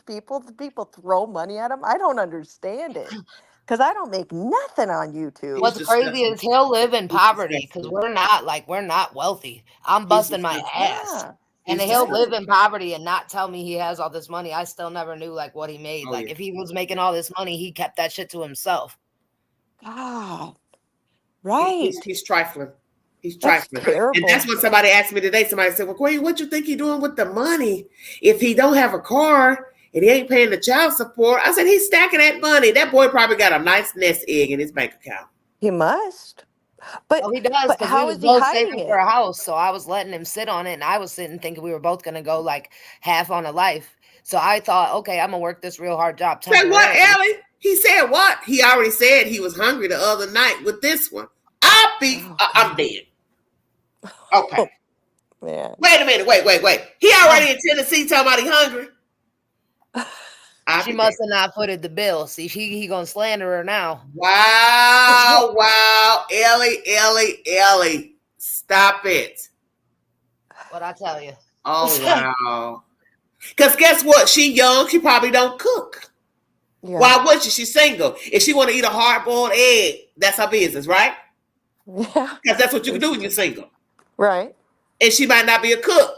people throw money at them. I don't understand it. because I don't make nothing on YouTube. What's crazy is he'll live in poverty because we're not wealthy. I'm busting my ass. Yeah. And he'll live in poverty and not tell me he has all this money. I still never knew like what he made. Oh, if he was making all this money, he kept that shit to himself. God. Right. He's trifling. He's That's trifling. terrible. And that's what somebody asked me today. Somebody said, well, Quay, what you think he doing with the money if he don't have a car and he ain't paying the child support? I said, he's stacking that money. That boy probably got a nice nest egg in his bank account. He must. But he does, because we was both saving for a house. So I was letting him sit on it, and I was sitting thinking we were both going to go like half on a life. So I thought, okay, I'm going to work this real hard job. Say what, Ellie? He said what? He already said he was hungry the other night with this one. I'm dead. Okay. Man. Wait a minute. Wait. He already in Tennessee talking about he hungry. She must have not footed the bill. See, he gonna slander her now. Wow. Ellie. Stop it. What I tell you. Oh, wow. Because guess what? She young. She probably don't cook. Yeah. Why would she? She's single. If she want to eat a hard-boiled egg, that's her business, right? Yeah. Because that's what you can do when you're single. Right. And she might not be a cook.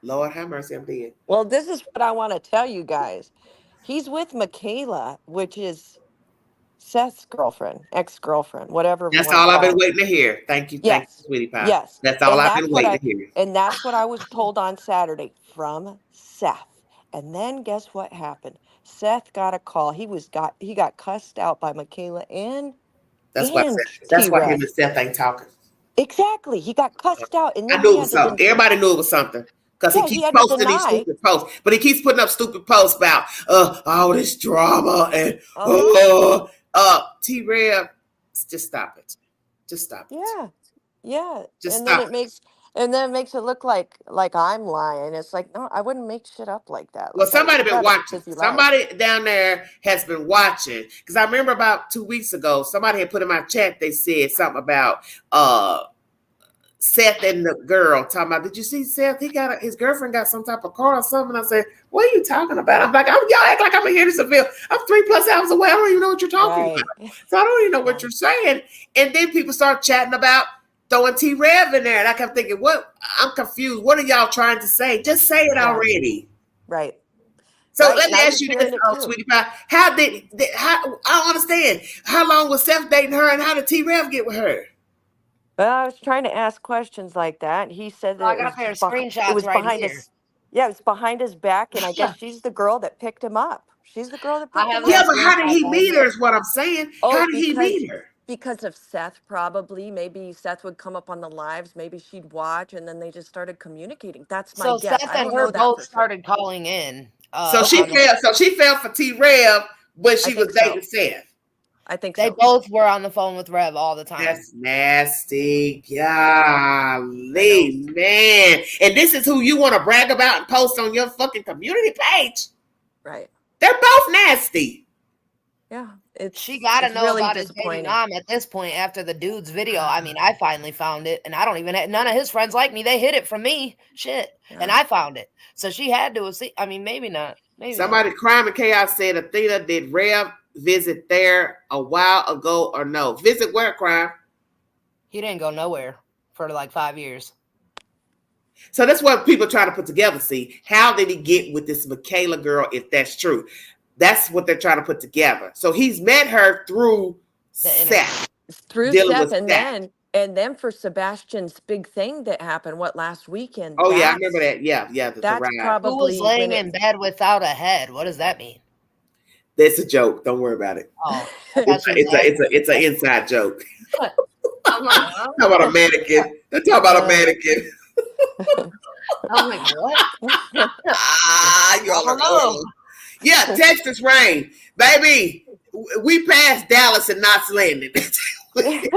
Lord have mercy, I'm dead. Well, this is what I want to tell you guys. He's with Michaela, which is Seth's girlfriend, ex-girlfriend, whatever. That's all I've been waiting to hear. Thank you, sweetie pie. Yes. That's all I've been waiting to hear. And that's what I was told on Saturday from Seth. And then guess what happened? Seth got a call. He got cussed out by Michaela and that's why him and Seth ain't talking. Exactly. He got cussed out. And then I knew it was something. Everybody knew it was something. Because he keeps posting these stupid posts. But he keeps putting up stupid posts about all this drama and T-rev. Just stop it. Just stop it. Yeah. Just and stop then it makes it look like I'm lying. It's like, no, I wouldn't make shit up like that. Well, somebody been watching. Somebody down there has been watching. Because I remember about 2 weeks ago, somebody had put in my chat, they said something about Seth and the girl talking about, did you see Seth? His girlfriend got some type of car or something. I said, what are you talking about? I'm like, y'all act like I'm in Hendersonville. I'm 3+ hours away. I don't even know what you're talking about. So I don't even know what you're saying. And then people start chatting about throwing T-rev in there. And I kept thinking, I'm confused. What are y'all trying to say? Just say it already. Right. So let me ask you this, sweetie pie. How I don't understand. How long was Seth dating her and how did T-rev get with her? Well, I was trying to ask questions like that. He said that I got their screenshots. It was behind his. Yeah, it was behind his back, and I guess she's the girl that picked him up. She's the girl that picked him up. Yeah, but how did he meet her? Is what I'm saying. How did he meet her? Because of Seth, probably. Maybe Seth would come up on the lives. Maybe she'd watch, and then they just started communicating. That's my guess. Seth and her both started calling in. So she fell. So she fell for T-rev when she was dating Seth. I think they both were on the phone with Rev all the time. That's nasty. Golly, man. And this is who you want to brag about and post on your fucking community page. Right. They're both nasty. Yeah. She got to know really about his dating mom at this point after the dude's video. I mean, I finally found it, and I don't even have, none of his friends like me. They hid it from me. Shit. Yeah. And I found it. So she had to see. I mean, maybe not. Somebody, Crime and Chaos said, Athena, did Rev visit there a while ago or no? Visit where, Crime? He didn't go nowhere for like 5 years. So that's what people try to put together. See, how did he get with this Michaela girl, if that's true? That's what they're trying to put together. So he's met her through Seth. Through Seth, and then for Sebastian's big thing that happened, last weekend? Oh, yeah, I remember that. Yeah. That's probably who was laying in bed without a head. What does that mean? That's a joke. Don't worry about it. Oh, it's an inside joke. Talk about a mannequin. Let's talk about a mannequin. I'm like, what? Y'all are yeah, Texas rain. Baby, we passed Dallas and Knots Landing. Days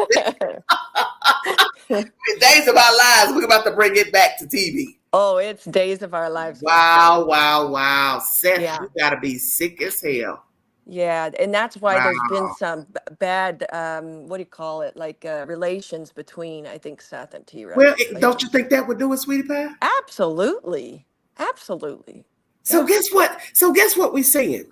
of our lives, we're about to bring it back to TV. Oh, it's Days of Our Lives. Wow. Seth, you gotta be sick as hell. Yeah, and that's why there's been some bad, what do you call it, like relations between, I think, Seth and T-rev. Well, don't you think that would do it, sweetie pie? Absolutely. So guess what? We're seeing?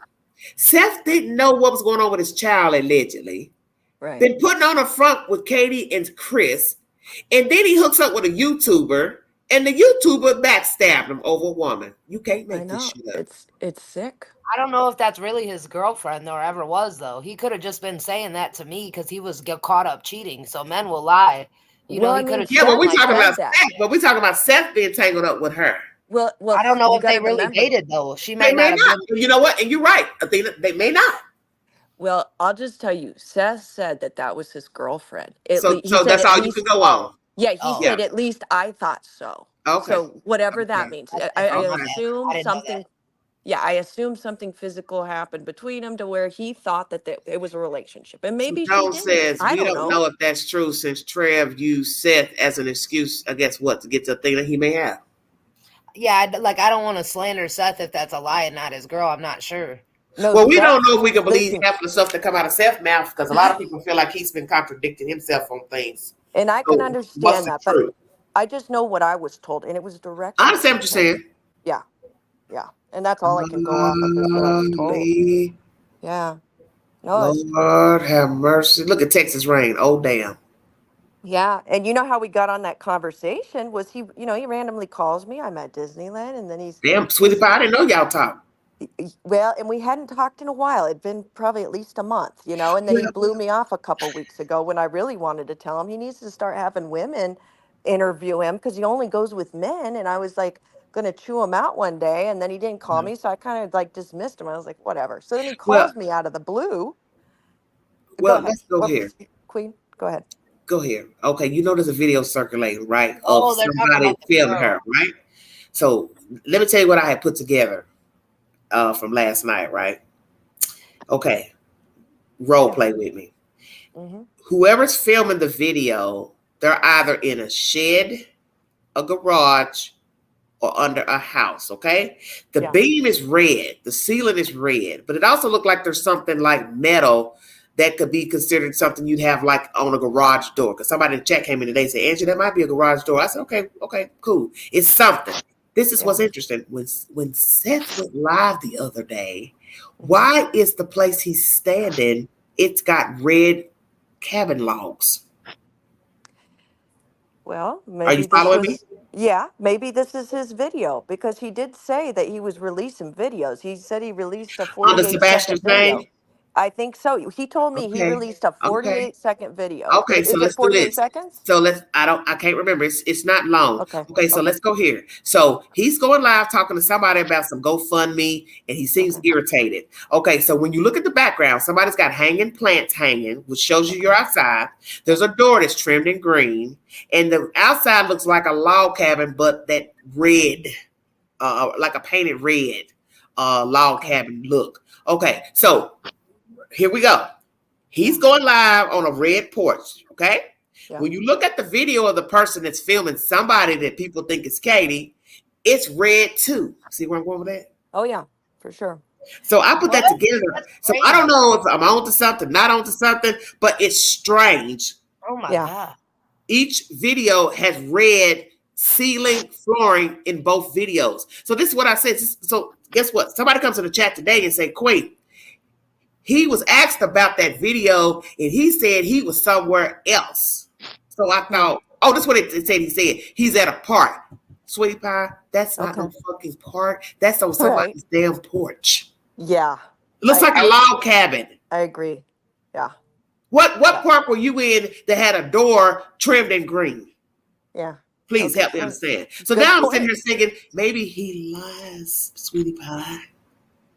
Seth didn't know what was going on with his child, allegedly. Right. Been putting on a front with Katie and Chris. And then he hooks up with a YouTuber, and the YouTuber backstabbed him over a woman. You can't make this shit up. It's sick. I don't know if that's really his girlfriend or ever was, though. He could have just been saying that to me because he was caught up cheating. So men will lie. You know, he could have. Yeah, but we're talking about Seth. But we're talking about Seth being tangled up with her. Well, I don't know if they really dated, though. She might not. You know what? And you're right, Athena. They may not. Well, I'll just tell you, Seth said that was his girlfriend. So that's all you can go on. Yeah, he said at least I thought so. Okay. So whatever that means. I assume something. Yeah, I assume something physical happened between them to where he thought that it was a relationship, and maybe Joan says I we don't know if that's true since Trev used Seth as an excuse. I guess what to get to a thing that he may have. Yeah, I don't want to slander Seth if that's a lie and not his girl. I'm not sure. No, well, we don't know if we can believe half of the stuff that come out of Seth's mouth because a lot of people feel like he's been contradicting himself on things. And I can understand that, but I just know what I was told, and it was direct. I understand what you're saying. Yeah, yeah, and that's all I can go off of what I was told. Yeah. No, Lord have mercy. Look at Texas rain. Oh, damn. Yeah, and you know how we got on that conversation was he randomly calls me. I'm at Disneyland, and then he's damn, sweetie pie. I didn't know y'all talk. Well, and we hadn't talked in a while. It'd been probably at least a month, and then he blew me off a couple weeks ago when I really wanted to tell him he needs to start having women interview him because he only goes with men. And I was like going to chew him out one day, and then he didn't call me, so I kind of like dismissed him. I was like, whatever. So then he calls me out of the blue. Well, let's go here. Queen, go ahead. Go here. Okay, there's a video circulating, right? Of somebody filming her, right? So let me tell you what I had put together from last night, right? Okay. Role play with me. Mm-hmm. Whoever's filming the video, they're either in a shed, a garage, or under a house, okay? The beam is red. The ceiling is red. But it also looked like there's something like metal that could be considered something you'd have like on a garage door. Because somebody in the chat came in today and said, Angie, that might be a garage door. I said, okay, cool. It's something. This is what's interesting. When Seth went live the other day, why is the place he's standing, it's got red cabin logs? Well, maybe are you following me? Yeah, maybe this is his video because he did say that he was releasing videos. He said he released a 48-second video. I think so. He told me he released a 48-second video. Okay, so let's 48 do this. Seconds? So I can't remember. It's not long. Okay, so let's go here. So he's going live talking to somebody about some GoFundMe, and he seems irritated. Okay, so when you look at the background, somebody's got hanging plants hanging, which shows you you're outside. There's a door that's trimmed in green, and the outside looks like a log cabin, but that red, like a painted red log cabin look. Okay, so here we go. He's going live on a red porch, okay? Yeah. When you look at the video of the person that's filming somebody that people think is Katie, it's red too. See where I'm going with that? Oh, yeah, for sure. So I put that together. So I don't know if I'm onto something, not onto something, but it's strange. Oh, my God. Each video has red ceiling, flooring in both videos. So this is what I said. So guess what? Somebody comes to the chat today and say, Queen, he was asked about that video, and he said he was somewhere else. So I thought, this is what it said. He said he's at a park. Sweetie pie, that's not no fucking park. That's on somebody's damn porch. Yeah. It looks like a log cabin. I agree. Yeah. What park were you in that had a door trimmed in green? Yeah. Please help me understand. So now I'm sitting here thinking, maybe he lies, sweetie pie.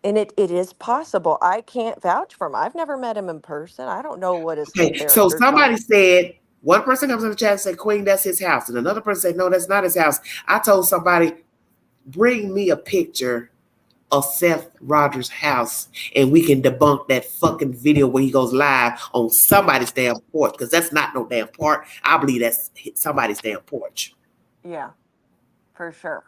And it is possible. I can't vouch for him. I've never met him in person. I don't know what his so somebody said, one person comes in the chat and said, Queen, that's his house. And another person said, no, that's not his house. I told somebody, bring me a picture of Seth Rogers' house and we can debunk that fucking video where he goes live on somebody's damn porch, because that's not no damn park. I believe that's somebody's damn porch. Yeah, for sure.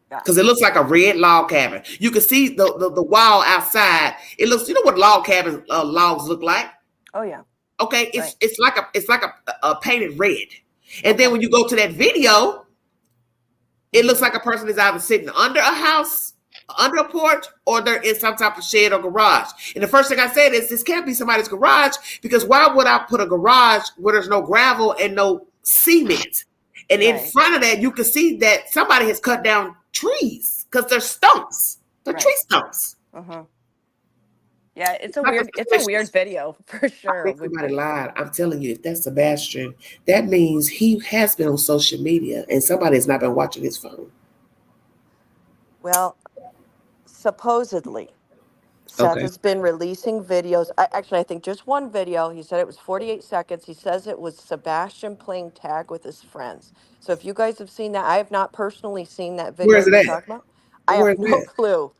Because it looks like a red log cabin. You can see the wall outside. It looks, you know what log cabin logs look like? Oh yeah. Okay, it's like a painted red. And then when you go to that video, it looks like a person is either sitting under a house, under a porch or they're in some type of shed or garage. And the first thing I said is this can't be somebody's garage, because why would I put a garage where there's no gravel and no cement? And in front of that, you can see that somebody has cut down trees because they're stumps. They're tree stumps. Yeah, it's a weird video for sure. I think somebody lied. I'm telling you, if that's Sebastian, that means he has been on social media and somebody has not been watching his phone. Well, supposedly, Seth has been releasing videos. I think just one video. He said it was 48 seconds. He says it was Sebastian playing tag with his friends. So if you guys have seen that, I have not personally seen that video you're talking about. I have no clue.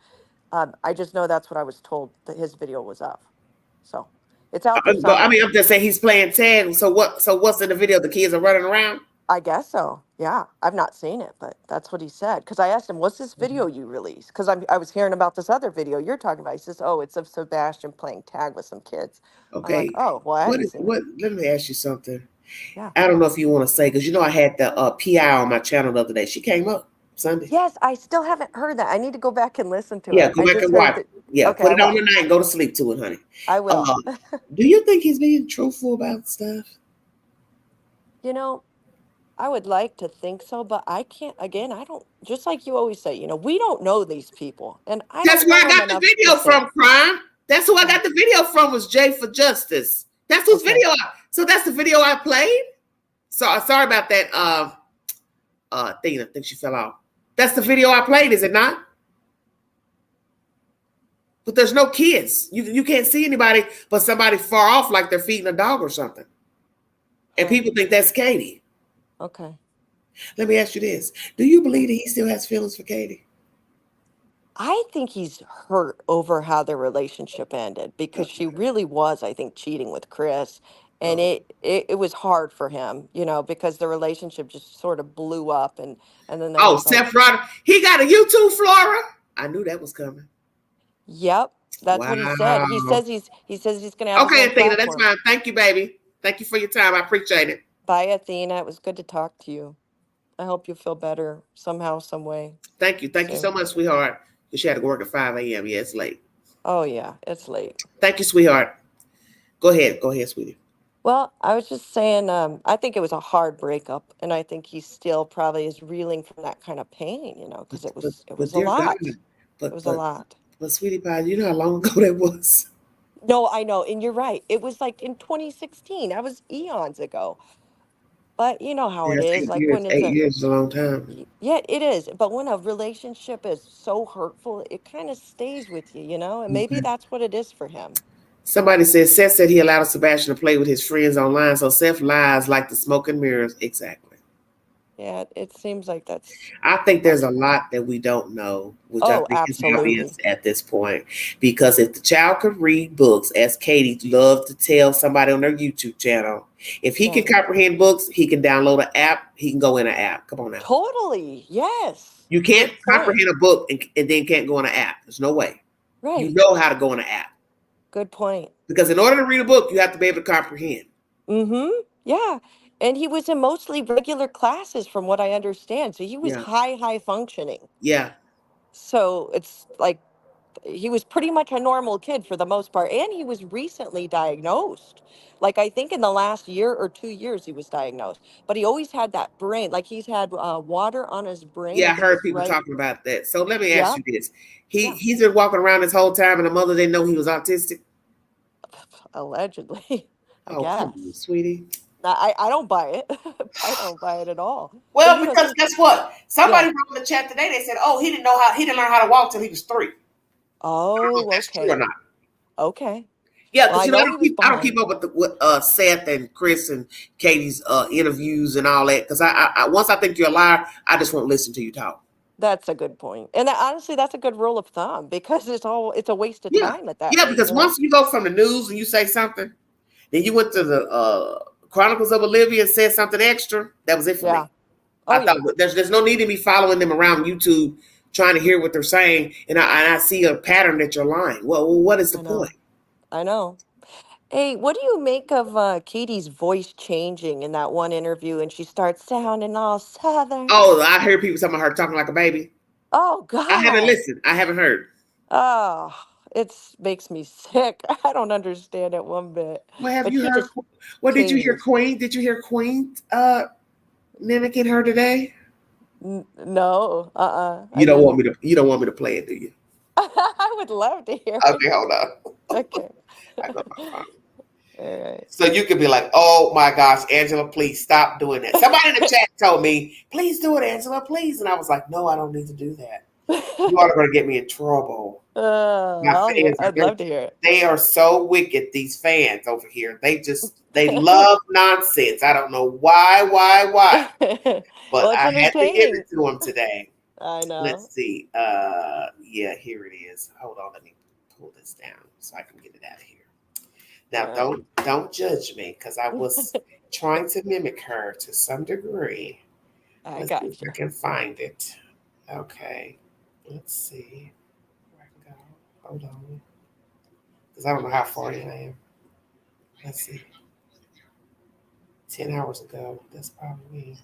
I just know that's what I was told that his video was of. So it's out there somewhere. I mean, I'm just saying he's playing tag. So what's in the video? The kids are running around? I guess so. Yeah. I've not seen it, but that's what he said. Because I asked him, what's this video you released? Because I was hearing about this other video you're talking about. He says, oh, it's of Sebastian playing tag with some kids. Okay. I'm like, oh, well, I haven't seen it. Let me ask you something. Yeah. I don't know if you want to say, because I had the PI on my channel the other day. She came up Sunday. Yes, I still haven't heard that. I need to go back and listen to it. Yeah, go back and watch it. Yeah, okay, put it on tonight and go to sleep to it, honey. I will. Do you think he's being truthful about stuff? I would like to think so, but I can't. Again, I don't. Just like you always say, we don't know these people, and that's where I got the video from. Crime. That's who I got the video from. Was Jay for Justice. That's whose video. So that's the video I played. So sorry about that. Athena, I think she fell off. That's the video I played, is it not? But there's no kids. You can't see anybody but somebody far off, like they're feeding a dog or something. And people think that's Katie. Okay. Let me ask you this. Do you believe that he still has feelings for Katie? I think he's hurt over how their relationship ended, because she really was, I think, cheating with Chris. And it was hard for him, because the relationship just sort of blew up. And then there was Seth Rodder, he got a YouTube, Flora. I knew that was coming. Yep. That's what he said. He says he's going to have Okay, Athena, that's fine. Thank you, baby. Thank you for your time. I appreciate it. Bye, Athena. It was good to talk to you. I hope you feel better somehow, some way. Thank you. Thank you so much, sweetheart. She had to work at 5 a.m. Yeah, it's late. Oh, yeah, it's late. Thank you, sweetheart. Go ahead, sweetie. Well, I was just saying, I think it was a hard breakup, and I think he still probably is reeling from that kind of pain, because it was a lot. It was a lot. But sweetie pie, you know how long ago that was? No, I know, and you're right. It was like in 2016. That was eons ago. But you know how it is. Like when it's 8 years is a long time. Yeah, it is. But when a relationship is so hurtful, it kind of stays with you, and maybe that's what it is for him. Somebody says Seth said he allowed Sebastian to play with his friends online, so Seth lies like the smoke and mirrors. Exactly. Yeah, it seems like that's. I think there's a lot that we don't know, which I think is obvious at this point. Because if the child could read books, as Katie loved to tell somebody on their YouTube channel, if he can comprehend books, he can download an app. He can go in an app. Come on now. Totally. Yes. You can't comprehend a book and then can't go in an app. There's no way. Right. You know how to go in an app. Good point. Because in order to read a book, you have to be able to comprehend. Mm-hmm. Yeah. And he was in mostly regular classes from what I understand. So he was high functioning. Yeah. So it's like he was pretty much a normal kid for the most part. And he was recently diagnosed. Like I think in the last year or 2 years he was diagnosed. But he always had that brain. Like he's had water on his brain. Yeah, I heard people talking about that. So let me ask you this. He's been walking around this whole time and the mother didn't know he was autistic? Allegedly. I guess. Come on, sweetie. I don't buy it. I don't buy it at all. Well, because guess what? Somebody wrote in the chat today. They said, "Oh, he didn't learn how to walk till he was 3." Oh, that's true or not? Okay. Yeah, because I don't keep up with Seth and Chris and Katie's interviews and all that. Because I once I think you're a liar, I just won't listen to you talk. That's a good point, and honestly, that's a good rule of thumb because it's a waste of time at that. Yeah, because once you go from the news and you say something, then you went to the Chronicles of Olivia and said something extra. That was it for me. I thought there's no need to be following them around YouTube trying to hear what they're saying, and I see a pattern that you're lying. Well, what is the point? I know. Hey, what do you make of Katie's voice changing in that one interview, and she starts sounding all southern? Oh, I hear people talking about her talking like a baby. Oh God. I haven't listened. I haven't heard. Oh, it makes me sick. I don't understand it one bit. Well, have But you she heard? just What did you hear, changes. Queen? Did you hear Queen mimicking her today? No. I You don't want didn't. me to. You don't want me to play it, do you? I would love to hear Okay, hold on. Okay. I got my phone. All right. So you could be like, "Oh my gosh, Angela, please stop doing that." Somebody in the chat told me, "Please do it, Angela, please," and I was like, "No, I don't need to do that. You are going to get me in trouble." I'd love to hear it. They are so wicked. These fans over here, they love nonsense. I don't know why. But Well, it's I had to give entertaining. it to them today. I know. Let's see. Yeah, here it is. Hold on, let me pull this down so I can get it out of here. Now, don't judge me because I was trying to mimic her to some degree. Let's see if I can find it. Okay, let's see where I can go. Hold on, because I don't know how far in I am. Let's see. 10 hours ago. That's probably me.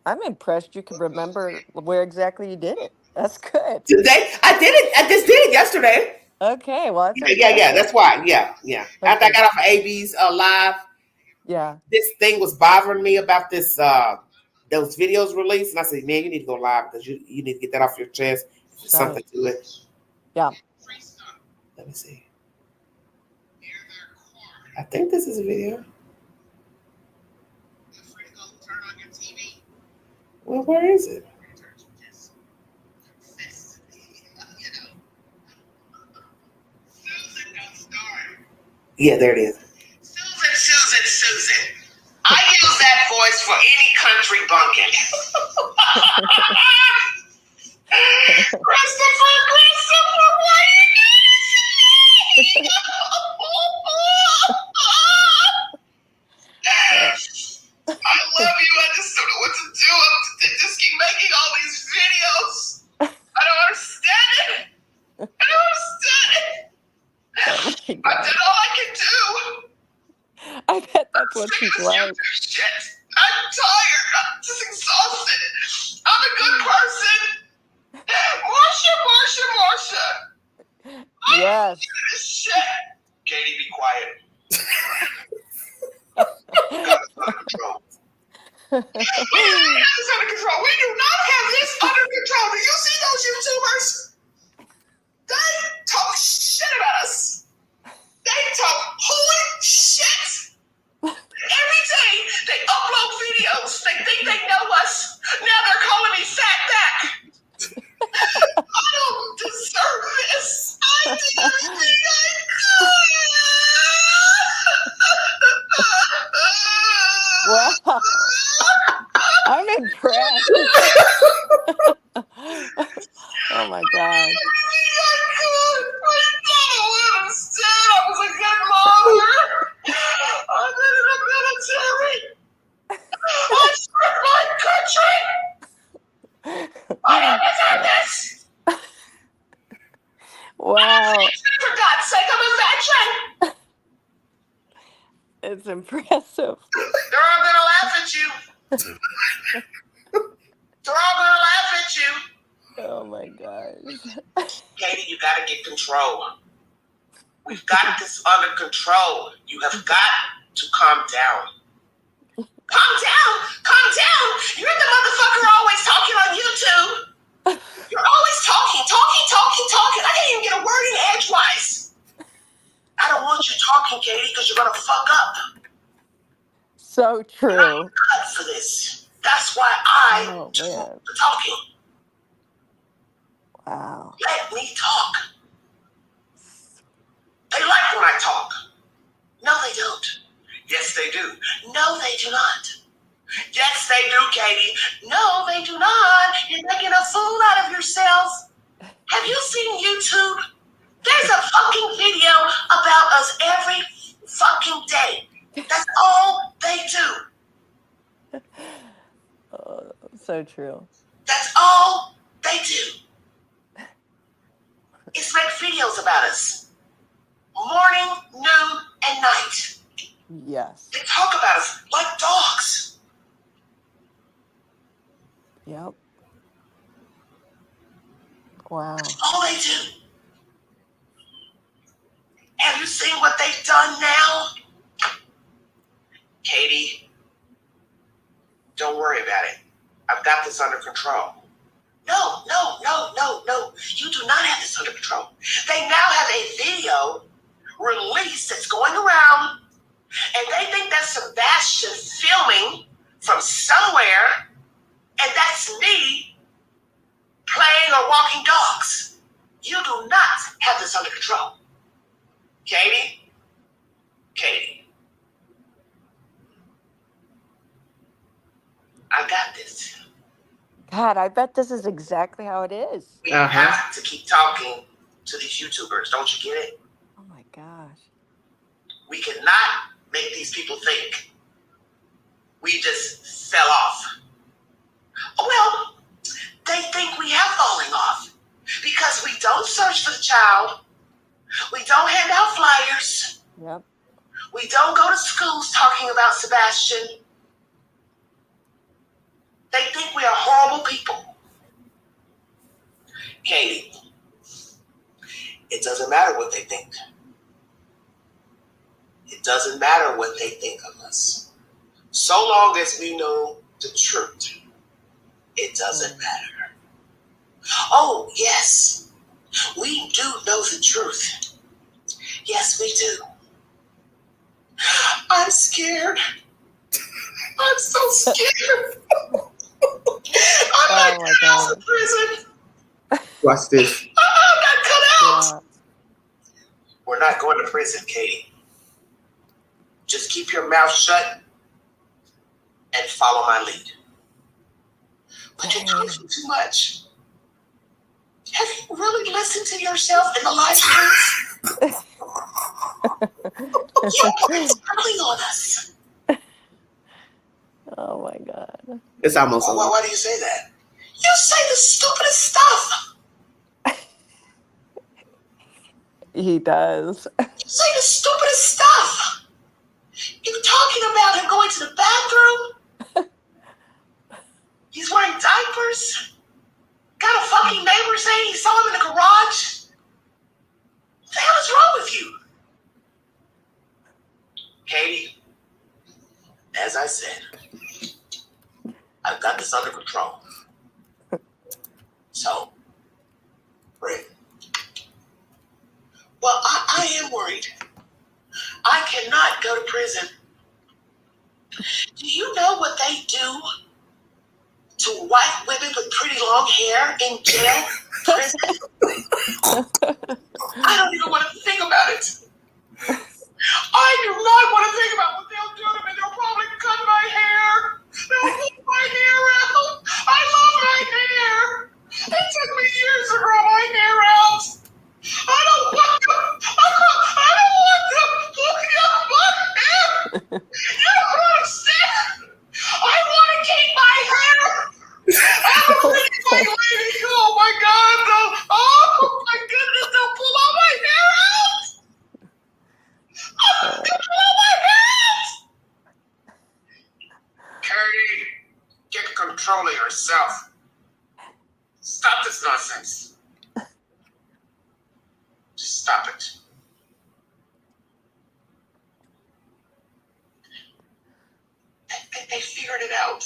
I'm impressed you can remember where exactly you did it. That's good. Today, I did it. I just did it yesterday. Okay, well, that's yeah. That's why. Yeah. After I Okay. got off of AB's live, Yeah. this thing was bothering me about this those videos released, and I said, "Man, you need to go live because you need to get that off your chest. There's something to it." Yeah. Let me see. I think this is a video. Well, where is it? Yeah, there it is. Susan. I use that voice for any country bunking. Christopher, why you do this? I love you. I just don't know what to do. I just keep making all these videos. I don't understand it. I did all I can do. I bet that's what she's like. Shit. I'm tired. I'm just exhausted. I'm a good person. Marsha. Yes. Shit. Katie, be quiet. We don't have this under control. We do not have this under control. Do you see those YouTubers? They talk shit about us. They talk holy shit. Every day they upload videos. They think they know us. Now they're calling me fat back. I don't deserve this. I did everything I could. Wow. I'm impressed. Oh my God. I was a good mother. I've been in the military. I served my country. I don't deserve this. Wow. For God's sake, I'm a veteran. It's impressive. They're all gonna laugh at you. They're all gonna laugh at you. Oh my gosh. Katie, you gotta get control. We've got this under control. You have got to calm down. Calm down. You're the motherfucker always talking on YouTube. You're always talking. I can't even get a word in edgewise. I don't want you talking, Katie, because you're gonna fuck up. So true. You're not cut for this. That's why I do the talking. Wow. Let me talk. They like when I talk. No, they don't. Yes, they do. No, they do not. Yes, they do, Katie. No, they do not. You're making a fool out of yourself. Have you seen YouTube? There's a fucking video about us every fucking day. That's all they do. Oh, so true. That's all they do. Is make videos about us. Morning, noon, and night. Yes. They talk about us like dogs. Yep. Wow. That's all they do. Have you seen what they've done now? Katie, don't worry about it. I've got this under control. No. You do not have this under control. They now have a video release that's going around, and they think that's Sebastian filming from somewhere, and that's me playing or walking dogs. You do not have this under control. Katie, I got this. God, I bet this is exactly how it is. We have to keep talking to these YouTubers. Don't you get it? Oh my gosh. We cannot make these people think we just fell off. Well, they think we have fallen off because we don't search for the child. We don't hand out flyers. Yep. We don't go to schools talking about Sebastian. They think we are horrible people. Katie, it doesn't matter what they think. It doesn't matter what they think of us. So long as we know the truth, it doesn't matter. Oh, yes, we do know the truth. Yes, we do. I'm scared. I'm so scared. I'm not getting out of prison. Watch this. I'm not cut out. Yeah. We're not going to prison, Katie. Just keep your mouth shut and follow my lead. But you're talking too much. Have you really listened to yourself in the live streams? You're telling on us. Oh my God. It's almost over. Why do you say that? You say the stupidest stuff. He does. You say the stupidest stuff. You're talking about him going to the bathroom. He's wearing diapers. Got a fucking neighbor saying he saw him in the garage. What the hell is wrong with you? Katie, as I said, I've got this under control. So, Rick. Well, I am worried. I cannot go to prison. Do you know what they do to white women with pretty long hair in jail? Prison? I don't even want to think about it. I do not want to think about what they'll do to me. They'll probably cut my hair. They'll pull my hair out. I love my hair. It took me years to grow my hair out. I don't want them looking at my hair. You don't understand. I want to keep my hair. I don't think my lady. Oh my God. Oh my goodness. They'll pull all my hair out. Katie, get control of yourself. Stop this nonsense. Just stop it. They figured it out.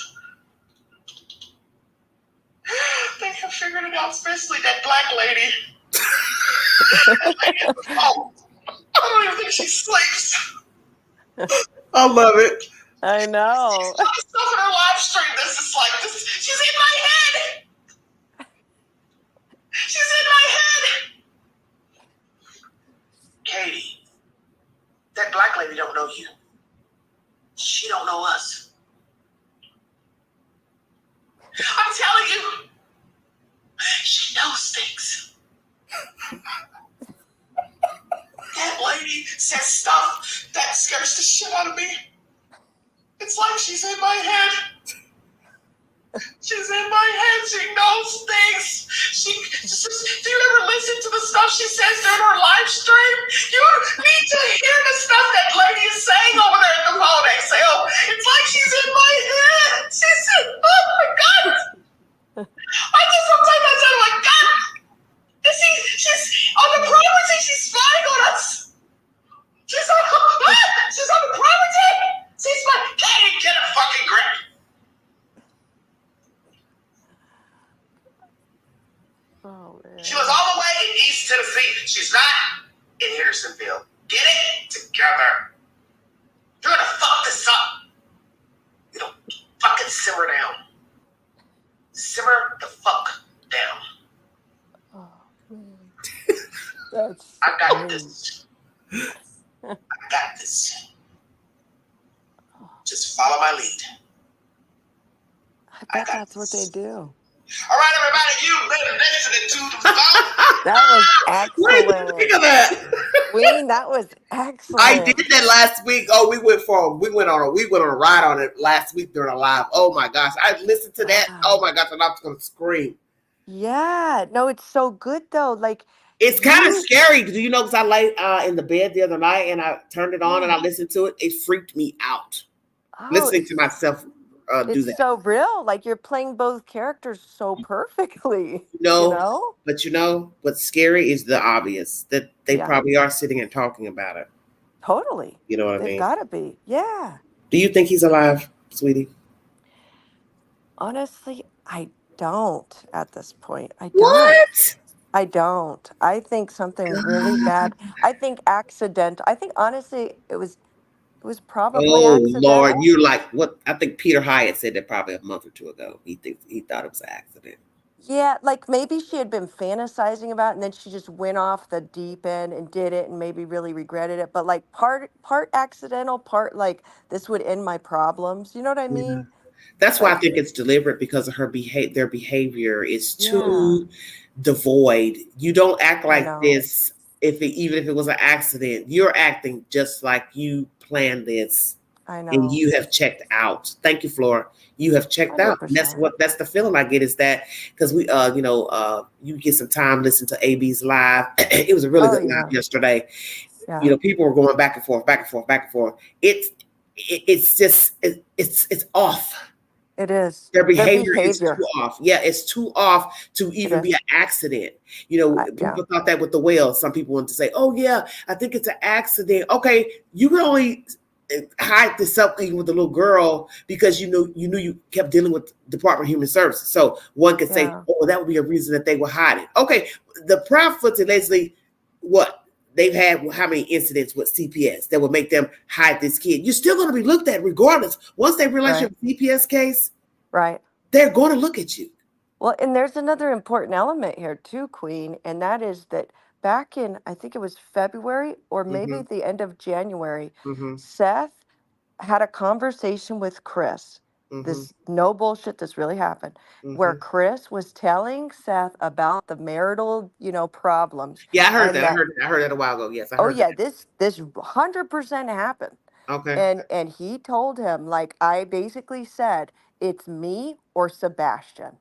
They have figured it out, especially that black lady. Oh, I don't even think she sleeps. I love it. I know. Stuff in her live stream. This is like this. She's in my head. She's in my head. Katie, that black lady don't know you. She don't know us. I'm telling you, she knows things. That lady says stuff that scares the shit out of me. It's like she's in my head. She's in my head. She knows things. Do you ever listen to the stuff she says during her live stream? You need to hear the stuff that lady is saying over there at the phone, XL. It's like she's in my head. She's in, oh my God. That's. I got this. I got this. Just follow my lead. I bet that's what they do. All right, everybody, you've been listening to the That was What did you excellent. think of that? Wayne, that was excellent. I did that last week. Oh, we went on a ride on it last week during a live. Oh my gosh. I listened to that. Oh my gosh, and I was gonna scream. Yeah. No, it's so good though. Like it's kind of scary. Do you know, because I lay in the bed the other night and I turned it on and I listened to it. It freaked me out. Listening to myself do that. It's so real. Like you're playing both characters so perfectly. No, but what's scary is the obvious, that they probably are sitting and talking about it. Totally. You know what I mean? They've got to be. Yeah. Do you think he's alive, sweetie? Honestly, I don't at this point. I don't. What? I don't. I think something really bad. I think accident. I think honestly, it was probably accidental. Lord, you're like what? I think Peter Hyatt said that probably a month or two ago. He thought it was an accident. Yeah, like maybe she had been fantasizing about it and then she just went off the deep end and did it and maybe really regretted it. But like part accidental, part like this would end my problems. You know what I mean? That's why I think it's deliberate, because of her their behavior is too devoid. You don't act like this even if it was an accident. You're acting just like you planned this. I know. And you have checked out. Thank you, Flora. You have checked 100%. Out. And that's the feeling I get, is that because we you get some time, listen to AB's live. It was a really good live yesterday. Yeah. People were going back and forth, back and forth, back and forth. It's just it's off. It is. Their behavior is too off. Yeah, it's too off to even be an accident. People thought that with the whale. Some people want to say, "Oh yeah, I think it's an accident." Okay, you can only hide this up even with the little girl because you knew you kept dealing with Department of Human Services. So one could say, "Oh, that would be a reason that they were hiding." Okay, the Proudfoots and Leslie, what? They've had how many incidents with CPS that would make them hide this kid? You're still going to be looked at regardless. Once they realize you have a CPS case, they're going to look at you. Well, and there's another important element here too, Queen, and that is that back in, I think it was February or maybe the end of January, Seth had a conversation with Chris. This no bullshit, this really happened, where Chris was telling Seth about the marital, problems. Yeah, I heard that. I heard that a while ago. Yes, I heard that. This 100% happened. Okay. And he told him, like, I basically said, it's me or Sebastian.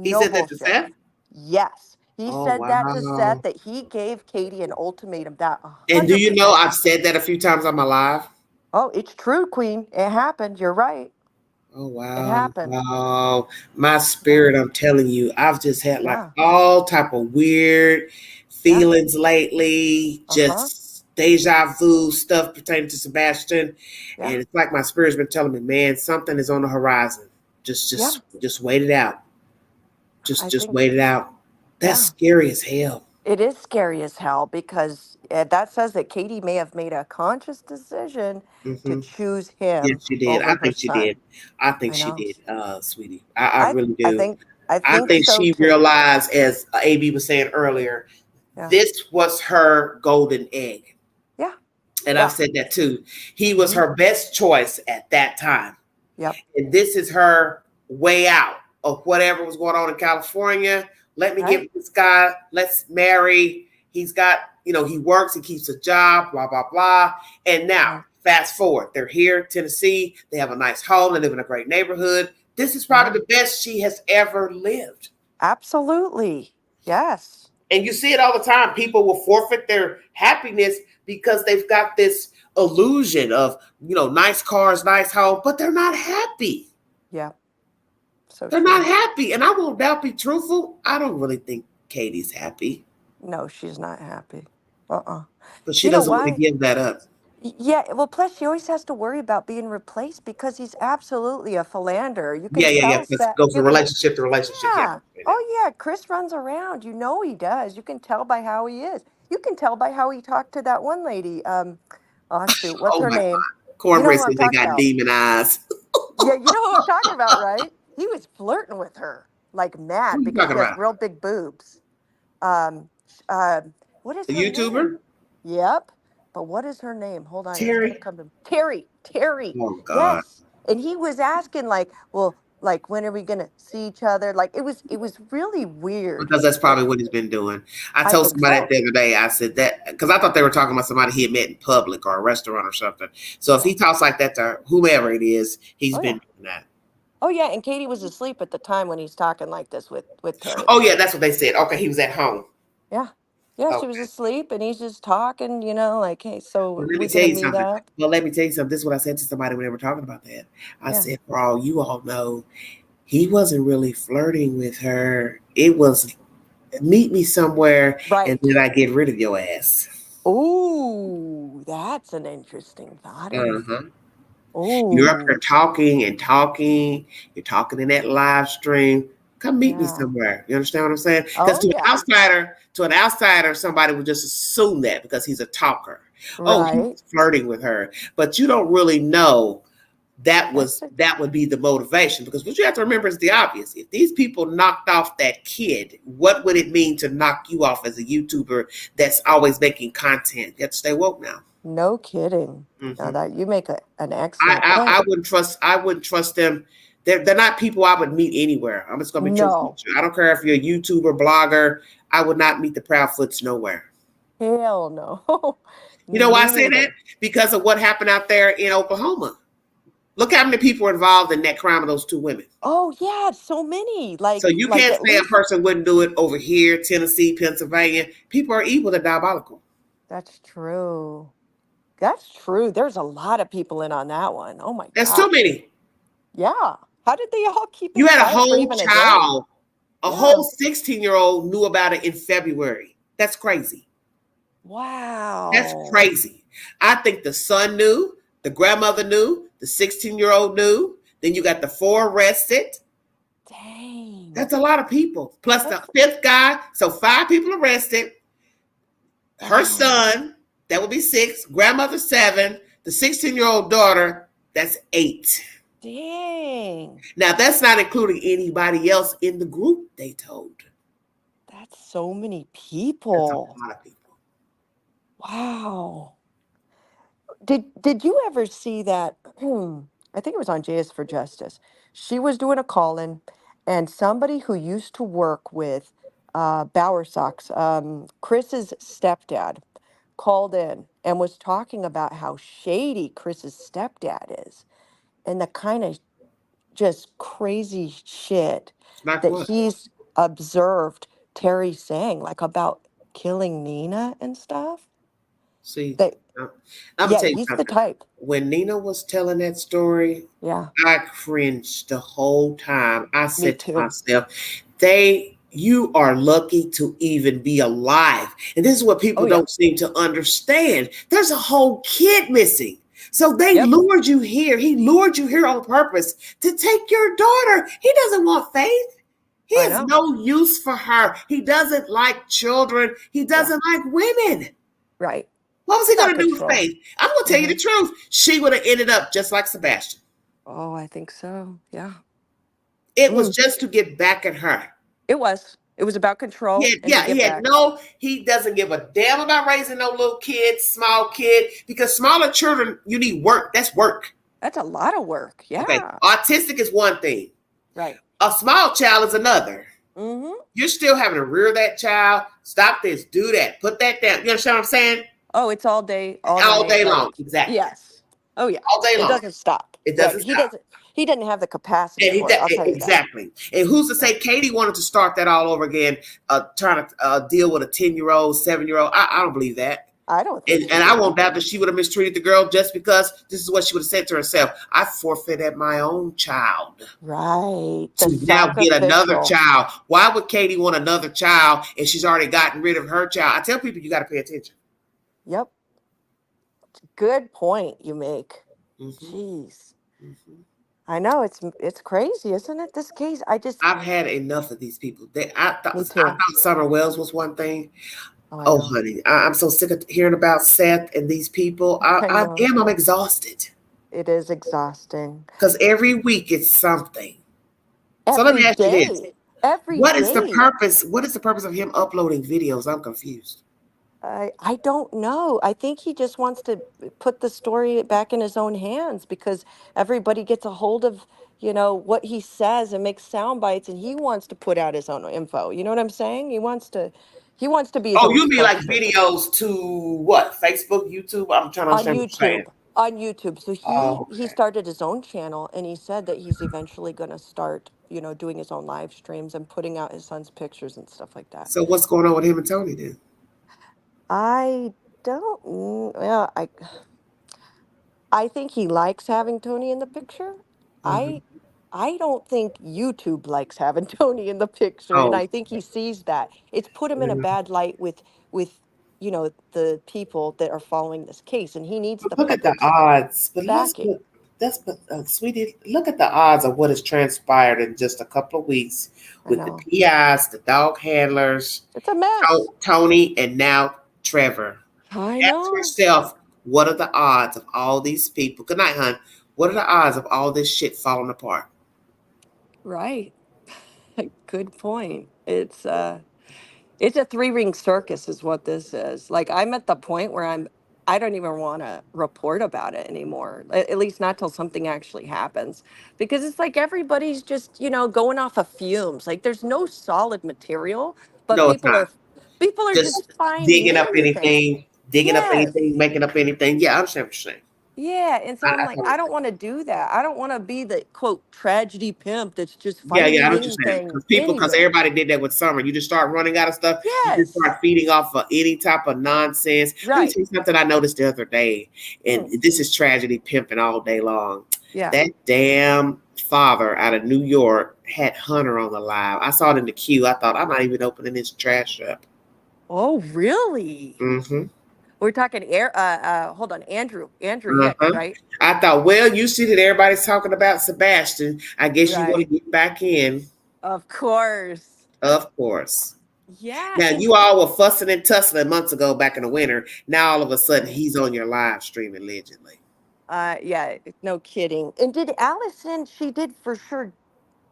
He said that to Seth? Yes. He said that to Seth, that he gave Katie an ultimatum. That 100%. And do you know I've said that a few times on my live? Oh, it's true, Queen. It happened. You're right. Oh, wow. It happened. Oh, my spirit, I'm telling you, I've just had like all type of weird feelings lately, just deja vu stuff pertaining to Sebastian. And it's like my spirit's been telling me, man, something is on the horizon. Just wait it out. Just wait it out. That's scary as hell. It is scary as hell because that says that Katie may have made a conscious decision to choose him. Yes, she did. I think she did. I think she did, sweetie. I really do. I think so she too. realized, as AB was saying earlier, this was her golden egg. Yeah. And I've said that too. He was her best choice at that time. Yep. And this is her way out of whatever was going on in California. Let me get with this guy. Let's marry. He's got, he works, he keeps a job, blah, blah, blah. And now, fast forward. They're here, Tennessee. They have a nice home. They live in a great neighborhood. This is probably the best she has ever lived. Absolutely. Yes. And you see it all the time. People will forfeit their happiness because they've got this illusion of, nice cars, nice home, but they're not happy. Yeah. So they're not happy. And I won't doubt be truthful. I don't really think Katie's happy. No, she's not happy. But she doesn't want to give that up. Yeah, well, plus she always has to worry about being replaced because he's absolutely a philanderer. You can Let's go from relationship to relationship. Yeah. Oh, yeah. Chris runs around. He does. You can tell by how he is. You can tell by how he talked to that one lady. Shoot, what's her name? Cornbread said they got demon eyes. Yeah, you know who I'm talking about, right? He was flirting with her like mad because she has real big boobs. What is The her YouTuber? name? Yep. But what is her name? Hold on. Terry. It's gonna come to Terry. Terry. Oh God. Yes. And he was asking like, well, like when are we gonna see each other? Like it was really weird. Because that's probably what he's been doing. I I told think somebody so. the other day, I said that because I thought they were talking about somebody he had met in public or a restaurant or something. So if he talks like that to whomever it is, he's been doing that. Oh yeah, and Katie was asleep at the time when he's talking like this with Terry. Oh yeah, that's what they said. Okay, he was at home. Yeah. Yeah, Okay. she was asleep and he's just talking, you know, like, hey, so Well, let me we're tell gonna you meet something. up. Well, let me tell you something. This is what I said to somebody when they were talking about that. I said, for all you all know, he wasn't really flirting with her. It was meet me somewhere and then I get rid of your ass. Ooh, that's an interesting thought. You're up here talking and talking. You're talking in that live stream. Come meet me somewhere. You understand what I'm saying? Because to an outsider, somebody would just assume that because he's a talker. Oh, he's flirting with her. But you don't really know that would be the motivation, because what you have to remember is the obvious. If these people knocked off that kid, what would it mean to knock you off as a YouTuber that's always making content? You have to stay woke now. No kidding. Now that you make an excellent point. I wouldn't trust them. They're not people I would meet anywhere. I'm just gonna be truthful with you. I don't care if you're a YouTuber, blogger. I would not meet the Proudfoots nowhere. Hell no. You know why I say that? Because of what happened out there in Oklahoma. Look how many people were involved in that crime of those two women. Oh yeah, so many. So you can't say a person wouldn't do it over here, Tennessee, Pennsylvania. People are evil and diabolical. That's true. That's true. There's a lot of people in on that one. Oh my God. That's too many. Yeah. How did they all keep it? You had a whole child, a whole 16-year-old knew about it in February. That's crazy. Wow. That's crazy. I think the son knew, the grandmother knew, the 16-year-old knew. Then you got the 4 arrested. Dang. That's a lot of people. Plus the 5th guy. So 5 people arrested. Her son, that would be 6. Grandmother 7. The 16-year-old daughter, that's 8. Dang. Now that's not including anybody else in the group they told. That's so many people. That's a lot of people. Wow. Did you ever see that? I think it was on JS for Justice. She was doing a call-in, and somebody who used to work with Bowersox, Chris's stepdad, called in and was talking about how shady Chris's stepdad is, and the kind of just crazy shit that he's observed Terry saying, like about killing Nina and stuff. See, I'm gonna tell you he's something. the type. When Nina was telling that story, I cringed the whole time. I said to myself, you are lucky to even be alive. And this is what people don't seem to understand. There's a whole kid missing. So they lured you here. He lured you here on purpose to take your daughter. He doesn't want Faith. He has no use for her. He doesn't like children. He doesn't like women. Right. What was he going to do with Faith? I'm going to tell you the truth. She would have ended up just like Sebastian. Oh, I think so. Yeah. It was just to get back at her. It was. It was about control. He doesn't give a damn about raising no little kid, small kid, because smaller children, you need work. That's work. That's a lot of work. Yeah. Okay. Autistic is one thing. Right. A small child is another. Mm-hmm. You're still having to rear that child. Stop this. Do that. Put that down. You understand what I'm saying? Oh, it's all day. All day long. Exactly. Yes. Oh, yeah. All day long. It doesn't stop. It doesn't stop. He doesn't have the capacity for it. I'll tell you exactly. That. And who's to say Katie wanted to start that all over again, trying to deal with a 10-year-old, 7-year-old? I don't believe that. I don't. And I won't doubt that she would have mistreated the girl just because this is what she would have said to herself. I forfeited my own child. Right. To now get another child. Why would Katie want another child and she's already gotten rid of her child? I tell people you got to pay attention. Yep. Good point you make. Mm-hmm. Jeez. Mm-hmm. I know it's crazy, isn't it? This case, I've had enough of these people. I thought Summer Wells was one thing. Oh honey, I'm so sick of hearing about Seth and these people. I'm exhausted. It is exhausting. Because every week it's something. So let me ask you this. What is the purpose? What is the purpose of him uploading videos? I'm confused. I don't know. I think he just wants to put the story back in his own hands because everybody gets a hold of, what he says and makes sound bites, and he wants to put out his own info. You know what I'm saying? He wants to be his Oh, own you mean like spokesperson. videos to what? Facebook, YouTube? I'm trying to On understand what you're saying. YouTube. On YouTube. So he Oh, he okay. started his own channel, and he said that he's eventually going to start, doing his own live streams and putting out his son's pictures and stuff like that. So what's going on with him and Tony then? I don't well, I think he likes having Tony in the picture. Uh-huh. I I don't think YouTube likes having Tony in the picture, and Oh, I think he sees that. It's put him in a yeah. bad light with the people that are following this case, and he needs the Look at the public's odds. But let's backing. look. Sweetie, look at the odds of what has transpired in just a couple of weeks I with the know. PIs, the dog handlers, It's a mess. Tony, and now Trevor. I Ask know. yourself, what are the odds of all these people? Good night, hon. What are the odds of all this shit falling apart? Right. Good point. It's a three-ring circus is what this is. Like I'm at the point where I don't even want to report about it anymore. At least not till something actually happens. Because it's like everybody's just, going off of fumes. Like there's no solid material, but No, it's not. people are Just just finding digging up anything. anything, digging up Yes. anything, making up anything. Yeah, I understand what you're saying. Yeah, and so I'm I like, totally I don't want to do that. I don't want to be the quote tragedy pimp that's just yeah, I finding know what you're saying. anything Because anywhere. everybody did that with Summer. You just start running out of stuff. You just Yes. start feeding off of any type of nonsense. Let me Right. tell you something I noticed the other day, and Mm. this is tragedy pimping all day long. Yeah. That damn father out of New York had Hunter on the live. I saw it in the queue. I thought I'm not even opening this trash up. Oh, really? Mm-hmm. We're talking hold on, Andrew Hicks, Uh-huh. right? I thought, well, you see that everybody's talking about Sebastian. I guess you want to Right. get back in. Of course. Of course. Yeah, Now and you all were fussing and tussling months ago back in the winter. Now all of a sudden he's on your live stream allegedly. yeah, no kidding. And did Allison, she did for sure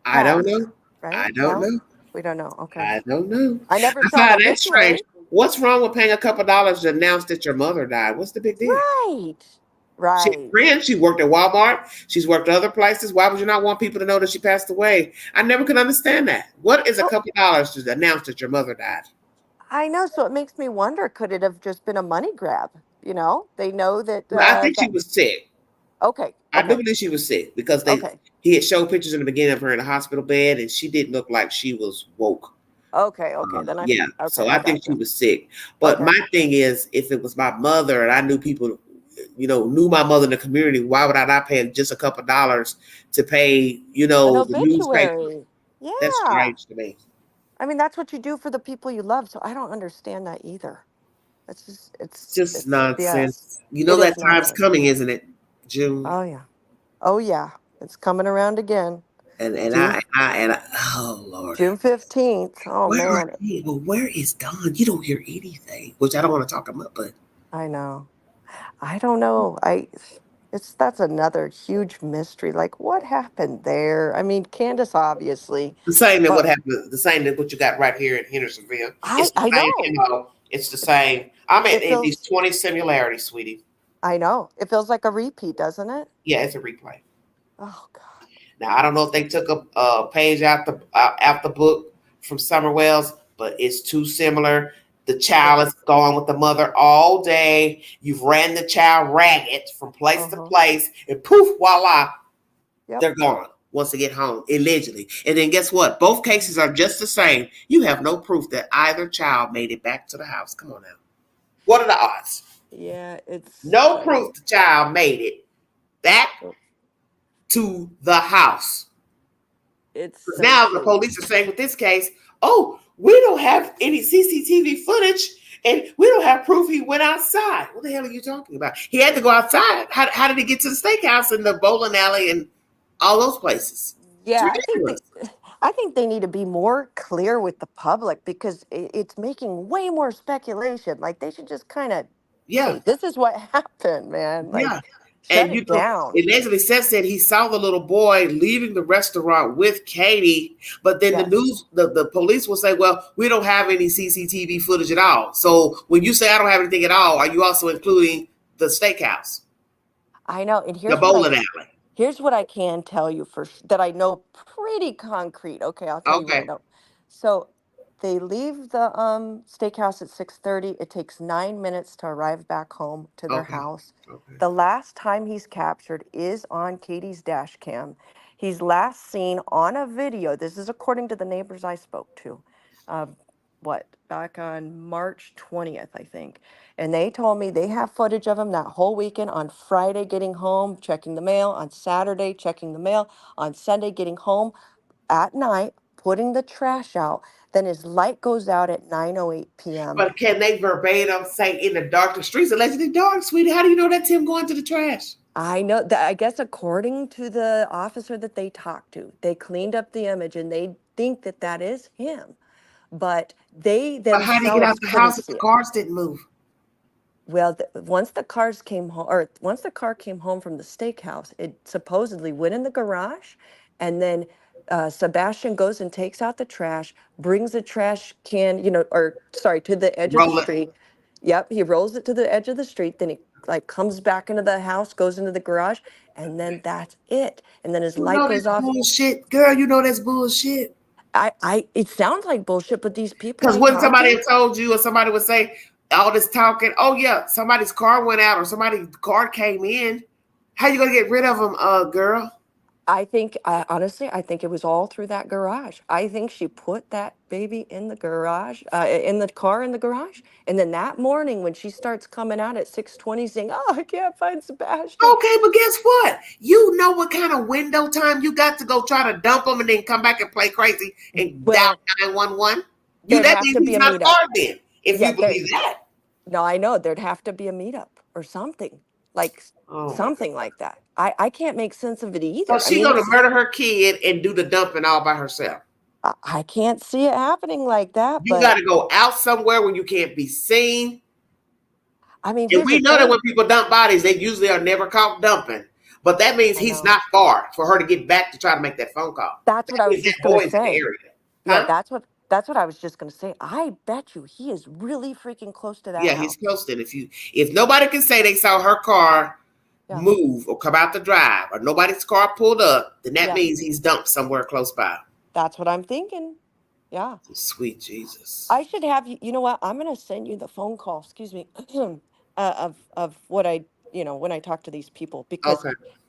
I don't pass, know. right? I don't No? know. We don't know. Okay. I don't know. I never I saw an find that strange. obituary. What's wrong with paying a couple dollars to announce that your mother died? What's the big deal? Right. She has Right. friends. She worked at Walmart. She's worked at other places. Why would you not want people to know that she passed away? I never could understand that. What is a Well, couple dollars to announce that your mother died? I know, so it makes me wonder, could it have just been a money grab? They know that Well, I think she that was sick. okay, I do okay, believe she was sick because okay, he had showed pictures in the beginning of her in a hospital bed, and she didn't look like she was woke. okay. Then Yeah, okay, so I I think she gotcha. was sick. But Okay. my thing is, if it was my mother and I knew people, knew my mother in the community, why would I not pay just a couple dollars to pay, An the newspaper? obituary. That's Yeah. strange to me. I mean, that's what you do for the people you love, so I don't understand that either. It's just It's just it's yes. nonsense. You know It that is time's nonsense. coming, isn't it? June. Oh yeah. Oh yeah. It's coming around again. And June oh Lord. June 15th. Oh Where are man. they? Well, where is Don? You don't hear anything, which I don't want to talk about, but I know. I don't know. That's another huge mystery. Like what happened there? I mean, Candace obviously, the same that what but happened, the same that what you got right here in Hendersonville. I It's the I same know. MO. It's the same. I'm It at these feels 20 similarities, sweetie. I know. It feels like a repeat, doesn't it? Yeah, it's a replay. Oh God. Now I don't know if they took a page out the book from Summer Wells, but it's too similar. The child is gone with the mother all day. You've ran the child ragged from place to Uh-huh. place, and poof, voila, Yep. they're gone once they get home, allegedly. And then guess what? Both cases are just the same. You have no proof that either child made it back to the house. Come on now. What are the odds? Yeah, No proof the child made it back to the house. it's so Now the shady. police are saying with this case, oh, we don't have any CCTV footage and we don't have proof he went outside. What the hell are you talking about? He had to go outside. How did he get to the steakhouse and the bowling alley and all those places? Yeah, It's I think they need to be more clear with the public because it's making way more speculation. Like they should just kind of, Yeah. hey, this is what happened, man. Like, Yeah. And allegedly Seth said he saw the little boy leaving the restaurant with Katie, but then the police will say, well, we don't have any CCTV footage at all. So when you say I don't have anything at all, are you also including the steakhouse? I know. And the bowling alley. Here's what I can tell you that I know pretty concrete. Okay, I'll tell you what I know. So they leave the steakhouse at 6:30. It takes 9 minutes to arrive back home to their house. The last time he's captured is on Katie's dash cam. He's last seen on a video. This is according to the neighbors I spoke to. Back on March 20th, I think. And they told me they have footage of him that whole weekend, on Friday getting home, checking the mail, on Saturday checking the mail, on Sunday getting home at night, putting the trash out. Then his light goes out at 9:08 p.m. But can they verbatim say in the dark, the streets allegedly dark, sweetie? How do you know that's him going to the trash? I know that. I guess according to the officer that they talked to, they cleaned up the image and they think that that is him. But they themselves. But how did he get out the house if the cars didn't move? Well, once the car came home from the steakhouse, it supposedly went in the garage, and then Sebastian goes and takes out the trash, brings the trash can, to the edge of the street. Yep, he rolls it to the edge of the street. Then he comes back into the house, goes into the garage, and then that's it. And then his light goes off. Bullshit, girl. You know that's bullshit. It sounds like bullshit, but these people. Because when somebody had told you, or somebody would say all this talking, oh yeah, somebody's car went out or somebody's car came in. How you gonna get rid of them, girl? I think, honestly, I think it was all through that garage. I think she put that baby in the garage, in the car in the garage. And then that morning when she starts coming out at 6:20 saying, oh, I can't find Sebastian. Okay, but guess what? You know what kind of window time you got to go try to dump them and then come back and play crazy and dial 911? That means he's not far then, if you believe that. No, I know. There'd have to be a meetup or something. Something like that. I can't make sense of it either. So she's going to murder her kid and do the dumping all by herself. I can't see it happening like that. You got to go out somewhere where you can't be seen. I mean, and we know that when people dump bodies, they usually are never caught dumping. But that means he's not far for her to get back to try to make that phone call. That's what I was just going to say. Yeah, that's what I was just going to say. I bet you he is really freaking close to that house. Yeah, he's close to it. If nobody can say they saw her car move or come out the drive, or nobody's car pulled up, then that means he's dumped somewhere close by. That's what I'm thinking. Yeah. Sweet Jesus. I should have you. You know what? I'm going to send you the phone call. Excuse me. of what I when I talk to these people, because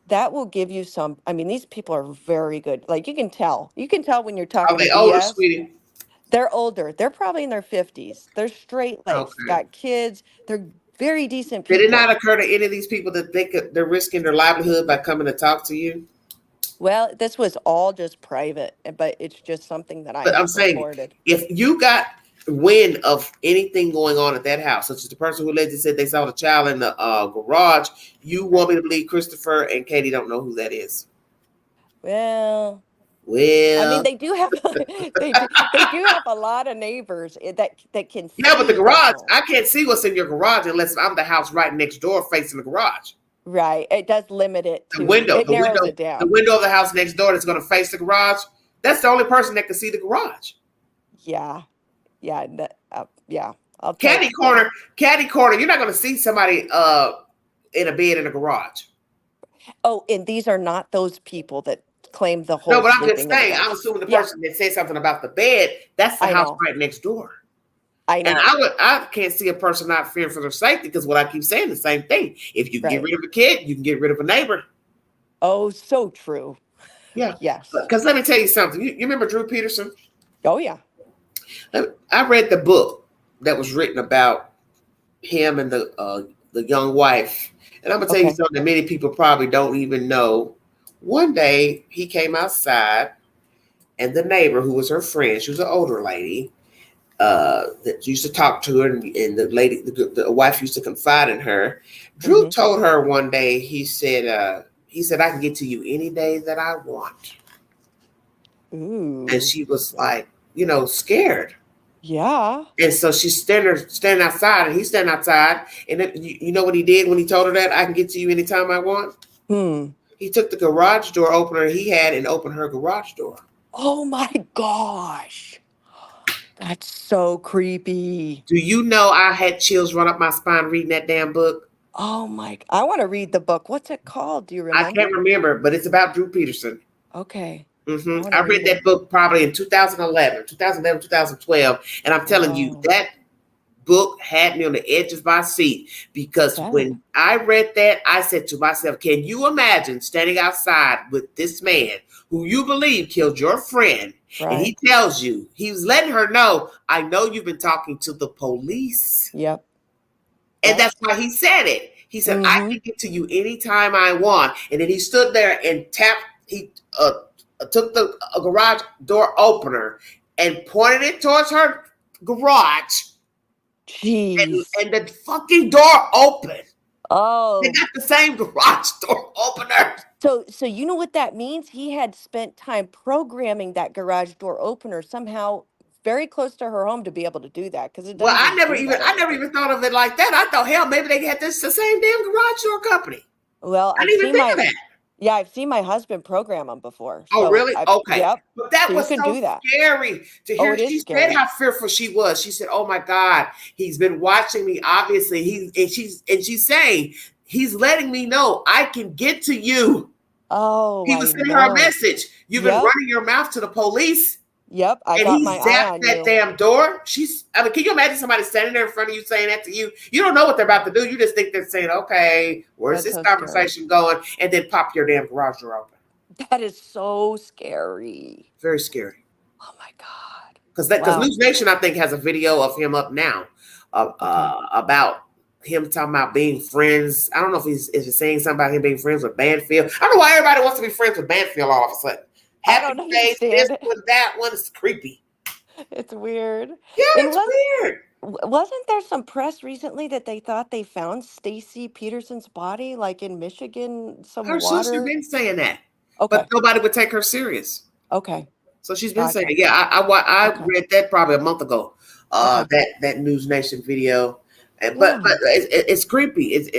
that will give you some. I mean, these people are very good. Like you can tell when you're talking. Are they older, sweetie? They're older. They're probably in their 50s. They're straight laced, got kids. They're very decent people. Did it not occur to any of these people that they're risking their livelihood by coming to talk to you? Well, this was all just private, but it's just something that I'm saying, if you got wind of anything going on at that house, such as the person who allegedly said they saw the child in the garage, you want me to believe Christopher and Katie don't know who that is? Well, I mean, they do have they do have a lot of neighbors that can see. Yeah, but the garage, I can't see what's in your garage unless I'm the house right next door facing the garage. Right. It does limit it to the window. It narrows it down. The window of the house next door that's going to face the garage. That's the only person that can see the garage. Yeah. Yeah. Yeah. Caddy corner. You're not going to see somebody in a bed in a garage. Oh, and these are not those people that claim the whole. No, but I'm just saying. I'm assuming the person that said something about the bed. That's the house right next door. I know. And I can't see a person not fearing for their safety, because what I keep saying the same thing. If you can get rid of a kid, you can get rid of a neighbor. Oh, so true. Yeah. Yes. Because let me tell you something. You remember Drew Peterson? Oh yeah. I read the book that was written about him and the young wife, and I'm gonna tell you something that many people probably don't even know. One day he came outside, and the neighbor, who was her friend, she was an older lady, that used to talk to her, and the lady, the wife, used to confide in her. Drew told her one day, he said, I can get to you any day that I want. Ooh. And she was like, scared. Yeah. And so she's standing outside, and he's standing outside. And then, you know what he did when he told her that? I can get to you anytime I want? He took the garage door opener he had and opened her garage door. Oh my gosh. That's so creepy. Do you know I had chills run up my spine reading that damn book? Oh my, I want to read the book. What's it called? Do you remember? I can't remember, but it's about Drew Peterson. Okay. I read that book probably in 2011, 2012. And I'm telling you, that book had me on the edge of my seat, because when I read that, I said to myself, can you imagine standing outside with this man who you believe killed your friend? And he tells you, he was letting her know, I know you've been talking to the police. Yep. And that's why he said it. He said, I can get to you anytime I want. And then he stood there and tapped, he took the garage door opener and pointed it towards her garage. Jeez. And the fucking door opened. Oh. They got the same garage door opener. So you know what that means? He had spent time programming that garage door opener somehow very close to her home to be able to do that. Because I never even thought of it like that. I thought, hell, maybe they had the same damn garage door company. Well, I didn't even think of that. Yeah, I've seen my husband program them before. Oh, really? Okay. Yep. But that was so scary to hear. She said how fearful she was. She said, oh my God, he's been watching me, obviously. She's saying, he's letting me know I can get to you. Oh, he was sending her a message. You've been running your mouth to the police. Yep, I got my eye on that damn door. Can you imagine somebody standing there in front of you saying that to you? You don't know what they're about to do. You just think they're saying, okay, where's this conversation going? And then pop your damn garage door open. That is so scary. Very scary. Oh my God. Because News Nation, I think, has a video of him up now about him talking about being friends. I don't know if he's saying something about him being friends with Banfield. I don't know why everybody wants to be friends with Banfield all of a sudden. Happy face, this one, that one is creepy. It's weird. Yeah, it's weird. Wasn't there some press recently that they thought they found Stacy Peterson's body, like in Michigan, some her water? sister been saying that, okay, but nobody would take her serious. Okay, so she's been saying it. Yeah, I read that probably a month ago. That News Nation video, but it's creepy.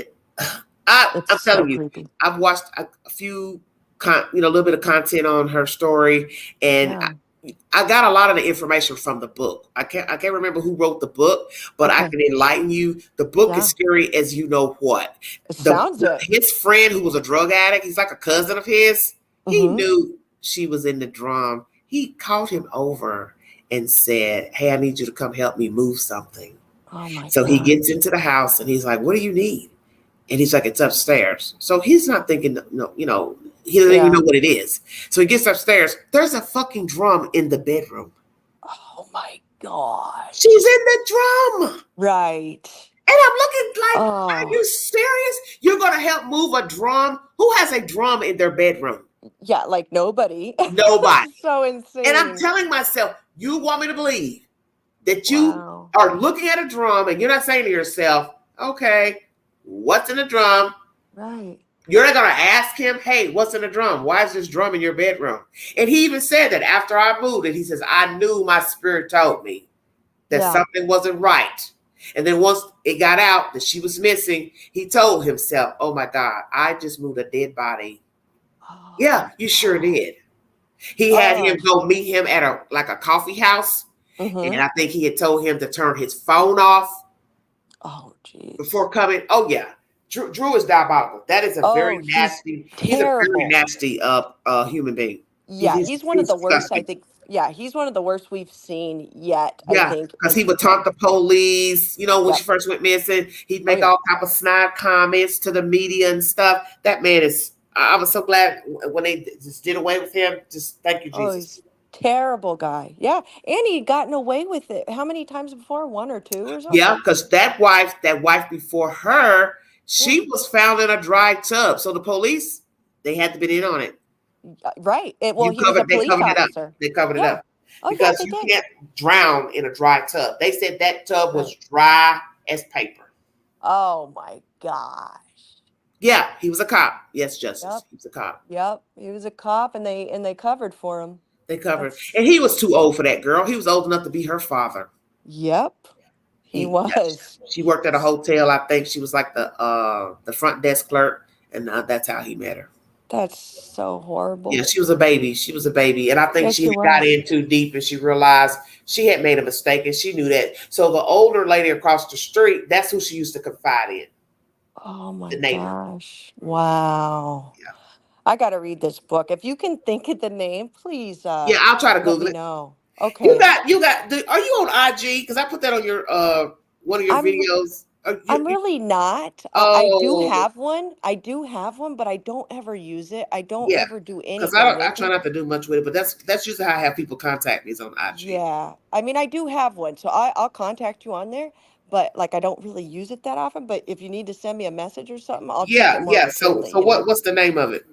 I'm telling you, creepy. I've watched a few. A little bit of content on her story, and I got a lot of the information from the book. I can't remember who wrote the book, but I can enlighten you. The book is scary as you know what. His friend, who was a drug addict, he's like a cousin of his. He knew she was in the drum. He called him over and said, "Hey, I need you to come help me move something." Oh my God. He gets into the house and he's like, "What do you need?" And he's like, "It's upstairs." So he's not thinking, no, he doesn't even know what it is. So he gets upstairs. There's a fucking drum in the bedroom. Oh my God. She's in the drum. Right. And I'm looking like, are you serious? You're going to help move a drum? Who has a drum in their bedroom? Yeah, like nobody. Nobody. So insane. And I'm telling myself, you want me to believe that you are looking at a drum and you're not saying to yourself, okay, what's in the drum? Right. You're not going to ask him, hey, what's in the drum? Why is this drum in your bedroom? And he even said that after I moved it, he says, I knew my spirit told me that something wasn't right. And then once it got out that she was missing, he told himself, oh my God, I just moved a dead body. Oh, yeah, you sure did. He had him go meet him at a coffee house. And I think he had told him to turn his phone off. Oh, geez. Before coming. Oh, yeah. Drew is diabolical. That is a very nasty, he's a very nasty human being. Yeah, he's one of the worst, I think. Yeah, he's one of the worst we've seen yet, I think. Because he would taunt the police, when she first went missing. He'd make all type of snide comments to the media and stuff. That man is, I was so glad when they just did away with him. Just thank you, Jesus. He's terrible guy. Yeah, and he'd gotten away with it. How many times before? 1 or 2 or something? Yeah, because that wife before her, she was found in a dry tub. So the police, they had to be in on it. Right. He was a police officer. They covered it up. Because you can't drown in a dry tub. They said that tub was dry as paper. Oh my gosh. Yeah, he was a cop. Yes, Justice. Yep. He was a cop. Yep. He was a cop and they covered for him. They covered. And he was too old for that girl. He was old enough to be her father. Yep, he was. She worked at a hotel. I think she was like the front desk clerk, and that's how he met her. That's so horrible. Yeah, she was a baby. And I think she got in too deep, and she realized she had made a mistake, and she knew that. So the older lady across the street, that's who she used to confide in. Oh my gosh! Wow. Yeah. I got to read this book. If you can think of the name, please. Yeah, I'll try to Google it. Know. Okay. You got. Are you on IG? Because I put that on your one of your videos. I'm really not. I do have one. But I don't ever use it. I don't ever do anything. Because I try not to do much with it, but that's usually how I have people contact me is on IG. Yeah, I mean, I do have one, so I'll contact you on there. But like, I don't really use it that often. But if you need to send me a message or something, I'll check it more routinely, So what's the name of it?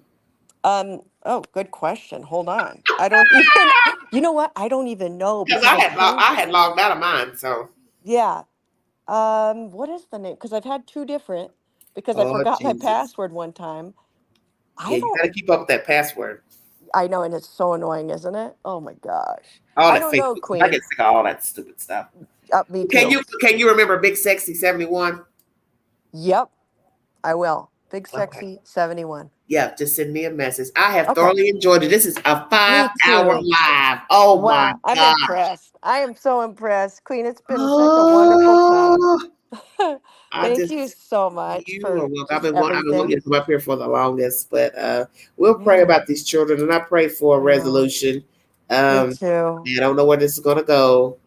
Oh, good question. Hold on. I don't even. You know what? I don't even know because I had logged out of mine. So yeah. What is the name? Because I've had two different. Because I forgot my password one time. You gotta keep up with that password. I know, and it's so annoying, isn't it? Oh my gosh. I don't know, Queen. I get sick of all that stupid stuff. Me too. Can you remember Big Sexy 71? Yep, I will. Big Sexy 71. Yeah, just send me a message. I have thoroughly enjoyed it. This is a 5-hour live. Oh my God. I'm impressed. I am so impressed. Queen, it's been such a wonderful time. Thank you so much. I've been looking to come up here for the longest, but we'll pray about these children, and I pray for a resolution. Me too. I don't know where this is going to go.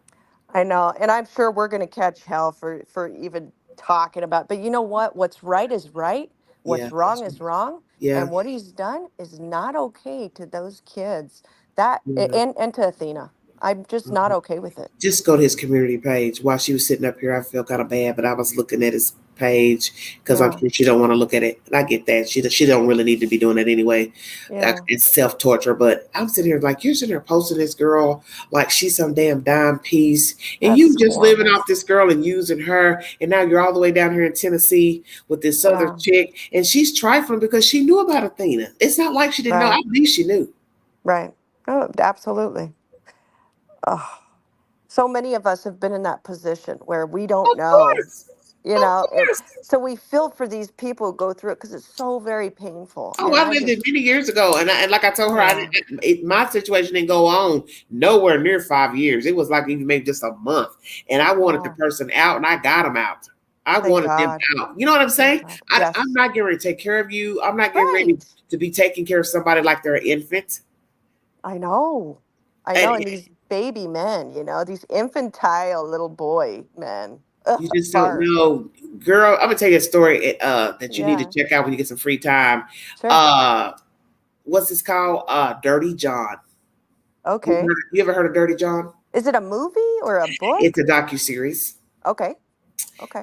I know, and I'm sure we're going to catch hell for even talking about. But you know what? What's right is right. What's wrong is wrong. Yeah. And what he's done is not okay to those kids. And to Athena. I'm just not okay with it. Just go to his community page. While she was sitting up here, I felt kind of bad, but I was looking at his page because I'm sure she don't want to look at it. And I get that. She don't really need to be doing that anyway. Yeah. It's self-torture. But I'm sitting here like, you're sitting here posting this girl like she's some damn dime piece. And you just living off this girl and using her. And now you're all the way down here in Tennessee with this other chick. And she's trifling because she knew about Athena. It's not like she didn't know. I believe she knew. Right. Oh, absolutely. Oh, so many of us have been in that position where we don't know, so we feel for these people who go through it because it's so very painful. Oh, I lived it many years ago. And like I told her, my situation didn't go on nowhere near 5 years. It was like even maybe just a month. And I wanted the person out and I got them out. I wanted them out. You know what I'm saying? I'm not getting ready to take care of you. I'm not getting ready to be taking care of somebody like they're an infant. I know. And these baby men, these infantile little boy men. Ugh, you just don't know. Girl, I'm going to tell you a story that you need to check out when you get some free time. Sure. What's this called? Dirty John. Okay. You ever heard of Dirty John? Is it a movie or a book? It's a docuseries. Okay.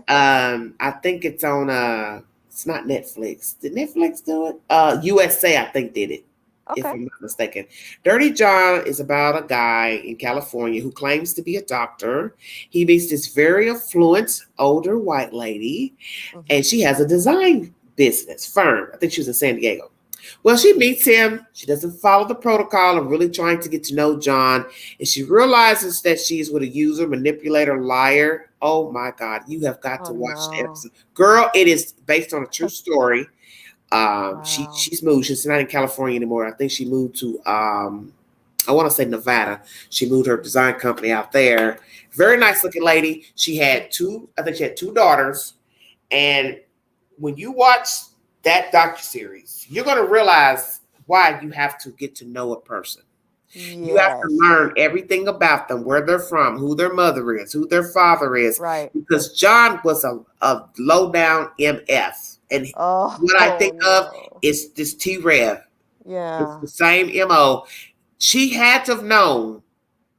I think it's on, it's not Netflix. Did Netflix do it? USA, I think, did it. Okay. If I'm not mistaken. Dirty John is about a guy in California who claims to be a doctor. He meets this very affluent older white lady, and she has a design business firm. I think she was in San Diego. Well, she meets him. She doesn't follow the protocol of really trying to get to know John, and she realizes that she's with a user, manipulator, liar. Oh my God, you have got to watch the episode. Girl, it is based on a true story. She's moved. She's not in California anymore. I think she moved to I want to say Nevada. She moved her design company out there. Very nice looking lady. She had two daughters. And when you watch that docuseries, you're gonna realize why you have to get to know a person. Yes. You have to learn everything about them, where they're from, who their mother is, who their father is. Right. Because John was a low down MF. And what I think of is this T-rev. Yeah. It's the same MO. She had to have known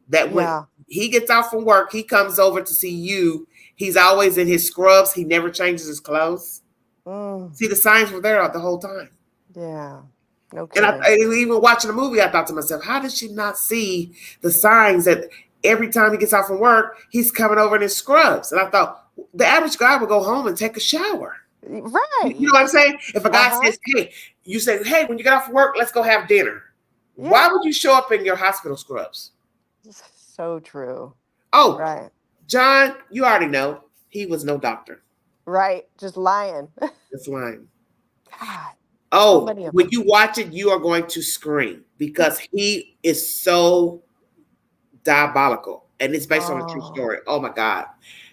that when he gets out from work, he comes over to see you. He's always in his scrubs. He never changes his clothes. See, the signs were there the whole time. Yeah. Okay. And even watching the movie, I thought to myself, how did she not see the signs that every time he gets out from work, he's coming over in his scrubs? And I thought the average guy would go home and take a shower. Right. You know what I'm saying? If a guy says, hey, you say, hey, when you get off work, let's go have dinner. Why would you show up in your hospital scrubs? So true. Oh, right. John, you already know he was no doctor. Right. Just lying. Just lying. God. Oh, So many of when them. you watch it, you are going to scream because he is so diabolical, and it's based on a true story. Oh my God,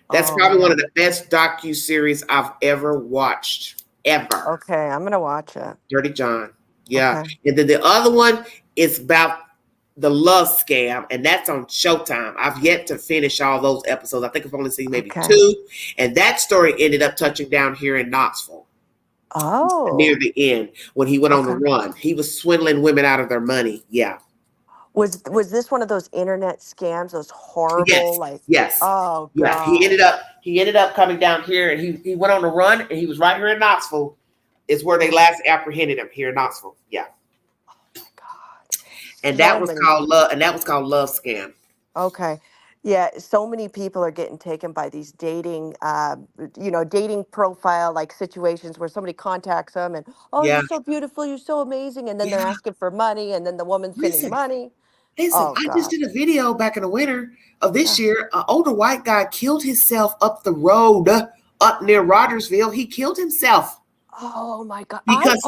that's probably one of the best docu-series I've ever watched, ever. Okay, I'm gonna watch it. Dirty John. Yeah. Okay. And then the other one is about the love scam, and that's on Showtime. I've yet to finish all those episodes. I think I've only seen maybe two, and that story ended up touching down here in Knoxville. Near the end, when he went on the run, he was swindling women out of their money. Yeah. Was this one of those internet scams? Those horrible, yes. Oh yeah. God. He ended up coming down here, and he went on the run, and he was right here in Knoxville. Is where they last apprehended him, here in Knoxville. Yeah. Oh my God. And that was called love. And that was called Love Scam. Okay. Yeah, so many people are getting taken by these dating, dating profile like situations where somebody contacts them and, oh, you're so beautiful, you're so amazing, and then they're asking for money, and then the woman's sending money. Listen, I just did a video back in the winter of this year. An older white guy killed himself up the road, up near Rogersville. He killed himself. Oh my God! Because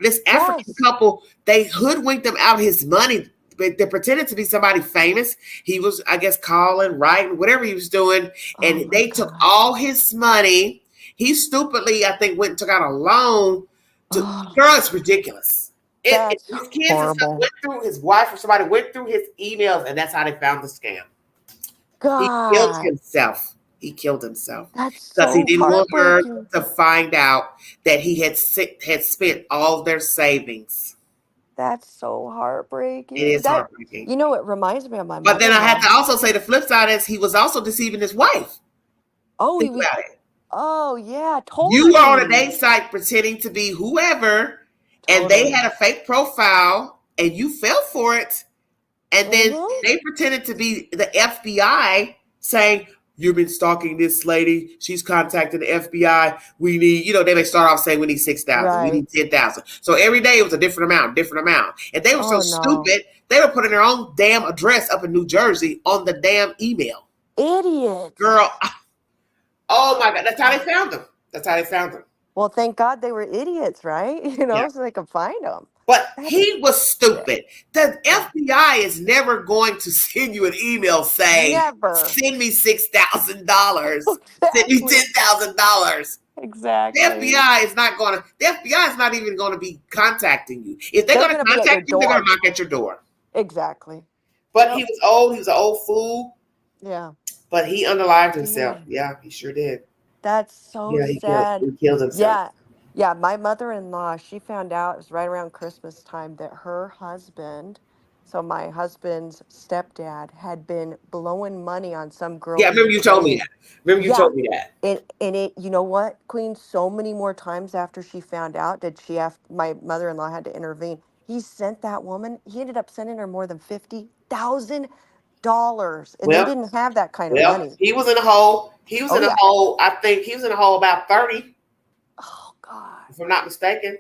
this African couple, they hoodwinked him out his money. They pretended to be somebody famous. He was, I guess, calling, writing, whatever he was doing, and they took all his money. He stupidly, I think, went and took out a loan. Girl, it's ridiculous. His kids and stuff went through, his wife or somebody went through his emails, and that's how they found the scam. God. He killed himself. He killed himself because he didn't want her to find out that he had spent all their savings. That's so heartbreaking. It is heartbreaking. You know, it reminds me of my mother. But then I have to also say the flip side is he was also deceiving his wife. Oh, Think about it. Oh, yeah, totally. You were on a date site pretending to be whoever, and they had a fake profile, and you fell for it. And then they pretended to be the FBI saying, you've been stalking this lady. She's contacting the FBI. We need, they may start off saying we need 6,000. We need 10,000. So every day it was a different amount. And they were so stupid, they were putting their own damn address up in New Jersey on the damn email. Idiots. Girl. Oh my God. That's how they found them. Well, thank God they were idiots, right? So they could find them. But he was stupid. The FBI is never going to send you an email saying, send me $6,000. Send me $10,000. Exactly. The FBI is not even going to be contacting you. If they're going to contact you, they're going to knock at your door. Exactly. But he was old. He was an old fool. Yeah. But he unalived himself. Yeah, he sure did. That's so sad. He killed himself. Yeah, my mother-in-law, she found out, it was right around Christmas time, that her husband, so my husband's stepdad, had been blowing money on some girl. Yeah, I remember you told me that. And it, you know what, Queen, so many more times after she found out did my mother-in-law had to intervene. He ended up sending her more than $50,000. And they didn't have that kind of money. He was in a hole. I think he was in a hole about 30. Oh, God. If I'm not mistaken.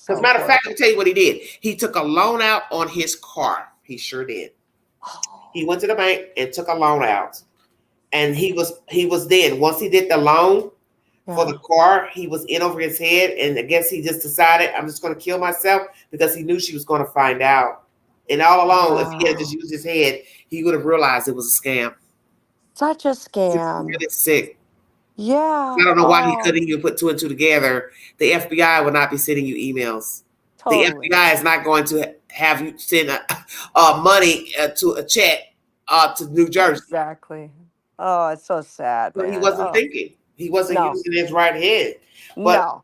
As a matter of fact, let me tell you what he did. He took a loan out on his car. He sure did. He went to the bank and took a loan out. And he was then, once he did the loan for the car, he was in over his head. And I guess he just decided, I'm just going to kill myself, because he knew she was going to find out. And all along, if he had just used his head, he would have realized it was a scam. Such a scam. Really sick. Yeah. I don't know why he couldn't even put two and two together. The FBI would not be sending you emails. Totally. The FBI is not going to have you send money to a check to New Jersey. Exactly. Oh, it's so sad. But he wasn't thinking. He wasn't using his right head. But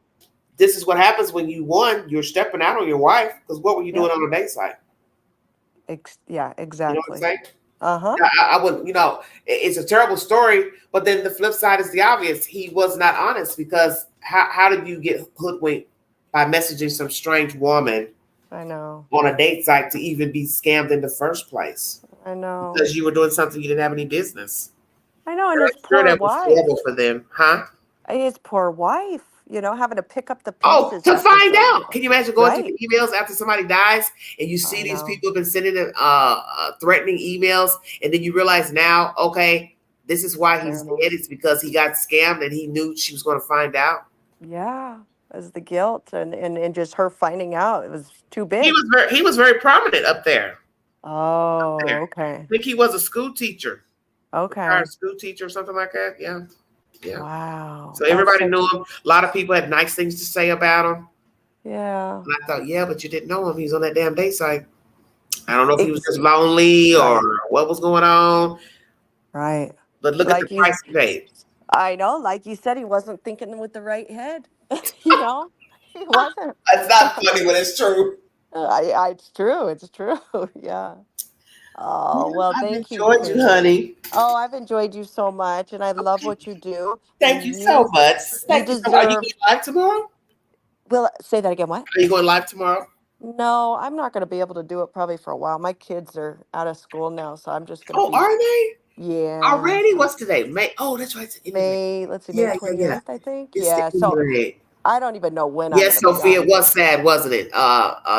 this is what happens when you're stepping out on your wife, because what were you doing on a date site? Yeah, exactly. You know what I'm saying? I wouldn't, it's a terrible story, but then the flip side is the obvious. He was not honest, because how did you get hoodwinked by messaging some strange woman? I know. On a date site to even be scammed in the first place? I know. Because you were doing something you didn't have any business. I know, and his poor wife. Was horrible for them, huh? His poor wife, having to pick up the pieces. To find out. Can you imagine going to the emails after somebody dies and you see these people have been sending them threatening emails, and then you realize now, okay, this is why he's dead. It's because he got scammed and he knew she was going to find out. Yeah, as the guilt and just her finding out, it was too big. He was very prominent up there. Oh, there. okay. I think he was a school teacher. Okay. A school teacher or something like that. Yeah. Yeah. Wow. So everybody knew him. A lot of people had nice things to say about him. Yeah. And I thought, yeah, but you didn't know him. He was on that damn day site. I don't know if he was just lonely or what was going on. Right. But look at the price he paid. I know, like you said, he wasn't thinking with the right head. He wasn't. It's not funny when it's true. It's true. It's true. Yeah. Oh, well, thank you. I've enjoyed you, honey. Oh, I've enjoyed you so much, and I love what you do. Thank you so much. You deserve. Are you going live tomorrow? Well, say that again. What? Are you going live tomorrow? No, I'm not going to be able to do it probably for a while. My kids are out of school now, so I'm just going to. Oh, are they? Yeah. Already? What's today? May? Oh, that's right. May. Let's see. May 28th, I think. It's so I don't even know when. Yes, Sophia, it was sad, wasn't it?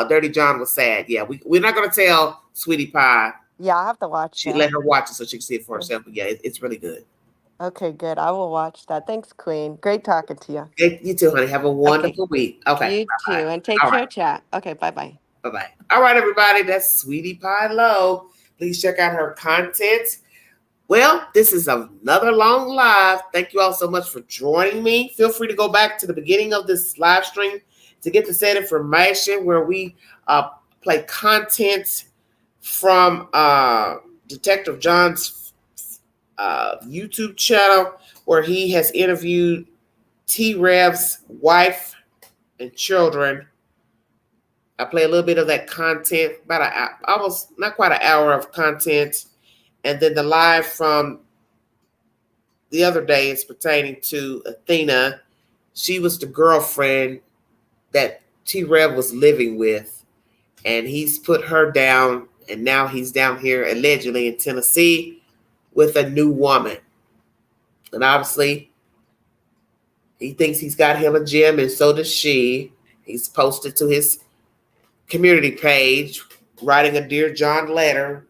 Dirty John was sad. Yeah, we're not going to tell Sweetie Pie. Yeah, I have to watch. She let her watch it so she can see it for herself. But yeah, it's really good. Okay, good. I will watch that. Thanks, Queen. Great talking to you. You too, honey. Have a wonderful week. Okay. You too, and take care, chat. Okay, bye-bye. Bye-bye. All right, everybody. That's Sweetie Pie Low. Please check out her content. Well, this is another long live. Thank you all so much for joining me. Feel free to go back to the beginning of this live stream to get the said information where we play content from Detective John's YouTube channel, where he has interviewed T-Rev's wife and children. I play a little bit of that content, about almost not quite an hour of content. And then the live from the other day is pertaining to Athena. She was the girlfriend that T-Rev was living with, and he's put her down, and now he's down here allegedly in Tennessee with a new woman. And obviously, he thinks he's got him a gym, and so does she. He's posted to his community page, writing a Dear John letter,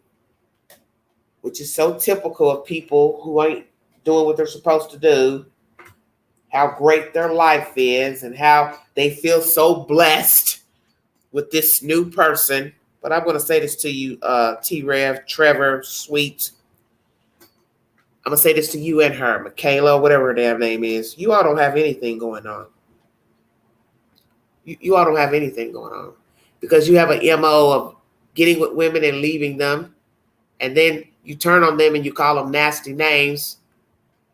which is so typical of people who ain't doing what they're supposed to do, how great their life is, and how they feel so blessed with this new person. But I'm going to say this to you, T-Rev, Trevor, Sweet. I'm going to say this to you and her, Michaela, whatever her damn name is. You all don't have anything going on. You all don't have anything going on. Because you have an MO of getting with women and leaving them. And then you turn on them and you call them nasty names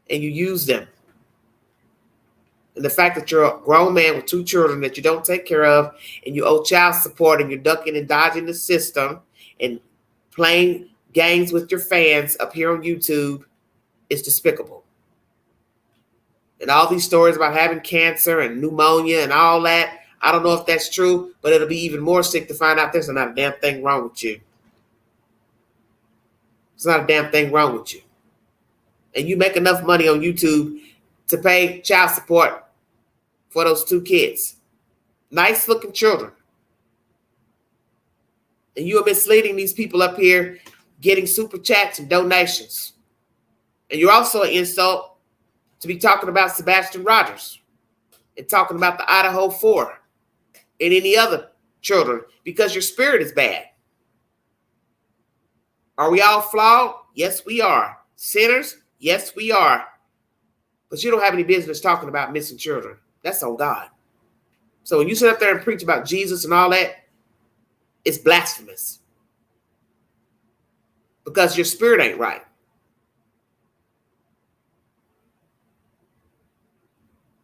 and you use them. And the fact that you're a grown man with 2 children that you don't take care of and you owe child support and you're ducking and dodging the system and playing games with your fans up here on YouTube is despicable. And all these stories about having cancer and pneumonia and all that, I don't know if that's true, but it'll be even more sick to find out there's not a damn thing wrong with you. There's not a damn thing wrong with you. And you make enough money on YouTube to pay child support for those 2 kids. Nice looking children. And you are misleading these people up here getting super chats and donations. And you're also an insult to be talking about Sebastian Rogers and talking about the Idaho 4 and any other children because your spirit is bad. Are we all flawed? Yes, we are. Sinners? Yes, we are. But you don't have any business talking about missing children. That's on God. So when you sit up there and preach about Jesus and all that, it's blasphemous. Because your spirit ain't right.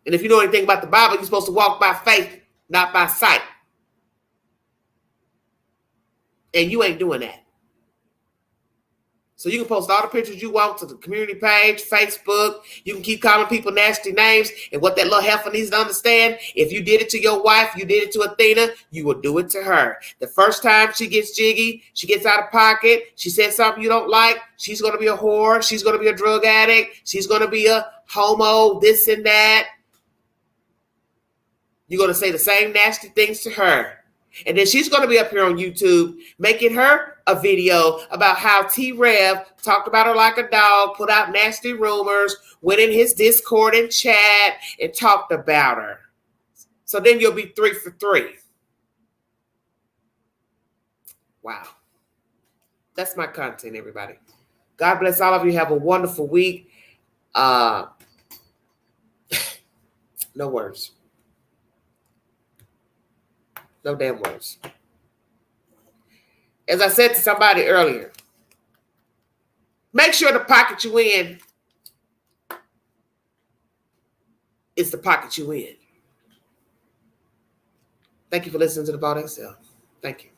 And if you know anything about the Bible, you're supposed to walk by faith, not by sight. And you ain't doing that. So you can post all the pictures you want to the community page, Facebook. You can keep calling people nasty names. And what that little heifer needs to understand, if you did it to your wife, you did it to Athena, you will do it to her. The first time she gets jiggy, she gets out of pocket, she says something you don't like, she's going to be a whore, she's going to be a drug addict, she's going to be a homo, this and that. You're going to say the same nasty things to her. And then she's going to be up here on YouTube making her a video about how T-Rev talked about her like a dog, put out nasty rumors, went in his Discord and chat, and talked about her. So then you'll be 3 for 3. Wow. That's my content, everybody. God bless all of you. Have a wonderful week. No words. No damn words. As I said to somebody earlier, make sure the pocket you in is the pocket you in. Thank you for listening to the Bald Excel. Thank you.